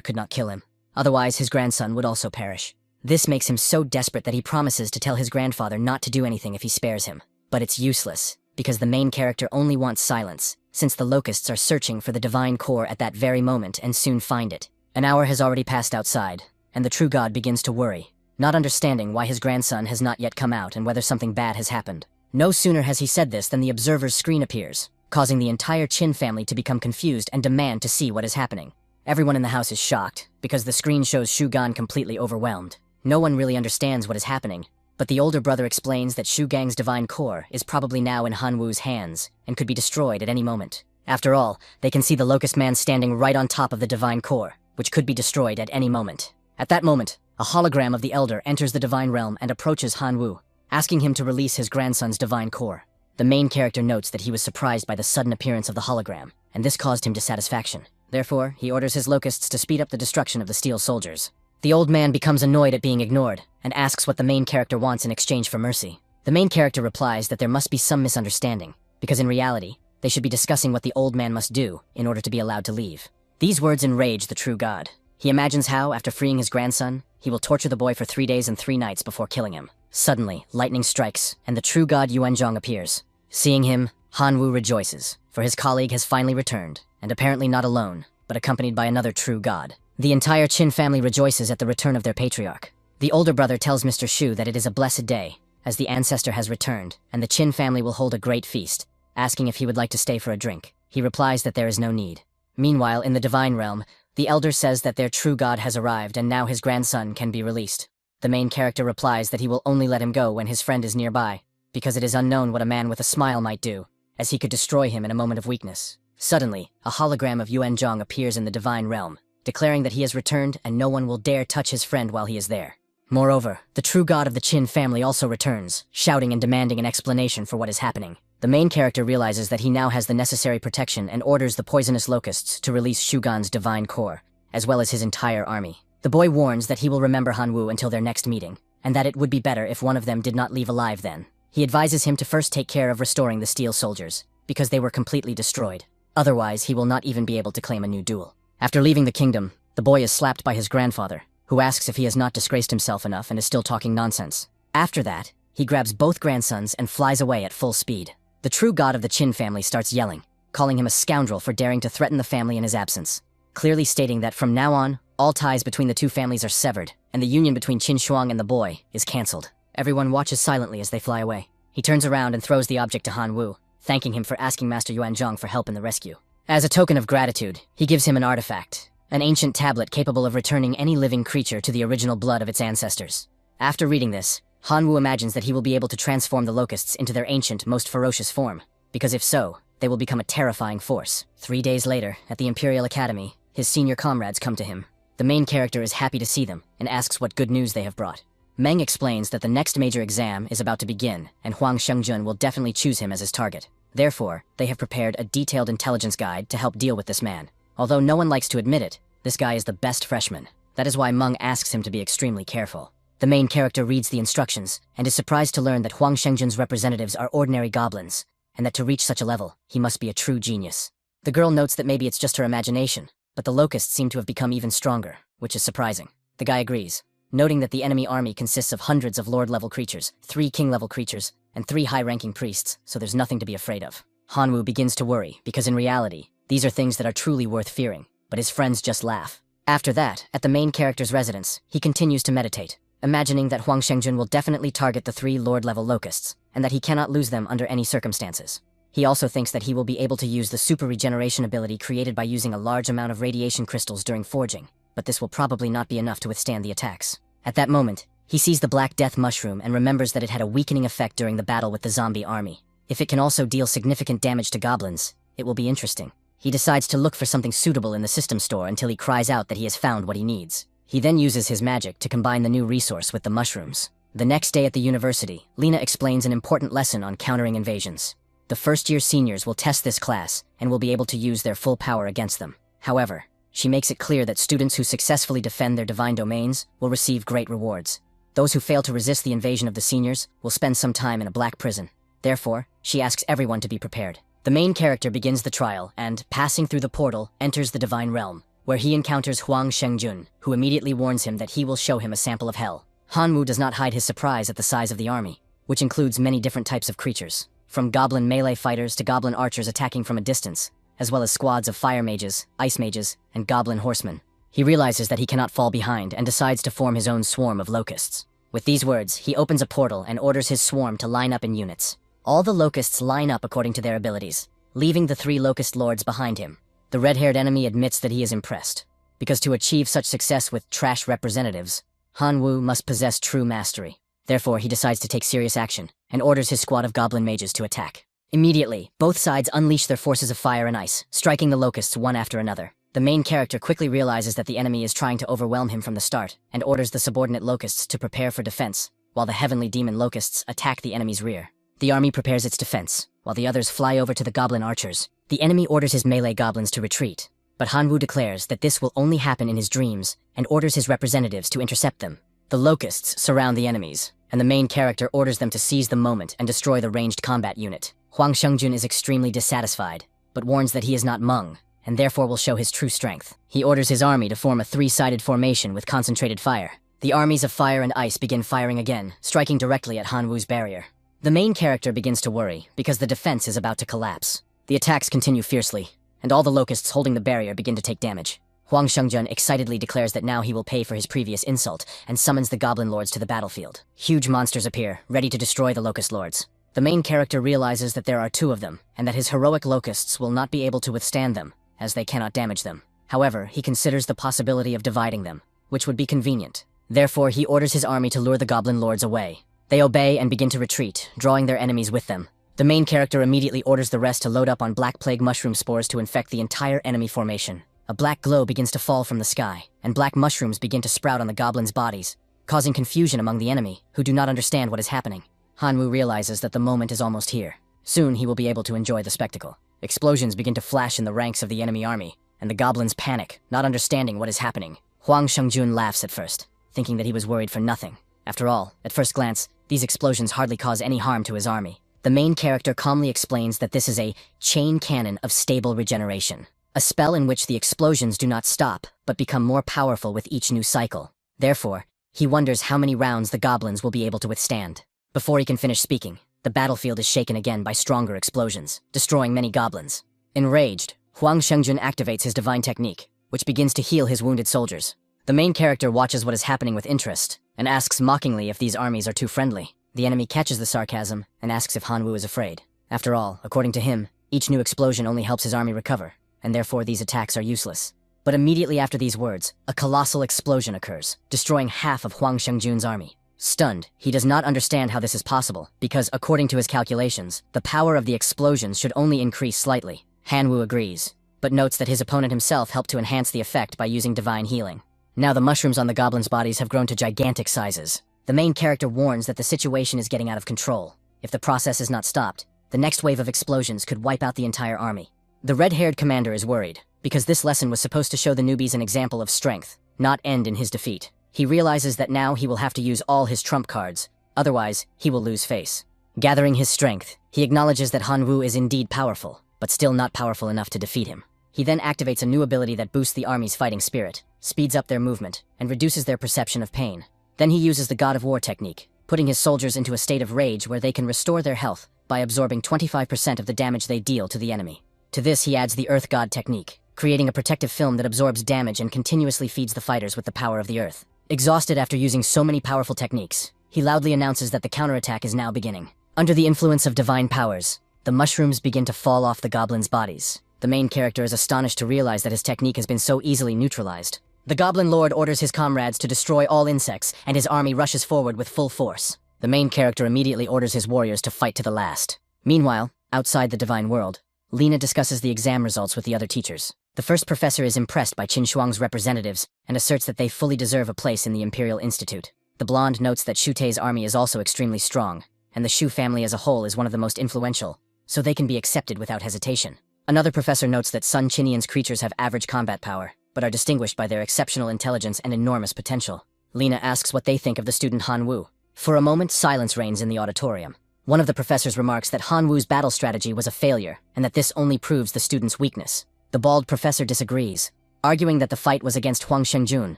Speaker 1: could not kill him. Otherwise, his grandson would also perish. This makes him so desperate that he promises to tell his grandfather not to do anything if he spares him. But it's useless, because the main character only wants silence, since the locusts are searching for the divine core at that very moment and soon find it. An hour has already passed outside, and the true god begins to worry, not understanding why his grandson has not yet come out and whether something bad has happened. No sooner has he said this than the observer's screen appears, causing the entire Qin family to become confused and demand to see what is happening. Everyone in the house is shocked, because the screen shows Shu Gan completely overwhelmed. No one really understands what is happening, but the older brother explains that Shu Gang's divine core is probably now in Han Wu's hands and could be destroyed at any moment. After all, they can see the Locust Man standing right on top of the divine core, which could be destroyed at any moment. At that moment, a hologram of the Elder enters the divine realm and approaches Han Wu, asking him to release his grandson's divine core. The main character notes that he was surprised by the sudden appearance of the hologram, and this caused him dissatisfaction. Therefore, he orders his locusts to speed up the destruction of the steel soldiers. The old man becomes annoyed at being ignored, and asks what the main character wants in exchange for mercy. The main character replies that there must be some misunderstanding, because in reality, they should be discussing what the old man must do in order to be allowed to leave. These words enrage the true god. He imagines how, after freeing his grandson, he will torture the boy for 3 days and 3 nights before killing him. Suddenly, lightning strikes, and the true god Yuanzhang appears. Seeing him, Han Wu rejoices, for his colleague has finally returned, and apparently not alone, but accompanied by another true god. The entire Qin family rejoices at the return of their patriarch. The older brother tells Mr. Shu that it is a blessed day, as the ancestor has returned, and the Qin family will hold a great feast, asking if he would like to stay for a drink. He replies that there is no need. Meanwhile, in the divine realm, the elder says that their true god has arrived and now his grandson can be released. The main character replies that he will only let him go when his friend is nearby, because it is unknown what a man with a smile might do, as he could destroy him in a moment of weakness. Suddenly, a hologram of Yuanzhang appears in the divine realm, declaring that he has returned and no one will dare touch his friend while he is there. Moreover, the true god of the Qin family also returns, shouting and demanding an explanation for what is happening. The main character realizes that he now has the necessary protection and orders the poisonous locusts to release Shu Gan's divine core, as well as his entire army. The boy warns that he will remember Han Wu until their next meeting, and that it would be better if one of them did not leave alive then. He advises him to first take care of restoring the steel soldiers, because they were completely destroyed. Otherwise, he will not even be able to claim a new duel. After leaving the kingdom, the boy is slapped by his grandfather, who asks if he has not disgraced himself enough and is still talking nonsense. After that, he grabs both grandsons and flies away at full speed. The true god of the Qin family starts yelling, calling him a scoundrel for daring to threaten the family in his absence, clearly stating that from now on, all ties between the two families are severed, and the union between Qin Shuang and the boy is cancelled. Everyone watches silently as they fly away. He turns around and throws the object to Han Wu, thanking him for asking Master Yuanzhang for help in the rescue. As a token of gratitude, he gives him an artifact, an ancient tablet capable of returning any living creature to the original blood of its ancestors. After reading this, Han Wu imagines that he will be able to transform the locusts into their ancient, most ferocious form, because if so, they will become a terrifying force. 3 days later, at the Imperial Academy, his senior comrades come to him. The main character is happy to see them, and asks what good news they have brought. Meng explains that the next major exam is about to begin, and Huang Shengjun will definitely choose him as his target. Therefore, they have prepared a detailed intelligence guide to help deal with this man. Although no one likes to admit it, this guy is the best freshman. That is why Meng asks him to be extremely careful. The main character reads the instructions, and is surprised to learn that Huang Shengjun's representatives are ordinary goblins, and that to reach such a level, he must be a true genius. The girl notes that maybe it's just her imagination, but the locusts seem to have become even stronger, which is surprising. The guy agrees, noting that the enemy army consists of hundreds of lord-level creatures, 3 king-level creatures, and 3 high-ranking priests, so there's nothing to be afraid of. Han Wu begins to worry, because in reality, these are things that are truly worth fearing, but his friends just laugh. After that, at the main character's residence, he continues to meditate, imagining that Huang Shengjun will definitely target the 3 lord-level locusts, and that he cannot lose them under any circumstances. He also thinks that he will be able to use the super regeneration ability created by using a large amount of radiation crystals during forging, but this will probably not be enough to withstand the attacks. At that moment, he sees the Black Death mushroom and remembers that it had a weakening effect during the battle with the zombie army. If it can also deal significant damage to goblins, it will be interesting. He decides to look for something suitable in the system store until he cries out that he has found what he needs. He then uses his magic to combine the new resource with the mushrooms. The next day at the university, Lena explains an important lesson on countering invasions. The first-year seniors will test this class and will be able to use their full power against them. However, she makes it clear that students who successfully defend their divine domains will receive great rewards. Those who fail to resist the invasion of the seniors will spend some time in a black prison. Therefore, she asks everyone to be prepared. The main character begins the trial and, passing through the portal, enters the divine realm, where he encounters Huang Shengjun, who immediately warns him that he will show him a sample of hell. Han Wu does not hide his surprise at the size of the army, which includes many different types of creatures, from goblin melee fighters to goblin archers attacking from a distance, as well as squads of fire mages, ice mages, and goblin horsemen. He realizes that he cannot fall behind and decides to form his own swarm of locusts. With these words, he opens a portal and orders his swarm to line up in units. All the locusts line up according to their abilities, leaving the 3 locust lords behind him. The red-haired enemy admits that he is impressed, because to achieve such success with trash representatives, Hanwoo must possess true mastery. Therefore, he decides to take serious action, and orders his squad of goblin mages to attack. Immediately, both sides unleash their forces of fire and ice, striking the locusts one after another. The main character quickly realizes that the enemy is trying to overwhelm him from the start, and orders the subordinate locusts to prepare for defense, while the heavenly demon locusts attack the enemy's rear. The army prepares its defense, while the others fly over to the goblin archers. The enemy orders his melee goblins to retreat, but Hanwoo declares that this will only happen in his dreams, and orders his representatives to intercept them. The locusts surround the enemies, and the main character orders them to seize the moment and destroy the ranged combat unit. Hwang Shungjun is extremely dissatisfied, but warns that he is not Meng, and therefore will show his true strength. He orders his army to form a 3-sided formation with concentrated fire. The armies of fire and ice begin firing again, striking directly at Hanwoo's barrier. The main character begins to worry, because the defense is about to collapse. The attacks continue fiercely, and all the locusts holding the barrier begin to take damage. Hwang Shungjun excitedly declares that now he will pay for his previous insult, and summons the goblin lords to the battlefield. Huge monsters appear, ready to destroy the locust lords. The main character realizes that there are 2 of them, and that his heroic locusts will not be able to withstand them, as they cannot damage them. However, he considers the possibility of dividing them, which would be convenient. Therefore, he orders his army to lure the goblin lords away. They obey and begin to retreat, drawing their enemies with them. The main character immediately orders the rest to load up on black plague mushroom spores to infect the entire enemy formation. A black glow begins to fall from the sky, and black mushrooms begin to sprout on the goblins' bodies, causing confusion among the enemy, who do not understand what is happening. Hanwoo realizes that the moment is almost here. Soon he will be able to enjoy the spectacle. Explosions begin to flash in the ranks of the enemy army, and the goblins panic, not understanding what is happening. Hwang Shungjun laughs at first, thinking that he was worried for nothing. After all, at first glance, these explosions hardly cause any harm to his army. The main character calmly explains that this is a chain cannon of stable regeneration, a spell in which the explosions do not stop, but become more powerful with each new cycle. Therefore, he wonders how many rounds the goblins will be able to withstand. Before he can finish speaking, the battlefield is shaken again by stronger explosions, destroying many goblins. Enraged, Hwang Shungjun activates his divine technique, which begins to heal his wounded soldiers. The main character watches what is happening with interest, and asks mockingly if these armies are too friendly. The enemy catches the sarcasm, and asks if Hanwoo is afraid. After all, according to him, each new explosion only helps his army recover, and therefore these attacks are useless. But immediately after these words, a colossal explosion occurs, destroying half of Hwang Shungjun's army. Stunned, he does not understand how this is possible, because according to his calculations, the power of the explosions should only increase slightly. Hanwoo agrees, but notes that his opponent himself helped to enhance the effect by using divine healing. Now the mushrooms on the goblins' bodies have grown to gigantic sizes. The main character warns that the situation is getting out of control. If the process is not stopped, the next wave of explosions could wipe out the entire army. The red-haired commander is worried, because this lesson was supposed to show the newbies an example of strength, not end in his defeat. He realizes that now he will have to use all his trump cards, otherwise he will lose face. Gathering his strength, he acknowledges that Hanwoo is indeed powerful, but still not powerful enough to defeat him. He then activates a new ability that boosts the army's fighting spirit, speeds up their movement, and reduces their perception of pain. Then he uses the God of War technique, putting his soldiers into a state of rage where they can restore their health by absorbing 25% of the damage they deal to the enemy. To this he adds the Earth God technique, creating a protective film that absorbs damage and continuously feeds the fighters with the power of the earth. Exhausted after using so many powerful techniques, he loudly announces that the counterattack is now beginning. Under the influence of divine powers, the mushrooms begin to fall off the goblins' bodies. The main character is astonished to realize that his technique has been so easily neutralized. The Goblin Lord orders his comrades to destroy all insects, and his army rushes forward with full force. The main character immediately orders his warriors to fight to the last. Meanwhile, outside the divine world, Lena discusses the exam results with the other teachers. The first professor is impressed by Qin Shuang's representatives and asserts that they fully deserve a place in the Imperial Institute. The blonde notes that Shu Tei's army is also extremely strong, and the Shu family as a whole is one of the most influential, so they can be accepted without hesitation. Another professor notes that Sun Chinian's creatures have average combat power, but are distinguished by their exceptional intelligence and enormous potential. Lena asks what they think of the student Hanwoo. For a moment, silence reigns in the auditorium. One of the professors remarks that Hanwoo's battle strategy was a failure, and that this only proves the student's weakness. The bald professor disagrees, arguing that the fight was against Hwang Shungjun,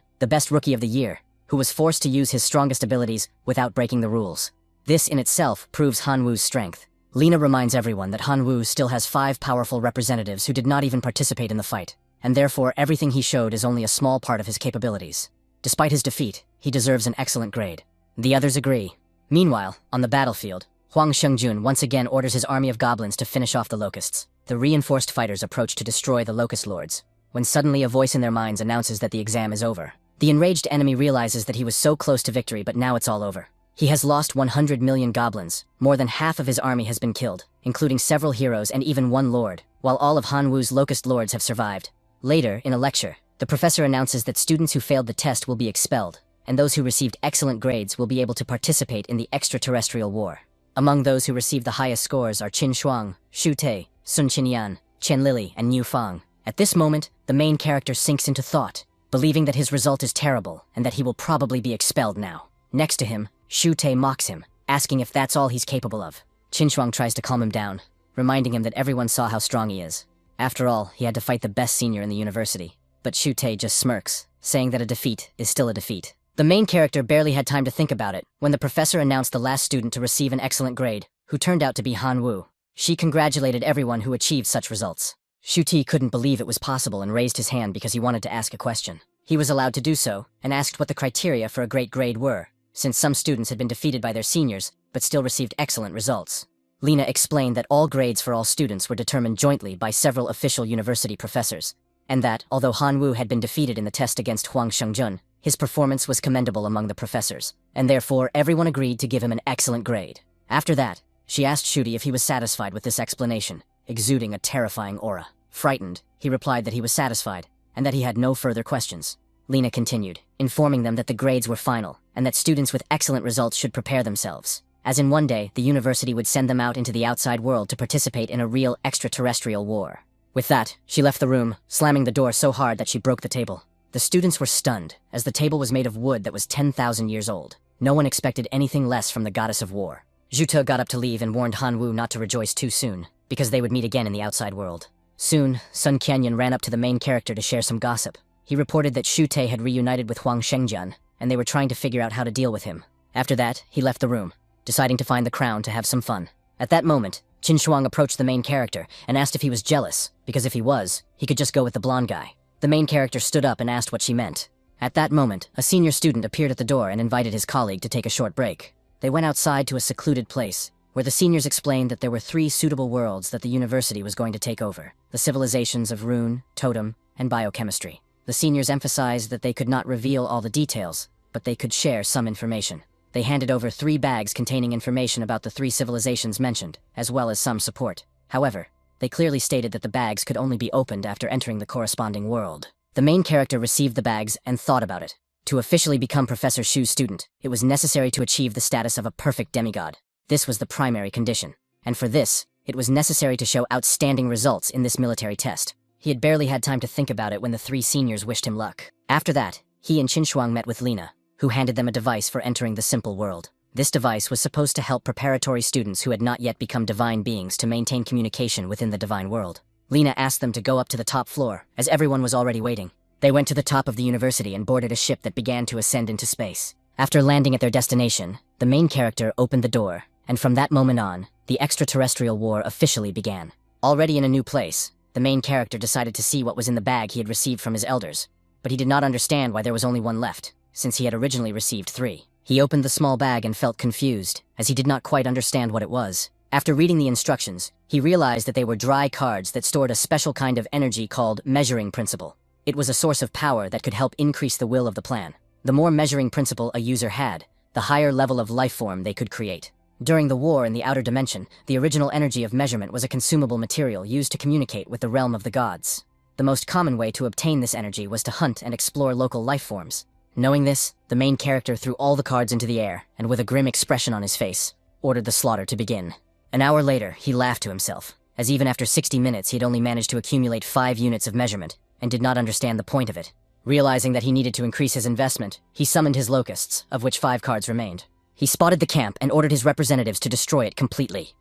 Speaker 1: the best rookie of the year, who was forced to use his strongest abilities without breaking the rules. This in itself proves Hanwoo's strength. Lena reminds everyone that Hanwoo still has 5 powerful representatives who did not even participate in the fight, and therefore everything he showed is only a small part of his capabilities. Despite his defeat, he deserves an excellent grade. The others agree. Meanwhile, on the battlefield, Huang Shengjun once again orders his army of goblins to finish off the locusts. The reinforced fighters approach to destroy the locust lords, when suddenly a voice in their minds announces that the exam is over. The enraged enemy realizes that he was so close to victory, but now it's all over. He has lost 100 million goblins. More than half of his army has been killed, including several heroes and even one lord, while all of Han Wu's locust lords have survived. Later, in a lecture, the professor announces that students who failed the test will be expelled, and those who received excellent grades will be able to participate in the extraterrestrial war. Among those who received the highest scores are Qin Shuang, Xu Te, Sun Qinyan, Chen Lili, and Niu Fang. At this moment, the main character sinks into thought, believing that his result is terrible and that he will probably be expelled now. Next to him, Xu Te mocks him, asking if that's all he's capable of. Qin Shuang tries to calm him down, reminding him that everyone saw how strong he is. After all, he had to fight the best senior in the university. But Xu Te just smirks, saying that a defeat is still a defeat. The main character barely had time to think about it when the professor announced the last student to receive an excellent grade, who turned out to be Han Wu. She congratulated everyone who achieved such results. Xu Te couldn't believe it was possible and raised his hand because he wanted to ask a question. He was allowed to do so, and asked what the criteria for a great grade were, since some students had been defeated by their seniors, but still received excellent results. Lena explained that all grades for all students were determined jointly by several official university professors, and that, although Han Wu had been defeated in the test against Huang Shengjun, his performance was commendable among the professors, and therefore everyone agreed to give him an excellent grade. After that, she asked Shudi if he was satisfied with this explanation, exuding a terrifying aura. Frightened, he replied that he was satisfied, and that he had no further questions. Lena continued, informing them that the grades were final, and that students with excellent results should prepare themselves, as in one day the university would send them out into the outside world to participate in a real extraterrestrial war. With that, she left the room, slamming the door so hard that she broke the table. The students were stunned, as the table was made of wood that was 10,000 years old. No one expected anything less from the goddess of war. Zhu Te got up to leave and warned Han Wu not to rejoice too soon, because they would meet again in the outside world. Soon, Sun Qianyan ran up to the main character to share some gossip. He reported that Xu Te had reunited with Huang Shengjian, and they were trying to figure out how to deal with him. After that, he left the room, deciding to find the crown to have some fun. At that moment, Qin Shuang approached the main character and asked if he was jealous, because if he was, he could just go with the blonde guy. The main character stood up and asked what she meant. At that moment, a senior student appeared at the door and invited his colleague to take a short break. They went outside to a secluded place, where the seniors explained that there were 3 suitable worlds that the university was going to take over: the civilizations of Rune, Totem, and Biochemistry. The seniors emphasized that they could not reveal all the details, but they could share some information. They handed over 3 bags containing information about the 3 civilizations mentioned, as well as some support. However, they clearly stated that the bags could only be opened after entering the corresponding world. The main character received the bags and thought about it. To officially become Professor Shu's student, it was necessary to achieve the status of a perfect demigod. This was the primary condition, and for this, it was necessary to show outstanding results in this military test. He had barely had time to think about it when the 3 seniors wished him luck. After that, he and Qin Shuang met with Lena, who handed them a device for entering the simple world. This device was supposed to help preparatory students who had not yet become divine beings to maintain communication within the divine world. Lena asked them to go up to the top floor, as everyone was already waiting. They went to the top of the university and boarded a ship that began to ascend into space. After landing at their destination, the main character opened the door, and from that moment on, the extraterrestrial war officially began. Already in a new place, the main character decided to see what was in the bag he had received from his elders, but he did not understand why there was only one left, since he had originally received 3. He opened the small bag and felt confused, as he did not quite understand what it was. After reading the instructions, he realized that they were dry cards that stored a special kind of energy called measuring principle. It was a source of power that could help increase the will of the plan. The more measuring principle a user had, the higher level of life form they could create. During the war in the outer dimension, the original energy of measurement was a consumable material used to communicate with the realm of the gods. The most common way to obtain this energy was to hunt and explore local life forms. Knowing this, the main character threw all the cards into the air, and with a grim expression on his face, ordered the slaughter to begin. An hour later, he laughed to himself, as even after 60 minutes he'd only managed to accumulate 5 units of measurement, and did not understand the point of it. Realizing that he needed to increase his investment, he summoned his locusts, of which 5 cards remained. He spotted the camp and ordered his representatives to destroy it completely.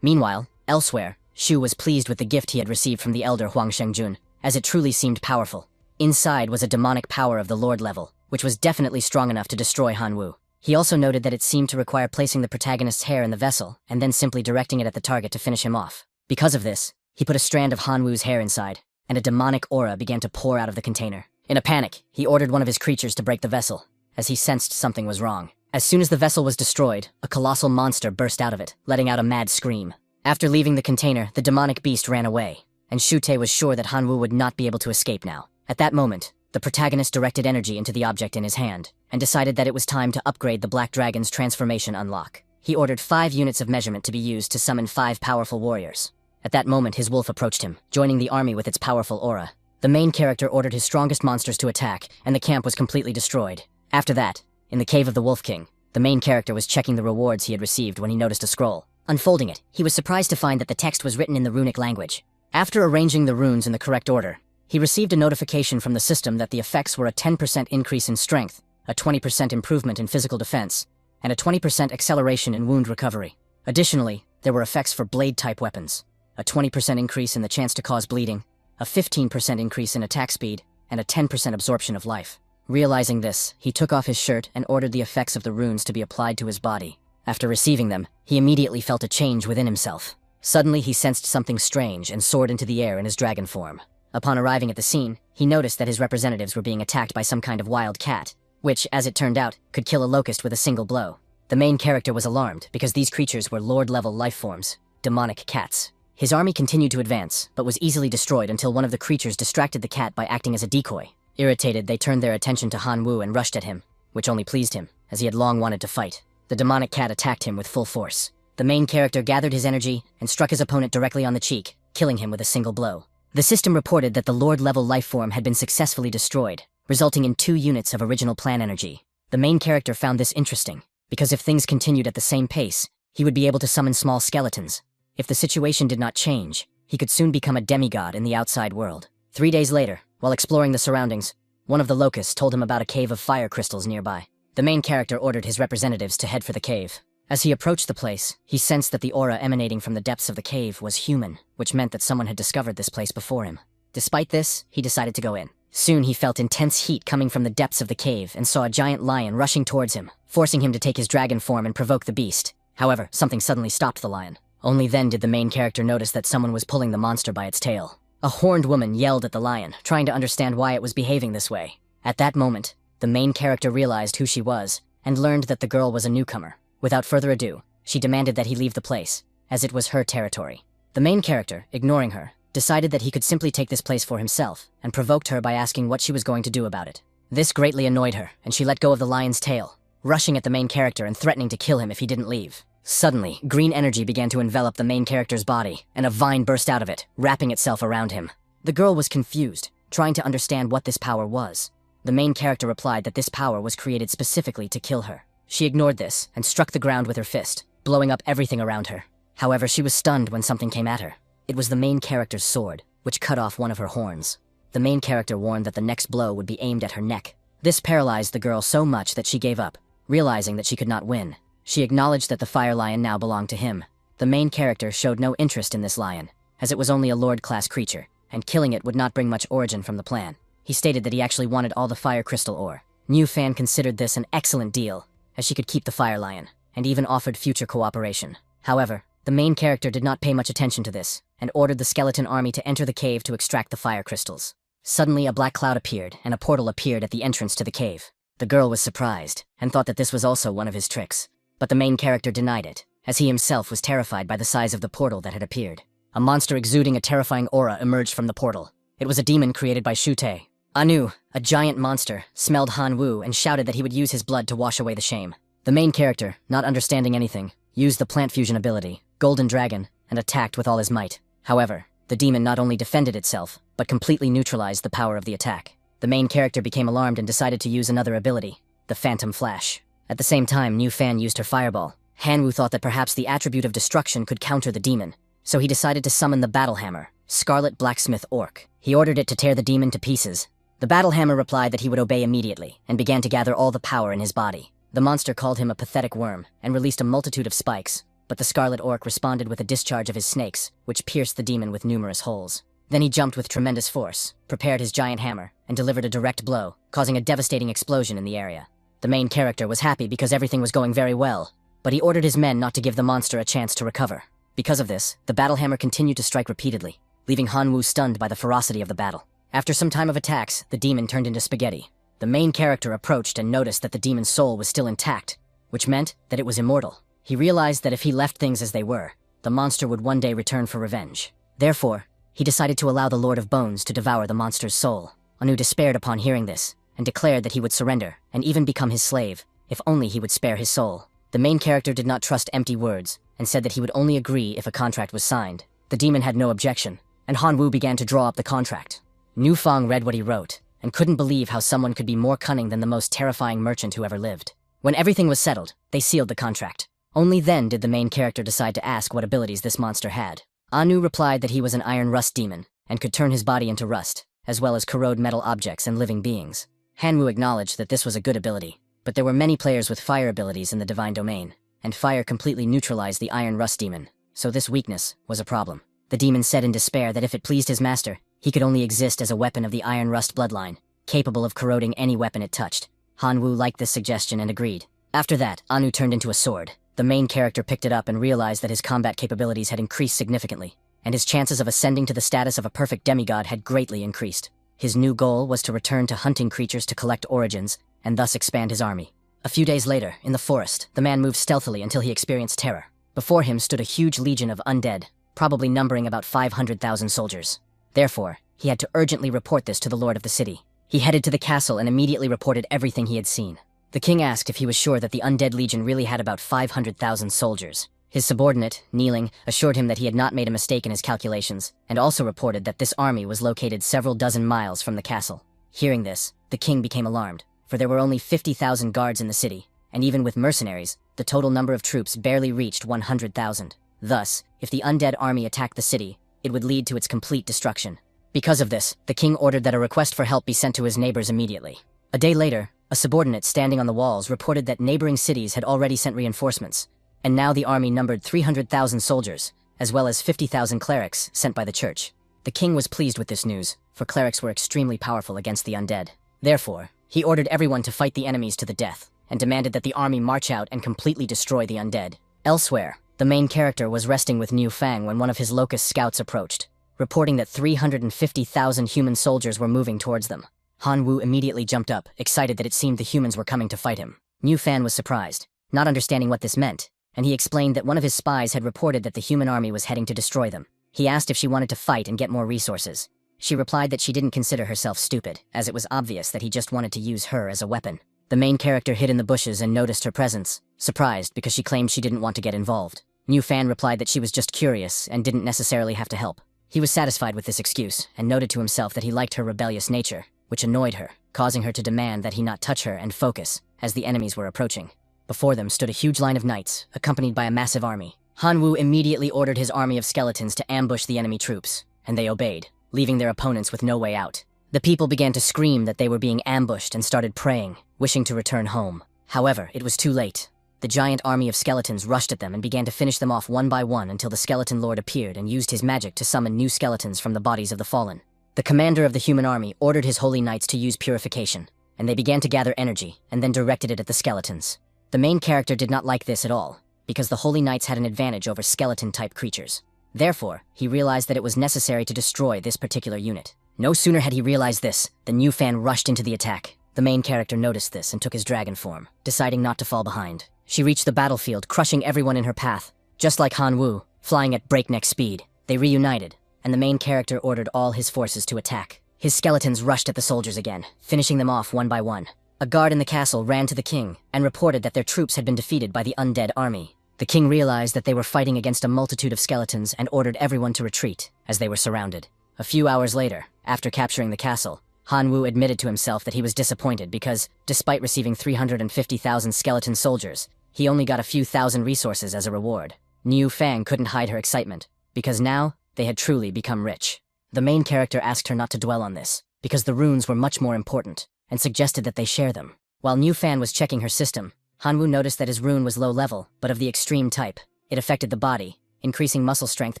Speaker 1: Meanwhile, elsewhere, Shu was pleased with the gift he had received from the elder Huang Shengjun, as it truly seemed powerful. Inside was a demonic power of the Lord level, which was definitely strong enough to destroy Han Wu. He also noted that it seemed to require placing the protagonist's hair in the vessel, and then simply directing it at the target to finish him off. Because of this, he put a strand of Hanwu's hair inside, and a demonic aura began to pour out of the container. In a panic, he ordered one of his creatures to break the vessel, as he sensed something was wrong. As soon as the vessel was destroyed, a colossal monster burst out of it, letting out a mad scream. After leaving the container, the demonic beast ran away, and Shute was sure that Hanwu would not be able to escape now. At that moment, the protagonist directed energy into the object in his hand, and decided that it was time to upgrade the Black Dragon's transformation unlock. He ordered 5 units of measurement to be used to summon 5 powerful warriors. At that moment, his wolf approached him, joining the army with its powerful aura. The main character ordered his strongest monsters to attack, and the camp was completely destroyed. After that, in the cave of the Wolf King, the main character was checking the rewards he had received when he noticed a scroll. Unfolding it, he was surprised to find that the text was written in the runic language. After arranging the runes in the correct order, he received a notification from the system that the effects were a 10% increase in strength, a 20% improvement in physical defense, and a 20% acceleration in wound recovery. Additionally, there were effects for blade-type weapons, a 20% increase in the chance to cause bleeding, a 15% increase in attack speed, and a 10% absorption of life. Realizing this, he took off his shirt and ordered the effects of the runes to be applied to his body. After receiving them, he immediately felt a change within himself. Suddenly, he sensed something strange and soared into the air in his dragon form. Upon arriving at the scene, he noticed that his representatives were being attacked by some kind of wild cat, which, as it turned out, could kill a locust with a single blow. The main character was alarmed because these creatures were lord-level life forms, demonic cats. His army continued to advance, but was easily destroyed until one of the creatures distracted the cat by acting as a decoy. Irritated, they turned their attention to Hanwu and rushed at him, which only pleased him, as he had long wanted to fight. The demonic cat attacked him with full force. The main character gathered his energy and struck his opponent directly on the cheek, killing him with a single blow. The system reported that the Lord-level life form had been successfully destroyed, resulting in 2 units of original plan energy. The main character found this interesting, because if things continued at the same pace, he would be able to summon small skeletons. If the situation did not change, he could soon become a demigod in the outside world. 3 days later, while exploring the surroundings, one of the locusts told him about a cave of fire crystals nearby. The main character ordered his representatives to head for the cave. As he approached the place, he sensed that the aura emanating from the depths of the cave was human, which meant that someone had discovered this place before him. Despite this, he decided to go in. Soon he felt intense heat coming from the depths of the cave and saw a giant lion rushing towards him, forcing him to take his dragon form and provoke the beast. However, something suddenly stopped the lion. Only then did the main character notice that someone was pulling the monster by its tail. A horned woman yelled at the lion, trying to understand why it was behaving this way. At that moment, the main character realized who she was and learned that the girl was a newcomer. Without further ado, she demanded that he leave the place, as it was her territory. The main character, ignoring her, decided that he could simply take this place for himself and provoked her by asking what she was going to do about it. This greatly annoyed her, and she let go of the lion's tail, rushing at the main character and threatening to kill him if he didn't leave. Suddenly, green energy began to envelop the main character's body, and a vine burst out of it, wrapping itself around him. The girl was confused, trying to understand what this power was. The main character replied that this power was created specifically to kill her. She ignored this and struck the ground with her fist, blowing up everything around her. However, she was stunned when something came at her. It was the main character's sword, which cut off one of her horns. The main character warned that the next blow would be aimed at her neck. This paralyzed the girl so much that she gave up, realizing that she could not win. She acknowledged that the fire lion now belonged to him. The main character showed no interest in this lion, as it was only a lord-class creature, and killing it would not bring much origin from the plan. He stated that he actually wanted all the fire crystal ore. New Fan considered this an excellent deal, as she could keep the fire lion, and even offered future cooperation. However, the main character did not pay much attention to this, and ordered the skeleton army to enter the cave to extract the fire crystals. Suddenly, a black cloud appeared, and a portal appeared at the entrance to the cave. The girl was surprised, and thought that this was also one of his tricks. But the main character denied it, as he himself was terrified by the size of the portal that had appeared. A monster exuding a terrifying aura emerged from the portal. It was a demon created by Shute. Anu, a giant monster, smelled Hanwu and shouted that he would use his blood to wash away the shame. The main character, not understanding anything, used the plant fusion ability, Golden Dragon, and attacked with all his might. However, the demon not only defended itself, but completely neutralized the power of the attack. The main character became alarmed and decided to use another ability, the Phantom Flash. At the same time, New Fan used her fireball. Hanwu thought that perhaps the attribute of destruction could counter the demon, so he decided to summon the Battle Hammer, Scarlet Blacksmith Orc. He ordered it to tear the demon to pieces. The Battle Hammer replied that he would obey immediately, and began to gather all the power in his body. The monster called him a pathetic worm, and released a multitude of spikes, but the Scarlet Orc responded with a discharge of his snakes, which pierced the demon with numerous holes. Then he jumped with tremendous force, prepared his giant hammer, and delivered a direct blow, causing a devastating explosion in the area. The main character was happy because everything was going very well, but he ordered his men not to give the monster a chance to recover. Because of this, the battle hammer continued to strike repeatedly, leaving Han Wu stunned by the ferocity of the battle. After some time of attacks, the demon turned into spaghetti. The main character approached and noticed that the demon's soul was still intact, which meant that it was immortal. He realized that if he left things as they were, the monster would one day return for revenge. Therefore, he decided to allow the Lord of Bones to devour the monster's soul. Anu despaired upon hearing this, and declared that he would surrender, and even become his slave, if only he would spare his soul. The main character did not trust empty words, and said that he would only agree if a contract was signed. The demon had no objection, and Han Wu began to draw up the contract. Nu Fang read what he wrote, and couldn't believe how someone could be more cunning than the most terrifying merchant who ever lived. When everything was settled, they sealed the contract. Only then did the main character decide to ask what abilities this monster had. Anu replied that he was an iron rust demon, and could turn his body into rust, as well as corrode metal objects and living beings. Han Wu acknowledged that this was a good ability, but there were many players with fire abilities in the divine domain, and fire completely neutralized the iron rust demon, so this weakness was a problem. The demon said in despair that if it pleased his master, he could only exist as a weapon of the iron rust bloodline, capable of corroding any weapon it touched. Han Wu liked this suggestion and agreed. After that, Anu turned into a sword. The main character picked it up and realized that his combat capabilities had increased significantly, and his chances of ascending to the status of a perfect demigod had greatly increased. His new goal was to return to hunting creatures to collect origins, and thus expand his army. A few days later, in the forest, the man moved stealthily until he experienced terror. Before him stood a huge legion of undead, probably numbering about 500,000 soldiers. Therefore, he had to urgently report this to the lord of the city. He headed to the castle and immediately reported everything he had seen. The king asked if he was sure that the undead legion really had about 500,000 soldiers. His subordinate, kneeling, assured him that he had not made a mistake in his calculations, and also reported that this army was located several dozen miles from the castle. Hearing this, the king became alarmed, for there were only 50,000 guards in the city, and even with mercenaries, the total number of troops barely reached 100,000. Thus, if the undead army attacked the city, it would lead to its complete destruction. Because of this, the king ordered that a request for help be sent to his neighbors immediately. A day later, a subordinate standing on the walls reported that neighboring cities had already sent reinforcements, and now the army numbered 300,000 soldiers, as well as 50,000 clerics sent by the church. The king was pleased with this news, for clerics were extremely powerful against the undead. Therefore, he ordered everyone to fight the enemies to the death, and demanded that the army march out and completely destroy the undead. Elsewhere, the main character was resting with Nu Fang when one of his locust scouts approached, reporting that 350,000 human soldiers were moving towards them. Han Wu immediately jumped up, excited that it seemed the humans were coming to fight him. Nu Fan was surprised, not understanding what this meant, and he explained that one of his spies had reported that the human army was heading to destroy them. He asked if she wanted to fight and get more resources. She replied that she didn't consider herself stupid, as it was obvious that he just wanted to use her as a weapon. The main character hid in the bushes and noticed her presence, surprised because she claimed she didn't want to get involved. Nu Fan replied that she was just curious and didn't necessarily have to help. He was satisfied with this excuse, and noted to himself that he liked her rebellious nature, which annoyed her, causing her to demand that he not touch her and focus, as the enemies were approaching. Before them stood a huge line of knights, accompanied by a massive army. Han Wu immediately ordered his army of skeletons to ambush the enemy troops, and they obeyed, leaving their opponents with no way out. The people began to scream that they were being ambushed and started praying, wishing to return home. However, it was too late. The giant army of skeletons rushed at them and began to finish them off one by one until the skeleton lord appeared and used his magic to summon new skeletons from the bodies of the fallen. The commander of the human army ordered his holy knights to use purification, and they began to gather energy and then directed it at the skeletons. The main character did not like this at all, because the holy knights had an advantage over skeleton-type creatures. Therefore, he realized that it was necessary to destroy this particular unit. No sooner had he realized this than Nu Fan rushed into the attack. The main character noticed this and took his dragon form, deciding not to fall behind. She reached the battlefield, crushing everyone in her path. Just like Han Wu, flying at breakneck speed, they reunited, and the main character ordered all his forces to attack. His skeletons rushed at the soldiers again, finishing them off one by one. A guard in the castle ran to the king and reported that their troops had been defeated by the undead army. The king realized that they were fighting against a multitude of skeletons and ordered everyone to retreat, as they were surrounded. A few hours later, after capturing the castle, Han Wu admitted to himself that he was disappointed because, despite receiving 350,000 skeleton soldiers, he only got a few thousand resources as a reward. Nu Fang couldn't hide her excitement, because now they had truly become rich. The main character asked her not to dwell on this, because the runes were much more important, and suggested that they share them. While Nu Fan was checking her system, Han Wu noticed that his rune was low level, but of the extreme type. It affected the body, increasing muscle strength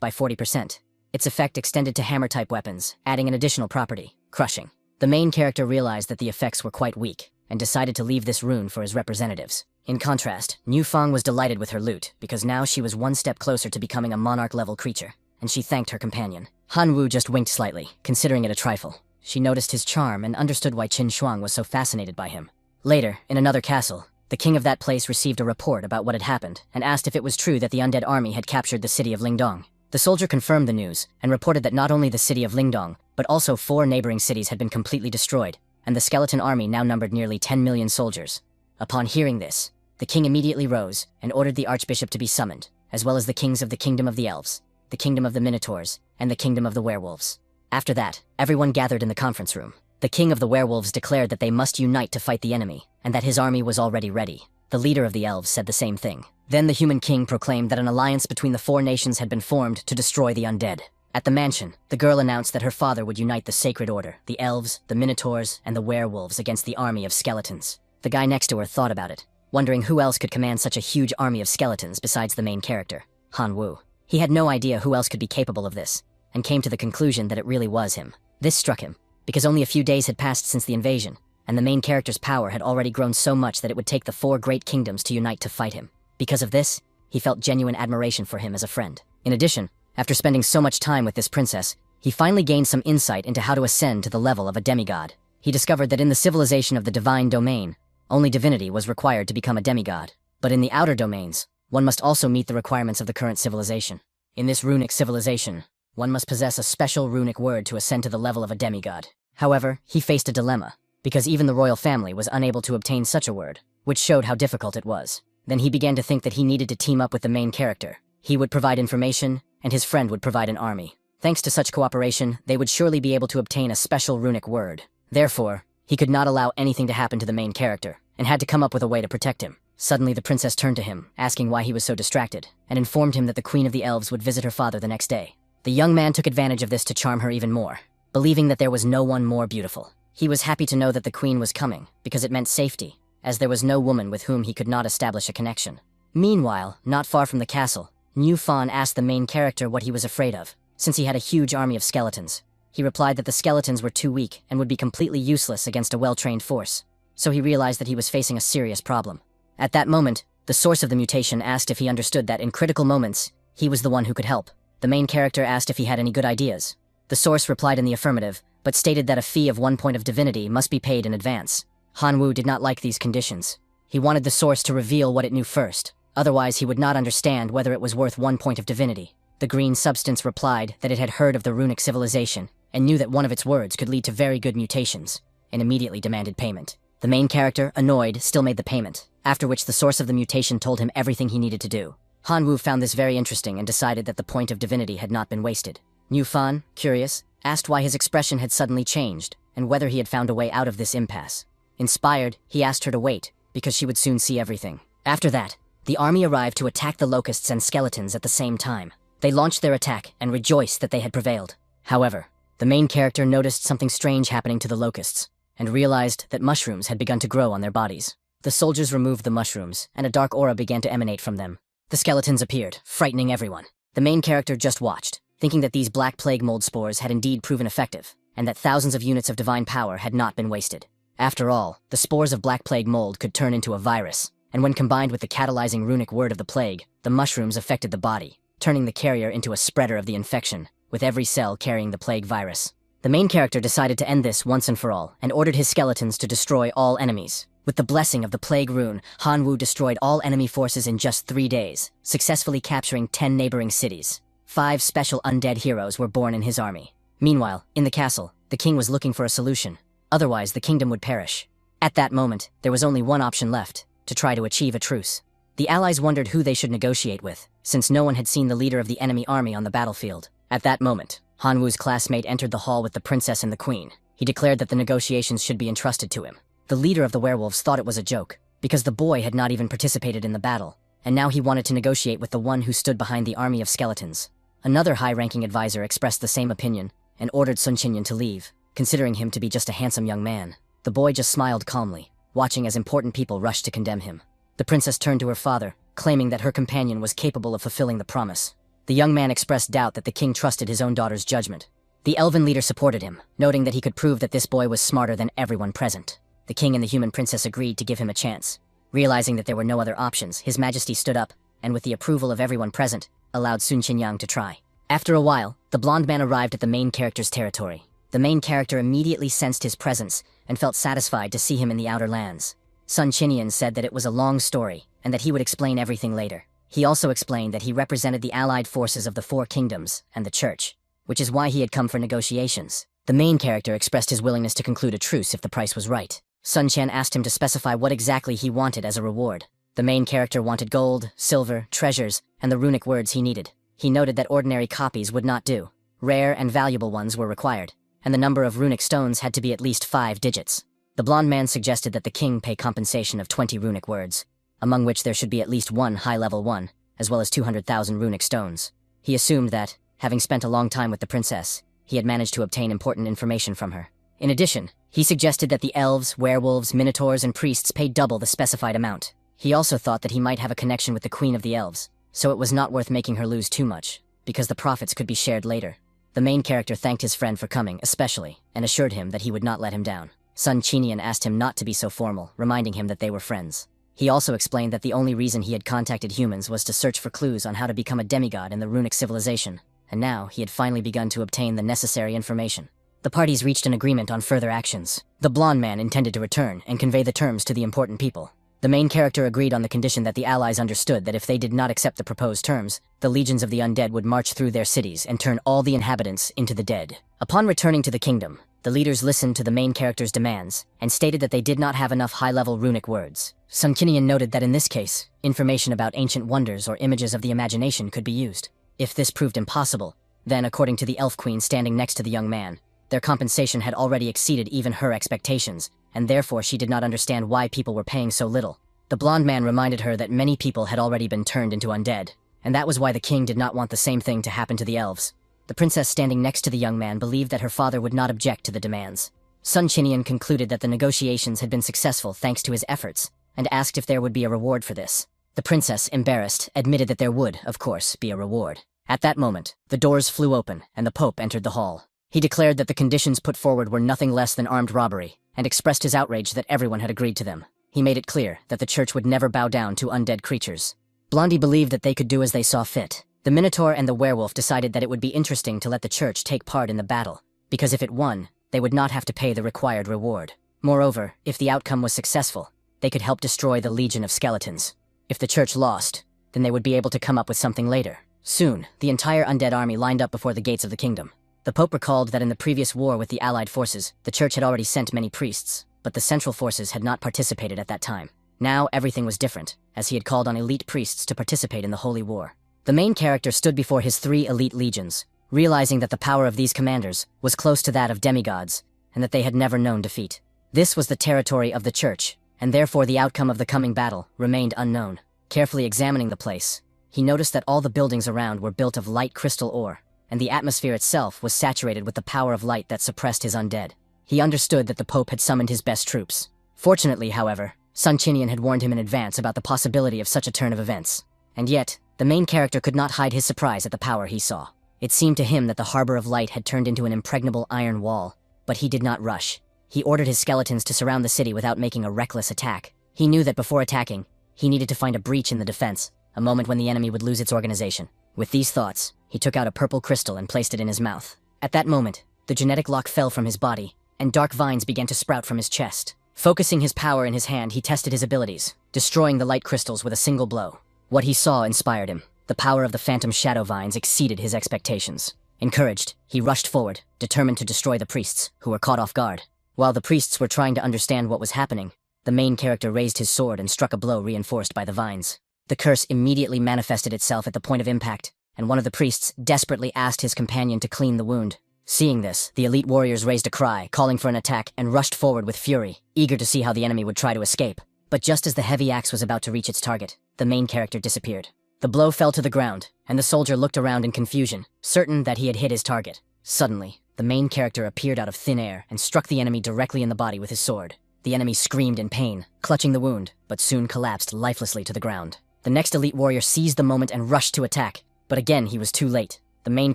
Speaker 1: by 40%. Its effect extended to hammer-type weapons, adding an additional property, crushing. The main character realized that the effects were quite weak, and decided to leave this rune for his representatives. In contrast, Niu Fang was delighted with her loot, because now she was one step closer to becoming a monarch-level creature, and she thanked her companion. Han Wu just winked slightly, considering it a trifle. She noticed his charm and understood why Qin Shuang was so fascinated by him. Later, in another castle, the king of that place received a report about what had happened and asked if it was true that the undead army had captured the city of Lingdong. The soldier confirmed the news and reported that not only the city of Lingdong, but also 4 neighboring cities had been completely destroyed, and the skeleton army now numbered nearly 10 million soldiers. Upon hearing this, the king immediately rose and ordered the archbishop to be summoned, as well as the kings of the kingdom of the elves, the kingdom of the minotaurs, and the kingdom of the werewolves. After that, everyone gathered in the conference room. The king of the werewolves declared that they must unite to fight the enemy, and that his army was already ready. The leader of the elves said the same thing. Then the human king proclaimed that an alliance between the 4 nations had been formed to destroy the undead. At the mansion, the girl announced that her father would unite the sacred order, the elves, the minotaurs, and the werewolves against the army of skeletons. The guy next to her thought about it, wondering who else could command such a huge army of skeletons besides the main character, Han Wu. He had no idea who else could be capable of this, and came to the conclusion that it really was him. This struck him, because only a few days had passed since the invasion, and the main character's power had already grown so much that it would take the 4 great kingdoms to unite to fight him. Because of this, he felt genuine admiration for him as a friend. In addition, after spending so much time with this princess, he finally gained some insight into how to ascend to the level of a demigod. He discovered that in the civilization of the divine domain, only divinity was required to become a demigod. But in the outer domains, one must also meet the requirements of the current civilization. In this runic civilization, one must possess a special runic word to ascend to the level of a demigod. However, he faced a dilemma, because even the royal family was unable to obtain such a word, which showed how difficult it was. Then he began to think that he needed to team up with the main character. He would provide information, and his friend would provide an army. Thanks to such cooperation, they would surely be able to obtain a special runic word. Therefore, he could not allow anything to happen to the main character, and had to come up with a way to protect him. Suddenly the princess turned to him, asking why he was so distracted, and informed him that the queen of the elves would visit her father the next day. The young man took advantage of this to charm her even more, believing that there was no one more beautiful. He was happy to know that the queen was coming, because it meant safety, as there was no woman with whom he could not establish a connection. Meanwhile, not far from the castle, Niu Fan asked the main character what he was afraid of, since he had a huge army of skeletons. He replied that the skeletons were too weak and would be completely useless against a well-trained force, so he realized that he was facing a serious problem. At that moment, the source of the mutation asked if he understood that in critical moments, he was the one who could help. The main character asked if he had any good ideas. The source replied in the affirmative, but stated that a fee of 1 point of divinity must be paid in advance. Han Wu did not like these conditions. He wanted the source to reveal what it knew first, otherwise he would not understand whether it was worth 1 point of divinity. The green substance replied that it had heard of the runic civilization, and knew that one of its words could lead to very good mutations, and immediately demanded payment. The main character, annoyed, still made the payment, after which the source of the mutation told him everything he needed to do. Han Wu found this very interesting and decided that the point of divinity had not been wasted. Niu Fan, curious, asked why his expression had suddenly changed, and whether he had found a way out of this impasse. Inspired, he asked her to wait, because she would soon see everything. After that, the army arrived to attack the locusts and skeletons at the same time. They launched their attack and rejoiced that they had prevailed. However, the main character noticed something strange happening to the locusts, and realized that mushrooms had begun to grow on their bodies. The soldiers removed the mushrooms, and a dark aura began to emanate from them. The skeletons appeared, frightening everyone. The main character just watched, thinking that these black plague mold spores had indeed proven effective, and that thousands of units of divine power had not been wasted. After all, the spores of black plague mold could turn into a virus, and when combined with the catalyzing runic word of the plague, the mushrooms affected the body, turning the carrier into a spreader of the infection, with every cell carrying the plague virus. The main character decided to end this once and for all, and ordered his skeletons to destroy all enemies. With the blessing of the plague rune, Han Wu destroyed all enemy forces in just 3 days, successfully capturing 10 neighboring cities. 5 special undead heroes were born in his army. Meanwhile, in the castle, the king was looking for a solution. Otherwise, the kingdom would perish. At that moment, there was only one option left, to try to achieve a truce. The allies wondered who they should negotiate with, since no one had seen the leader of the enemy army on the battlefield. At that moment, Han Wu's classmate entered the hall with the princess and the queen. He declared that the negotiations should be entrusted to him. The leader of the werewolves thought it was a joke, because the boy had not even participated in the battle, and now he wanted to negotiate with the one who stood behind the army of skeletons. Another high-ranking advisor expressed the same opinion, and ordered Sun Qinyan to leave, considering him to be just a handsome young man. The boy just smiled calmly, watching as important people rushed to condemn him. The princess turned to her father, claiming that her companion was capable of fulfilling the promise. The young man expressed doubt that the king trusted his own daughter's judgment. The elven leader supported him, noting that he could prove that this boy was smarter than everyone present. The king and the human princess agreed to give him a chance. Realizing that there were no other options, His Majesty stood up, and with the approval of everyone present, allowed Sun Qinyang to try. After a while, the blonde man arrived at the main character's territory. The main character immediately sensed his presence and felt satisfied to see him in the outer lands. Sun Qinyang said that it was a long story and that he would explain everything later. He also explained that he represented the allied forces of the Four Kingdoms and the Church, which is why he had come for negotiations. The main character expressed his willingness to conclude a truce if the price was right. Sun Qian asked him to specify what exactly he wanted as a reward. The main character wanted gold, silver, treasures, and the runic words he needed. He noted that ordinary copies would not do. Rare and valuable ones were required, and the number of runic stones had to be at least 5 digits. The blonde man suggested that the king pay compensation of 20 runic words, among which there should be at least one high-level one, as well as 200,000 runic stones. He assumed that, having spent a long time with the princess, he had managed to obtain important information from her. In addition, he suggested that the elves, werewolves, minotaurs, and priests pay double the specified amount. He also thought that he might have a connection with the queen of the elves, so it was not worth making her lose too much, because the profits could be shared later. The main character thanked his friend for coming, especially, and assured him that he would not let him down. Sun Qinyang asked him not to be so formal, reminding him that they were friends. He also explained that the only reason he had contacted humans was to search for clues on how to become a demigod in the runic civilization, and now he had finally begun to obtain the necessary information. The parties reached an agreement on further actions. The blonde man intended to return and convey the terms to the important people. The main character agreed on the condition that the allies understood that if they did not accept the proposed terms, the legions of the undead would march through their cities and turn all the inhabitants into the dead. Upon returning to the kingdom, the leaders listened to the main character's demands and stated that they did not have enough high-level runic words. Sun Qinyang noted that in this case, information about ancient wonders or images of the imagination could be used. If this proved impossible, then according to the elf queen standing next to the young man, their compensation had already exceeded even her expectations, and therefore she did not understand why people were paying so little. The blonde man reminded her that many people had already been turned into undead, and that was why the king did not want the same thing to happen to the elves. The princess standing next to the young man believed that her father would not object to the demands. Sun Qinyang concluded that the negotiations had been successful thanks to his efforts, and asked if there would be a reward for this. The princess, embarrassed, admitted that there would, of course, be a reward. At that moment, the doors flew open, and the Pope entered the hall. He declared that the conditions put forward were nothing less than armed robbery, and expressed his outrage that everyone had agreed to them. He made it clear that the church would never bow down to undead creatures. Blondie believed that they could do as they saw fit. The Minotaur and the werewolf decided that it would be interesting to let the church take part in the battle, because if it won, they would not have to pay the required reward. Moreover, if the outcome was successful, they could help destroy the Legion of Skeletons. If the church lost, then they would be able to come up with something later. Soon, the entire undead army lined up before the gates of the kingdom. The Pope recalled that in the previous war with the allied forces, the church had already sent many priests, but the central forces had not participated at that time. Now everything was different, as he had called on elite priests to participate in the holy war. The main character stood before his 3 elite legions, realizing that the power of these commanders was close to that of demigods, and that they had never known defeat. This was the territory of the church, and therefore the outcome of the coming battle remained unknown. Carefully examining the place, he noticed that all the buildings around were built of light crystal ore, and the atmosphere itself was saturated with the power of light that suppressed his undead. He understood that the Pope had summoned his best troops. Fortunately, however, Sun Qinyang had warned him in advance about the possibility of such a turn of events. And yet, the main character could not hide his surprise at the power he saw. It seemed to him that the harbor of light had turned into an impregnable iron wall, but he did not rush. He ordered his skeletons to surround the city without making a reckless attack. He knew that before attacking, he needed to find a breach in the defense, a moment when the enemy would lose its organization. With these thoughts, he took out a purple crystal and placed it in his mouth. At that moment, the genetic lock fell from his body, and dark vines began to sprout from his chest. Focusing his power in his hand, he tested his abilities, destroying the light crystals with a single blow. What he saw inspired him. The power of the phantom shadow vines exceeded his expectations. Encouraged, he rushed forward, determined to destroy the priests, who were caught off guard. While the priests were trying to understand what was happening, the main character raised his sword and struck a blow reinforced by the vines. The curse immediately manifested itself at the point of impact, and one of the priests desperately asked his companion to clean the wound. Seeing this, the elite warriors raised a cry, calling for an attack, and rushed forward with fury, eager to see how the enemy would try to escape. But just as the heavy axe was about to reach its target, the main character disappeared. The blow fell to the ground, and the soldier looked around in confusion, certain that he had hit his target. Suddenly, the main character appeared out of thin air and struck the enemy directly in the body with his sword. The enemy screamed in pain, clutching the wound, but soon collapsed lifelessly to the ground. The next elite warrior seized the moment and rushed to attack, but again he was too late. The main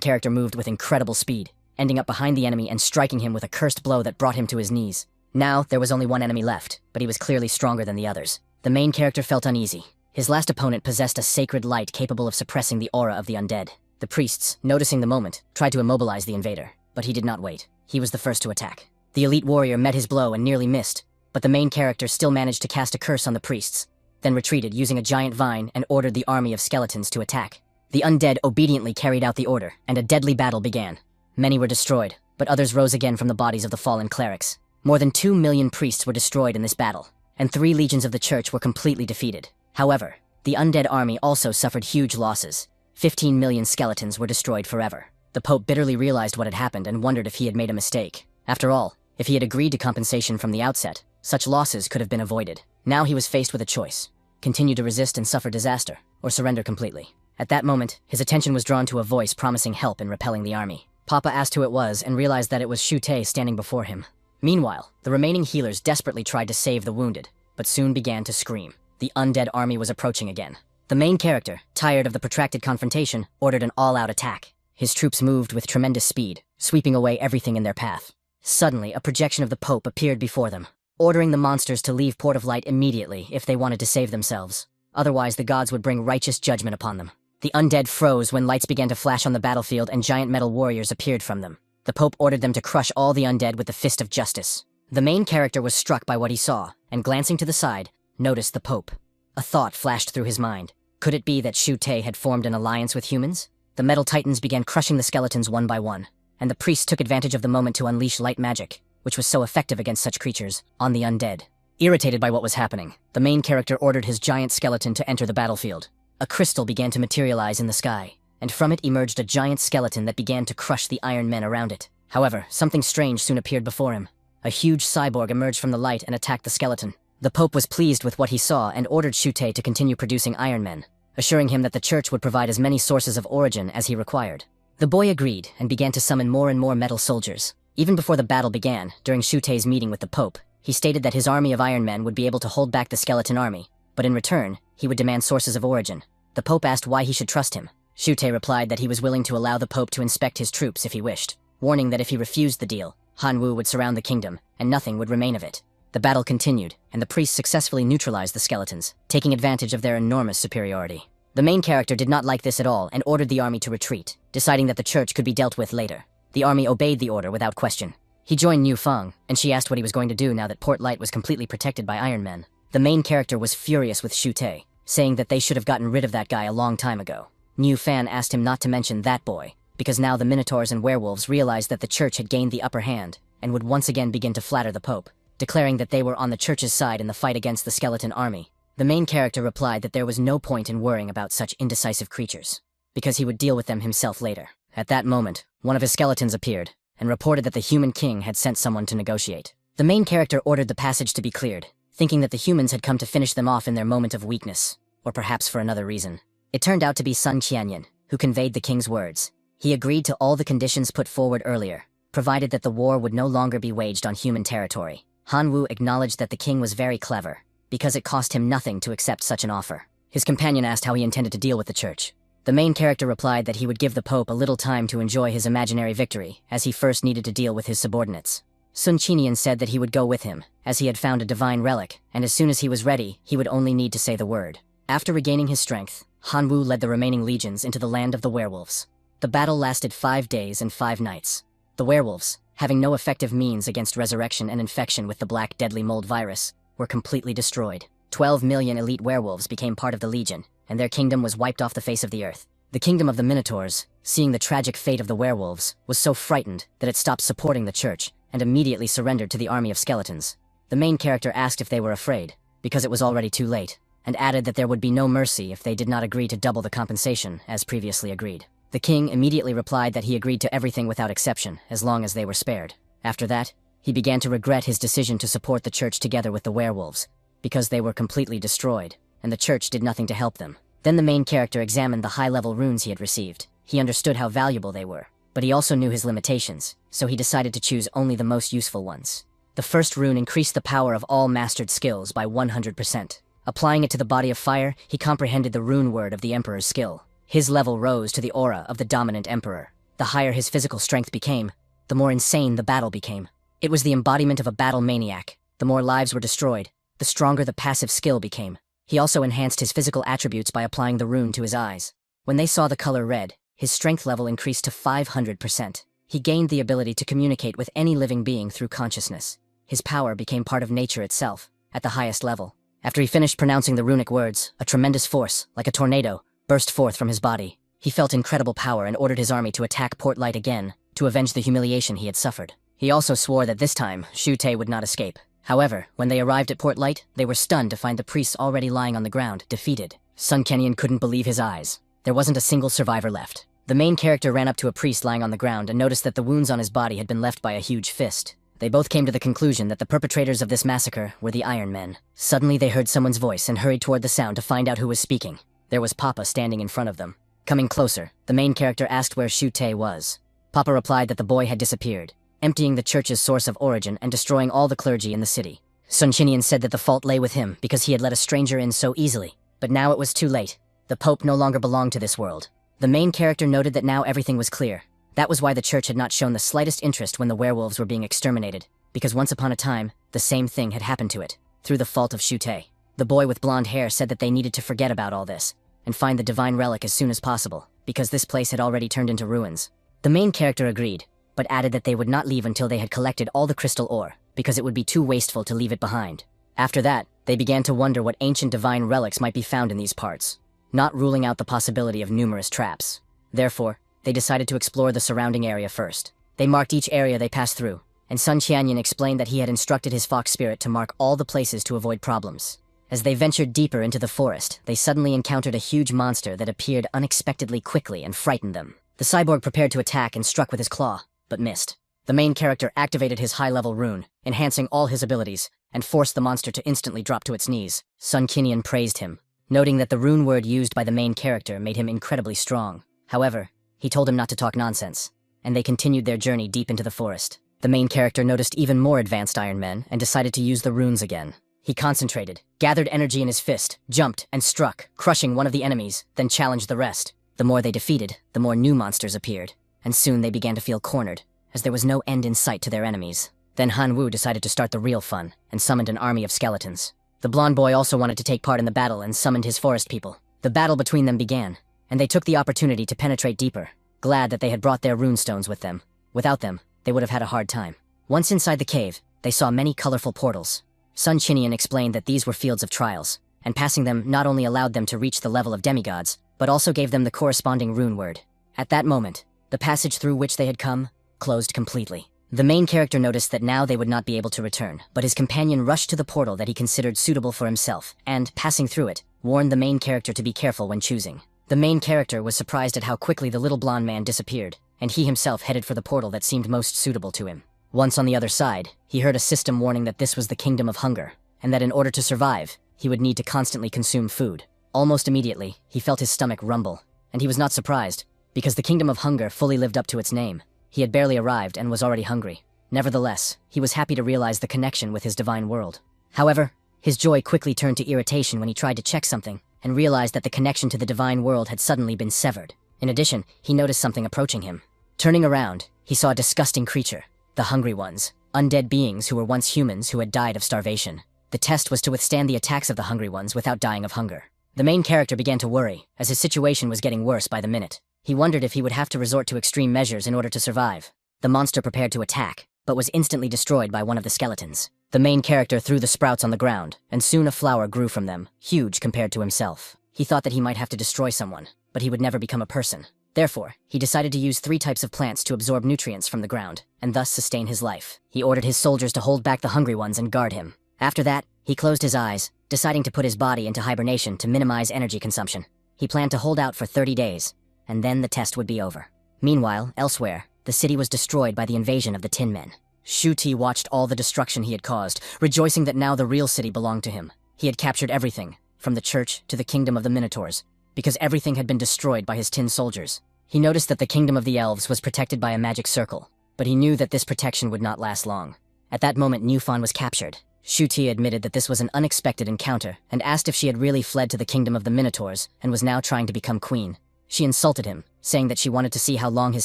Speaker 1: character moved with incredible speed, ending up behind the enemy and striking him with a cursed blow that brought him to his knees. Now, there was only one enemy left, but he was clearly stronger than the others. The main character felt uneasy. His last opponent possessed a sacred light capable of suppressing the aura of the undead. The priests, noticing the moment, tried to immobilize the invader, but he did not wait. He was the first to attack. The elite warrior met his blow and nearly missed, but the main character still managed to cast a curse on the priests, then retreated using a giant vine and ordered the army of skeletons to attack. The undead obediently carried out the order, and a deadly battle began. Many were destroyed, but others rose again from the bodies of the fallen clerics. More than 2 million priests were destroyed in this battle, and 3 legions of the church were completely defeated. However, the undead army also suffered huge losses. 15 million skeletons were destroyed forever. The Pope bitterly realized what had happened and wondered if he had made a mistake. After all, if he had agreed to compensation from the outset, such losses could have been avoided. Now he was faced with a choice: continue to resist and suffer disaster, or surrender completely. At that moment, his attention was drawn to a voice promising help in repelling the army. Papa asked who it was and realized that it was Shu Te standing before him. Meanwhile, the remaining healers desperately tried to save the wounded, but soon began to scream. The undead army was approaching again. The main character, tired of the protracted confrontation, ordered an all-out attack. His troops moved with tremendous speed, sweeping away everything in their path. Suddenly, a projection of the Pope appeared before them, ordering the monsters to leave Port of Light immediately if they wanted to save themselves. Otherwise, the gods would bring righteous judgment upon them. The undead froze when lights began to flash on the battlefield and giant metal warriors appeared from them. The Pope ordered them to crush all the undead with the fist of justice. The main character was struck by what he saw, and glancing to the side, noticed the Pope. A thought flashed through his mind. Could it be that Shu Te had formed an alliance with humans? The metal titans began crushing the skeletons one by one, and the priests took advantage of the moment to unleash light magic, which was so effective against such creatures, on the undead. Irritated by what was happening, the main character ordered his giant skeleton to enter the battlefield. A crystal began to materialize in the sky, and from it emerged a giant skeleton that began to crush the iron men around it. However, something strange soon appeared before him. A huge cyborg emerged from the light and attacked the skeleton. The Pope was pleased with what he saw and ordered Shu Te to continue producing iron men, assuring him that the church would provide as many sources of origin as he required. The boy agreed and began to summon more and more metal soldiers. Even before the battle began, during Shu Te's meeting with the Pope, he stated that his army of iron men would be able to hold back the skeleton army, but in return, he would demand sources of origin. The Pope asked why he should trust him. Shu Te replied that he was willing to allow the Pope to inspect his troops if he wished, warning that if he refused the deal, Manhwa would surround the kingdom, and nothing would remain of it. The battle continued, and the priests successfully neutralized the skeletons, taking advantage of their enormous superiority. The main character did not like this at all and ordered the army to retreat, deciding that the church could be dealt with later. The army obeyed the order without question. He joined Niu Feng, and she asked what he was going to do now that Port Light was completely protected by Iron Men. The main character was furious with Shu Te, saying that they should have gotten rid of that guy a long time ago. Niu Fan asked him not to mention that boy, because now the Minotaurs and werewolves realized that the church had gained the upper hand, and would once again begin to flatter the Pope, declaring that they were on the church's side in the fight against the skeleton army. The main character replied that there was no point in worrying about such indecisive creatures, because he would deal with them himself later. At that moment, one of his skeletons appeared, and reported that the human king had sent someone to negotiate. The main character ordered the passage to be cleared, thinking that the humans had come to finish them off in their moment of weakness, or perhaps for another reason. It turned out to be Sun Qianyan, who conveyed the king's words. He agreed to all the conditions put forward earlier, provided that the war would no longer be waged on human territory. Manhwa acknowledged that the king was very clever, because it cost him nothing to accept such an offer. His companion asked how he intended to deal with the church. The main character replied that he would give the Pope a little time to enjoy his imaginary victory, as he first needed to deal with his subordinates. Sun Qianyan said that he would go with him, as he had found a divine relic, and as soon as he was ready, he would only need to say the word. After regaining his strength, Manhwa led the remaining legions into the land of the werewolves. The battle lasted 5 days and 5 nights. The werewolves, having no effective means against resurrection and infection with the black deadly mold virus, were completely destroyed. 12 million elite werewolves became part of the legion, and their kingdom was wiped off the face of the earth. The kingdom of the Minotaurs, seeing the tragic fate of the werewolves, was so frightened that it stopped supporting the church and immediately surrendered to the army of skeletons. The main character asked if they were afraid, because it was already too late, and added that there would be no mercy if they did not agree to double the compensation, as previously agreed. The king immediately replied that he agreed to everything without exception, as long as they were spared. After that, he began to regret his decision to support the church together with the werewolves, because they were completely destroyed, and the church did nothing to help them. Then the main character examined the high-level runes he had received. He understood how valuable they were, but he also knew his limitations, so he decided to choose only the most useful ones. The first rune increased the power of all mastered skills by 100%. Applying it to the body of fire, he comprehended the rune word of the Emperor's skill. His level rose to the aura of the dominant Emperor. The higher his physical strength became, the more insane the battle became. It was the embodiment of a battle maniac. The more lives were destroyed, the stronger the passive skill became. He also enhanced his physical attributes by applying the rune to his eyes. When they saw the color red, his strength level increased to 500%. He gained the ability to communicate with any living being through consciousness. His power became part of nature itself, at the highest level. After he finished pronouncing the runic words, a tremendous force, like a tornado, burst forth from his body. He felt incredible power and ordered his army to attack Port Light again, to avenge the humiliation he had suffered. He also swore that this time, Shu Te would not escape. However, when they arrived at Port Light, they were stunned to find the priests already lying on the ground, defeated. Sun Kenyon couldn't believe his eyes. There wasn't a single survivor left. The main character ran up to a priest lying on the ground and noticed that the wounds on his body had been left by a huge fist. They both came to the conclusion that the perpetrators of this massacre were the Iron Men. Suddenly they heard someone's voice and hurried toward the sound to find out who was speaking. There was Papa standing in front of them. Coming closer, the main character asked where Shu Te was. Papa replied that the boy had disappeared, emptying the church's source of origin and destroying all the clergy in the city. Sun Chinian said that the fault lay with him because he had let a stranger in so easily. But now it was too late. The Pope no longer belonged to this world. The main character noted that now everything was clear. That was why the church had not shown the slightest interest when the werewolves were being exterminated, because once upon a time, the same thing had happened to it, through the fault of Shu Te. The boy with blonde hair said that they needed to forget about all this, and find the divine relic as soon as possible, because this place had already turned into ruins. The main character agreed, but added that they would not leave until they had collected all the crystal ore, because it would be too wasteful to leave it behind. After that, they began to wonder what ancient divine relics might be found in these parts, not ruling out the possibility of numerous traps. Therefore, they decided to explore the surrounding area first. They marked each area they passed through, and Sun Qianyan explained that he had instructed his fox spirit to mark all the places to avoid problems. As they ventured deeper into the forest, they suddenly encountered a huge monster that appeared unexpectedly quickly and frightened them. The cyborg prepared to attack and struck with his claw, but missed. The main character activated his high-level rune, enhancing all his abilities, and forced the monster to instantly drop to its knees. Sun Qianyan praised him, noting that the rune word used by the main character made him incredibly strong. However, he told him not to talk nonsense, and they continued their journey deep into the forest. The main character noticed even more advanced Iron Men and decided to use the runes again. He concentrated, gathered energy in his fist, jumped, and struck, crushing one of the enemies, then challenged the rest. The more they defeated, the more new monsters appeared, and soon they began to feel cornered, as there was no end in sight to their enemies. Then Han Wu decided to start the real fun, and summoned an army of skeletons. The blonde boy also wanted to take part in the battle and summoned his forest people. The battle between them began, and they took the opportunity to penetrate deeper, glad that they had brought their runestones with them. Without them, they would have had a hard time. Once inside the cave, they saw many colorful portals. Sun Chinian explained that these were fields of trials, and passing them not only allowed them to reach the level of demigods, but also gave them the corresponding rune word. At that moment, the passage through which they had come closed completely. The main character noticed that now they would not be able to return, but his companion rushed to the portal that he considered suitable for himself, and, passing through it, warned the main character to be careful when choosing. The main character was surprised at how quickly the little blonde man disappeared, and he himself headed for the portal that seemed most suitable to him. Once on the other side, he heard a system warning that this was the kingdom of hunger, and that in order to survive, he would need to constantly consume food. Almost immediately, he felt his stomach rumble, and he was not surprised, because the kingdom of hunger fully lived up to its name. He had barely arrived and was already hungry. Nevertheless, he was happy to realize the connection with his divine world. However, his joy quickly turned to irritation when he tried to check something, and realized that the connection to the divine world had suddenly been severed. In addition, he noticed something approaching him. Turning around, he saw a disgusting creature, the Hungry Ones, undead beings who were once humans who had died of starvation. The test was to withstand the attacks of the Hungry Ones without dying of hunger. The main character began to worry, as his situation was getting worse by the minute. He wondered if he would have to resort to extreme measures in order to survive. The monster prepared to attack, but was instantly destroyed by one of the skeletons. The main character threw the sprouts on the ground, and soon a flower grew from them, huge compared to himself. He thought that he might have to destroy someone, but he would never become a person. Therefore, he decided to use 3 types of plants to absorb nutrients from the ground, and thus sustain his life. He ordered his soldiers to hold back the Hungry Ones and guard him. After that, he closed his eyes, deciding to put his body into hibernation to minimize energy consumption. He planned to hold out for 30 days, and then the test would be over. Meanwhile, elsewhere, the city was destroyed by the invasion of the Tin Men. Shu Ti watched all the destruction he had caused, rejoicing that now the real city belonged to him. He had captured everything, from the church to the kingdom of the Minotaurs, because everything had been destroyed by his tin soldiers. He noticed that the kingdom of the elves was protected by a magic circle, but he knew that this protection would not last long. At that moment, Newfon was captured. Shu Ti admitted that this was an unexpected encounter and asked if she had really fled to the kingdom of the Minotaurs and was now trying to become queen. She insulted him, saying that she wanted to see how long his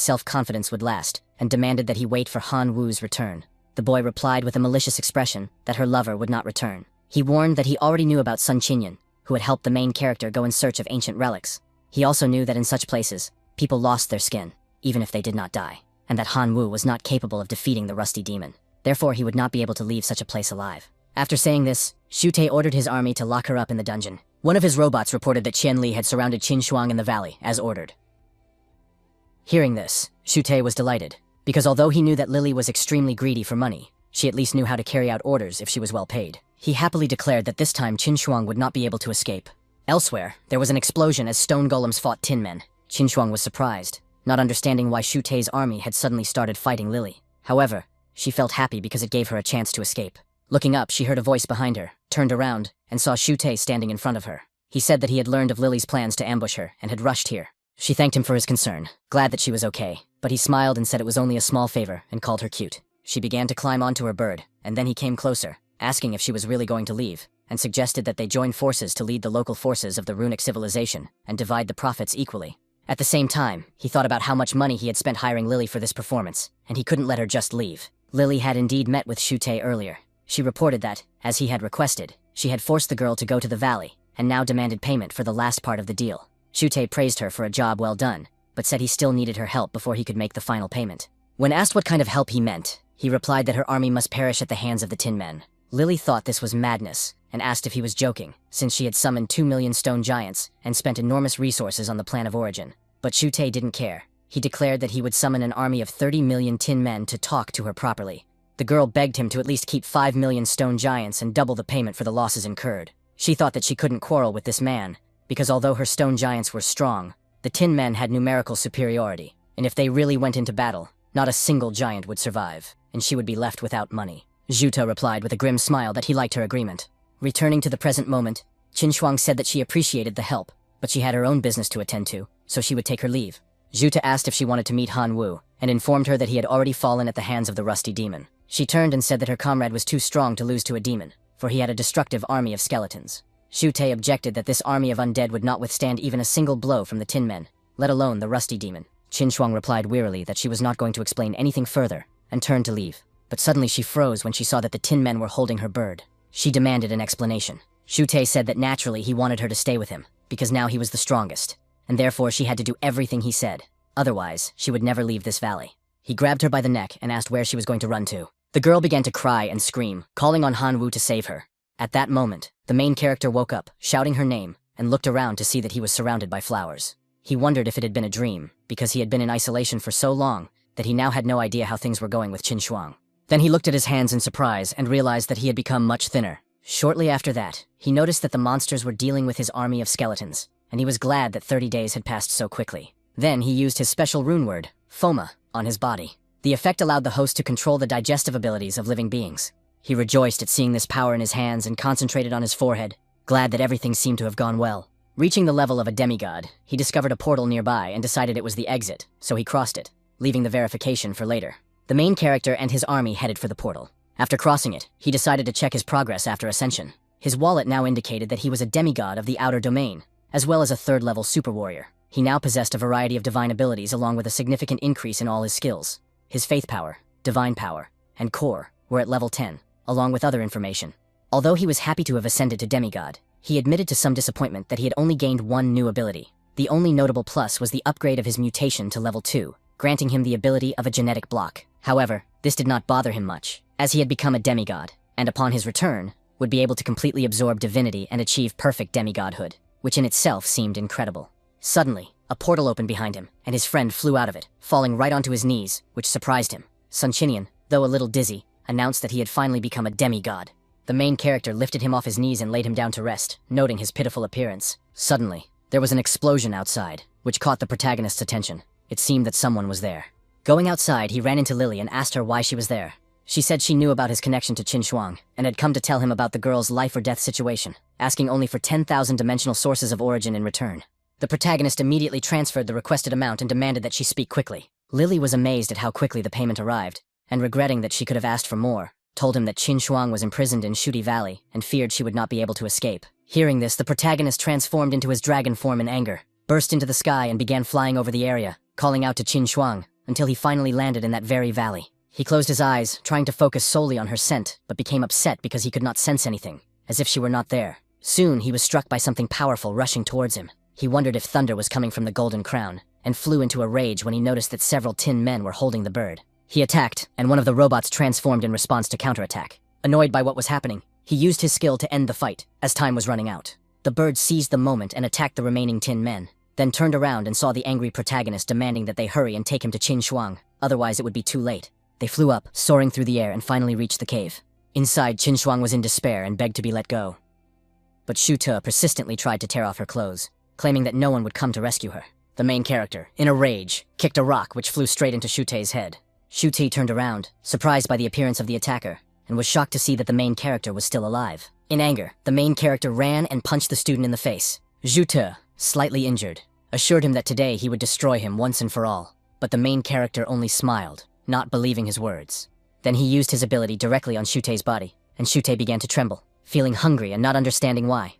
Speaker 1: self-confidence would last, and demanded that he wait for Han Wu's return. The boy replied with a malicious expression that her lover would not return. He warned that he already knew about Sun Qinyan, who had helped the main character go in search of ancient relics. He also knew that in such places, people lost their skin, even if they did not die, and that Han Wu was not capable of defeating the rusty demon. Therefore, he would not be able to leave such a place alive. After saying this, Xu Te ordered his army to lock her up in the dungeon. One of his robots reported that Qian Li had surrounded Qin Shuang in the valley, as ordered. Hearing this, Xu Te was delighted, because although he knew that Lily was extremely greedy for money, she at least knew how to carry out orders if she was well paid. He happily declared that this time Qin Shuang would not be able to escape. Elsewhere, there was an explosion as stone golems fought tin men. Qin Shuang was surprised, not understanding why Xu Te's army had suddenly started fighting Lily. However, she felt happy because it gave her a chance to escape. Looking up, she heard a voice behind her, turned around, and saw Xu Te standing in front of her. He said that he had learned of Lily's plans to ambush her and had rushed here. She thanked him for his concern, glad that she was okay, but he smiled and said it was only a small favor and called her cute. She began to climb onto her bird, and then he came closer, asking if she was really going to leave, and suggested that they join forces to lead the local forces of the runic civilization and divide the profits equally. At the same time, he thought about how much money he had spent hiring Lily for this performance, and he couldn't let her just leave. Lily had indeed met with Xu Te earlier. She reported that, as he had requested, she had forced the girl to go to the valley, and now demanded payment for the last part of the deal. Xu Te praised her for a job well done, but said he still needed her help before he could make the final payment. When asked what kind of help he meant, he replied that her army must perish at the hands of the Tin Men. Lily thought this was madness, and asked if he was joking, since she had summoned 2 million stone giants and spent enormous resources on the plan of origin. But Xu Te didn't care. He declared that he would summon an army of 30 million Tin Men to talk to her properly. The girl begged him to at least keep 5 million stone giants and double the payment for the losses incurred. She thought that she couldn't quarrel with this man, because although her stone giants were strong, the Tin Men had numerical superiority, and if they really went into battle, not a single giant would survive, and she would be left without money. Xu Te replied with a grim smile that he liked her agreement. Returning to the present moment, Qin Shuang said that she appreciated the help, but she had her own business to attend to, so she would take her leave. Xu Te asked if she wanted to meet Han Wu, and informed her that he had already fallen at the hands of the rusty demon. She turned and said that her comrade was too strong to lose to a demon, for he had a destructive army of skeletons. Xu Te objected that this army of undead would not withstand even a single blow from the Tin Men, let alone the rusty demon. Qin Shuang replied wearily that she was not going to explain anything further, and turned to leave. But suddenly she froze when she saw that the Tin Men were holding her bird. She demanded an explanation. Xu Te said that naturally he wanted her to stay with him, because now he was the strongest, and therefore she had to do everything he said. Otherwise, she would never leave this valley. He grabbed her by the neck and asked where she was going to run to. The girl began to cry and scream, calling on Han Wu to save her. At that moment, the main character woke up, shouting her name, and looked around to see that he was surrounded by flowers. He wondered if it had been a dream, because he had been in isolation for so long that he now had no idea how things were going with Qin Shuang. Then he looked at his hands in surprise and realized that he had become much thinner. Shortly after that, he noticed that the monsters were dealing with his army of skeletons, and he was glad that 30 days had passed so quickly. Then he used his special rune word, Foma, on his body. The effect allowed the host to control the digestive abilities of living beings. He rejoiced at seeing this power in his hands and concentrated on his forehead, glad that everything seemed to have gone well. Reaching the level of a demigod, he discovered a portal nearby and decided it was the exit, so he crossed it, leaving the verification for later. The main character and his army headed for the portal. After crossing it, he decided to check his progress after ascension. His wallet now indicated that he was a demigod of the outer domain, as well as a third-level super warrior. He now possessed a variety of divine abilities along with a significant increase in all his skills. His faith power, divine power, and core were at level 10, along with other information. Although he was happy to have ascended to demigod, he admitted to some disappointment that he had only gained one new ability. The only notable plus was the upgrade of his mutation to level 2, granting him the ability of a genetic block. However, this did not bother him much, as he had become a demigod, and upon his return, would be able to completely absorb divinity and achieve perfect demigodhood, which in itself seemed incredible. Suddenly, a portal opened behind him, and his friend flew out of it, falling right onto his knees, which surprised him. Sun Qinyan, though a little dizzy, announced that he had finally become a demigod. The main character lifted him off his knees and laid him down to rest, noting his pitiful appearance. Suddenly, there was an explosion outside, which caught the protagonist's attention. It seemed that someone was there. Going outside, he ran into Lily and asked her why she was there. She said she knew about his connection to Qin Shuang, and had come to tell him about the girl's life or death situation, asking only for 10,000 dimensional sources of origin in return. The protagonist immediately transferred the requested amount and demanded that she speak quickly. Lily was amazed at how quickly the payment arrived, and regretting that she could have asked for more, told him that Qin Shuang was imprisoned in Shuti Valley and feared she would not be able to escape. Hearing this, the protagonist transformed into his dragon form in anger, burst into the sky and began flying over the area, calling out to Qin Shuang, until he finally landed in that very valley. He closed his eyes, trying to focus solely on her scent, but became upset because he could not sense anything. as if she were not there. Soon, he was struck by something powerful rushing towards him. He wondered if thunder was coming from the golden crown, and flew into a rage when he noticed that several tin men were holding the bird. He attacked, and one of the robots transformed in response to counterattack. Annoyed by what was happening, he used his skill to end the fight, as time was running out. The bird seized the moment and attacked the remaining tin men, then turned around and saw the angry protagonist demanding that they hurry and take him to Qin Shuang, otherwise it would be too late. They flew up, soaring through the air, and finally reached the cave. Inside, Qin Shuang was in despair and begged to be let go. But Shu Te persistently tried to tear off her clothes, claiming that no one would come to rescue her. The main character, in a rage, kicked a rock which flew straight into Shu Te's head. Shu Te turned around, surprised by the appearance of the attacker, and was shocked to see that the main character was still alive. In anger, the main character ran and punched the student in the face. Shu Te, slightly injured, assured him that today he would destroy him once and for all. But the main character only smiled, not believing his words. Then he used his ability directly on Shu Te's body, and Shu Te began to tremble, feeling hungry and not understanding why.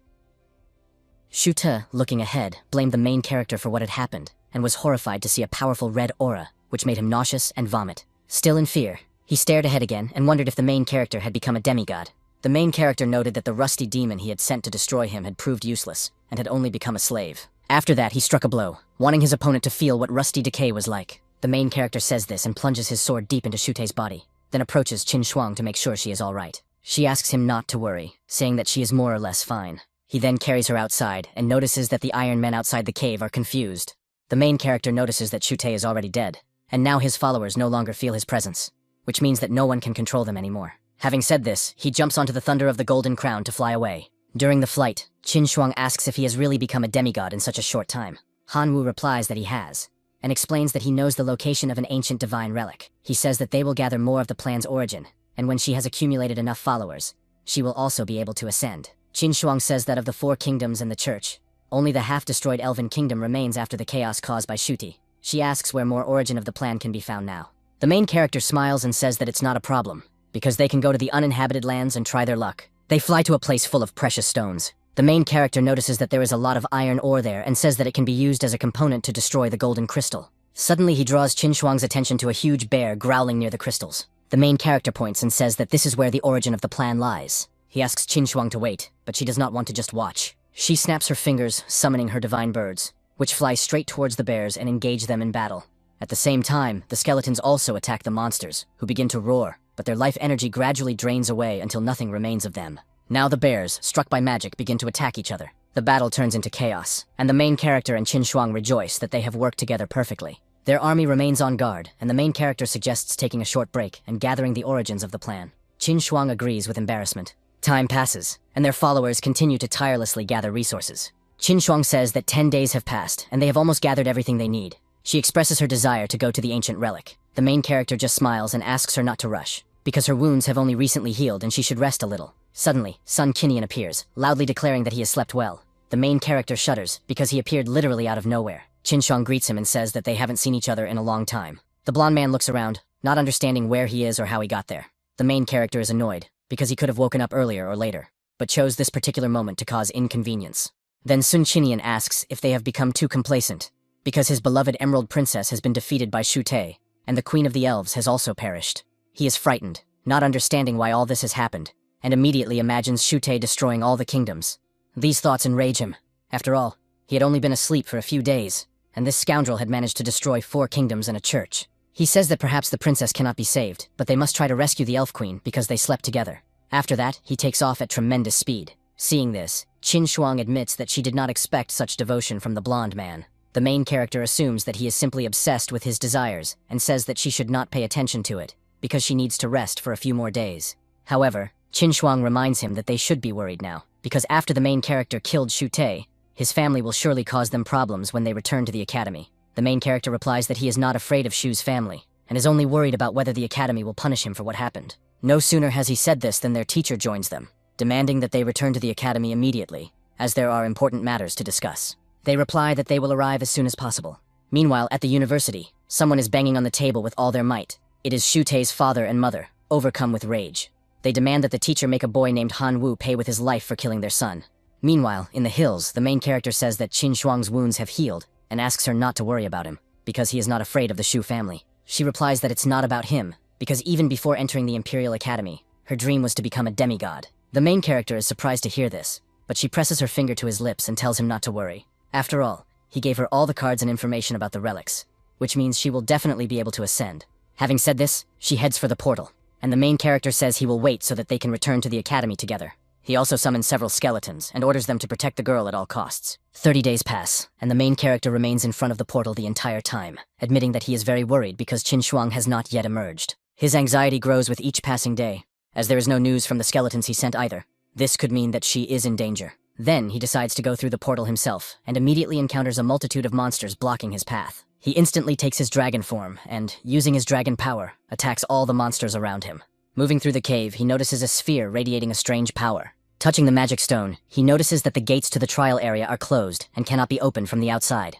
Speaker 1: Shu Te, looking ahead, blamed the main character for what had happened, and was horrified to see a powerful red aura, which made him nauseous and vomit. Still in fear, he stared ahead again and wondered if the main character had become a demigod. The main character noted that the rusty demon he had sent to destroy him had proved useless, and had only become a slave. After that, he struck a blow, wanting his opponent to feel what rusty decay was like. The main character says this and plunges his sword deep into Shu Te's body, then approaches Qin Shuang to make sure she is all right. She asks him not to worry, saying that she is more or less fine. He then carries her outside and notices that the Iron Men outside the cave are confused. The main character notices that Shu Te is already dead, and now his followers no longer feel his presence, which means that no one can control them anymore. Having said this, he jumps onto the thunder of the golden crown to fly away. During the flight, Qin Shuang asks if he has really become a demigod in such a short time. Han Wu replies that he has, and explains that he knows the location of an ancient divine relic. He says that they will gather more of the plan's origin, and when she has accumulated enough followers, she will also be able to ascend. Qin Shuang says that of the 4 kingdoms and the church, only the half-destroyed elven kingdom remains after the chaos caused by Shu Te. She asks where more origin of the plan can be found now. The main character smiles and says that it's not a problem, because they can go to the uninhabited lands and try their luck. They fly to a place full of precious stones. The main character notices that there is a lot of iron ore there and says that it can be used as a component to destroy the golden crystal. Suddenly he draws Qin Shuang's attention to a huge bear growling near the crystals. The main character points and says that this is where the origin of the plan lies. He asks Qin Shuang to wait, but she does not want to just watch. She snaps her fingers, summoning her divine birds, which fly straight towards the bears and engage them in battle. At the same time, the skeletons also attack the monsters, who begin to roar, but their life energy gradually drains away until nothing remains of them. Now the bears, struck by magic, begin to attack each other. The battle turns into chaos, and the main character and Qin Shuang rejoice that they have worked together perfectly. Their army remains on guard, and the main character suggests taking a short break and gathering the origins of the plan. Qin Shuang agrees with embarrassment. Time passes, and their followers continue to tirelessly gather resources. Qin Shuang says that 10 days have passed, and they have almost gathered everything they need. She expresses her desire to go to the ancient relic. The main character just smiles and asks her not to rush, because her wounds have only recently healed and she should rest a little. Suddenly, Sun Kinian appears, loudly declaring that he has slept well. The main character shudders, because he appeared literally out of nowhere. Qin Shuang greets him and says that they haven't seen each other in a long time. The blonde man looks around, not understanding where he is or how he got there. The main character is annoyed, because he could have woken up earlier or later, but chose this particular moment to cause inconvenience. Then Sun Kinian asks if they have become too complacent, because his beloved Emerald Princess has been defeated by Shu Te, and the Queen of the Elves has also perished. He is frightened, not understanding why all this has happened, and immediately imagines Shu Te destroying all the kingdoms. These thoughts enrage him. After all, he had only been asleep for a few days, and this scoundrel had managed to destroy 4 kingdoms and a church. He says that perhaps the princess cannot be saved, but they must try to rescue the Elf Queen because they slept together. After that, he takes off at tremendous speed. Seeing this, Qin Shuang admits that she did not expect such devotion from the blonde man. The main character assumes that he is simply obsessed with his desires and says that she should not pay attention to it, because she needs to rest for a few more days. However, Qin Shuang reminds him that they should be worried now, because after the main character killed Shu Te, his family will surely cause them problems when they return to the academy. The main character replies that he is not afraid of Shu's family, and is only worried about whether the academy will punish him for what happened. No sooner has he said this than their teacher joins them, demanding that they return to the academy immediately, as there are important matters to discuss. They reply that they will arrive as soon as possible. Meanwhile, at the university, someone is banging on the table with all their might. It is Shu Te's father and mother, overcome with rage. They demand that the teacher make a boy named Han Wu pay with his life for killing their son. Meanwhile, in the hills, the main character says that Qin Shuang's wounds have healed, and asks her not to worry about him, because he is not afraid of the Shu family. She replies that it's not about him, because even before entering the Imperial Academy, her dream was to become a demigod. The main character is surprised to hear this, but she presses her finger to his lips and tells him not to worry. After all, he gave her all the cards and information about the relics, which means she will definitely be able to ascend. Having said this, she heads for the portal, and the main character says he will wait so that they can return to the academy together. He also summons several skeletons and orders them to protect the girl at all costs. 30 days pass, and the main character remains in front of the portal the entire time, admitting that he is very worried because Qin Shuang has not yet emerged. His anxiety grows with each passing day, as there is no news from the skeletons he sent either. This could mean that she is in danger. Then he decides to go through the portal himself, and immediately encounters a multitude of monsters blocking his path. He instantly takes his dragon form, and, using his dragon power, attacks all the monsters around him. Moving through the cave, he notices a sphere radiating a strange power. Touching the magic stone, he notices that the gates to the trial area are closed and cannot be opened from the outside.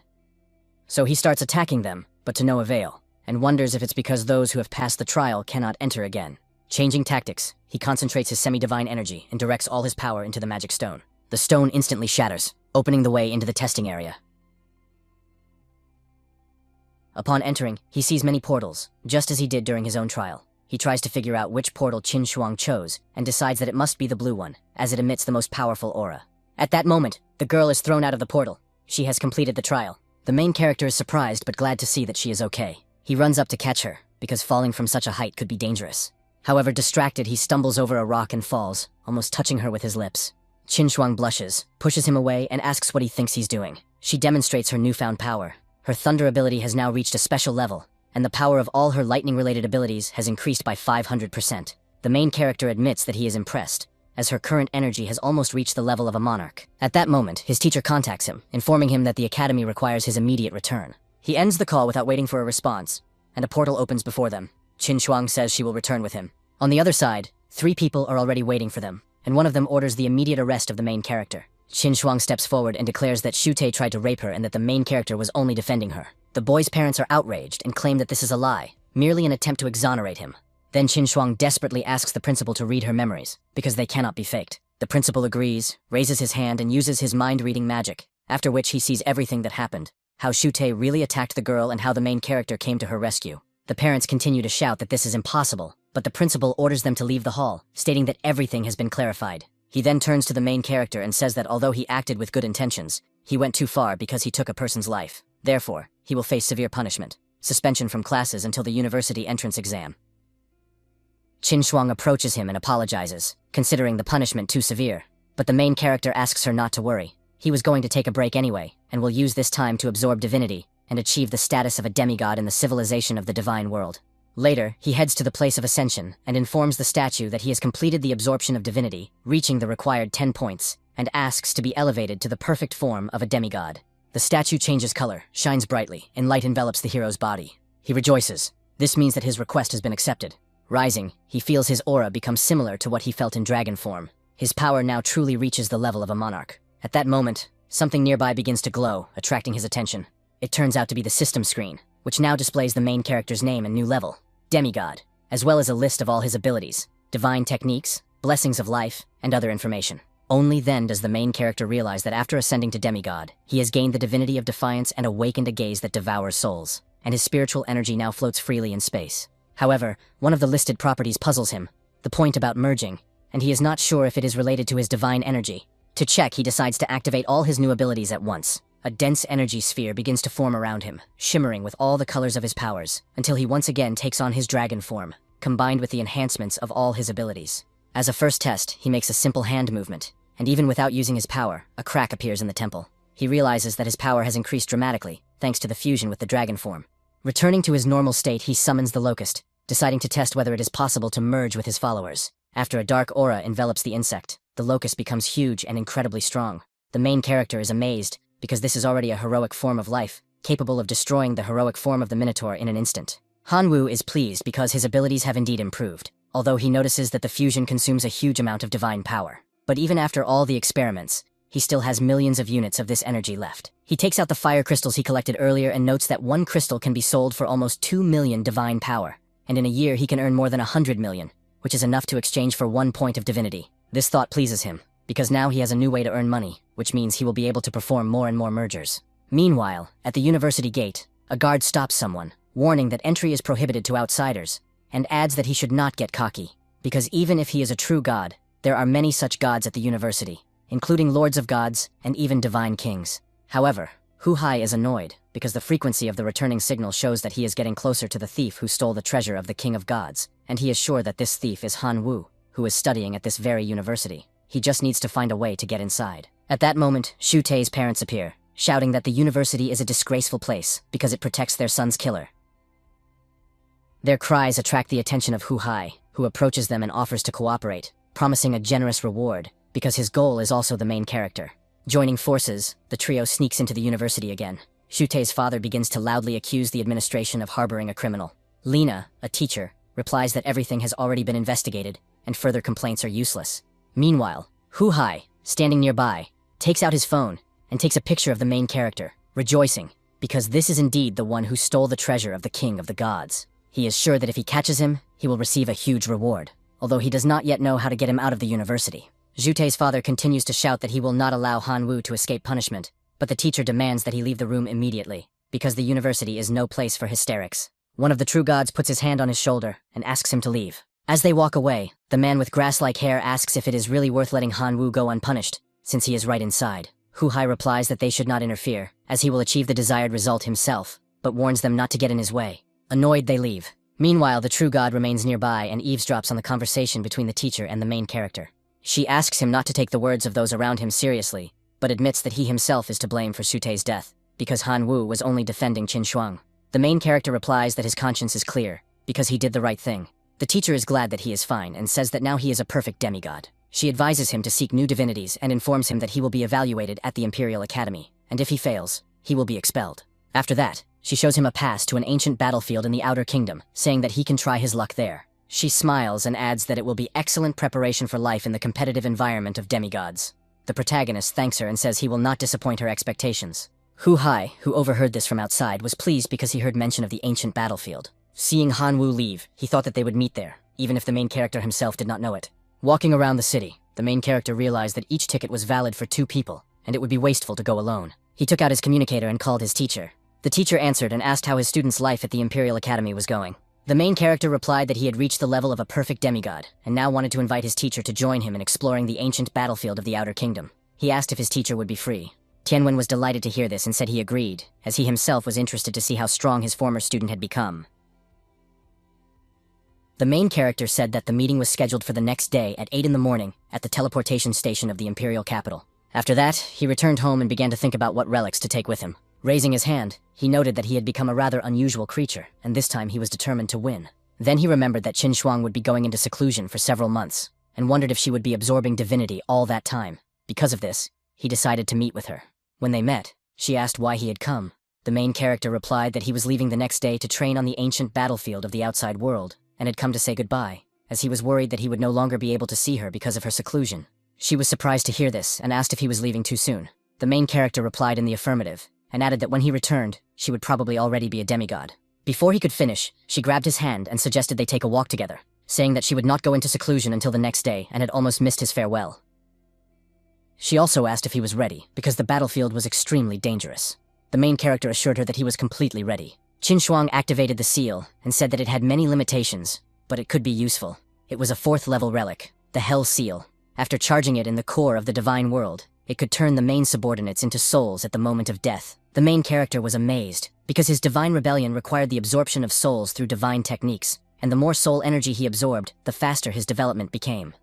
Speaker 1: So he starts attacking them, but to no avail, and wonders if it's because those who have passed the trial cannot enter again. Changing tactics, he concentrates his semi-divine energy and directs all his power into the magic stone. The stone instantly shatters, opening the way into the testing area. Upon entering, he sees many portals, just as he did during his own trial. He tries to figure out which portal Qin Shuang chose, and decides that it must be the blue one, as it emits the most powerful aura. At that moment, the girl is thrown out of the portal. She has completed the trial. The main character is surprised but glad to see that she is okay. He runs up to catch her, because falling from such a height could be dangerous. However, distracted, he stumbles over a rock and falls, almost touching her with his lips. Qin Shuang blushes, pushes him away, and asks what he thinks he's doing. She demonstrates her newfound power. Her thunder ability has now reached a special level, and the power of all her lightning-related abilities has increased by 500%. The main character admits that he is impressed, as her current energy has almost reached the level of a monarch. At that moment, his teacher contacts him, informing him that the academy requires his immediate return. He ends the call without waiting for a response, and a portal opens before them. Qin Shuang says she will return with him. On the other side, 3 people are already waiting for them, and one of them orders the immediate arrest of the main character. Qin Shuang steps forward and declares that Shute tried to rape her and that the main character was only defending her. The boy's parents are outraged and claim that this is a lie, merely an attempt to exonerate him. Then Qin Shuang desperately asks the principal to read her memories, because they cannot be faked. The principal agrees, raises his hand and uses his mind-reading magic, after which he sees everything that happened, how Shute really attacked the girl and how the main character came to her rescue. The parents continue to shout that this is impossible, but the principal orders them to leave the hall, stating that everything has been clarified. He then turns to the main character and says that although he acted with good intentions, he went too far because he took a person's life. Therefore, he will face severe punishment, suspension from classes until the university entrance exam. Qin Shuang approaches him and apologizes, considering the punishment too severe, but the main character asks her not to worry. He was going to take a break anyway, and will use this time to absorb divinity and achieve the status of a demigod in the civilization of the divine world. Later, he heads to the place of ascension and informs the statue that he has completed the absorption of divinity, reaching the required 10 points, and asks to be elevated to the perfect form of a demigod. The statue changes color, shines brightly, and light envelops the hero's body. He rejoices. This means that his request has been accepted. Rising, he feels his aura become similar to what he felt in dragon form. His power now truly reaches the level of a monarch. At that moment, something nearby begins to glow, attracting his attention. It turns out to be the system screen, which now displays the main character's name and new level, Demigod, as well as a list of all his abilities, divine techniques, blessings of life, and other information. Only then does the main character realize that after ascending to demigod, he has gained the divinity of defiance and awakened a gaze that devours souls, and his spiritual energy now floats freely in space. However, one of the listed properties puzzles him, the point about merging, and he is not sure if it is related to his divine energy. To check, he decides to activate all his new abilities at once. A dense energy sphere begins to form around him, shimmering with all the colors of his powers, until he once again takes on his dragon form, combined with the enhancements of all his abilities. As a first test, he makes a simple hand movement, and even without using his power, a crack appears in the temple. He realizes that his power has increased dramatically, thanks to the fusion with the dragon form. Returning to his normal state, he summons the locust, deciding to test whether it is possible to merge with his followers. After a dark aura envelops the insect, the locust becomes huge and incredibly strong. The main character is amazed, because this is already a heroic form of life, capable of destroying the heroic form of the Minotaur in an instant. Hanwu is pleased because his abilities have indeed improved, although he notices that the fusion consumes a huge amount of divine power. But even after all the experiments, he still has millions of units of this energy left. He takes out the fire crystals he collected earlier and notes that one crystal can be sold for almost 2 million divine power, and in a year he can earn more than 100 million, which is enough to exchange for 1 point of divinity. This thought pleases him, because now he has a new way to earn money, which means he will be able to perform more and more mergers. Meanwhile, at the university gate, a guard stops someone, warning that entry is prohibited to outsiders, and adds that he should not get cocky, because even if he is a true god, There are many such gods at the university, including lords of gods and even divine kings. However, Hu Hai is annoyed because the frequency of the returning signal shows that he is getting closer to the thief who stole the treasure of the king of gods, and he is sure that this thief is Han Wu, who is studying at this very university. He just needs to find a way to get inside. At that moment, Shu Tei's parents appear, shouting that the university is a disgraceful place because it protects their son's killer. Their cries attract the attention of Hu Hai, who approaches them and offers to cooperate, promising a generous reward because his goal is also the main character. Joining forces, the trio sneaks into the university again. Shu Tei's father begins to loudly accuse the administration of harboring a criminal. Lena, a teacher, replies that everything has already been investigated and further complaints are useless. Meanwhile, Hu Hai, standing nearby, takes out his phone and takes a picture of the main character, rejoicing, because this is indeed the one who stole the treasure of the king of the gods. He is sure that if he catches him, he will receive a huge reward, although he does not yet know how to get him out of the university. Zhu Tei's father continues to shout that he will not allow Han Wu to escape punishment, but the teacher demands that he leave the room immediately, because the university is no place for hysterics. One of the true gods puts his hand on his shoulder and asks him to leave. As they walk away, the man with grass-like hair asks if it is really worth letting Han Wu go unpunished, since he is right inside. Hu Hai replies that they should not interfere, as he will achieve the desired result himself, but warns them not to get in his way. Annoyed, they leave. Meanwhile, the true god remains nearby and eavesdrops on the conversation between the teacher and the main character. She asks him not to take the words of those around him seriously, but admits that he himself is to blame for Shu Tei's death, because Han Wu was only defending Qin Shuang. The main character replies that his conscience is clear, because he did the right thing. The teacher is glad that he is fine and says that now he is a perfect demigod. She advises him to seek new divinities and informs him that he will be evaluated at the Imperial Academy, and if he fails, he will be expelled. After that, she shows him a pass to an ancient battlefield in the Outer Kingdom, saying that he can try his luck there. She smiles and adds that it will be excellent preparation for life in the competitive environment of demigods. The protagonist thanks her and says he will not disappoint her expectations. Hu Hai, who overheard this from outside, was pleased because he heard mention of the ancient battlefield. Seeing Han Wu leave, he thought that they would meet there, even if the main character himself did not know it. Walking around the city, the main character realized that each ticket was valid for 2 people, and it would be wasteful to go alone. He took out his communicator and called his teacher. The teacher answered and asked how his student's life at the Imperial Academy was going. The main character replied that he had reached the level of a perfect demigod, and now wanted to invite his teacher to join him in exploring the ancient battlefield of the Outer Kingdom. He asked if his teacher would be free. Tianwen was delighted to hear this and said he agreed, as he himself was interested to see how strong his former student had become. The main character said that the meeting was scheduled for the next day at 8 in the morning at the teleportation station of the Imperial capital. After that, he returned home and began to think about what relics to take with him. Raising his hand, he noted that he had become a rather unusual creature, and this time he was determined to win. Then he remembered that Qin Shuang would be going into seclusion for several months, and wondered if she would be absorbing divinity all that time. Because of this, he decided to meet with her. When they met, she asked why he had come. The main character replied that he was leaving the next day to train on the ancient battlefield of the outside world, and had come to say goodbye, as he was worried that he would no longer be able to see her because of her seclusion. She was surprised to hear this and asked if he was leaving too soon. The main character replied in the affirmative, and added that when he returned, she would probably already be a demigod. Before he could finish, she grabbed his hand and suggested they take a walk together, saying that she would not go into seclusion until the next day and had almost missed his farewell. She also asked if he was ready, because the battlefield was extremely dangerous. The main character assured her that he was completely ready. Qin Shuang activated the seal and said that it had many limitations, but it could be useful. It was a 4th-level relic, the Hell Seal. After charging it in the core of the divine world, it could turn the main subordinates into souls at the moment of death. The main character was amazed, because his divine rebellion required the absorption of souls through divine techniques, and the more soul energy he absorbed, the faster his development became.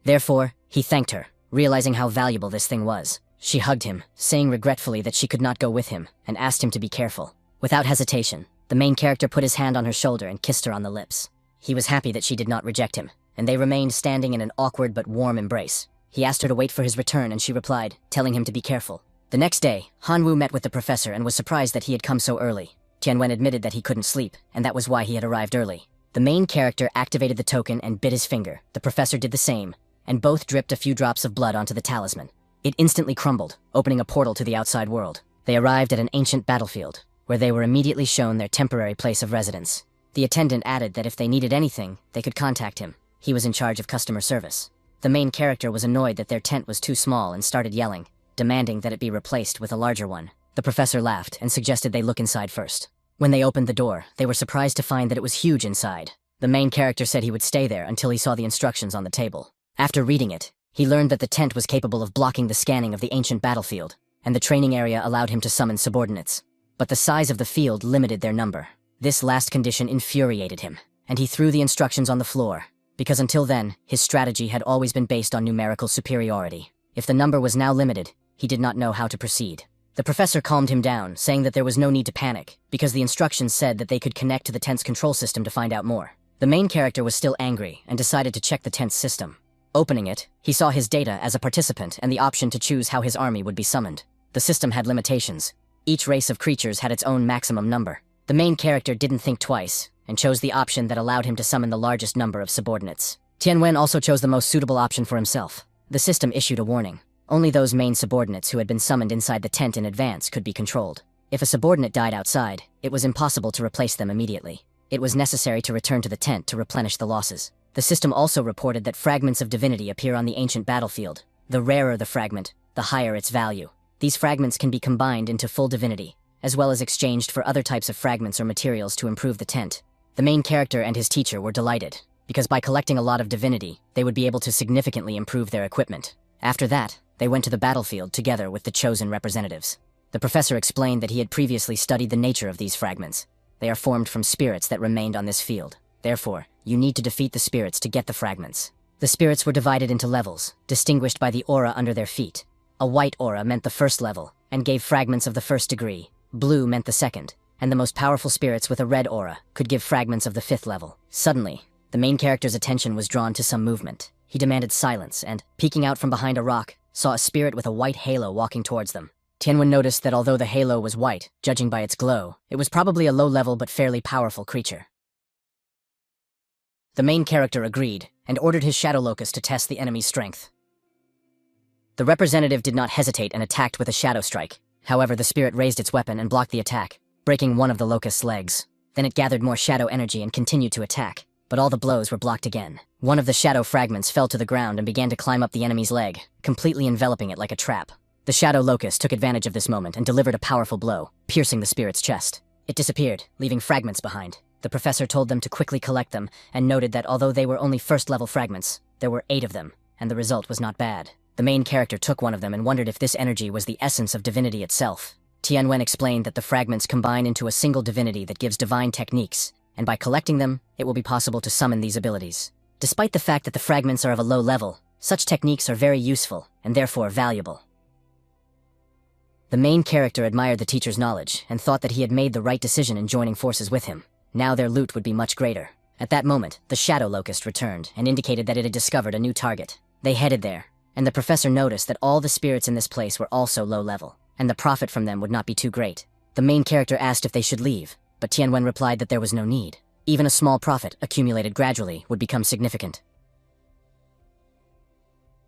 Speaker 1: Therefore, he thanked her, realizing how valuable this thing was. She hugged him, saying regretfully that she could not go with him, and asked him to be careful. Without hesitation, the main character put his hand on her shoulder and kissed her on the lips. He was happy that she did not reject him, and they remained standing in an awkward but warm embrace. He asked her to wait for his return, and she replied, telling him to be careful. The next day, Han Wu met with the professor and was surprised that he had come so early. Tianwen admitted that he couldn't sleep, and that was why he had arrived early. The main character activated the token and bit his finger. The professor did the same, and both dripped a few drops of blood onto the talisman. It instantly crumbled, opening a portal to the outside world. They arrived at an ancient battlefield, where they were immediately shown their temporary place of residence. The attendant added that if they needed anything, they could contact him. He was in charge of customer service. The main character was annoyed that their tent was too small and started yelling, demanding that it be replaced with a larger one. The professor laughed and suggested they look inside first. When they opened the door, they were surprised to find that it was huge inside. The main character said he would stay there until he saw the instructions on the table. After reading it, he learned that the tent was capable of blocking the scanning of the ancient battlefield, and the training area allowed him to summon subordinates. But the size of the field limited their number. This last condition infuriated him, and he threw the instructions on the floor, because until then, his strategy had always been based on numerical superiority. If the number was now limited, he did not know how to proceed. The professor calmed him down, saying that there was no need to panic, because the instructions said that they could connect to the tent's control system to find out more. The main character was still angry and decided to check the tent's system. Opening it, he saw his data as a participant and the option to choose how his army would be summoned. The system had limitations. Each race of creatures had its own maximum number. The main character didn't think twice, and chose the option that allowed him to summon the largest number of subordinates. Tianwen also chose the most suitable option for himself. The system issued a warning. Only those main subordinates who had been summoned inside the tent in advance could be controlled. If a subordinate died outside, it was impossible to replace them immediately. It was necessary to return to the tent to replenish the losses. The system also reported that fragments of divinity appear on the ancient battlefield. The rarer the fragment, the higher its value. These fragments can be combined into full divinity, as well as exchanged for other types of fragments or materials to improve the tent. The main character and his teacher were delighted, because by collecting a lot of divinity, they would be able to significantly improve their equipment. After that, they went to the battlefield together with the chosen representatives. The professor explained that he had previously studied the nature of these fragments. They are formed from spirits that remained on this field. Therefore, you need to defeat the spirits to get the fragments. The spirits were divided into levels, distinguished by the aura under their feet. A white aura meant the first level, and gave fragments of the first degree. Blue meant the second, and the most powerful spirits with a red aura could give fragments of the fifth level. Suddenly, the main character's attention was drawn to some movement. He demanded silence and, peeking out from behind a rock, saw a spirit with a white halo walking towards them. Tianwen noticed that although the halo was white, judging by its glow, it was probably a low-level but fairly powerful creature. The main character agreed, and ordered his Shadow Locust to test the enemy's strength. The representative did not hesitate and attacked with a Shadow Strike. However, the spirit raised its weapon and blocked the attack, breaking one of the Locust's legs. Then it gathered more shadow energy and continued to attack, but all the blows were blocked again. One of the shadow fragments fell to the ground and began to climb up the enemy's leg, completely enveloping it like a trap. The Shadow Locust took advantage of this moment and delivered a powerful blow, piercing the spirit's chest. It disappeared, leaving fragments behind. The professor told them to quickly collect them, and noted that although they were only first-level fragments, there were 8 of them, and the result was not bad. The main character took one of them and wondered if this energy was the essence of divinity itself. Tianwen explained that the fragments combine into a single divinity that gives divine techniques, and by collecting them, it will be possible to summon these abilities. Despite the fact that the fragments are of a low level, such techniques are very useful, and therefore valuable. The main character admired the teacher's knowledge, and thought that he had made the right decision in joining forces with him. Now their loot would be much greater. At that moment, the Shadow Locust returned, and indicated that it had discovered a new target. They headed there, and the professor noticed that all the spirits in this place were also low level, and the profit from them would not be too great. The main character asked if they should leave, but Tianwen replied that there was no need. Even a small profit, accumulated gradually, would become significant.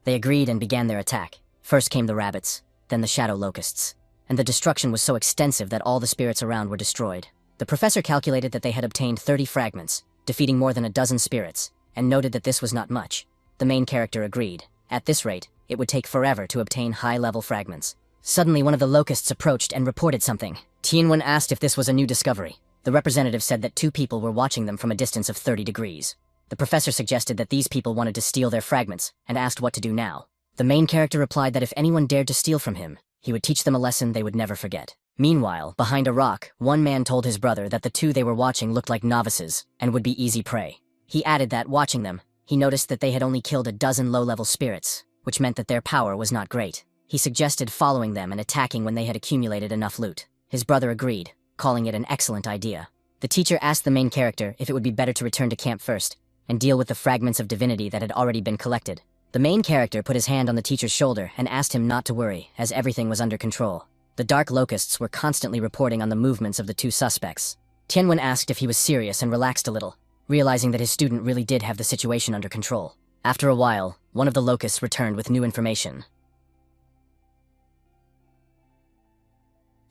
Speaker 1: They agreed and began their attack. First came the rabbits, then the Shadow Locusts, and the destruction was so extensive that all the spirits around were destroyed. The professor calculated that they had obtained 30 fragments, defeating more than a dozen spirits, and noted that this was not much. The main character agreed. At this rate, it would take forever to obtain high-level fragments. Suddenly, one of the locusts approached and reported something. Tianwen asked if this was a new discovery. The representative said that 2 people were watching them from a distance of 30 degrees. The professor suggested that these people wanted to steal their fragments, and asked what to do now. The main character replied that if anyone dared to steal from him, he would teach them a lesson they would never forget. Meanwhile, behind a rock, one man told his brother that the 2 they were watching looked like novices, and would be easy prey. He added that, watching them, he noticed that they had only killed a dozen low-level spirits, which meant that their power was not great. He suggested following them and attacking when they had accumulated enough loot. His brother agreed, calling it an excellent idea. The teacher asked the main character if it would be better to return to camp first, and deal with the fragments of divinity that had already been collected. The main character put his hand on the teacher's shoulder and asked him not to worry, as everything was under control. The dark locusts were constantly reporting on the movements of the 2 suspects. Tianwen asked if he was serious and relaxed a little, realizing that his student really did have the situation under control. After a while, one of the locusts returned with new information.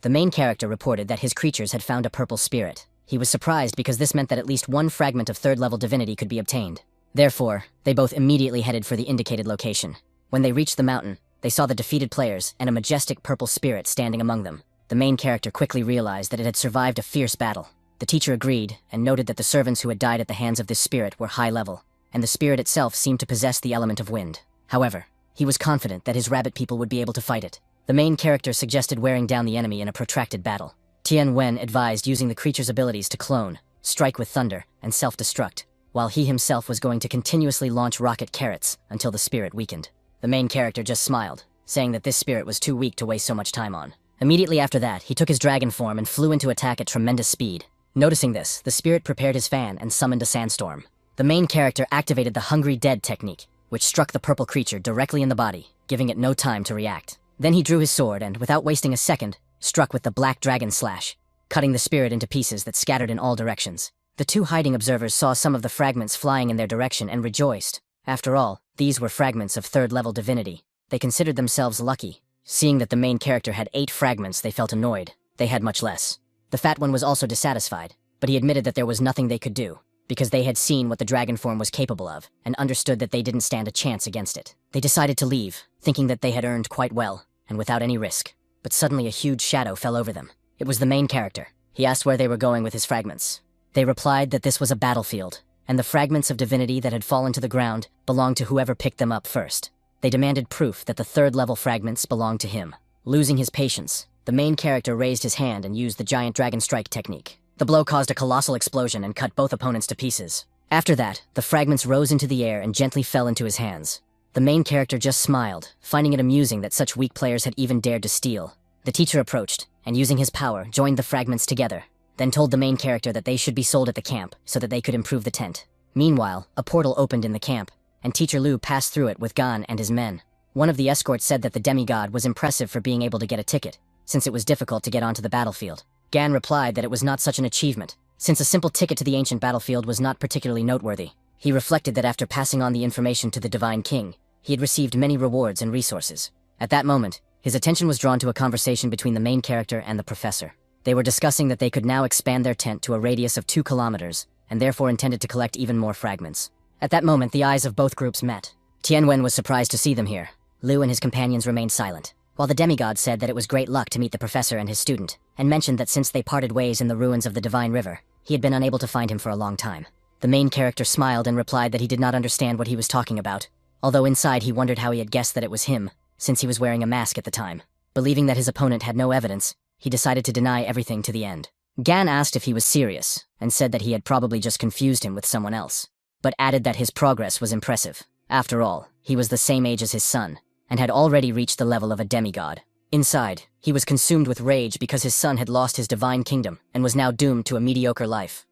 Speaker 1: The main character reported that his creatures had found a purple spirit. He was surprised because this meant that at least 1 fragment of 3rd-level divinity could be obtained. Therefore, they both immediately headed for the indicated location. When they reached the mountain, they saw the defeated players and a majestic purple spirit standing among them. The main character quickly realized that it had survived a fierce battle. The teacher agreed and noted that the servants who had died at the hands of this spirit were high level, and the spirit itself seemed to possess the element of wind. However, he was confident that his rabbit people would be able to fight it. The main character suggested wearing down the enemy in a protracted battle. Tian Wen advised using the creature's abilities to clone, strike with thunder, and self-destruct, while he himself was going to continuously launch rocket carrots until the spirit weakened. The main character just smiled, saying that this spirit was too weak to waste so much time on. Immediately after that, he took his dragon form and flew into attack at tremendous speed. Noticing this, the spirit prepared his fan and summoned a sandstorm. The main character activated the Hungry Dead technique, which struck the purple creature directly in the body, giving it no time to react. Then he drew his sword and, without wasting a second, struck with the Black Dragon Slash, cutting the spirit into pieces that scattered in all directions. The two hiding observers saw some of the fragments flying in their direction and rejoiced. After all, these were fragments of third-level divinity. They considered themselves lucky. Seeing that the main character had 8 fragments, they felt annoyed. They had much less. The fat one was also dissatisfied, but he admitted that there was nothing they could do, because they had seen what the dragon form was capable of, and understood that they didn't stand a chance against it. They decided to leave, thinking that they had earned quite well, and without any risk. But suddenly a huge shadow fell over them. It was the main character. He asked where they were going with his fragments. They replied that this was a battlefield, and the fragments of divinity that had fallen to the ground belonged to whoever picked them up first. They demanded proof that the third-level fragments belonged to him. Losing his patience, the main character raised his hand and used the giant dragon strike technique. The blow caused a colossal explosion and cut both opponents to pieces. After that, the fragments rose into the air and gently fell into his hands. The main character just smiled, finding it amusing that such weak players had even dared to steal. The teacher approached, and using his power, joined the fragments together, then told the main character that they should be sold at the camp so that they could improve the tent. Meanwhile, a portal opened in the camp, and Teacher Liu passed through it with Gan and his men. One of the escorts said that the demigod was impressive for being able to get a ticket, since it was difficult to get onto the battlefield. Gan replied that it was not such an achievement, since a simple ticket to the ancient battlefield was not particularly noteworthy. He reflected that after passing on the information to the Divine King, he had received many rewards and resources. At that moment, his attention was drawn to a conversation between the main character and the professor. They were discussing that they could now expand their tent to a radius of 2 kilometers, and therefore intended to collect even more fragments. At that moment, the eyes of both groups met. Tianwen was surprised to see them here. Liu and his companions remained silent, while the demigod said that it was great luck to meet the professor and his student, and mentioned that since they parted ways in the ruins of the Divine River, he had been unable to find him for a long time. The main character smiled and replied that he did not understand what he was talking about, although inside he wondered how he had guessed that it was him, since he was wearing a mask at the time. Believing that his opponent had no evidence, he decided to deny everything to the end. Gan asked if he was serious, and said that he had probably just confused him with someone else, but added that his progress was impressive. After all, he was the same age as his son, and had already reached the level of a demigod. Inside, he was consumed with rage because his son had lost his divine kingdom and was now doomed to a mediocre life.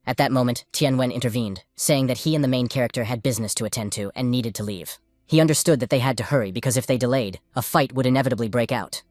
Speaker 1: At that moment, Tianwen intervened, saying that he and the main character had business to attend to and needed to leave. He understood that they had to hurry because if they delayed, a fight would inevitably break out.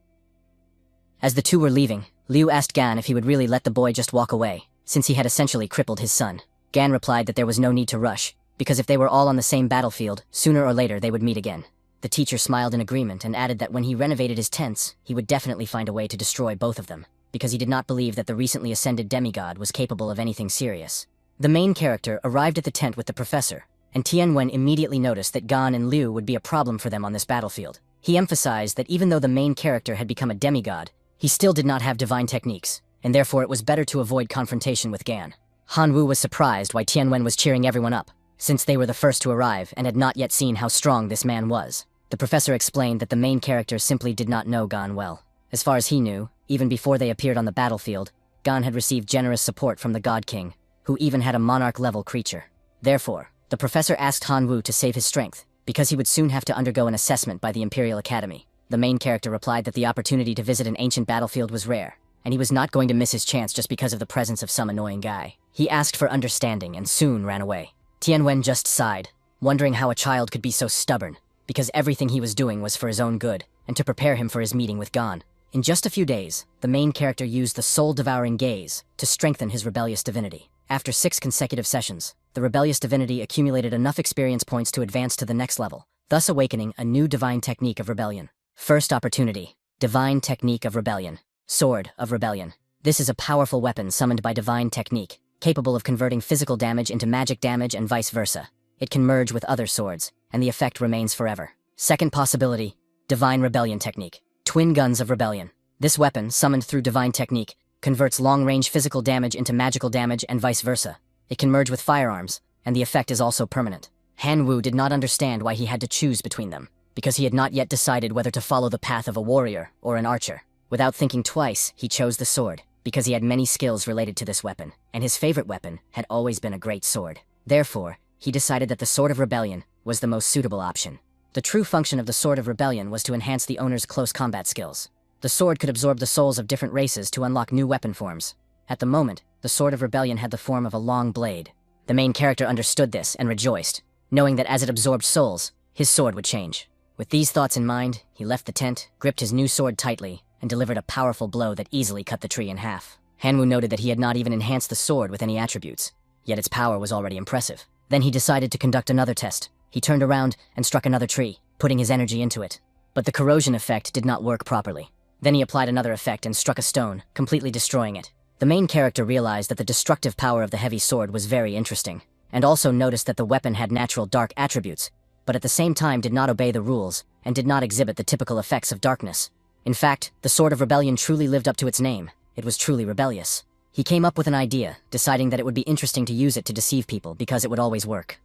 Speaker 1: As the two were leaving, Liu asked Gan if he would really let the boy just walk away, since he had essentially crippled his son. Gan replied that there was no need to rush, because if they were all on the same battlefield, sooner or later they would meet again. The teacher smiled in agreement and added that when he renovated his tents, he would definitely find a way to destroy both of them, because he did not believe that the recently ascended demigod was capable of anything serious. The main character arrived at the tent with the professor, and Tianwen immediately noticed that Gan and Liu would be a problem for them on this battlefield. He emphasized that even though the main character had become a demigod, he still did not have divine techniques, and therefore it was better to avoid confrontation with Gan. Han Wu was surprised why Tianwen was cheering everyone up, since they were the first to arrive and had not yet seen how strong this man was. The professor explained that the main character simply did not know Gan well. As far as he knew, even before they appeared on the battlefield, Gan had received generous support from the God King, who even had a monarch-level creature. Therefore, the professor asked Han Wu to save his strength, because he would soon have to undergo an assessment by the Imperial Academy. The main character replied that the opportunity to visit an ancient battlefield was rare, and he was not going to miss his chance just because of the presence of some annoying guy. He asked for understanding and soon ran away. Tianwen just sighed, wondering how a child could be so stubborn, because everything he was doing was for his own good, and to prepare him for his meeting with Gan. In just a few days, the main character used the soul-devouring gaze to strengthen his rebellious divinity. After 6 consecutive sessions, the rebellious divinity accumulated enough experience points to advance to the next level, thus awakening a new divine technique of rebellion. First opportunity, Divine Technique of Rebellion. Sword of Rebellion. This is a powerful weapon summoned by divine technique, capable of converting physical damage into magic damage and vice versa. It can merge with other swords, and the effect remains forever. Second possibility, Divine Rebellion Technique. Twin Guns of Rebellion. This weapon, summoned through divine technique, converts long-range physical damage into magical damage and vice versa. It can merge with firearms, and the effect is also permanent. Han Wu did not understand why he had to choose between them, because he had not yet decided whether to follow the path of a warrior or an archer. Without thinking twice, he chose the sword, because he had many skills related to this weapon, and his favorite weapon had always been a great sword. Therefore, he decided that the Sword of Rebellion was the most suitable option. The true function of the Sword of Rebellion was to enhance the owner's close combat skills. The sword could absorb the souls of different races to unlock new weapon forms. At the moment, the Sword of Rebellion had the form of a long blade. The main character understood this and rejoiced, knowing that as it absorbed souls, his sword would change. With these thoughts in mind, he left the tent, gripped his new sword tightly, and delivered a powerful blow that easily cut the tree in half. Han Wu noted that he had not even enhanced the sword with any attributes, yet its power was already impressive. Then he decided to conduct another test. He turned around and struck another tree, putting his energy into it. But the corrosion effect did not work properly. Then he applied another effect and struck a stone, completely destroying it. The main character realized that the destructive power of the heavy sword was very interesting, and also noticed that the weapon had natural dark attributes, but at the same time did not obey the rules and did not exhibit the typical effects of darkness. In fact, the Sword of Rebellion truly lived up to its name. It was truly rebellious. He came up with an idea, deciding that it would be interesting to use it to deceive people because it would always work.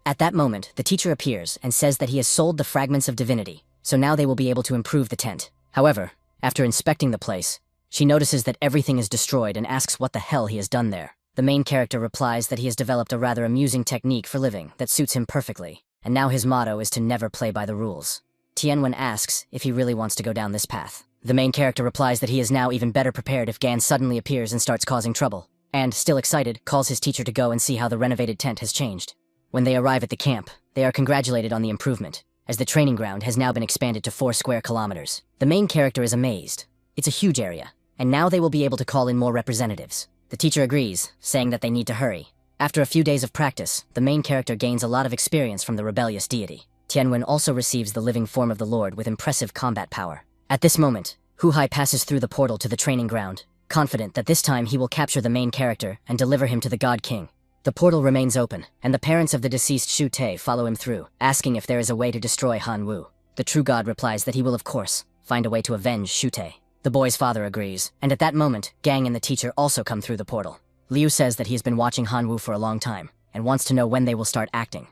Speaker 1: At that moment, the teacher appears and says that he has sold the fragments of divinity, so now they will be able to improve the tent. However, after inspecting the place, she notices that everything is destroyed and asks what the hell he has done there. The main character replies that he has developed a rather amusing technique for living that suits him perfectly, and now his motto is to never play by the rules. Tianwen asks if he really wants to go down this path. The main character replies that he is now even better prepared if Gan suddenly appears and starts causing trouble, and, still excited, calls his teacher to go and see how the renovated tent has changed. When they arrive at the camp, they are congratulated on the improvement, as the training ground has now been expanded to 4 square kilometers. The main character is amazed. It's a huge area, and now they will be able to call in more representatives. The teacher agrees, saying that they need to hurry. After a few days of practice, the main character gains a lot of experience from the rebellious deity. Tianwen also receives the living form of the Lord with impressive combat power. At this moment, Hu Hai passes through the portal to the training ground, confident that this time he will capture the main character and deliver him to the God King. The portal remains open, and the parents of the deceased Shu Te follow him through, asking if there is a way to destroy Han Wu. The true god replies that he will of course find a way to avenge Shu Te. The boy's father agrees, and at that moment, Gang and the teacher also come through the portal. Liu says that he has been watching Han Wu for a long time, and wants to know when they will start acting.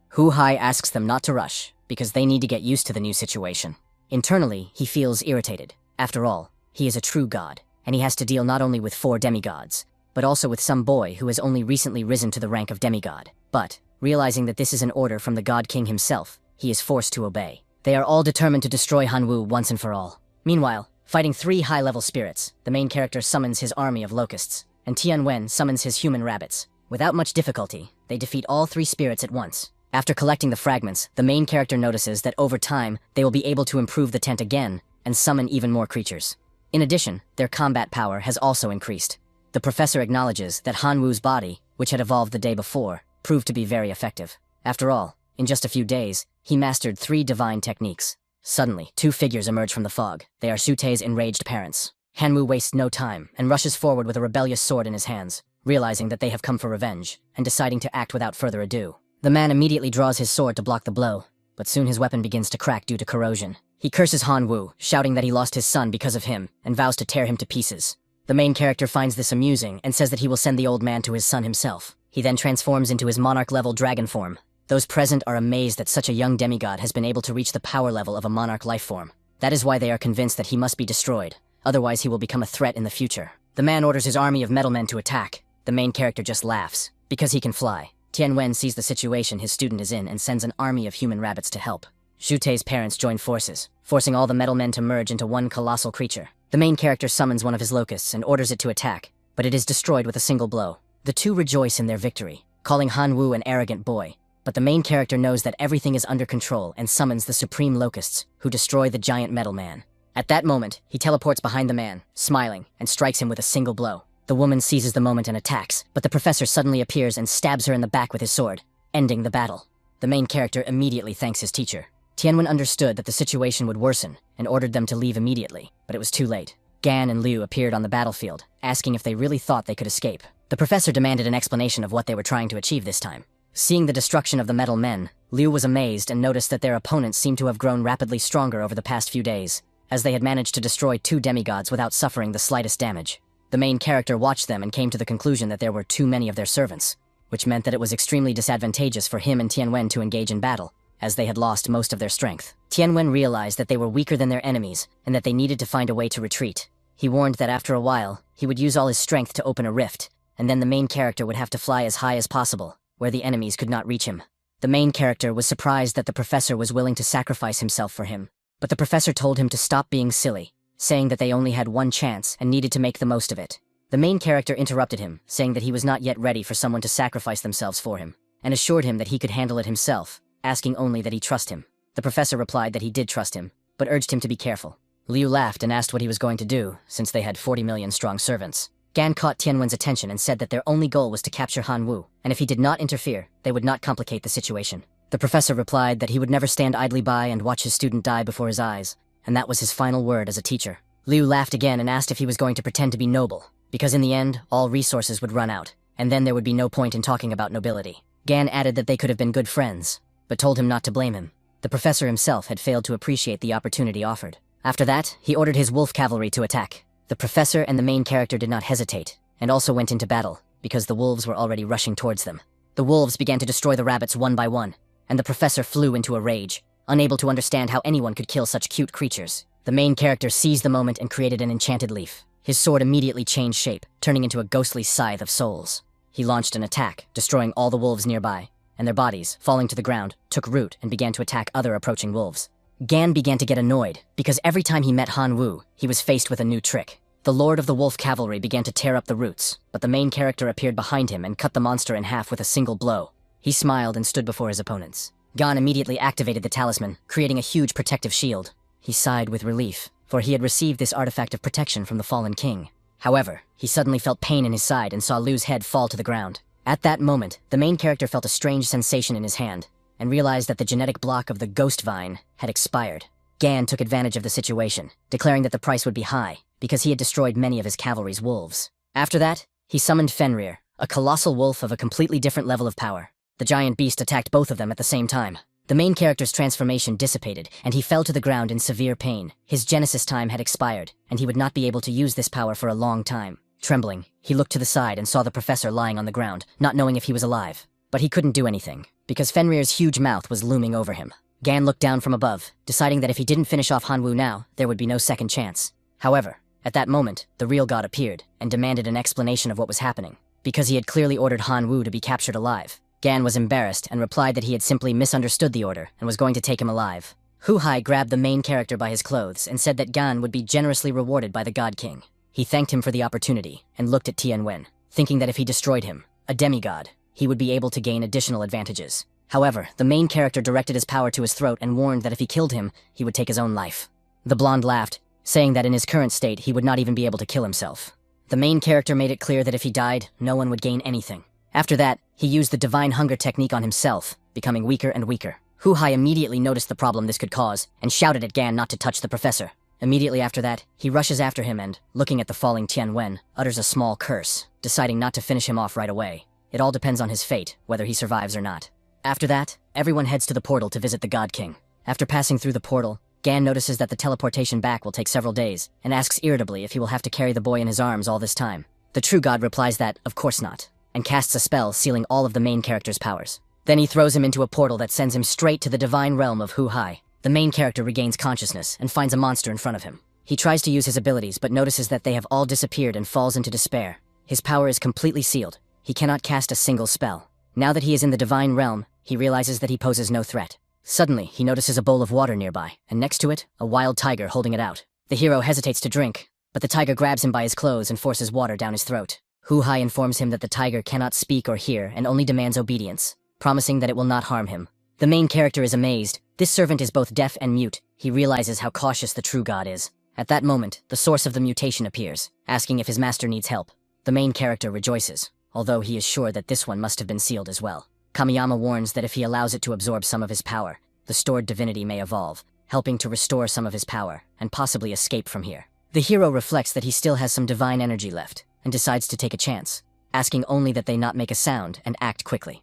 Speaker 1: Hu Hai asks them not to rush, because they need to get used to the new situation. Internally, he feels irritated. After all, he is a true god, and he has to deal not only with 4 demigods, but also with some boy who has only recently risen to the rank of demigod. But, realizing that this is an order from the God King himself, he is forced to obey. They are all determined to destroy Han Wu once and for all. Meanwhile, fighting 3 high-level spirits, the main character summons his army of locusts, and Tianwen summons his human rabbits. Without much difficulty, they defeat all 3 spirits at once. After collecting the fragments, the main character notices that over time, they will be able to improve the tent again and summon even more creatures. In addition, their combat power has also increased. The professor acknowledges that Han Wu's body, which had evolved the day before, proved to be very effective. After all, in just a few days, he mastered 3 divine techniques. Suddenly, 2 figures emerge from the fog. They are Shu Te's enraged parents. Han Wu wastes no time and rushes forward with a rebellious sword in his hands, realizing that they have come for revenge, and deciding to act without further ado. The man immediately draws his sword to block the blow, but soon his weapon begins to crack due to corrosion. He curses Han Wu, shouting that he lost his son because of him, and vows to tear him to pieces. The main character finds this amusing and says that he will send the old man to his son himself. He then transforms into his monarch-level dragon form. Those present are amazed that such a young demigod has been able to reach the power level of a monarch life form. That is why they are convinced that he must be destroyed, otherwise he will become a threat in the future. The man orders his army of metalmen to attack. The main character just laughs, because he can fly. Tianwen sees the situation his student is in and sends an army of human rabbits to help. Shu Te's parents join forces, forcing all the metalmen to merge into one colossal creature. The main character summons one of his locusts and orders it to attack, but it is destroyed with a single blow. The 2 rejoice in their victory, calling Han Wu an arrogant boy, but the main character knows that everything is under control and summons the supreme locusts, who destroy the giant metal man. At that moment, he teleports behind the man, smiling, and strikes him with a single blow. The woman seizes the moment and attacks, but the professor suddenly appears and stabs her in the back with his sword, ending the battle. The main character immediately thanks his teacher. Tianwen understood that the situation would worsen and ordered them to leave immediately, but it was too late. Gan and Liu appeared on the battlefield, asking if they really thought they could escape. The professor demanded an explanation of what they were trying to achieve this time. Seeing the destruction of the metal men, Liu was amazed and noticed that their opponents seemed to have grown rapidly stronger over the past few days. as they had managed to destroy 2 demigods without suffering the slightest damage. The main character watched them and came to the conclusion that there were too many of their servants, which meant that it was extremely disadvantageous for him and Tianwen to engage in battle, as they had lost most of their strength. Tianwen realized that they were weaker than their enemies and that they needed to find a way to retreat. He warned that after a while, he would use all his strength to open a rift, and then the main character would have to fly as high as possible, where the enemies could not reach him. The main character was surprised that the professor was willing to sacrifice himself for him, but the professor told him to stop being silly, saying that they only had one chance and needed to make the most of it. The main character interrupted him, saying that he was not yet ready for someone to sacrifice themselves for him, and assured him that he could handle it himself, asking only that he trust him. The professor replied that he did trust him, but urged him to be careful. Liu laughed and asked what he was going to do, since they had 40 million strong servants. Gan caught Tianwen's attention and said that their only goal was to capture Han Wu, and if he did not interfere, they would not complicate the situation. The professor replied that he would never stand idly by and watch his student die before his eyes, and that was his final word as a teacher. Liu laughed again and asked if he was going to pretend to be noble, because in the end, all resources would run out, and then there would be no point in talking about nobility. Gan added that they could have been good friends, but told him not to blame him. The professor himself had failed to appreciate the opportunity offered. After that, he ordered his wolf cavalry to attack. The professor and the main character did not hesitate, and also went into battle, because the wolves were already rushing towards them. The wolves began to destroy the rabbits one by one, and the professor flew into a rage, unable to understand how anyone could kill such cute creatures. The main character seized the moment and created an enchanted leaf. His sword immediately changed shape, turning into a ghostly scythe of souls. He launched an attack, destroying all the wolves nearby, and their bodies, falling to the ground, took root and began to attack other approaching wolves. Gan began to get annoyed, because every time he met Han Wu, he was faced with a new trick. The Lord of the Wolf Cavalry began to tear up the roots, but the main character appeared behind him and cut the monster in half with a single blow. He smiled and stood before his opponents. Gan immediately activated the talisman, creating a huge protective shield. He sighed with relief, for he had received this artifact of protection from the fallen king. However, he suddenly felt pain in his side and saw Lu's head fall to the ground. At that moment, the main character felt a strange sensation in his hand, and realized that the genetic block of the ghost vine had expired. Gan took advantage of the situation, declaring that the price would be high, because he had destroyed many of his cavalry's wolves. After that, he summoned Fenrir, a colossal wolf of a completely different level of power. The giant beast attacked both of them at the same time. The main character's transformation dissipated, and he fell to the ground in severe pain. His genesis time had expired, and he would not be able to use this power for a long time. Trembling, he looked to the side and saw the professor lying on the ground, not knowing if he was alive. But he couldn't do anything, because Fenrir's huge mouth was looming over him. Gan looked down from above, deciding that if he didn't finish off Han Wu now, there would be no second chance. However, at that moment, the real god appeared, and demanded an explanation of what was happening. Because he had clearly ordered Han Wu to be captured alive, Gan was embarrassed and replied that he had simply misunderstood the order and was going to take him alive. Hu Hai grabbed the main character by his clothes and said that Gan would be generously rewarded by the God King. He thanked him for the opportunity and looked at Tianwen, thinking that if he destroyed him, a demigod, he would be able to gain additional advantages. However, the main character directed his power to his throat and warned that if he killed him, he would take his own life. The blonde laughed, saying that in his current state he would not even be able to kill himself. The main character made it clear that if he died, no one would gain anything. After that, he used the divine hunger technique on himself, becoming weaker and weaker. Hu Hai immediately noticed the problem this could cause, and shouted at Gan not to touch the professor. Immediately after that, he rushes after him and, looking at the falling Tianwen, utters a small curse, deciding not to finish him off right away. It all depends on his fate, whether he survives or not. After that, everyone heads to the portal to visit the God King. After passing through the portal, Gan notices that the teleportation back will take several days, and asks irritably if he will have to carry the boy in his arms all this time. The true god replies that, of course not, and casts a spell sealing all of the main character's powers. Then he throws him into a portal that sends him straight to the divine realm of Hu Hai. The main character regains consciousness and finds a monster in front of him. He tries to use his abilities but notices that they have all disappeared and falls into despair. His power is completely sealed. He cannot cast a single spell. Now that he is in the divine realm, he realizes that he poses no threat. Suddenly, he notices a bowl of water nearby, and next to it, a wild tiger holding it out. The hero hesitates to drink, but the tiger grabs him by his clothes and forces water down his throat. Hu Hai informs him that the tiger cannot speak or hear and only demands obedience, promising that it will not harm him. The main character is amazed. This servant is both deaf and mute. He realizes how cautious the true god is. At that moment, the source of the mutation appears, asking if his master needs help. The main character rejoices, although he is sure that this one must have been sealed as well. Kamiyama warns that if he allows it to absorb some of his power, the stored divinity may evolve, helping to restore some of his power, and possibly escape from here. The hero reflects that he still has some divine energy left, and decides to take a chance, asking only that they not make a sound and act quickly.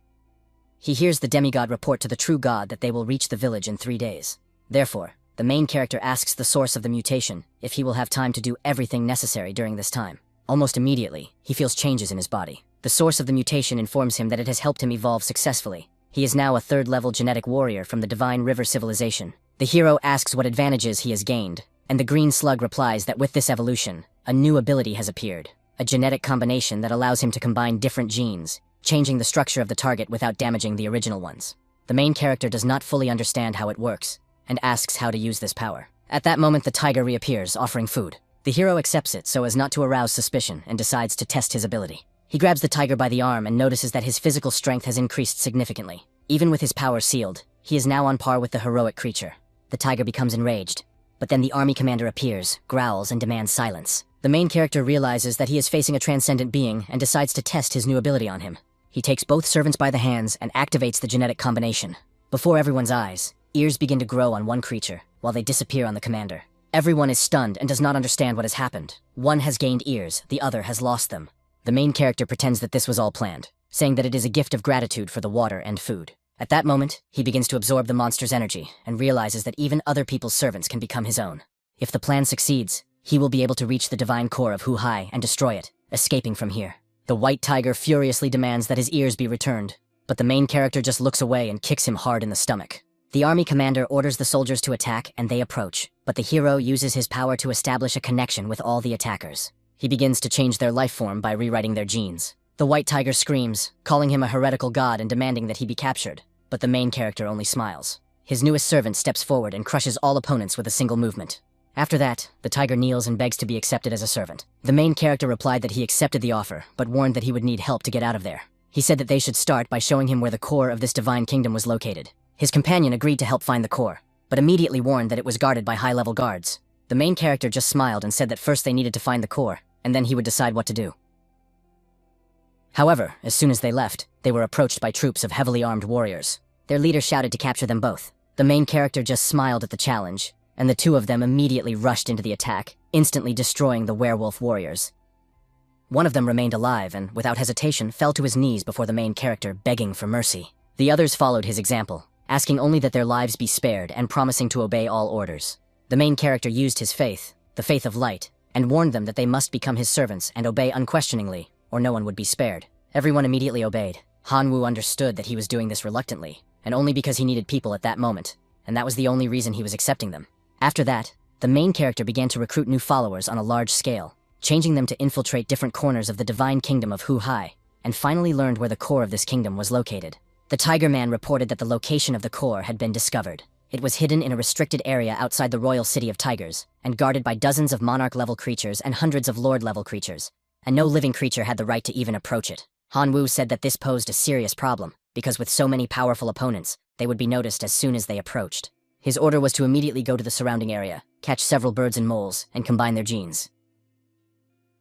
Speaker 1: He hears the demigod report to the true god that they will reach the village in 3 days. Therefore, The main character asks the source of the mutation if he will have time to do everything necessary during this time. Almost immediately, he feels changes in his body. The source of the mutation informs him that it has helped him evolve successfully. He is now a third-level genetic warrior from the Divine River civilization. The hero asks what advantages he has gained, and the green slug replies that with this evolution, a new ability has appeared, a genetic combination that allows him to combine different genes, changing the structure of the target without damaging the original ones. The main character does not fully understand how it works, and asks how to use this power. At that moment, the tiger reappears, offering food. The hero accepts it so as not to arouse suspicion and decides to test his ability. He grabs the tiger by the arm and notices that his physical strength has increased significantly. Even with his power sealed, he is now on par with the heroic creature. The tiger becomes enraged, but then the army commander appears, growls, and demands silence. The main character realizes that he is facing a transcendent being and decides to test his new ability on him. He takes both servants by the hands and activates the genetic combination. Before everyone's eyes, ears begin to grow on one creature, while they disappear on the commander. Everyone is stunned and does not understand what has happened. One has gained ears, the other has lost them. The main character pretends that this was all planned, saying that it is a gift of gratitude for the water and food. At that moment, he begins to absorb the monster's energy and realizes that even other people's servants can become his own. If the plan succeeds, he will be able to reach the divine core of Hu Hai and destroy it, escaping from here. The white tiger furiously demands that his ears be returned, but the main character just looks away and kicks him hard in the stomach. The army commander orders the soldiers to attack and they approach, but the hero uses his power to establish a connection with all the attackers. He begins to change their life form by rewriting their genes. The white tiger screams, calling him a heretical god and demanding that he be captured, but the main character only smiles. His newest servant steps forward and crushes all opponents with a single movement. After that, the tiger kneels and begs to be accepted as a servant. The main character replied that he accepted the offer, but warned that he would need help to get out of there. He said that they should start by showing him where the core of this divine kingdom was located. His companion agreed to help find the core, but immediately warned that it was guarded by high-level guards. The main character just smiled and said that first they needed to find the core, and then he would decide what to do. However, as soon as they left, they were approached by troops of heavily armed warriors. Their leader shouted to capture them both. The main character just smiled at the challenge, and the two of them immediately rushed into the attack, instantly destroying the werewolf warriors. One of them remained alive and, without hesitation, fell to his knees before the main character, begging for mercy. The others followed his example, asking only that their lives be spared and promising to obey all orders. The main character used his faith, the faith of light, and warned them that they must become his servants and obey unquestioningly, or no one would be spared. Everyone immediately obeyed. Hanwoo understood that he was doing this reluctantly, and only because he needed people at that moment, and that was the only reason he was accepting them. After that, the main character began to recruit new followers on a large scale, changing them to infiltrate different corners of the divine kingdom of Hu Hai, and finally learned where the core of this kingdom was located. The Tiger Man reported that the location of the core had been discovered. It was hidden in a restricted area outside the royal city of tigers, and guarded by dozens of monarch-level creatures and hundreds of lord-level creatures, and no living creature had the right to even approach it. Hanwoo said that this posed a serious problem, because with so many powerful opponents, they would be noticed as soon as they approached. His order was to immediately go to the surrounding area, catch several birds and moles, and combine their genes.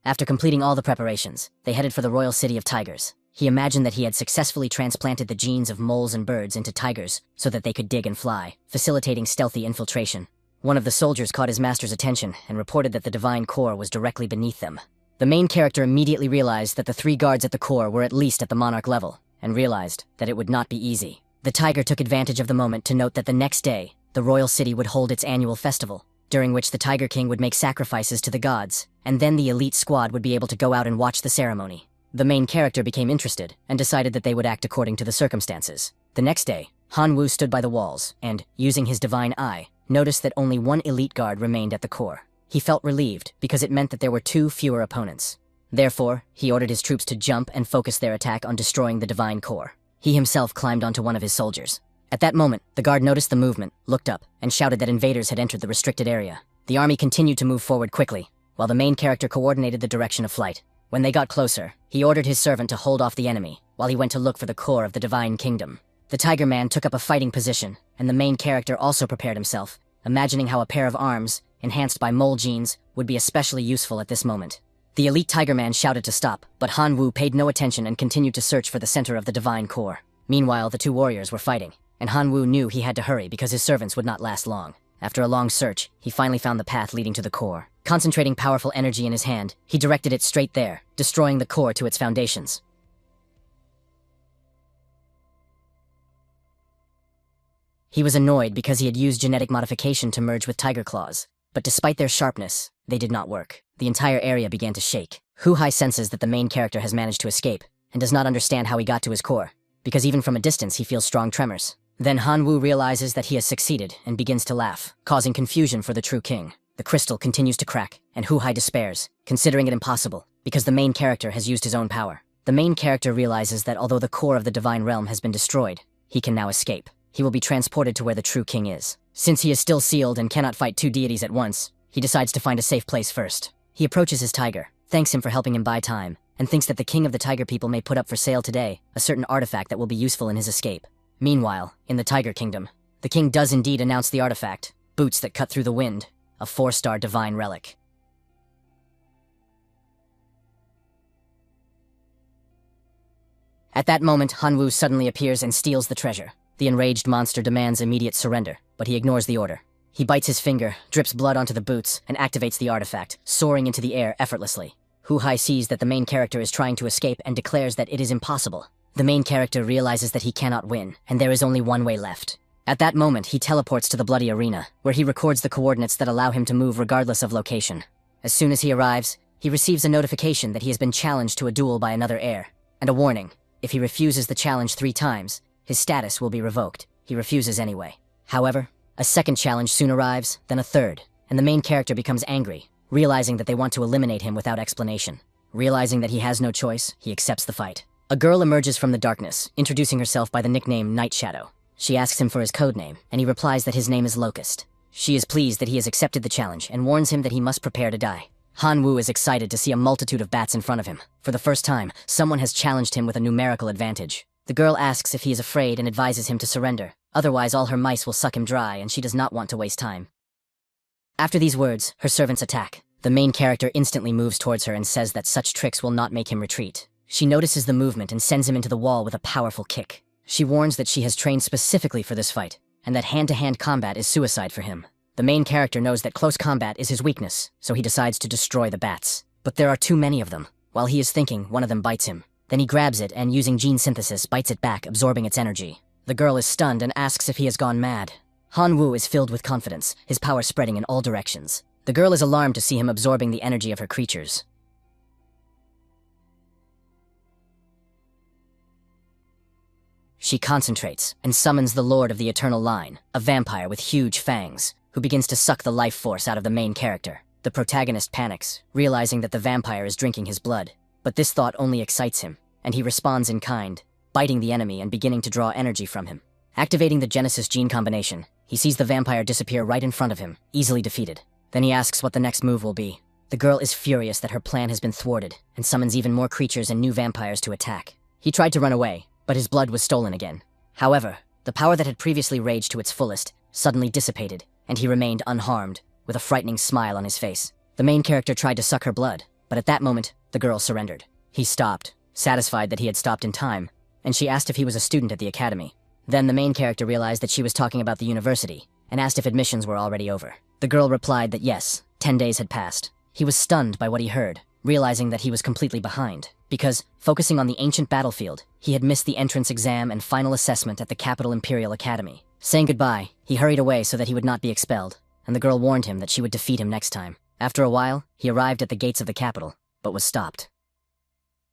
Speaker 1: After completing all the preparations, they headed for the royal city of tigers. He imagined that he had successfully transplanted the genes of moles and birds into tigers so that they could dig and fly, facilitating stealthy infiltration. One of the soldiers caught his master's attention and reported that the divine core was directly beneath them. The main character immediately realized that the 3 guards at the core were at least at the monarch level, and realized that it would not be easy. The tiger took advantage of the moment to note that the next day, the royal city would hold its annual festival, during which the Tiger King would make sacrifices to the gods, and then the elite squad would be able to go out and watch the ceremony. The main character became interested, and decided that they would act according to the circumstances. The next day, Hanwoo stood by the walls, and, using his divine eye, noticed that only 1 elite guard remained at the core. He felt relieved, because it meant that there were 2 fewer opponents. Therefore, he ordered his troops to jump and focus their attack on destroying the divine core. He himself climbed onto one of his soldiers. At that moment, the guard noticed the movement, looked up, and shouted that invaders had entered the restricted area. The army continued to move forward quickly, while the main character coordinated the direction of flight. When they got closer, he ordered his servant to hold off the enemy, while he went to look for the core of the divine kingdom. The Tiger Man took up a fighting position, and the main character also prepared himself, imagining how a pair of arms, enhanced by mole genes, would be especially useful at this moment. The elite Tiger Man shouted to stop, but Hanwoo paid no attention and continued to search for the center of the divine core. Meanwhile, the 2 warriors were fighting, and Hanwoo knew he had to hurry because his servants would not last long. After a long search, he finally found the path leading to the core. Concentrating powerful energy in his hand, he directed it straight there, destroying the core to its foundations. He was annoyed because he had used genetic modification to merge with tiger claws. But despite their sharpness, they did not work. The entire area began to shake. Hu Hai senses that the main character has managed to escape, and does not understand how he got to his core, because even from a distance he feels strong tremors. Then Han Wu realizes that he has succeeded and begins to laugh, causing confusion for the true king. The crystal continues to crack, and Hu Hai despairs, considering it impossible, because the main character has used his own power. The main character realizes that although the core of the divine realm has been destroyed, he can now escape. He will be transported to where the true king is. Since he is still sealed and cannot fight two deities at once, he decides to find a safe place first. He approaches his tiger, thanks him for helping him buy time, and thinks that the king of the tiger people may put up for sale today a certain artifact that will be useful in his escape. Meanwhile, in the Tiger Kingdom, the king does indeed announce the artifact, boots that cut through the wind, a 4-star divine relic. At that moment, Han Wu suddenly appears and steals the treasure. The enraged monster demands immediate surrender, but he ignores the order. He bites his finger, drips blood onto the boots, and activates the artifact, soaring into the air effortlessly. Hu Hai sees that the main character is trying to escape and declares that it is impossible. The main character realizes that he cannot win, and there is only one way left. At that moment, he teleports to the bloody arena, where he records the coordinates that allow him to move regardless of location. As soon as he arrives, he receives a notification that he has been challenged to a duel by another heir, and a warning. If he refuses the challenge 3 times, his status will be revoked. He refuses anyway. However, a second challenge soon arrives, then a third, and the main character becomes angry, realizing that they want to eliminate him without explanation. Realizing that he has no choice, he accepts the fight. A girl emerges from the darkness, introducing herself by the nickname Night Shadow. She asks him for his codename, and he replies that his name is Locust. She is pleased that he has accepted the challenge and warns him that he must prepare to die. Han Wu is excited to see a multitude of bats in front of him. For the first time, someone has challenged him with a numerical advantage. The girl asks if he is afraid and advises him to surrender. Otherwise, all her mice will suck him dry, and she does not want to waste time. After these words, her servants attack. The main character instantly moves towards her and says that such tricks will not make him retreat. She notices the movement and sends him into the wall with a powerful kick. She warns that she has trained specifically for this fight, and that hand-to-hand combat is suicide for him. The main character knows that close combat is his weakness, so he decides to destroy the bats. But there are too many of them. While he is thinking, one of them bites him. Then he grabs it and, using gene synthesis, bites it back, absorbing its energy. The girl is stunned and asks if he has gone mad. Han Wu is filled with confidence, his power spreading in all directions. The girl is alarmed to see him absorbing the energy of her creatures. She concentrates and summons the Lord of the Eternal Line, a vampire with huge fangs, who begins to suck the life force out of the main character. The protagonist panics, realizing that the vampire is drinking his blood. But this thought only excites him, and he responds in kind, biting the enemy and beginning to draw energy from him. Activating the Genesis gene combination, he sees the vampire disappear right in front of him, easily defeated. Then he asks what the next move will be. The girl is furious that her plan has been thwarted, and summons even more creatures and new vampires to attack. He tried to run away, but his blood was stolen again. However, the power that had previously raged to its fullest suddenly dissipated, and he remained unharmed, with a frightening smile on his face. The main character tried to suck her blood, but at that moment, the girl surrendered. He stopped, satisfied that he had stopped in time, and she asked if he was a student at the academy. Then the main character realized that she was talking about the university, and asked if admissions were already over. The girl replied that yes, 10 days had passed. He was stunned by what he heard, realizing that he was completely behind, because, focusing on the ancient battlefield, he had missed the entrance exam and final assessment at the Capital Imperial Academy. Saying goodbye, he hurried away so that he would not be expelled, and the girl warned him that she would defeat him next time. After a while, he arrived at the gates of the capital, but was stopped.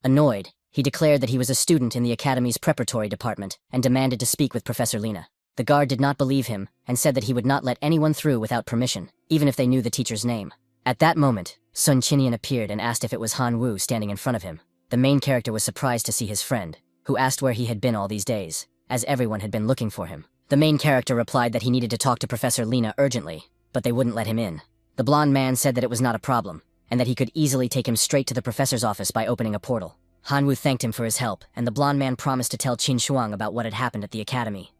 Speaker 1: Annoyed, he declared that he was a student in the Academy's preparatory department and demanded to speak with Professor Lina. The guard did not believe him and said that he would not let anyone through without permission, even if they knew the teacher's name. At that moment, Sun Chinian appeared and asked if it was Han Wu standing in front of him. The main character was surprised to see his friend, who asked where he had been all these days, as everyone had been looking for him. The main character replied that he needed to talk to Professor Lina urgently, but they wouldn't let him in. The blonde man said that it was not a problem, and that he could easily take him straight to the professor's office by opening a portal. Han Wu thanked him for his help, and the blonde man promised to tell Qin Shuang about what had happened at the academy.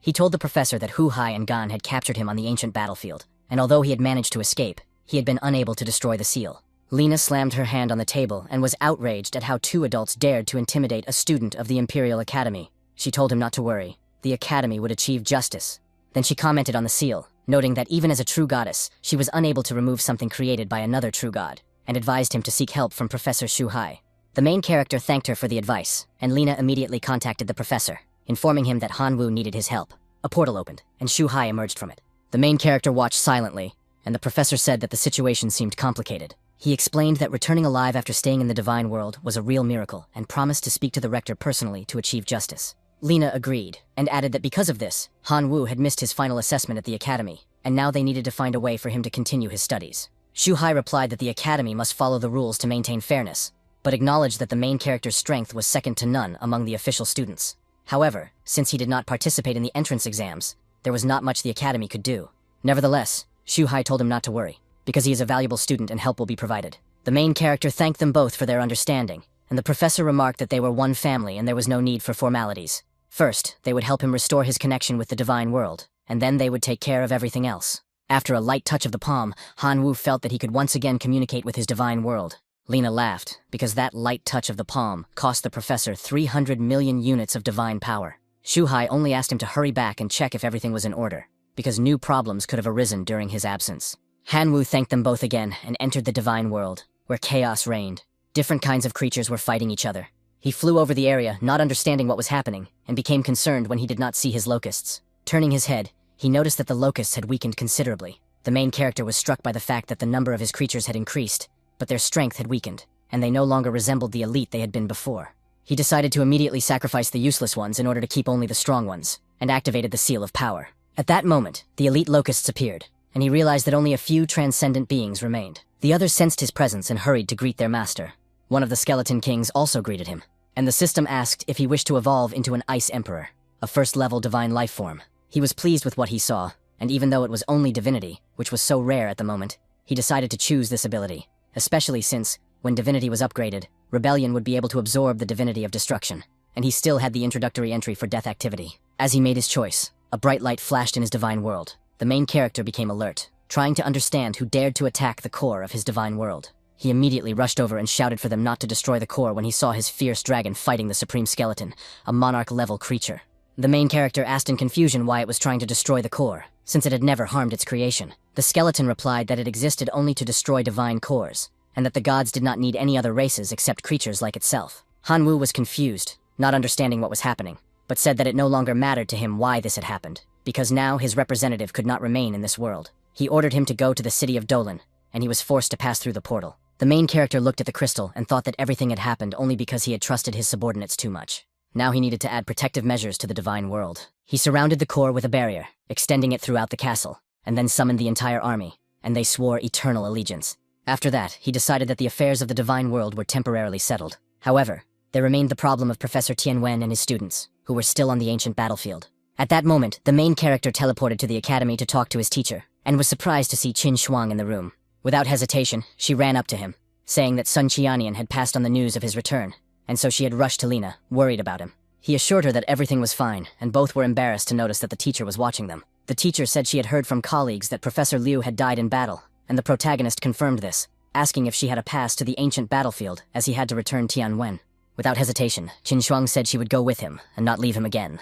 Speaker 1: He told the professor that Hu Hai and Gan had captured him on the ancient battlefield, and although he had managed to escape, he had been unable to destroy the seal. Lina slammed her hand on the table and was outraged at how 2 adults dared to intimidate a student of the Imperial Academy. She told him not to worry. The Academy would achieve justice. Then she commented on the seal, noting that even as a true goddess, she was unable to remove something created by another true god, and advised him to seek help from Professor Shu Hai. The main character thanked her for the advice, and Lina immediately contacted the professor. informing him that Hanwoo needed his help. A portal opened, and Shu Hai emerged from it. The main character watched silently, and the professor said that the situation seemed complicated. He explained that returning alive after staying in the divine world was a real miracle and promised to speak to the rector personally to achieve justice. Lena agreed, and added that because of this, Hanwoo had missed his final assessment at the academy, and now they needed to find a way for him to continue his studies. Shu Hai replied that the academy must follow the rules to maintain fairness, but acknowledged that the main character's strength was second to none among the official students. However, since he did not participate in the entrance exams, there was not much the academy could do. Nevertheless, Shu Hai told him not to worry, because he is a valuable student and help will be provided. The main character thanked them both for their understanding, and the professor remarked that they were one family and there was no need for formalities. First, they would help him restore his connection with the divine world, and then they would take care of everything else. After a light touch of the palm, Hanwoo felt that he could once again communicate with his divine world. Lena laughed, because that light touch of the palm cost the professor 300 million units of divine power. Shu Hai only asked him to hurry back and check if everything was in order, because new problems could have arisen during his absence. Hanwoo thanked them both again and entered the divine world, where chaos reigned. Different kinds of creatures were fighting each other. He flew over the area, not understanding what was happening, and became concerned when he did not see his locusts. Turning his head, he noticed that the locusts had weakened considerably. The main character was struck by the fact that the number of his creatures had increased, but their strength had weakened, and they no longer resembled the elite they had been before. He decided to immediately sacrifice the useless ones in order to keep only the strong ones, and activated the Seal of Power. At that moment, the elite locusts appeared, and he realized that only a few transcendent beings remained. The others sensed his presence and hurried to greet their master. One of the skeleton kings also greeted him, and the system asked if he wished to evolve into an Ice Emperor, a first-level divine life form. He was pleased with what he saw, and even though it was only divinity, which was so rare at the moment, he decided to choose this ability, especially since, when divinity was upgraded, rebellion would be able to absorb the divinity of destruction, and he still had the introductory entry for death activity. As he made his choice, a bright light flashed in his divine world. The main character became alert, trying to understand who dared to attack the core of his divine world. He immediately rushed over and shouted for them not to destroy the core when he saw his fierce dragon fighting the Supreme Skeleton, a monarch-level creature. The main character asked in confusion why it was trying to destroy the core, since it had never harmed its creation. The skeleton replied that it existed only to destroy divine cores, and that the gods did not need any other races except creatures like itself. Hanwoo was confused, not understanding what was happening, but said that it no longer mattered to him why this had happened, because now his representative could not remain in this world. He ordered him to go to the city of Dolan, and he was forced to pass through the portal. The main character looked at the crystal and thought that everything had happened only because he had trusted his subordinates too much. Now he needed to add protective measures to the divine world. He surrounded the core with a barrier, extending it throughout the castle, and then summoned the entire army, and they swore eternal allegiance. After that, he decided that the affairs of the divine world were temporarily settled. However, there remained the problem of Professor Tianwen and his students, who were still on the ancient battlefield. At that moment, the main character teleported to the academy to talk to his teacher, and was surprised to see Qin Shuang in the room. Without hesitation, she ran up to him, saying that Sun Qianian had passed on the news of his return, and so she had rushed to Lena, worried about him. He assured her that everything was fine, and both were embarrassed to notice that the teacher was watching them. The teacher said she had heard from colleagues that Professor Liu had died in battle, and the protagonist confirmed this, asking if she had a pass to the ancient battlefield, as he had to return Tianwen. Without hesitation, Qin Shuang said she would go with him, and not leave him again.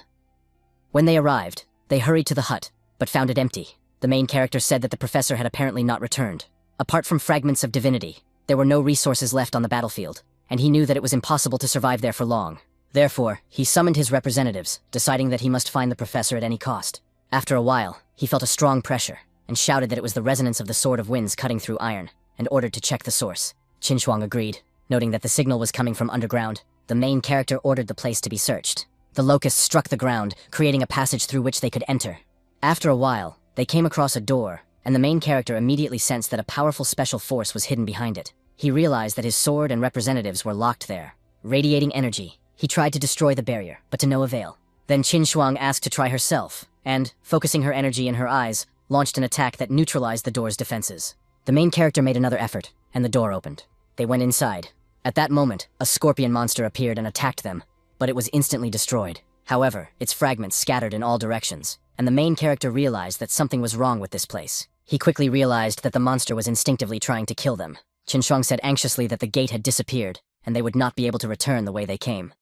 Speaker 1: When they arrived, they hurried to the hut, but found it empty. The main character said that the professor had apparently not returned. Apart from fragments of divinity, there were no resources left on the battlefield, and he knew that it was impossible to survive there for long. Therefore, he summoned his representatives, deciding that he must find the professor at any cost. After a while, he felt a strong pressure, and shouted that it was the resonance of the Sword of Winds cutting through iron, and ordered to check the source. Qin Shuang agreed, noting that the signal was coming from underground. The main character ordered the place to be searched. The locusts struck the ground, creating a passage through which they could enter. After a while, they came across a door, and the main character immediately sensed that a powerful special force was hidden behind it. He realized that his sword and representatives were locked there. Radiating energy, he tried to destroy the barrier, but to no avail. Then Qin Shuang asked to try herself, and, focusing her energy in her eyes, launched an attack that neutralized the door's defenses. The main character made another effort, and the door opened. They went inside. At that moment, a scorpion monster appeared and attacked them, but it was instantly destroyed. However, its fragments scattered in all directions, and the main character realized that something was wrong with this place. He quickly realized that the monster was instinctively trying to kill them. Qin Shuang said anxiously that the gate had disappeared, and they would not be able to return the way they came.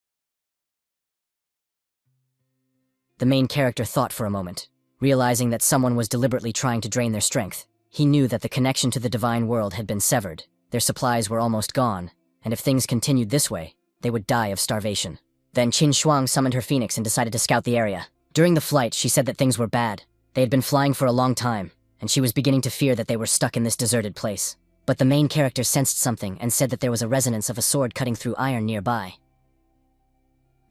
Speaker 1: The main character thought for a moment, realizing that someone was deliberately trying to drain their strength. He knew that the connection to the divine world had been severed, their supplies were almost gone, and if things continued this way, they would die of starvation. Then Qin Shuang summoned her phoenix and decided to scout the area. During the flight, she said that things were bad. They had been flying for a long time, and she was beginning to fear that they were stuck in this deserted place. But the main character sensed something and said that there was a resonance of a sword cutting through iron nearby.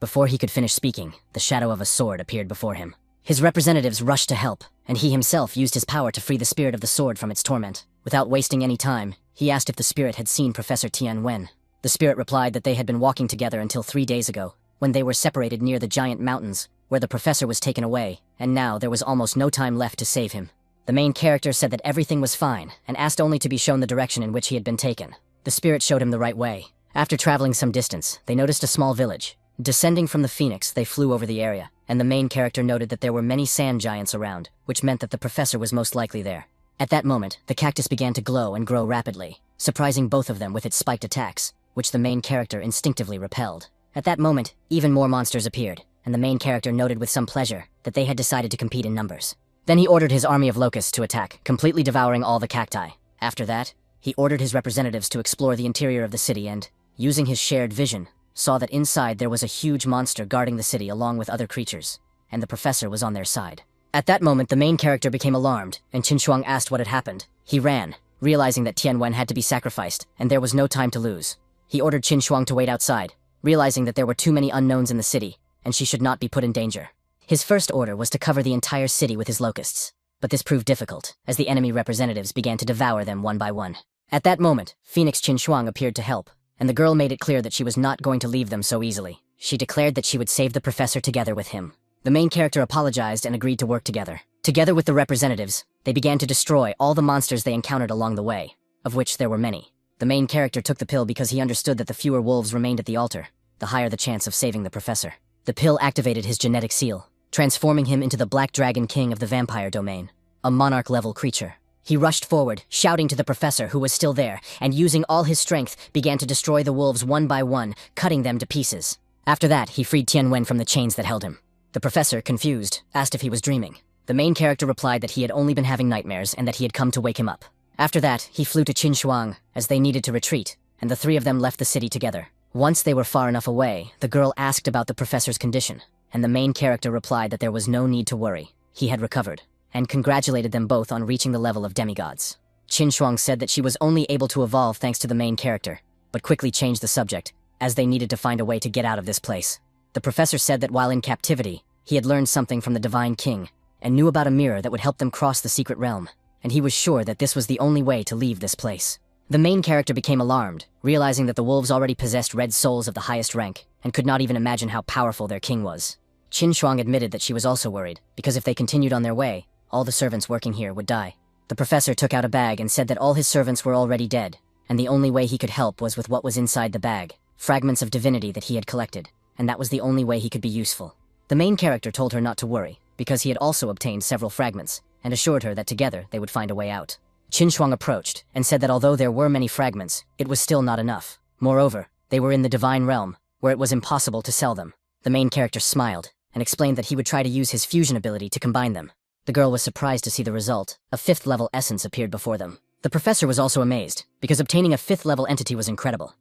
Speaker 1: Before he could finish speaking, the shadow of a sword appeared before him. His representatives rushed to help, and he himself used his power to free the spirit of the sword from its torment. Without wasting any time, he asked if the spirit had seen Professor Tianwen. The spirit replied that they had been walking together until 3 days ago, when they were separated near the giant mountains, where the professor was taken away, and now there was almost no time left to save him. The main character said that everything was fine, and asked only to be shown the direction in which he had been taken. The spirit showed him the right way. After traveling some distance, they noticed a small village. Descending from the phoenix, they flew over the area, and the main character noted that there were many sand giants around, which meant that the professor was most likely there. At that moment, the cactus began to glow and grow rapidly, surprising both of them with its spiked attacks, which the main character instinctively repelled. At that moment, even more monsters appeared, and the main character noted with some pleasure that they had decided to compete in numbers. Then he ordered his army of locusts to attack, completely devouring all the cacti. After that, he ordered his representatives to explore the interior of the city and, using his shared vision, saw that inside there was a huge monster guarding the city along with other creatures, and the professor was on their side. At that moment, the main character became alarmed, and Qin Shuang asked what had happened. He ran, realizing that Tianwen had to be sacrificed, and there was no time to lose. He ordered Qin Shuang to wait outside, realizing that there were too many unknowns in the city, and she should not be put in danger. His first order was to cover the entire city with his locusts, but this proved difficult, as the enemy representatives began to devour them one by one. At that moment, Phoenix Qin Shuang appeared to help, and the girl made it clear that she was not going to leave them so easily. She declared that she would save the professor together with him. The main character apologized and agreed to work together. Together with the representatives, they began to destroy all the monsters they encountered along the way, of which there were many. The main character took the pill because he understood that the fewer wolves remained at the altar, the higher the chance of saving the professor. The pill activated his genetic seal, transforming him into the Black Dragon King of the vampire domain, a monarch-level creature. He rushed forward, shouting to the professor who was still there, and using all his strength, began to destroy the wolves one by one, cutting them to pieces. After that, he freed Tianwen from the chains that held him. The professor, confused, asked if he was dreaming. The main character replied that he had only been having nightmares and that he had come to wake him up. After that, he flew to Qin Shuang, as they needed to retreat, and the three of them left the city together. Once they were far enough away, the girl asked about the professor's condition, and the main character replied that there was no need to worry. He had recovered, and congratulated them both on reaching the level of demigods. Qin Shuang said that she was only able to evolve thanks to the main character, but quickly changed the subject, as they needed to find a way to get out of this place. The professor said that while in captivity, he had learned something from the Divine King, and knew about a mirror that would help them cross the secret realm, and he was sure that this was the only way to leave this place. The main character became alarmed, realizing that the wolves already possessed red souls of the highest rank, and could not even imagine how powerful their king was. Qin Shuang admitted that she was also worried, because if they continued on their way, all the servants working here would die. The professor took out a bag and said that all his servants were already dead, and the only way he could help was with what was inside the bag, fragments of divinity that he had collected, and that was the only way he could be useful. The main character told her not to worry, because he had also obtained several fragments, and assured her that together they would find a way out. Qin Shuang approached, and said that although there were many fragments, it was still not enough. Moreover, they were in the divine realm, where it was impossible to sell them. The main character smiled, and explained that he would try to use his fusion ability to combine them. The girl was surprised to see the result. A 5th-level essence appeared before them. The professor was also amazed, because obtaining a 5th-level entity was incredible.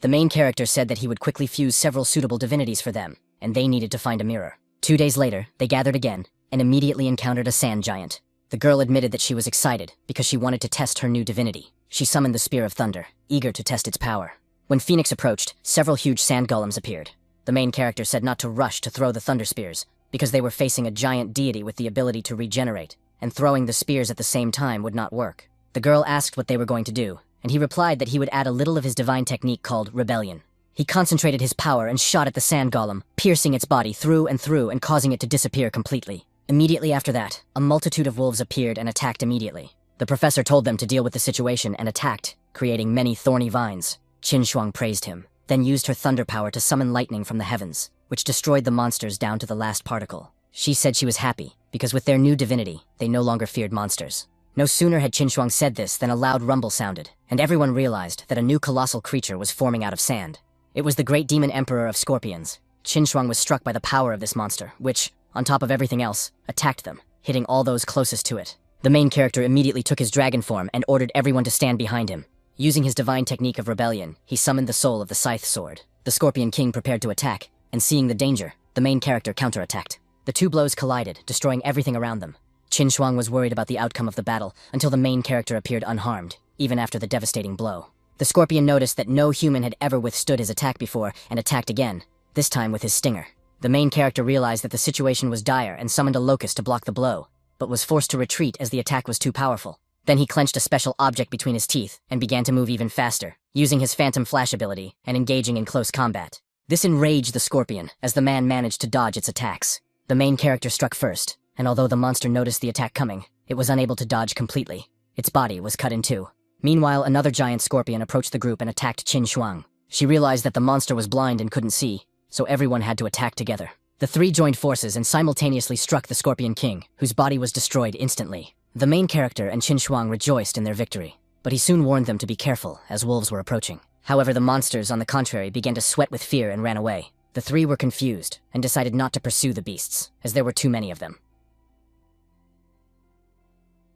Speaker 1: The main character said that he would quickly fuse several suitable divinities for them, and they needed to find a mirror. 2 days later, they gathered again, and immediately encountered a sand giant. The girl admitted that she was excited, because she wanted to test her new divinity. She summoned the Spear of Thunder, eager to test its power. When Phoenix approached, several huge sand golems appeared. The main character said not to rush to throw the thunder spears, because they were facing a giant deity with the ability to regenerate, and throwing the spears at the same time would not work. The girl asked what they were going to do, and he replied that he would add a little of his divine technique called rebellion. He concentrated his power and shot at the sand golem, piercing its body through and causing it to disappear completely. Immediately after that, a multitude of wolves appeared and attacked immediately. The professor told them to deal with the situation and attacked, creating many thorny vines. Qin Shuang praised him, then used her thunder power to summon lightning from the heavens, which destroyed the monsters down to the last particle. She said she was happy, because with their new divinity, they no longer feared monsters. No sooner had Qin Shuang said this than a loud rumble sounded, and everyone realized that a new colossal creature was forming out of sand. It was the great demon emperor of scorpions. Qin Shuang was struck by the power of this monster, which, on top of everything else, attacked them, hitting all those closest to it. The main character immediately took his dragon form and ordered everyone to stand behind him. Using his divine technique of rebellion, he summoned the soul of the Scythe Sword. The Scorpion King prepared to attack, and seeing the danger, the main character counterattacked. The two blows collided, destroying everything around them. Qin Shuang was worried about the outcome of the battle until the main character appeared unharmed, even after the devastating blow. The Scorpion noticed that no human had ever withstood his attack before and attacked again, this time with his stinger. The main character realized that the situation was dire and summoned a locust to block the blow, but was forced to retreat as the attack was too powerful. Then he clenched a special object between his teeth and began to move even faster, using his Phantom Flash ability and engaging in close combat. This enraged the Scorpion as the man managed to dodge its attacks. The main character struck first, and although the monster noticed the attack coming, it was unable to dodge completely. Its body was cut in two. Meanwhile, another giant scorpion approached the group and attacked Qin Shuang. She realized that the monster was blind and couldn't see, so everyone had to attack together. The three joined forces and simultaneously struck the Scorpion King, whose body was destroyed instantly. The main character and Qin Shuang rejoiced in their victory, but he soon warned them to be careful as wolves were approaching. However, the monsters, on the contrary, began to sweat with fear and ran away. The three were confused and decided not to pursue the beasts, as there were too many of them.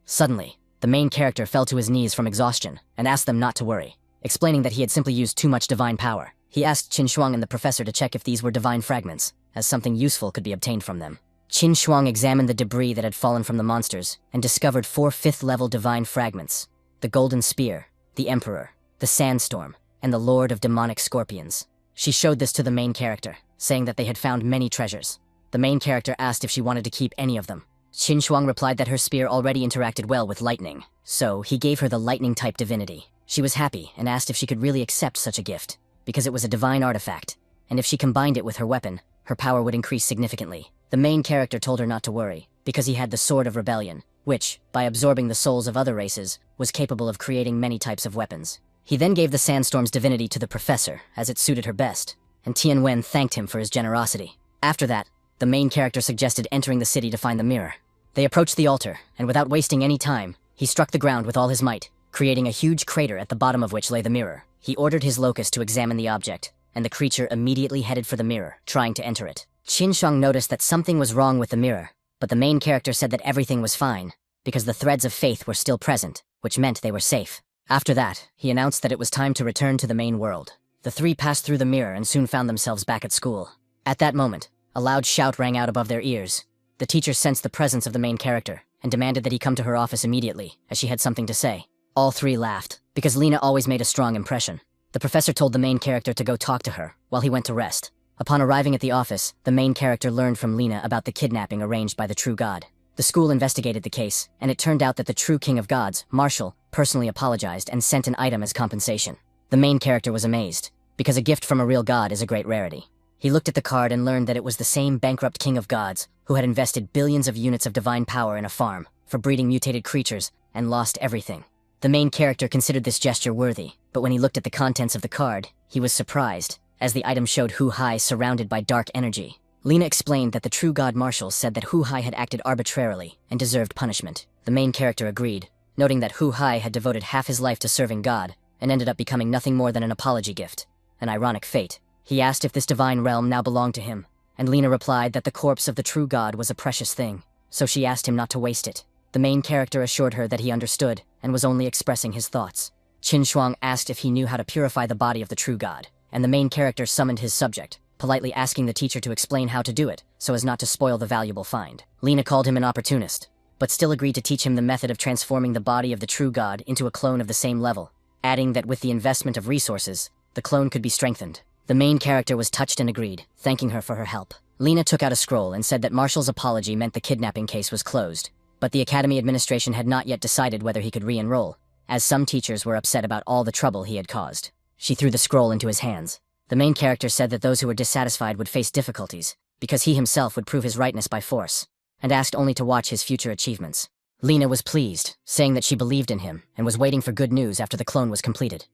Speaker 1: Suddenly, the main character fell to his knees from exhaustion and asked them not to worry, explaining that he had simply used too much divine power. He asked Qin Shuang and the professor to check if these were divine fragments, as something useful could be obtained from them. Qin Shuang examined the debris that had fallen from the monsters and discovered 4 5th-level divine fragments: the Golden Spear, the Emperor, the Sandstorm, and the Lord of Demonic Scorpions. She showed this to the main character, saying that they had found many treasures. The main character asked if she wanted to keep any of them. Qin Shuang replied that her spear already interacted well with lightning, so he gave her the lightning-type divinity. She was happy and asked if she could really accept such a gift, because it was a divine artifact, and if she combined it with her weapon, her power would increase significantly. The main character told her not to worry, because he had the Sword of Rebellion, which, by absorbing the souls of other races, was capable of creating many types of weapons. He then gave the Sandstorm's divinity to the professor, as it suited her best, and Tian Wen thanked him for his generosity. After that, the main character suggested entering the city to find the mirror. They approached the altar, and without wasting any time, he struck the ground with all his might, creating a huge crater at the bottom of which lay the mirror. He ordered his locust to examine the object, and the creature immediately headed for the mirror, trying to enter it. Qin Shuang noticed that something was wrong with the mirror, but the main character said that everything was fine, because the threads of faith were still present, which meant they were safe. After that, he announced that it was time to return to the main world. The three passed through the mirror and soon found themselves back at school. At that moment, a loud shout rang out above their ears. The teacher sensed the presence of the main character and demanded that he come to her office immediately, as she had something to say. All three laughed, because Lena always made a strong impression. The professor told the main character to go talk to her, while he went to rest. Upon arriving at the office, the main character learned from Lena about the kidnapping arranged by the true god. The school investigated the case, and it turned out that the true king of gods, Marshall, personally apologized and sent an item as compensation. The main character was amazed, because a gift from a real god is a great rarity. He looked at the card and learned that it was the same bankrupt king of gods who had invested billions of units of divine power in a farm for breeding mutated creatures and lost everything. The main character considered this gesture worthy, but when he looked at the contents of the card, he was surprised, as the item showed Hu Hai surrounded by dark energy. Lena explained that the true god Marshall said that Hu Hai had acted arbitrarily and deserved punishment. The main character agreed, noting that Hu Hai had devoted half his life to serving God and ended up becoming nothing more than an apology gift. An ironic fate. He asked if this divine realm now belonged to him, and Lena replied that the corpse of the true god was a precious thing, so she asked him not to waste it. The main character assured her that he understood and was only expressing his thoughts. Qin Shuang asked if he knew how to purify the body of the true god, and the main character summoned his subject, politely asking the teacher to explain how to do it so as not to spoil the valuable find. Lena called him an opportunist, but still agreed to teach him the method of transforming the body of the true god into a clone of the same level, adding that with the investment of resources, the clone could be strengthened. The main character was touched and agreed, thanking her for her help. Lena took out a scroll and said that Marshall's apology meant the kidnapping case was closed, but the academy administration had not yet decided whether he could re-enroll, as some teachers were upset about all the trouble he had caused. She threw the scroll into his hands. The main character said that those who were dissatisfied would face difficulties, because he himself would prove his rightness by force, and asked only to watch his future achievements. Lena was pleased, saying that she believed in him and was waiting for good news after the clone was completed.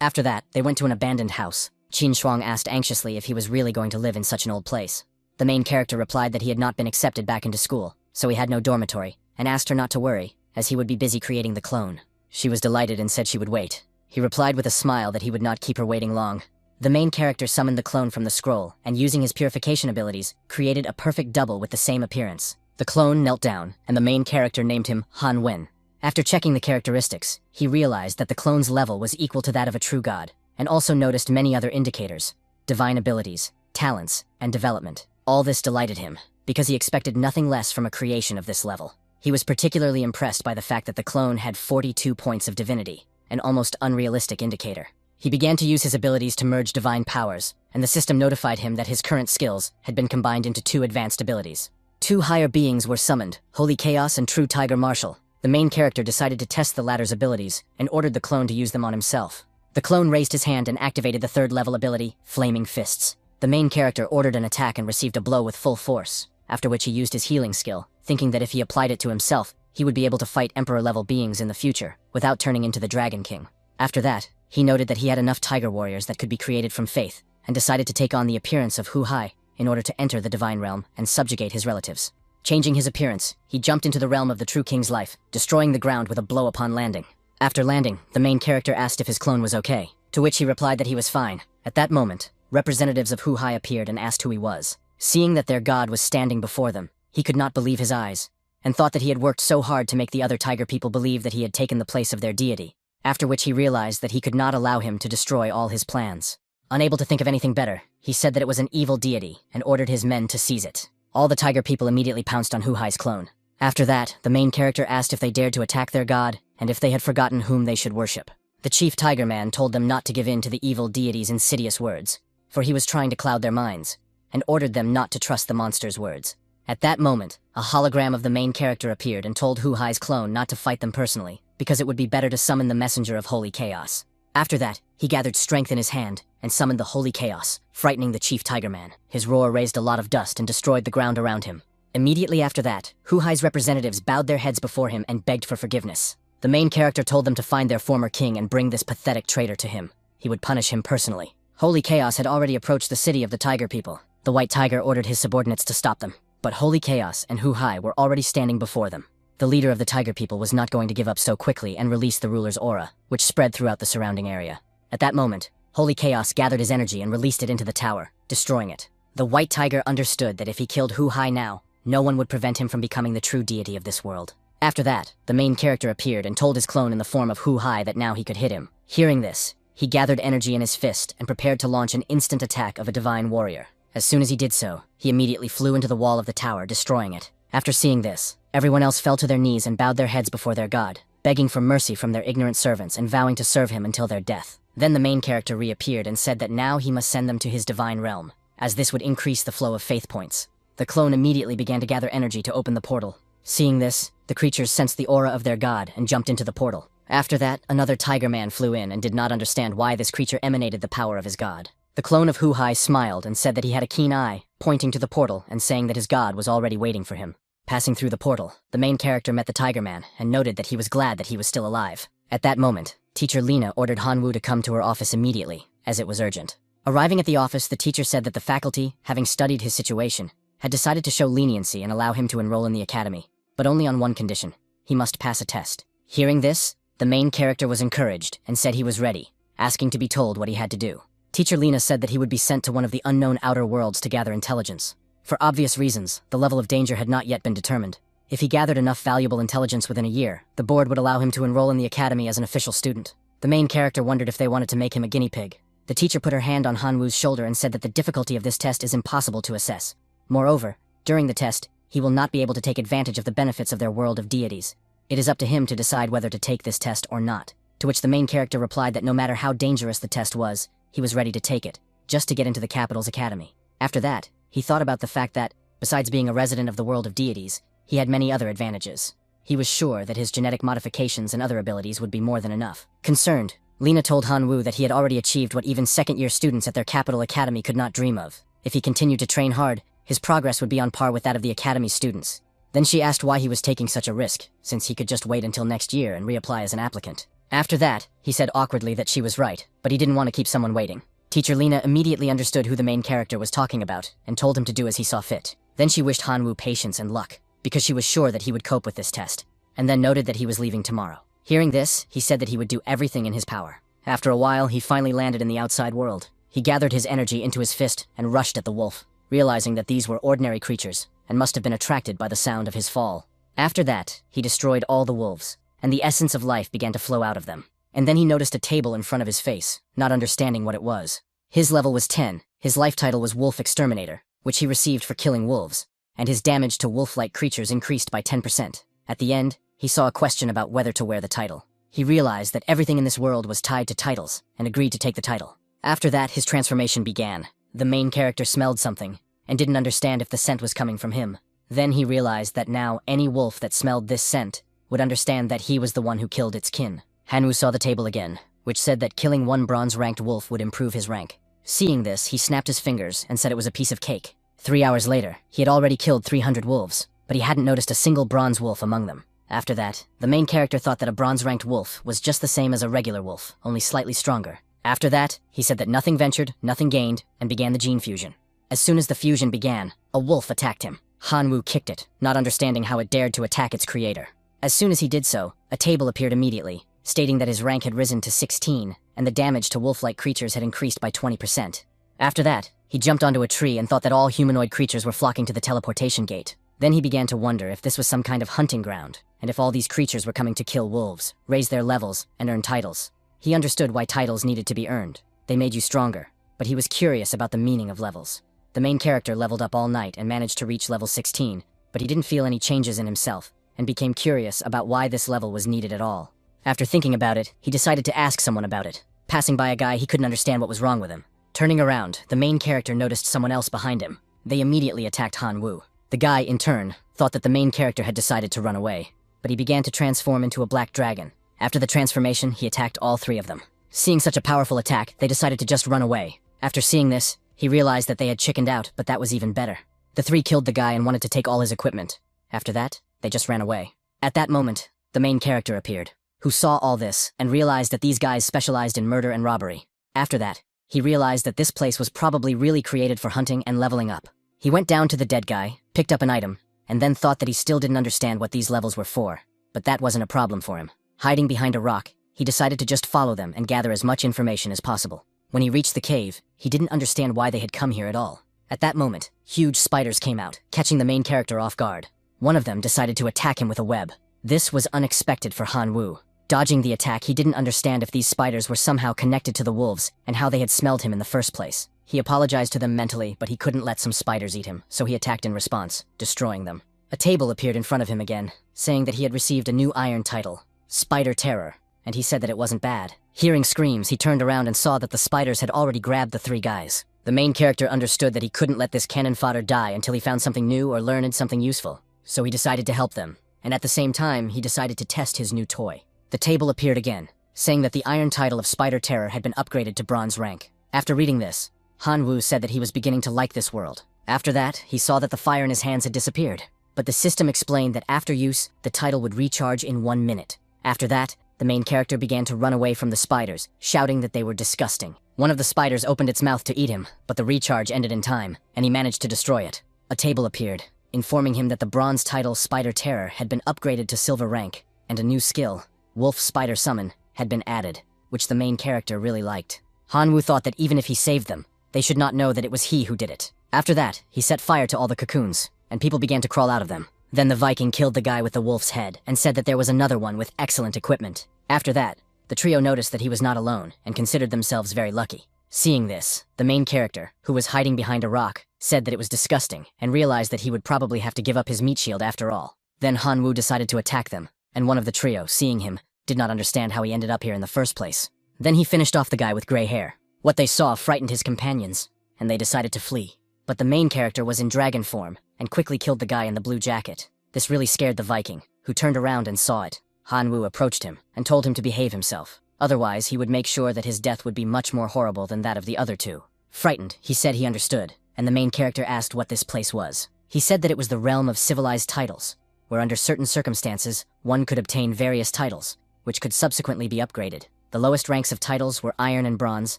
Speaker 1: After that, they went to an abandoned house. Qin Shuang asked anxiously if he was really going to live in such an old place. The main character replied that he had not been accepted back into school, so he had no dormitory, and asked her not to worry, as he would be busy creating the clone. She was delighted and said she would wait. He replied with a smile that he would not keep her waiting long. The main character summoned the clone from the scroll, and using his purification abilities, created a perfect double with the same appearance. The clone knelt down, and the main character named him Han Wen. After checking the characteristics, he realized that the clone's level was equal to that of a true god, and also noticed many other indicators: divine abilities, talents, and development. All this delighted him, because he expected nothing less from a creation of this level. He was particularly impressed by the fact that the clone had 42 points of divinity, an almost unrealistic indicator. He began to use his abilities to merge divine powers, and the system notified him that his current skills had been combined into 2 advanced abilities. 2 higher beings were summoned, Holy Chaos and True Tiger Martial. The main character decided to test the latter's abilities and ordered the clone to use them on himself. The clone raised his hand and activated the 3rd level ability, Flaming Fists. The main character ordered an attack and received a blow with full force, after which he used his healing skill, thinking that if he applied it to himself, he would be able to fight Emperor-level beings in the future, without turning into the Dragon King. After that, he noted that he had enough Tiger Warriors that could be created from faith, and decided to take on the appearance of Hu Hai in order to enter the Divine Realm and subjugate his relatives. Changing his appearance, he jumped into the realm of the True King's life, destroying the ground with a blow upon landing. After landing, the main character asked if his clone was okay, to which he replied that he was fine. At that moment, representatives of Hu Hai appeared and asked who he was. Seeing that their god was standing before them, he could not believe his eyes, and thought that he had worked so hard to make the other tiger people believe that he had taken the place of their deity, after which he realized that he could not allow him to destroy all his plans. Unable to think of anything better, he said that it was an evil deity and ordered his men to seize it. All the tiger people immediately pounced on Hu Hai's clone. After that, the main character asked if they dared to attack their god, and if they had forgotten whom they should worship. The chief tiger man told them not to give in to the evil deity's insidious words, for he was trying to cloud their minds, and ordered them not to trust the monster's words. At that moment, a hologram of the main character appeared and told Hu Hai's clone not to fight them personally, because it would be better to summon the messenger of Holy Chaos. After that, he gathered strength in his hand and summoned the Holy Chaos, frightening the chief tiger man. His roar raised a lot of dust and destroyed the ground around him. Immediately after that, Hu Hai's representatives bowed their heads before him and begged for forgiveness. The main character told them to find their former king and bring this pathetic traitor to him. He would punish him personally. Holy Chaos had already approached the city of the tiger people. The white tiger ordered his subordinates to stop them, but Holy Chaos and Hu Hai were already standing before them. The leader of the tiger people was not going to give up so quickly and release the ruler's aura, which spread throughout the surrounding area. At that moment, Holy Chaos gathered his energy and released it into the tower, destroying it. The white tiger understood that if he killed Hu Hai now, no one would prevent him from becoming the true deity of this world. After that, the main character appeared and told his clone in the form of Hu Hai that now he could hit him. Hearing this, he gathered energy in his fist and prepared to launch an instant attack of a divine warrior. As soon as he did so, he immediately flew into the wall of the tower, destroying it. After seeing this, everyone else fell to their knees and bowed their heads before their god, begging for mercy from their ignorant servants and vowing to serve him until their death. Then the main character reappeared and said that now he must send them to his divine realm, as this would increase the flow of faith points. The clone immediately began to gather energy to open the portal. Seeing this, the creatures sensed the aura of their god and jumped into the portal. After that, another tiger man flew in and did not understand why this creature emanated the power of his god. The clone of Hu Hai smiled and said that he had a keen eye, pointing to the portal and saying that his god was already waiting for him. Passing through the portal, the main character met the tiger man and noted that he was glad that he was still alive. At that moment, teacher Lena ordered Hanwoo to come to her office immediately, as it was urgent. Arriving at the office, the teacher said that the faculty, having studied his situation, had decided to show leniency and allow him to enroll in the academy, but only on one condition: he must pass a test. Hearing this, the main character was encouraged and said he was ready, asking to be told what he had to do. Teacher Lena said that he would be sent to one of the unknown outer worlds to gather intelligence. For obvious reasons, the level of danger had not yet been determined. If he gathered enough valuable intelligence within a year, the board would allow him to enroll in the academy as an official student. The main character wondered if they wanted to make him a guinea pig. The teacher put her hand on Hanwoo's shoulder and said that the difficulty of this test is impossible to assess. Moreover, during the test, he will not be able to take advantage of the benefits of their world of deities. It is up to him to decide whether to take this test or not. To which the main character replied that no matter how dangerous the test was, he was ready to take it, just to get into the capital's academy. After that, he thought about the fact that, besides being a resident of the world of deities, he had many other advantages. He was sure that his genetic modifications and other abilities would be more than enough. Concerned, Lena told Hanwoo that he had already achieved what even second-year students at their capital academy could not dream of. If he continued to train hard, his progress would be on par with that of the academy's students. Then she asked why he was taking such a risk, since he could just wait until next year and reapply as an applicant. After that, he said awkwardly that she was right, but he didn't want to keep someone waiting. Teacher Lena immediately understood who the main character was talking about, and told him to do as he saw fit. Then she wished Hanwoo patience and luck, because she was sure that he would cope with this test, and then noted that he was leaving tomorrow. Hearing this, he said that he would do everything in his power. After a while, he finally landed in the outside world. He gathered his energy into his fist and rushed at the wolf, realizing that these were ordinary creatures, and must have been attracted by the sound of his fall. After that, he destroyed all the wolves. and the essence of life began to flow out of them. And then he noticed a table in front of his face, not understanding what it was. His level was 10, his life title was Wolf Exterminator, which he received for killing wolves, and his damage to wolf-like creatures increased by 10%. At the end, he saw a question about whether to wear the title. He realized that everything in this world was tied to titles, and agreed to take the title. After that, his transformation began. The main character smelled something, and didn't understand if the scent was coming from him. Then he realized that now any wolf that smelled this scent would understand that he was the one who killed its kin. Hanwoo saw the table again, which said that killing one bronze-ranked wolf would improve his rank. Seeing this, he snapped his fingers and said it was a piece of cake. 3 hours later, he had already killed 300 wolves, but he hadn't noticed a single bronze wolf among them. After that, the main character thought that a bronze-ranked wolf was just the same as a regular wolf, only slightly stronger. After that, he said that nothing ventured, nothing gained, and began the gene fusion. As soon as the fusion began, a wolf attacked him. Hanwoo kicked it, not understanding how it dared to attack its creator. As soon as he did so, a table appeared immediately, stating that his rank had risen to 16, and the damage to wolf-like creatures had increased by 20%. After that, he jumped onto a tree and thought that all humanoid creatures were flocking to the teleportation gate. Then he began to wonder if this was some kind of hunting ground, and if all these creatures were coming to kill wolves, raise their levels, and earn titles. He understood why titles needed to be earned. They made you stronger, but he was curious about the meaning of levels. The main character leveled up all night and managed to reach level 16, but he didn't feel any changes in himself, and became curious about why this level was needed at all. After thinking about it, he decided to ask someone about it. Passing by a guy, he couldn't understand what was wrong with him. Turning around, the main character noticed someone else behind him. They immediately attacked Hanwoo. The guy, in turn, thought that the main character had decided to run away, but he began to transform into a black dragon. After the transformation, he attacked all 3 of them. Seeing such a powerful attack, they decided to just run away. After seeing this, he realized that they had chickened out, but that was even better. The 3 killed the guy and wanted to take all his equipment. After that, they just ran away. At that moment, the main character appeared, who saw all this and realized that these guys specialized in murder and robbery. After that, he realized that this place was probably really created for hunting and leveling up. He went down to the dead guy, picked up an item, and then thought that he still didn't understand what these levels were for. But that wasn't a problem for him. Hiding behind a rock, he decided to just follow them and gather as much information as possible. When he reached the cave, he didn't understand why they had come here at all. At that moment, huge spiders came out, catching the main character off guard. One of them decided to attack him with a web. This was unexpected for Hanwoo. Dodging the attack, he didn't understand if these spiders were somehow connected to the wolves and how they had smelled him in the first place. He apologized to them mentally, but he couldn't let some spiders eat him, so he attacked in response, destroying them. A table appeared in front of him again, saying that he had received a new iron title, Spider Terror, and he said that it wasn't bad. Hearing screams, he turned around and saw that the spiders had already grabbed the 3 guys. The main character understood that he couldn't let this cannon fodder die until he found something new or learned something useful, so he decided to help them, and at the same time, he decided to test his new toy. The table appeared again, saying that the iron title of Spider Terror had been upgraded to bronze rank. After reading this, Hanwoo said that he was beginning to like this world. After that, he saw that the fire in his hands had disappeared, but the system explained that after use, the title would recharge in 1 minute. After that, the main character began to run away from the spiders, shouting that they were disgusting. One of the spiders opened its mouth to eat him, but the recharge ended in time, and he managed to destroy it. A table appeared, informing him that the bronze title Spider Terror had been upgraded to silver rank, and a new skill, Wolf Spider Summon, had been added, which the main character really liked. Hanwoo thought that even if he saved them, they should not know that it was he who did it. After that, he set fire to all the cocoons, and people began to crawl out of them. Then the Viking killed the guy with the wolf's head and said that there was another one with excellent equipment. After that, the trio noticed that he was not alone and considered themselves very lucky. Seeing this, the main character, who was hiding behind a rock, said that it was disgusting and realized that he would probably have to give up his meat shield after all. Then Hanwoo decided to attack them, and one of the trio, seeing him, did not understand how he ended up here in the first place. Then he finished off the guy with gray hair. What they saw frightened his companions, and they decided to flee. But the main character was in dragon form, and quickly killed the guy in the blue jacket. This really scared the Viking, who turned around and saw it. Hanwoo approached him, and told him to behave himself. Otherwise, he would make sure that his death would be much more horrible than that of the other 2. Frightened, he said he understood, and the main character asked what this place was. He said that it was the realm of civilized titles, where under certain circumstances, one could obtain various titles, which could subsequently be upgraded. The lowest ranks of titles were iron and bronze,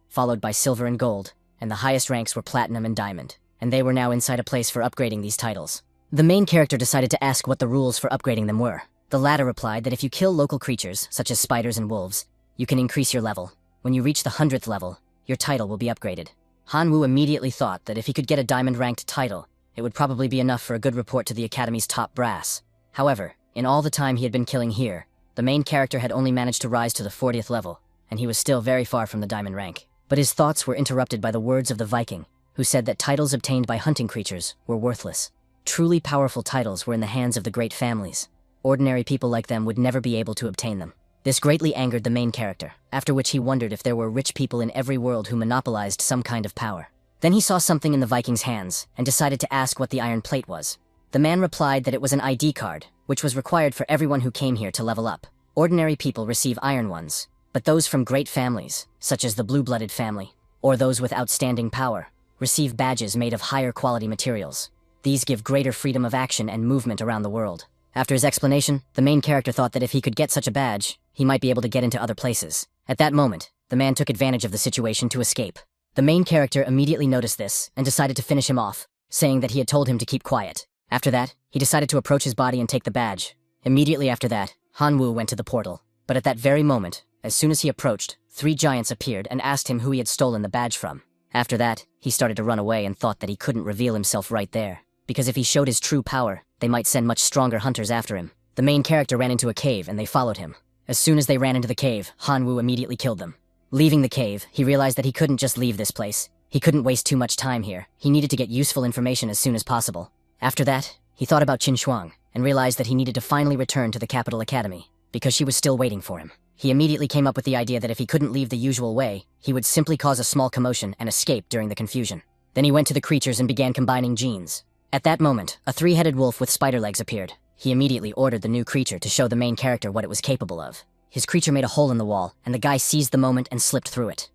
Speaker 1: followed by silver and gold, and the highest ranks were platinum and diamond, and they were now inside a place for upgrading these titles. The main character decided to ask what the rules for upgrading them were. The latter replied that if you kill local creatures, such as spiders and wolves, you can increase your level. When you reach the 100th level, your title will be upgraded. Hanwoo immediately thought that if he could get a diamond-ranked title, it would probably be enough for a good report to the Academy's top brass. However, in all the time he had been killing here, The main character had only managed to rise to the 40th level, and he was still very far from the diamond rank. But his thoughts were interrupted by the words of the Viking, who said that titles obtained by hunting creatures were worthless. Truly powerful titles were in the hands of the great families. Ordinary people like them would never be able to obtain them. This greatly angered the main character, after which he wondered if there were rich people in every world who monopolized some kind of power. Then he saw something in the Viking's hands, and decided to ask what the iron plate was. The man replied that it was an ID card, which was required for everyone who came here to level up. Ordinary people receive iron ones, but those from great families, such as the blue-blooded family, or those with outstanding power, receive badges made of higher quality materials. These give greater freedom of action and movement around the world. After his explanation, the main character thought that if he could get such a badge, he might be able to get into other places. At that moment, the man took advantage of the situation to escape. The main character immediately noticed this and decided to finish him off, saying that he had told him to keep quiet. After that, he decided to approach his body and take the badge. Immediately after that, Han Wu went to the portal. But at that very moment, as soon as he approached, 3 giants appeared and asked him who he had stolen the badge from. After that, he started to run away and thought that he couldn't reveal himself right there, because if he showed his true power, they might send much stronger hunters after him. The main character ran into a cave and they followed him. As soon as they ran into the cave, Han Wu immediately killed them. Leaving the cave, he realized that he couldn't just leave this place. He couldn't waste too much time here. He needed to get useful information as soon as possible. After that, he thought about Qin Shuang and realized that he needed to finally return to the capital academy, because she was still waiting for him. He immediately came up with the idea that if he couldn't leave the usual way, he would simply cause a small commotion and escape during the confusion. Then he went to the creatures and began combining genes. At that moment, a 3-headed wolf with spider legs appeared. He immediately ordered the new creature to show the main character what it was capable of. His creature made a hole in the wall, and the guy seized the moment and slipped through it.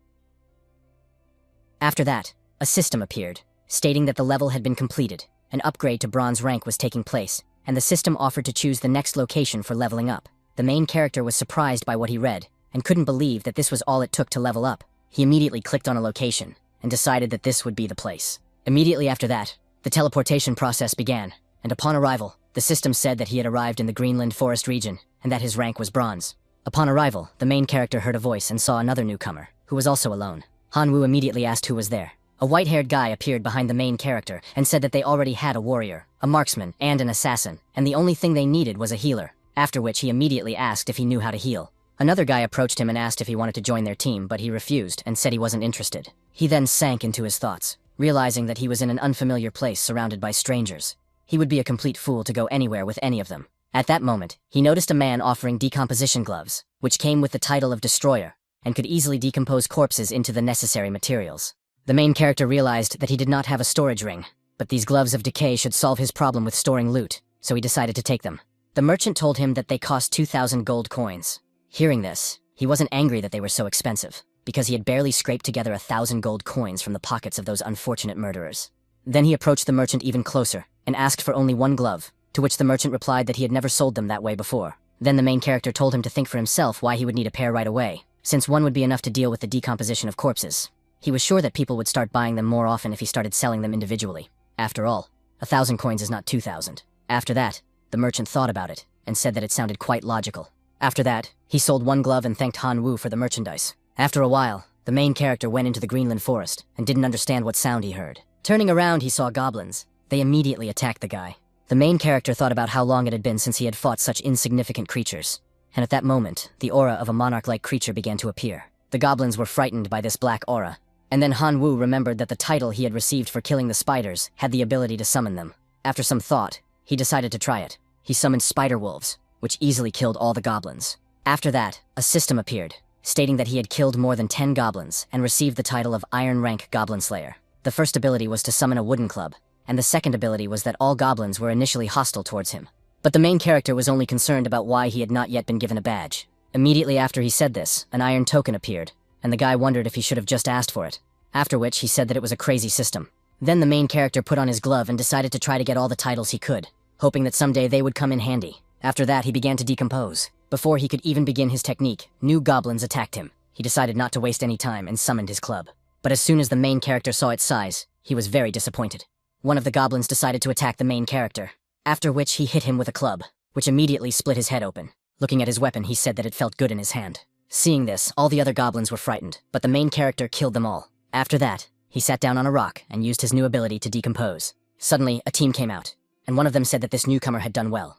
Speaker 1: After that, a system appeared, stating that the level had been completed. An upgrade to bronze rank was taking place, and the system offered to choose the next location for leveling up. The main character was surprised by what he read, and couldn't believe that this was all it took to level up. He immediately clicked on a location, and decided that this would be the place. Immediately after that, the teleportation process began, and upon arrival, the system said that he had arrived in the Greenland Forest region, and that his rank was bronze. Upon arrival, the main character heard a voice and saw another newcomer, who was also alone. Han Wu immediately asked who was there. A white-haired guy appeared behind the main character and said that they already had a warrior, a marksman, and an assassin, and the only thing they needed was a healer, after which he immediately asked if he knew how to heal. Another guy approached him and asked if he wanted to join their team, but he refused and said he wasn't interested. He then sank into his thoughts, realizing that he was in an unfamiliar place surrounded by strangers. He would be a complete fool to go anywhere with any of them. At that moment, he noticed a man offering decomposition gloves, which came with the title of Destroyer, and could easily decompose corpses into the necessary materials. The main character realized that he did not have a storage ring, but these gloves of decay should solve his problem with storing loot, so he decided to take them. The merchant told him that they cost 2,000 gold coins. Hearing this, he wasn't angry that they were so expensive, because he had barely scraped together 1,000 gold coins from the pockets of those unfortunate murderers. Then he approached the merchant even closer, and asked for only 1 glove, to which the merchant replied that he had never sold them that way before. Then the main character told him to think for himself why he would need a pair right away, since one would be enough to deal with the decomposition of corpses. He was sure that people would start buying them more often if he started selling them individually. After all, 1,000 coins is not 2,000. After that, the merchant thought about it, and said that it sounded quite logical. After that, he sold 1 glove and thanked Han Wu for the merchandise. After a while, the main character went into the Greenland Forest, and didn't understand what sound he heard. Turning around, he saw goblins. They immediately attacked the guy. The main character thought about how long it had been since he had fought such insignificant creatures, and at that moment, the aura of a monarch-like creature began to appear. The goblins were frightened by this black aura, and then Han Wu remembered that the title he had received for killing the spiders had the ability to summon them. After some thought, he decided to try it. He summoned spider wolves, which easily killed all the goblins. After that, a system appeared, stating that he had killed more than 10 goblins and received the title of Iron Rank Goblin Slayer. The first ability was to summon a wooden club, and the second ability was that all goblins were initially hostile towards him. But the main character was only concerned about why he had not yet been given a badge. Immediately after he said this, an iron token appeared, and the guy wondered if he should have just asked for it, after which he said that it was a crazy system. Then the main character put on his glove and decided to try to get all the titles he could, hoping that someday they would come in handy. After that, he began to decompose. Before he could even begin his technique, new goblins attacked him. He decided not to waste any time and summoned his club. But as soon as the main character saw its size, he was very disappointed. One of the goblins decided to attack the main character, after which he hit him with a club, which immediately split his head open. Looking at his weapon, he said that it felt good in his hand. Seeing this, all the other goblins were frightened, but the main character killed them all. After that, he sat down on a rock and used his new ability to decompose. Suddenly, a team came out, and one of them said that this newcomer had done well.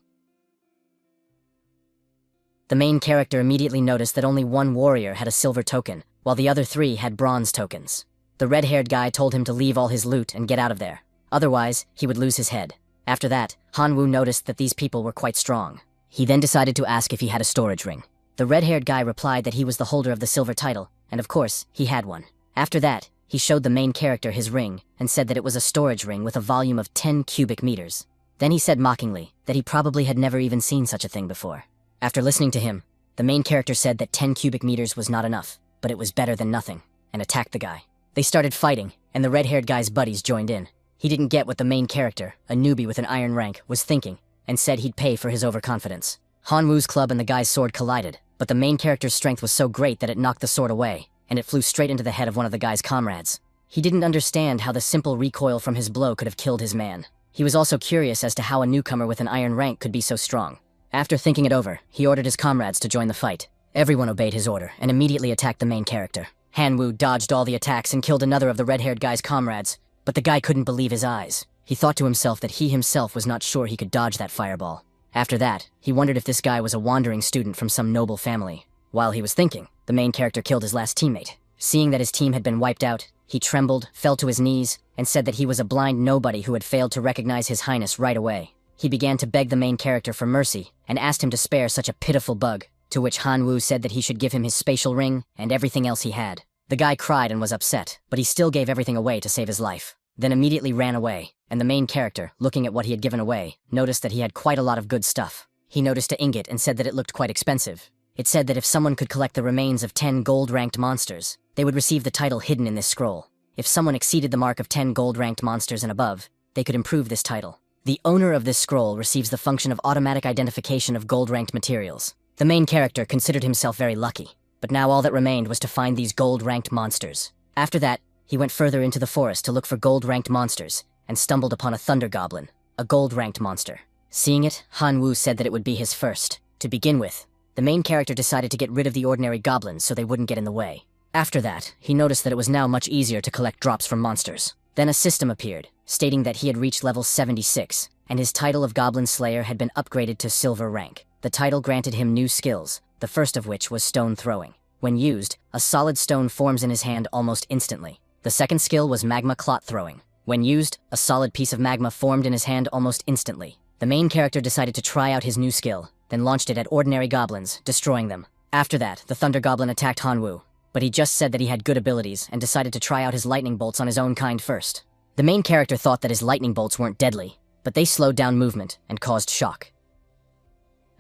Speaker 1: The main character immediately noticed that only one warrior had a silver token, while the other 3 had bronze tokens. The red-haired guy told him to leave all his loot and get out of there. Otherwise, he would lose his head. After that, Hanwoo noticed that these people were quite strong. He then decided to ask if he had a storage ring. The red-haired guy replied that he was the holder of the silver title, and of course, he had one. After that, he showed the main character his ring and said that it was a storage ring with a volume of 10 cubic meters. Then he said mockingly that he probably had never even seen such a thing before. After listening to him, the main character said that 10 cubic meters was not enough, but it was better than nothing, and attacked the guy. They started fighting, and the red-haired guy's buddies joined in. He didn't get what the main character, a newbie with an iron rank, was thinking, and said he'd pay for his overconfidence. Hanwoo's club and the guy's sword collided, but the main character's strength was so great that it knocked the sword away, and it flew straight into the head of one of the guy's comrades. He didn't understand how the simple recoil from his blow could have killed his man. He was also curious as to how a newcomer with an iron rank could be so strong. After thinking it over, he ordered his comrades to join the fight. Everyone obeyed his order and immediately attacked the main character. Hanwoo dodged all the attacks and killed another of the red-haired guy's comrades, but the guy couldn't believe his eyes. He thought to himself that he himself was not sure he could dodge that fireball. After that, he wondered if this guy was a wandering student from some noble family. While he was thinking, the main character killed his last teammate. Seeing that his team had been wiped out, he trembled, fell to his knees, and said that he was a blind nobody who had failed to recognize his highness right away. He began to beg the main character for mercy and asked him to spare such a pitiful bug, to which Hanwoo said that he should give him his spatial ring and everything else he had. The guy cried and was upset, but he still gave everything away to save his life, then immediately ran away, and the main character, looking at what he had given away, noticed that he had quite a lot of good stuff. He noticed an ingot and said that it looked quite expensive. It said that if someone could collect the remains of 10 gold-ranked monsters, they would receive the title hidden in this scroll. If someone exceeded the mark of 10 gold-ranked monsters and above, they could improve this title. The owner of this scroll receives the function of automatic identification of gold-ranked materials. The main character considered himself very lucky, but now all that remained was to find these gold-ranked monsters. After that, he went further into the forest to look for gold-ranked monsters, and stumbled upon a thunder goblin, a gold-ranked monster. Seeing it, Hanwoo said that it would be his first. To begin with, the main character decided to get rid of the ordinary goblins so they wouldn't get in the way. After that, he noticed that it was now much easier to collect drops from monsters. Then a system appeared, stating that he had reached level 76, and his title of Goblin Slayer had been upgraded to silver rank. The title granted him new skills, the first of which was stone throwing. When used, a solid stone forms in his hand almost instantly. The second skill was magma clot throwing. When used, a solid piece of magma formed in his hand almost instantly. The main character decided to try out his new skill, then launched it at ordinary goblins, destroying them. After that, the thunder goblin attacked Hanwoo, but he just said that he had good abilities and decided to try out his lightning bolts on his own kind first. The main character thought that his lightning bolts weren't deadly, but they slowed down movement and caused shock.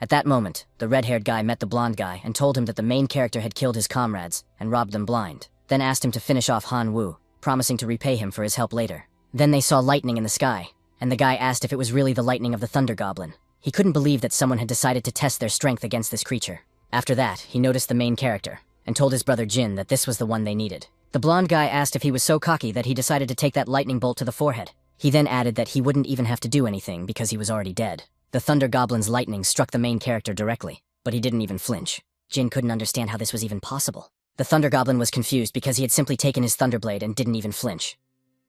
Speaker 1: At that moment, the red-haired guy met the blonde guy and told him that the main character had killed his comrades and robbed them blind, then asked him to finish off Hanwoo, promising to repay him for his help later. Then they saw lightning in the sky, and the guy asked if it was really the lightning of the thunder goblin. He couldn't believe that someone had decided to test their strength against this creature. After that, he noticed the main character, and told his brother Jin that this was the one they needed. The blonde guy asked if he was so cocky that he decided to take that lightning bolt to the forehead. He then added that he wouldn't even have to do anything because he was already dead. The thunder goblin's lightning struck the main character directly, but he didn't even flinch. Jin couldn't understand how this was even possible. The thunder goblin was confused because he had simply taken his thunderblade and didn't even flinch.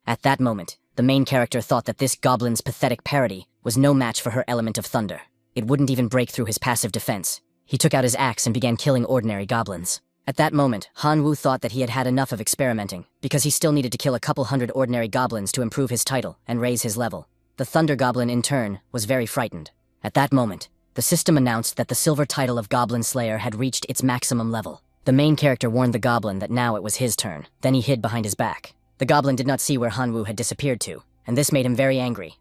Speaker 1: At that moment, the main character thought that this goblin's pathetic parody was no match for her element of thunder. It wouldn't even break through his passive defense. He took out his axe and began killing ordinary goblins. At that moment, Hanwoo thought that he had had enough of experimenting, because he still needed to kill a couple hundred ordinary goblins to improve his title and raise his level. The thunder goblin, in turn, was very frightened. At that moment, the system announced that the silver title of Goblin Slayer had reached its maximum level. The main character warned the goblin that now it was his turn. Then he hid behind his back. The goblin did not see where Hanwoo had disappeared to, and this made him very angry.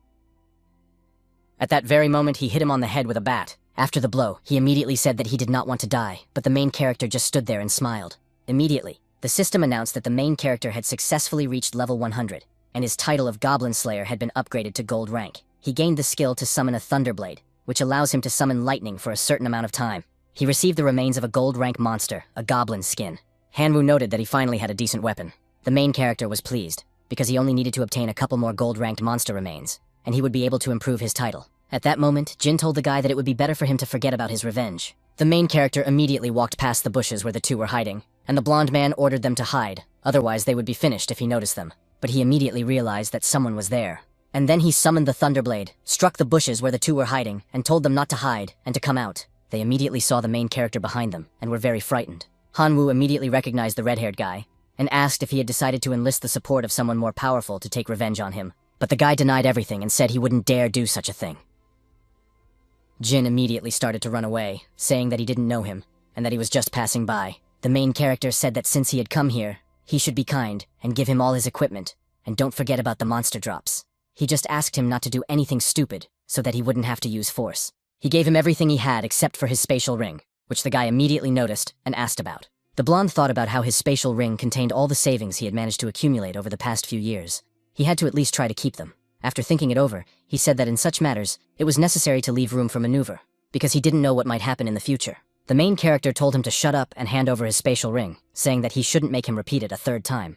Speaker 1: At that very moment, he hit him on the head with a bat. After the blow, he immediately said that he did not want to die, but the main character just stood there and smiled. Immediately, the system announced that the main character had successfully reached level 100, and his title of Goblin Slayer had been upgraded to gold rank. He gained the skill to summon a Thunderblade, which allows him to summon lightning for a certain amount of time. He received the remains of a gold rank monster, a goblin skin. Hanwoo noted that he finally had a decent weapon. The main character was pleased, because he only needed to obtain a couple more gold ranked monster remains, and he would be able to improve his title. At that moment, Jin told the guy that it would be better for him to forget about his revenge. The main character immediately walked past the bushes where the two were hiding, and the blonde man ordered them to hide, otherwise they would be finished if he noticed them. But he immediately realized that someone was there. And then he summoned the Thunderblade, struck the bushes where the two were hiding, and told them not to hide and to come out. They immediately saw the main character behind them and were very frightened. Hanwoo immediately recognized the red-haired guy and asked if he had decided to enlist the support of someone more powerful to take revenge on him. But the guy denied everything and said he wouldn't dare do such a thing. Jin immediately started to run away, saying that he didn't know him and that he was just passing by. The main character said that since he had come here, he should be kind and give him all his equipment, and don't forget about the monster drops. He just asked him not to do anything stupid so that he wouldn't have to use force. He gave him everything he had except for his spatial ring, which the guy immediately noticed and asked about. The blonde thought about how his spatial ring contained all the savings he had managed to accumulate over the past few years. He had to at least try to keep them. After thinking it over, he said that in such matters, it was necessary to leave room for maneuver, because he didn't know what might happen in the future. The main character told him to shut up and hand over his spatial ring, saying that he shouldn't make him repeat it a third time.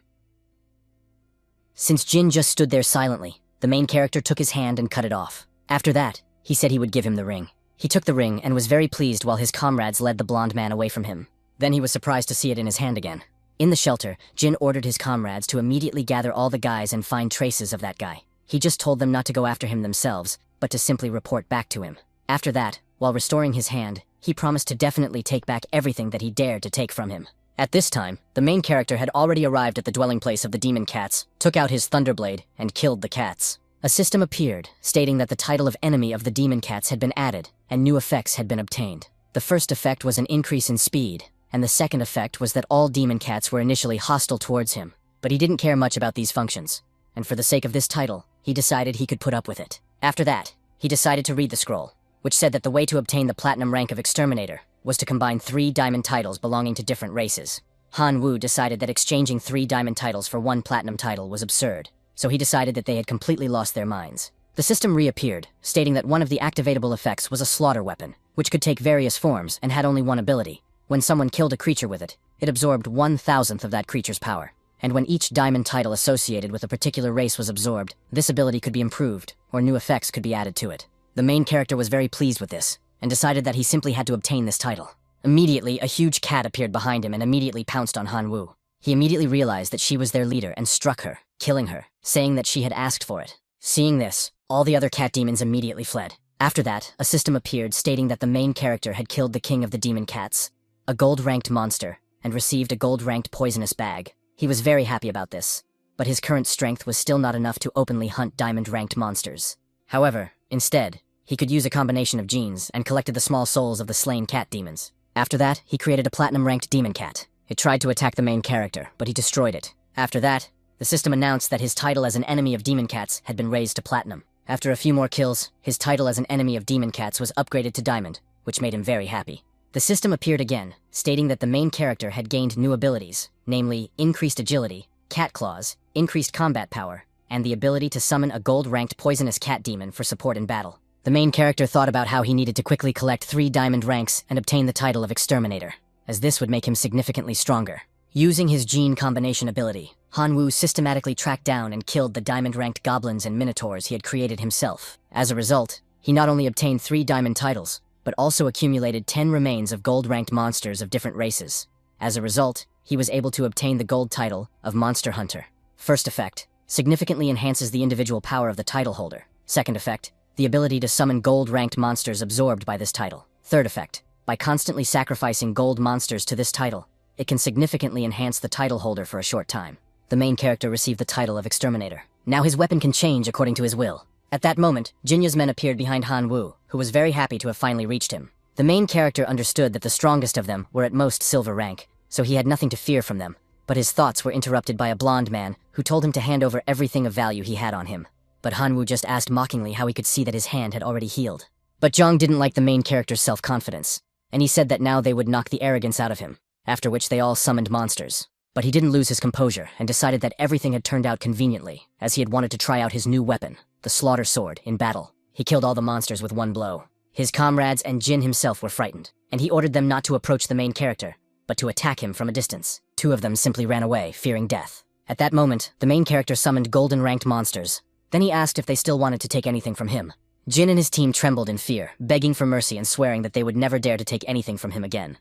Speaker 1: Since Jin just stood there silently, the main character took his hand and cut it off. After that, he said he would give him the ring. He took the ring and was very pleased while his comrades led the blonde man away from him. Then he was surprised to see it in his hand again. In the shelter, Jin ordered his comrades to immediately gather all the guys and find traces of that guy. He just told them not to go after him themselves, but to simply report back to him. After that, while restoring his hand, he promised to definitely take back everything that he dared to take from him. At this time, the main character had already arrived at the dwelling place of the demon cats, took out his thunderblade, and killed the cats. A system appeared, stating that the title of enemy of the demon cats had been added, and new effects had been obtained. The first effect was an increase in speed, and the second effect was that all demon cats were initially hostile towards him, but he didn't care much about these functions, and for the sake of this title, he decided he could put up with it. After that, he decided to read the scroll, which said that the way to obtain the platinum rank of exterminator was to combine 3 diamond titles belonging to different races. Hanwoo decided that exchanging 3 diamond titles for 1 platinum title was absurd, so he decided that they had completely lost their minds. The system reappeared, stating that one of the activatable effects was a slaughter weapon, which could take various forms and had only one ability. When someone killed a creature with it, it absorbed 1/1000th of that creature's power. And when each diamond title associated with a particular race was absorbed, this ability could be improved, or new effects could be added to it. The main character was very pleased with this, and decided that he simply had to obtain this title. Immediately, a huge cat appeared behind him and immediately pounced on Hanwoo. He immediately realized that she was their leader and struck her, killing her, saying that she had asked for it. Seeing this, all the other cat demons immediately fled. After that, a system appeared stating that the main character had killed the king of the demon cats, a gold-ranked monster, and received a gold-ranked poisonous bag. He was very happy about this, but his current strength was still not enough to openly hunt diamond-ranked monsters. However, instead, he could use a combination of genes and collected the small souls of the slain cat demons. After that, he created a platinum-ranked demon cat. It tried to attack the main character, but he destroyed it. After that, the system announced that his title as an enemy of demon cats had been raised to platinum. After a few more kills, his title as an enemy of demon cats was upgraded to diamond, which made him very happy. The system appeared again, stating that the main character had gained new abilities, namely increased agility, cat claws, increased combat power, and the ability to summon a gold-ranked poisonous cat demon for support in battle. The main character thought about how he needed to quickly collect 3 diamond ranks and obtain the title of exterminator, as this would make him significantly stronger. Using his gene combination ability, Hanwoo systematically tracked down and killed the diamond-ranked goblins and minotaurs he had created himself. As a result, he not only obtained 3 diamond titles, but also accumulated 10 remains of gold-ranked monsters of different races. As a result, he was able to obtain the gold title of Monster Hunter. First effect, significantly enhances the individual power of the title holder. Second effect, the ability to summon gold-ranked monsters absorbed by this title. Third effect, by constantly sacrificing gold monsters to this title, it can significantly enhance the title holder for a short time. The main character received the title of Exterminator. Now his weapon can change according to his will. At that moment, Jinya's men appeared behind Hanwoo, who was very happy to have finally reached him. The main character understood that the strongest of them were at most silver rank, so he had nothing to fear from them, but his thoughts were interrupted by a blonde man who told him to hand over everything of value he had on him. But Hanwoo just asked mockingly how he could see that his hand had already healed. But Zhang didn't like the main character's self-confidence, and he said that now they would knock the arrogance out of him, after which they all summoned monsters. But he didn't lose his composure and decided that everything had turned out conveniently, as he had wanted to try out his new weapon, the Slaughter Sword, in battle. He killed all the monsters with one blow. His comrades and Jin himself were frightened, and he ordered them not to approach the main character, but to attack him from a distance. 2 of them simply ran away, fearing death. At that moment, the main character summoned golden-ranked monsters. Then he asked if they still wanted to take anything from him. Jin and his team trembled in fear, begging for mercy and swearing that they would never dare to take anything from him again.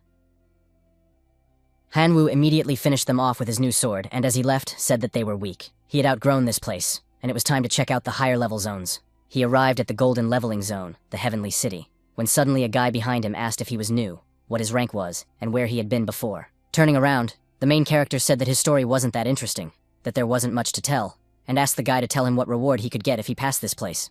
Speaker 1: Hanwoo immediately finished them off with his new sword, and as he left, said that they were weak. He had outgrown this place, and it was time to check out the higher level zones. He arrived at the golden leveling zone, the Heavenly City. when suddenly a guy behind him asked if he was new, what his rank was, and where he had been before. Turning around, the main character said that his story wasn't that interesting, that there wasn't much to tell, and asked the guy to tell him what reward he could get if he passed this place.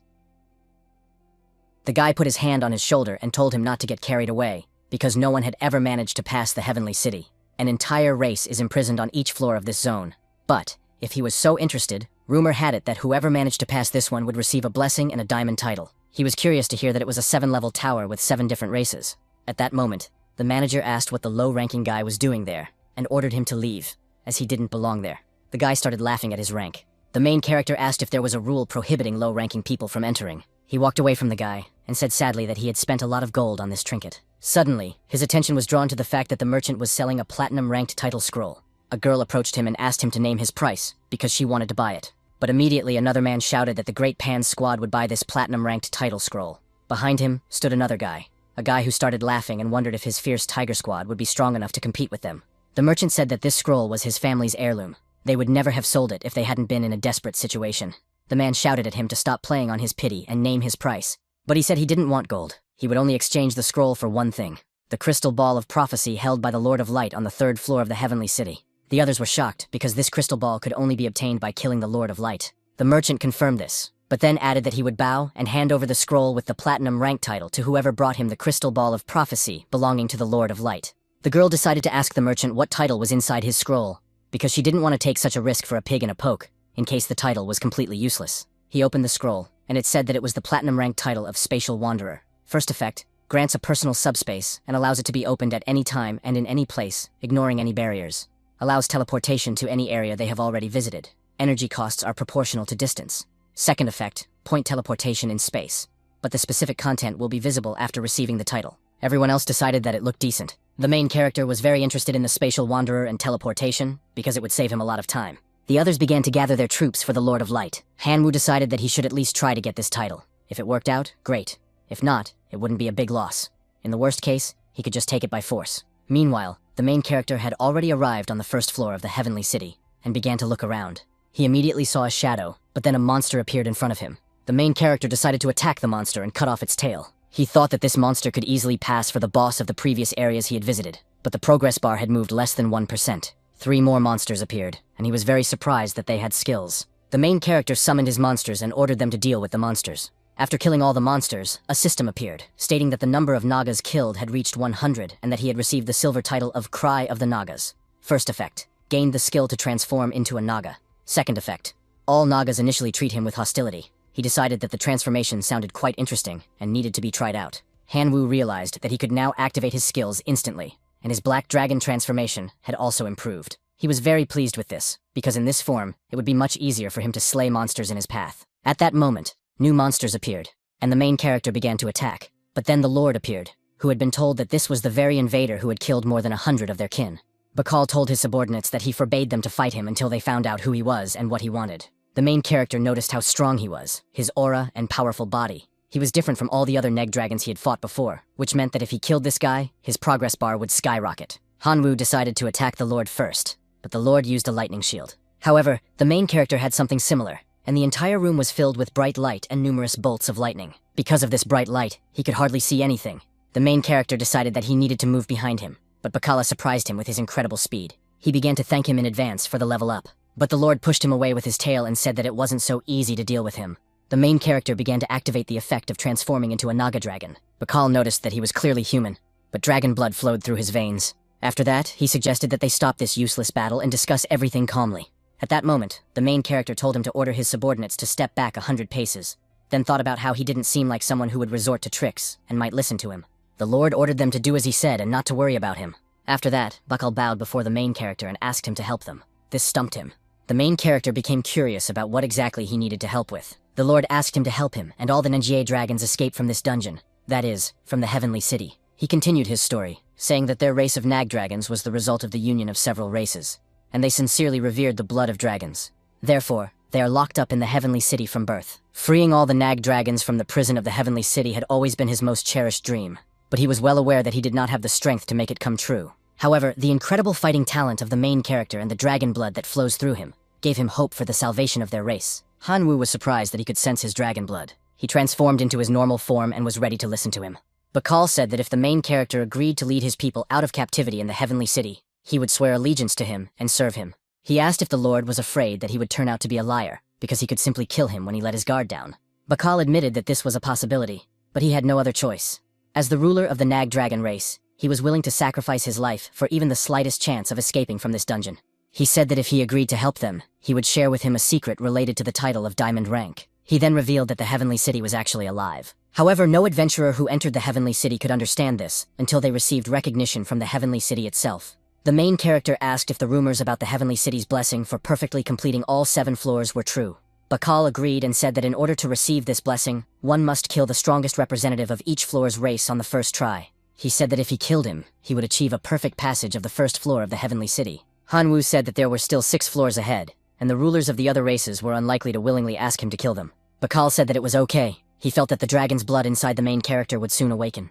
Speaker 1: The guy put his hand on his shoulder and told him not to get carried away, because no one had ever managed to pass the Heavenly City. An entire race is imprisoned on each floor of this zone. But, if he was so interested, rumor had it that whoever managed to pass this one would receive a blessing and a diamond title. He was curious to hear that it was a 7-level tower with 7 different races. At that moment, the manager asked what the low-ranking guy was doing there, and ordered him to leave, as he didn't belong there. The guy started laughing at his rank. The main character asked if there was a rule prohibiting low-ranking people from entering. He walked away from the guy, and said sadly that he had spent a lot of gold on this trinket. Suddenly, his attention was drawn to the fact that the merchant was selling a platinum-ranked title scroll. A girl approached him and asked him to name his price, because she wanted to buy it. But immediately another man shouted that the Great Pan's squad would buy this platinum-ranked title scroll. Behind him stood another guy, a guy who started laughing and wondered if his fierce tiger squad would be strong enough to compete with them. The merchant said that this scroll was his family's heirloom. They would never have sold it if they hadn't been in a desperate situation. The man shouted at him to stop playing on his pity and name his price. But he said he didn't want gold. He would only exchange the scroll for one thing: the crystal ball of prophecy held by the Lord of Light on the 3rd floor of the Heavenly City. The others were shocked, because this crystal ball could only be obtained by killing the Lord of Light. The merchant confirmed this, but then added that he would bow and hand over the scroll with the platinum rank title to whoever brought him the crystal ball of prophecy belonging to the Lord of Light. The girl decided to ask the merchant what title was inside his scroll, because she didn't want to take such a risk for a pig in a poke, in case the title was completely useless. He opened the scroll, and it said that it was the platinum rank title of Spatial Wanderer. First effect, grants a personal subspace and allows it to be opened at any time and in any place, ignoring any barriers. Allows teleportation to any area they have already visited. Energy costs are proportional to distance. Second effect, point teleportation in space. But the specific content will be visible after receiving the title. Everyone else decided that it looked decent. The main character was very interested in the Spatial Wanderer and teleportation, because it would save him a lot of time. The others began to gather their troops for the Lord of Light. Hanwoo decided that he should at least try to get this title. If it worked out, great. If not, it wouldn't be a big loss. In the worst case, he could just take it by force. Meanwhile, the main character had already arrived on the 1st floor of the Heavenly City, and began to look around. He immediately saw a shadow, but then a monster appeared in front of him. The main character decided to attack the monster and cut off its tail. He thought that this monster could easily pass for the boss of the previous areas he had visited, but the progress bar had moved less than 1%. 3 more monsters appeared, and he was very surprised that they had skills. The main character summoned his monsters and ordered them to deal with the monsters. After killing all the monsters, a system appeared, stating that the number of Nagas killed had reached 100 and that he had received the silver title of Cry of the Nagas. First effect, gained the skill to transform into a Naga. Second effect, all Nagas initially treat him with hostility. He decided that the transformation sounded quite interesting and needed to be tried out. Hanwoo realized that he could now activate his skills instantly, and his black dragon transformation had also improved. He was very pleased with this, because in this form, it would be much easier for him to slay monsters in his path. At that moment, new monsters appeared, and the main character began to attack. But then the Lord appeared, who had been told that this was the very invader who had killed more than 100 of their kin. Bakal told his subordinates that he forbade them to fight him until they found out who he was and what he wanted. The main character noticed how strong he was, his aura and powerful body. He was different from all the other neg dragons he had fought before, which meant that if he killed this guy, his progress bar would skyrocket. Hanwoo decided to attack the Lord first, but the Lord used a lightning shield. However, the main character had something similar, and the entire room was filled with bright light and numerous bolts of lightning. Because of this bright light, he could hardly see anything. The main character decided that he needed to move behind him, but Bakala surprised him with his incredible speed. He began to thank him in advance for the level up. But the Lord pushed him away with his tail and said that it wasn't so easy to deal with him. The main character began to activate the effect of transforming into a Naga dragon. Bakal noticed that he was clearly human, but dragon blood flowed through his veins. After that, he suggested that they stop this useless battle and discuss everything calmly. At that moment, the main character told him to order his subordinates to step back 100 paces, then thought about how he didn't seem like someone who would resort to tricks and might listen to him. The Lord ordered them to do as he said and not to worry about him. After that, Bakal bowed before the main character and asked him to help them. This stumped him. The main character became curious about what exactly he needed to help with. The Lord asked him to help him, and all the Nenjie dragons escaped from this dungeon. That is, from the Heavenly City. He continued his story, saying that their race of nag dragons was the result of the union of several races, and they sincerely revered the blood of dragons. Therefore, they are locked up in the Heavenly City from birth. Freeing all the nag dragons from the prison of the Heavenly City had always been his most cherished dream, but he was well aware that he did not have the strength to make it come true. However, the incredible fighting talent of the main character and the dragon blood that flows through him gave him hope for the salvation of their race. Hanwoo was surprised that he could sense his dragon blood. He transformed into his normal form and was ready to listen to him. Bakal said that if the main character agreed to lead his people out of captivity in the heavenly city, he would swear allegiance to him and serve him. He asked if the Lord was afraid that he would turn out to be a liar, because he could simply kill him when he let his guard down. Bakal admitted that this was a possibility, but he had no other choice. As the ruler of the Nag dragon race, he was willing to sacrifice his life for even the slightest chance of escaping from this dungeon. He said that if he agreed to help them, he would share with him a secret related to the title of Diamond Rank. He then revealed that the heavenly city was actually alive. However, no adventurer who entered the heavenly city could understand this until they received recognition from the heavenly city itself. The main character asked if the rumors about the heavenly city's blessing for perfectly completing all 7 floors were true. Bakal agreed and said that in order to receive this blessing, one must kill the strongest representative of each floor's race on the first try. He said that if he killed him, he would achieve a perfect passage of the first floor of the heavenly city. Hanwoo said that there were still 6 floors ahead, and the rulers of the other races were unlikely to willingly ask him to kill them. Bakal said that it was okay. He felt that the dragon's blood inside the main character would soon awaken.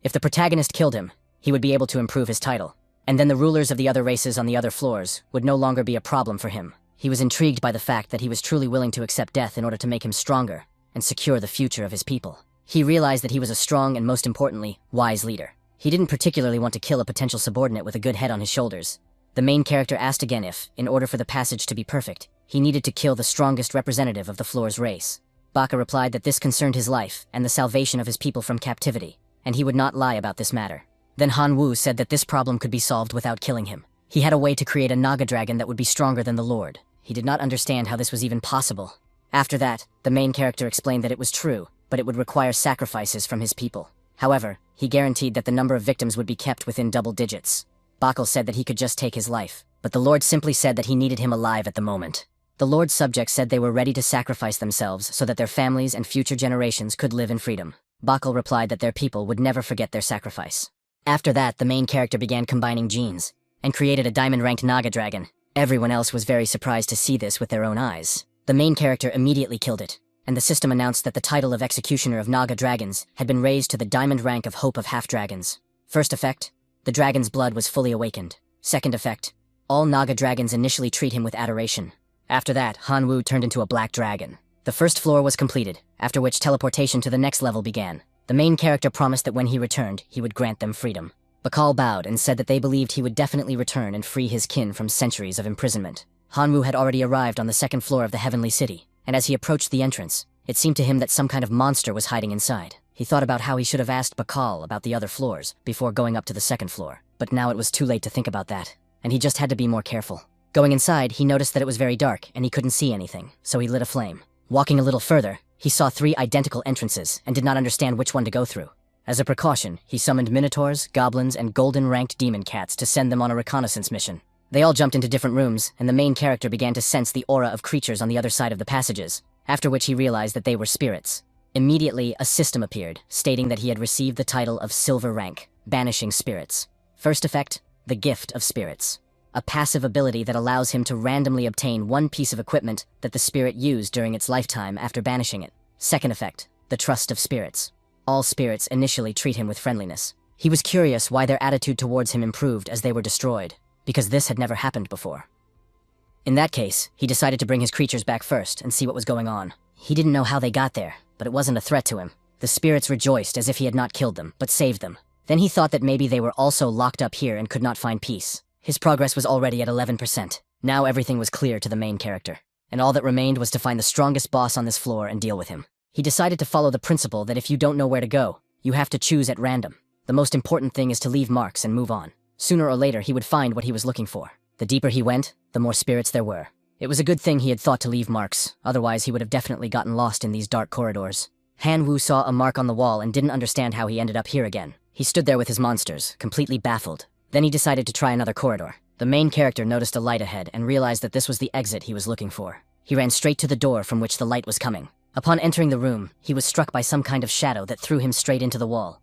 Speaker 1: If the protagonist killed him, he would be able to improve his title, and then the rulers of the other races on the other floors would no longer be a problem for him. He was intrigued by the fact that he was truly willing to accept death in order to make him stronger and secure the future of his people. He realized that he was a strong and, most importantly, wise leader. He didn't particularly want to kill a potential subordinate with a good head on his shoulders. The main character asked again if, in order for the passage to be perfect, he needed to kill the strongest representative of the floor's race. Baka replied that this concerned his life and the salvation of his people from captivity, and he would not lie about this matter. Then Hanwoo said that this problem could be solved without killing him. He had a way to create a Naga dragon that would be stronger than the Lord. He did not understand how this was even possible. After that, the main character explained that it was true, but it would require sacrifices from his people. However, he guaranteed that the number of victims would be kept within double digits. Bakal said that he could just take his life, but the Lord simply said that he needed him alive at the moment. The Lord's subjects said they were ready to sacrifice themselves so that their families and future generations could live in freedom. Bakal replied that their people would never forget their sacrifice. After that, the main character began combining genes and created a diamond-ranked Naga dragon. Everyone else was very surprised to see this with their own eyes. The main character immediately killed it, and the system announced that the title of Executioner of Naga Dragons had been raised to the diamond rank of Hope of Half-Dragons. First effect, the dragon's blood was fully awakened. Second effect, all Naga dragons initially treat him with adoration. After that, Hanwoo turned into a black dragon. The first floor was completed, after which teleportation to the next level began. The main character promised that when he returned, he would grant them freedom. Bakal bowed and said that they believed he would definitely return and free his kin from centuries of imprisonment. Hanwoo had already arrived on the second floor of the heavenly city, and as he approached the entrance, it seemed to him that some kind of monster was hiding inside. He thought about how he should have asked Bakal about the other floors before going up to the second floor, but now it was too late to think about that, and he just had to be more careful. Going inside, he noticed that it was very dark and he couldn't see anything, so he lit a flame. Walking a little further, he saw 3 identical entrances and did not understand which one to go through. As a precaution, he summoned minotaurs, goblins, and golden-ranked demon cats to send them on a reconnaissance mission. They all jumped into different rooms, and the main character began to sense the aura of creatures on the other side of the passages, after which he realized that they were spirits. Immediately, a system appeared, stating that he had received the title of Silver Rank, Banishing Spirits. First effect, the Gift of Spirits. A passive ability that allows him to randomly obtain one piece of equipment that the spirit used during its lifetime after banishing it. Second effect, the Trust of Spirits. All spirits initially treat him with friendliness. He was curious why their attitude towards him improved as they were destroyed, because this had never happened before. In that case, he decided to bring his creatures back first and see what was going on. He didn't know how they got there, but it wasn't a threat to him. The spirits rejoiced as if he had not killed them, but saved them. Then he thought that maybe they were also locked up here and could not find peace. His progress was already at 11%. Now everything was clear to the main character, and all that remained was to find the strongest boss on this floor and deal with him. He decided to follow the principle that if you don't know where to go, you have to choose at random. The most important thing is to leave marks and move on. Sooner or later, he would find what he was looking for. The deeper he went, the more spirits there were. It was a good thing he had thought to leave marks, otherwise he would have definitely gotten lost in these dark corridors. Hanwoo saw a mark on the wall and didn't understand how he ended up here again. He stood there with his monsters, completely baffled. Then he decided to try another corridor. The main character noticed a light ahead and realized that this was the exit he was looking for. He ran straight to the door from which the light was coming. Upon entering the room, he was struck by some kind of shadow that threw him straight into the wall.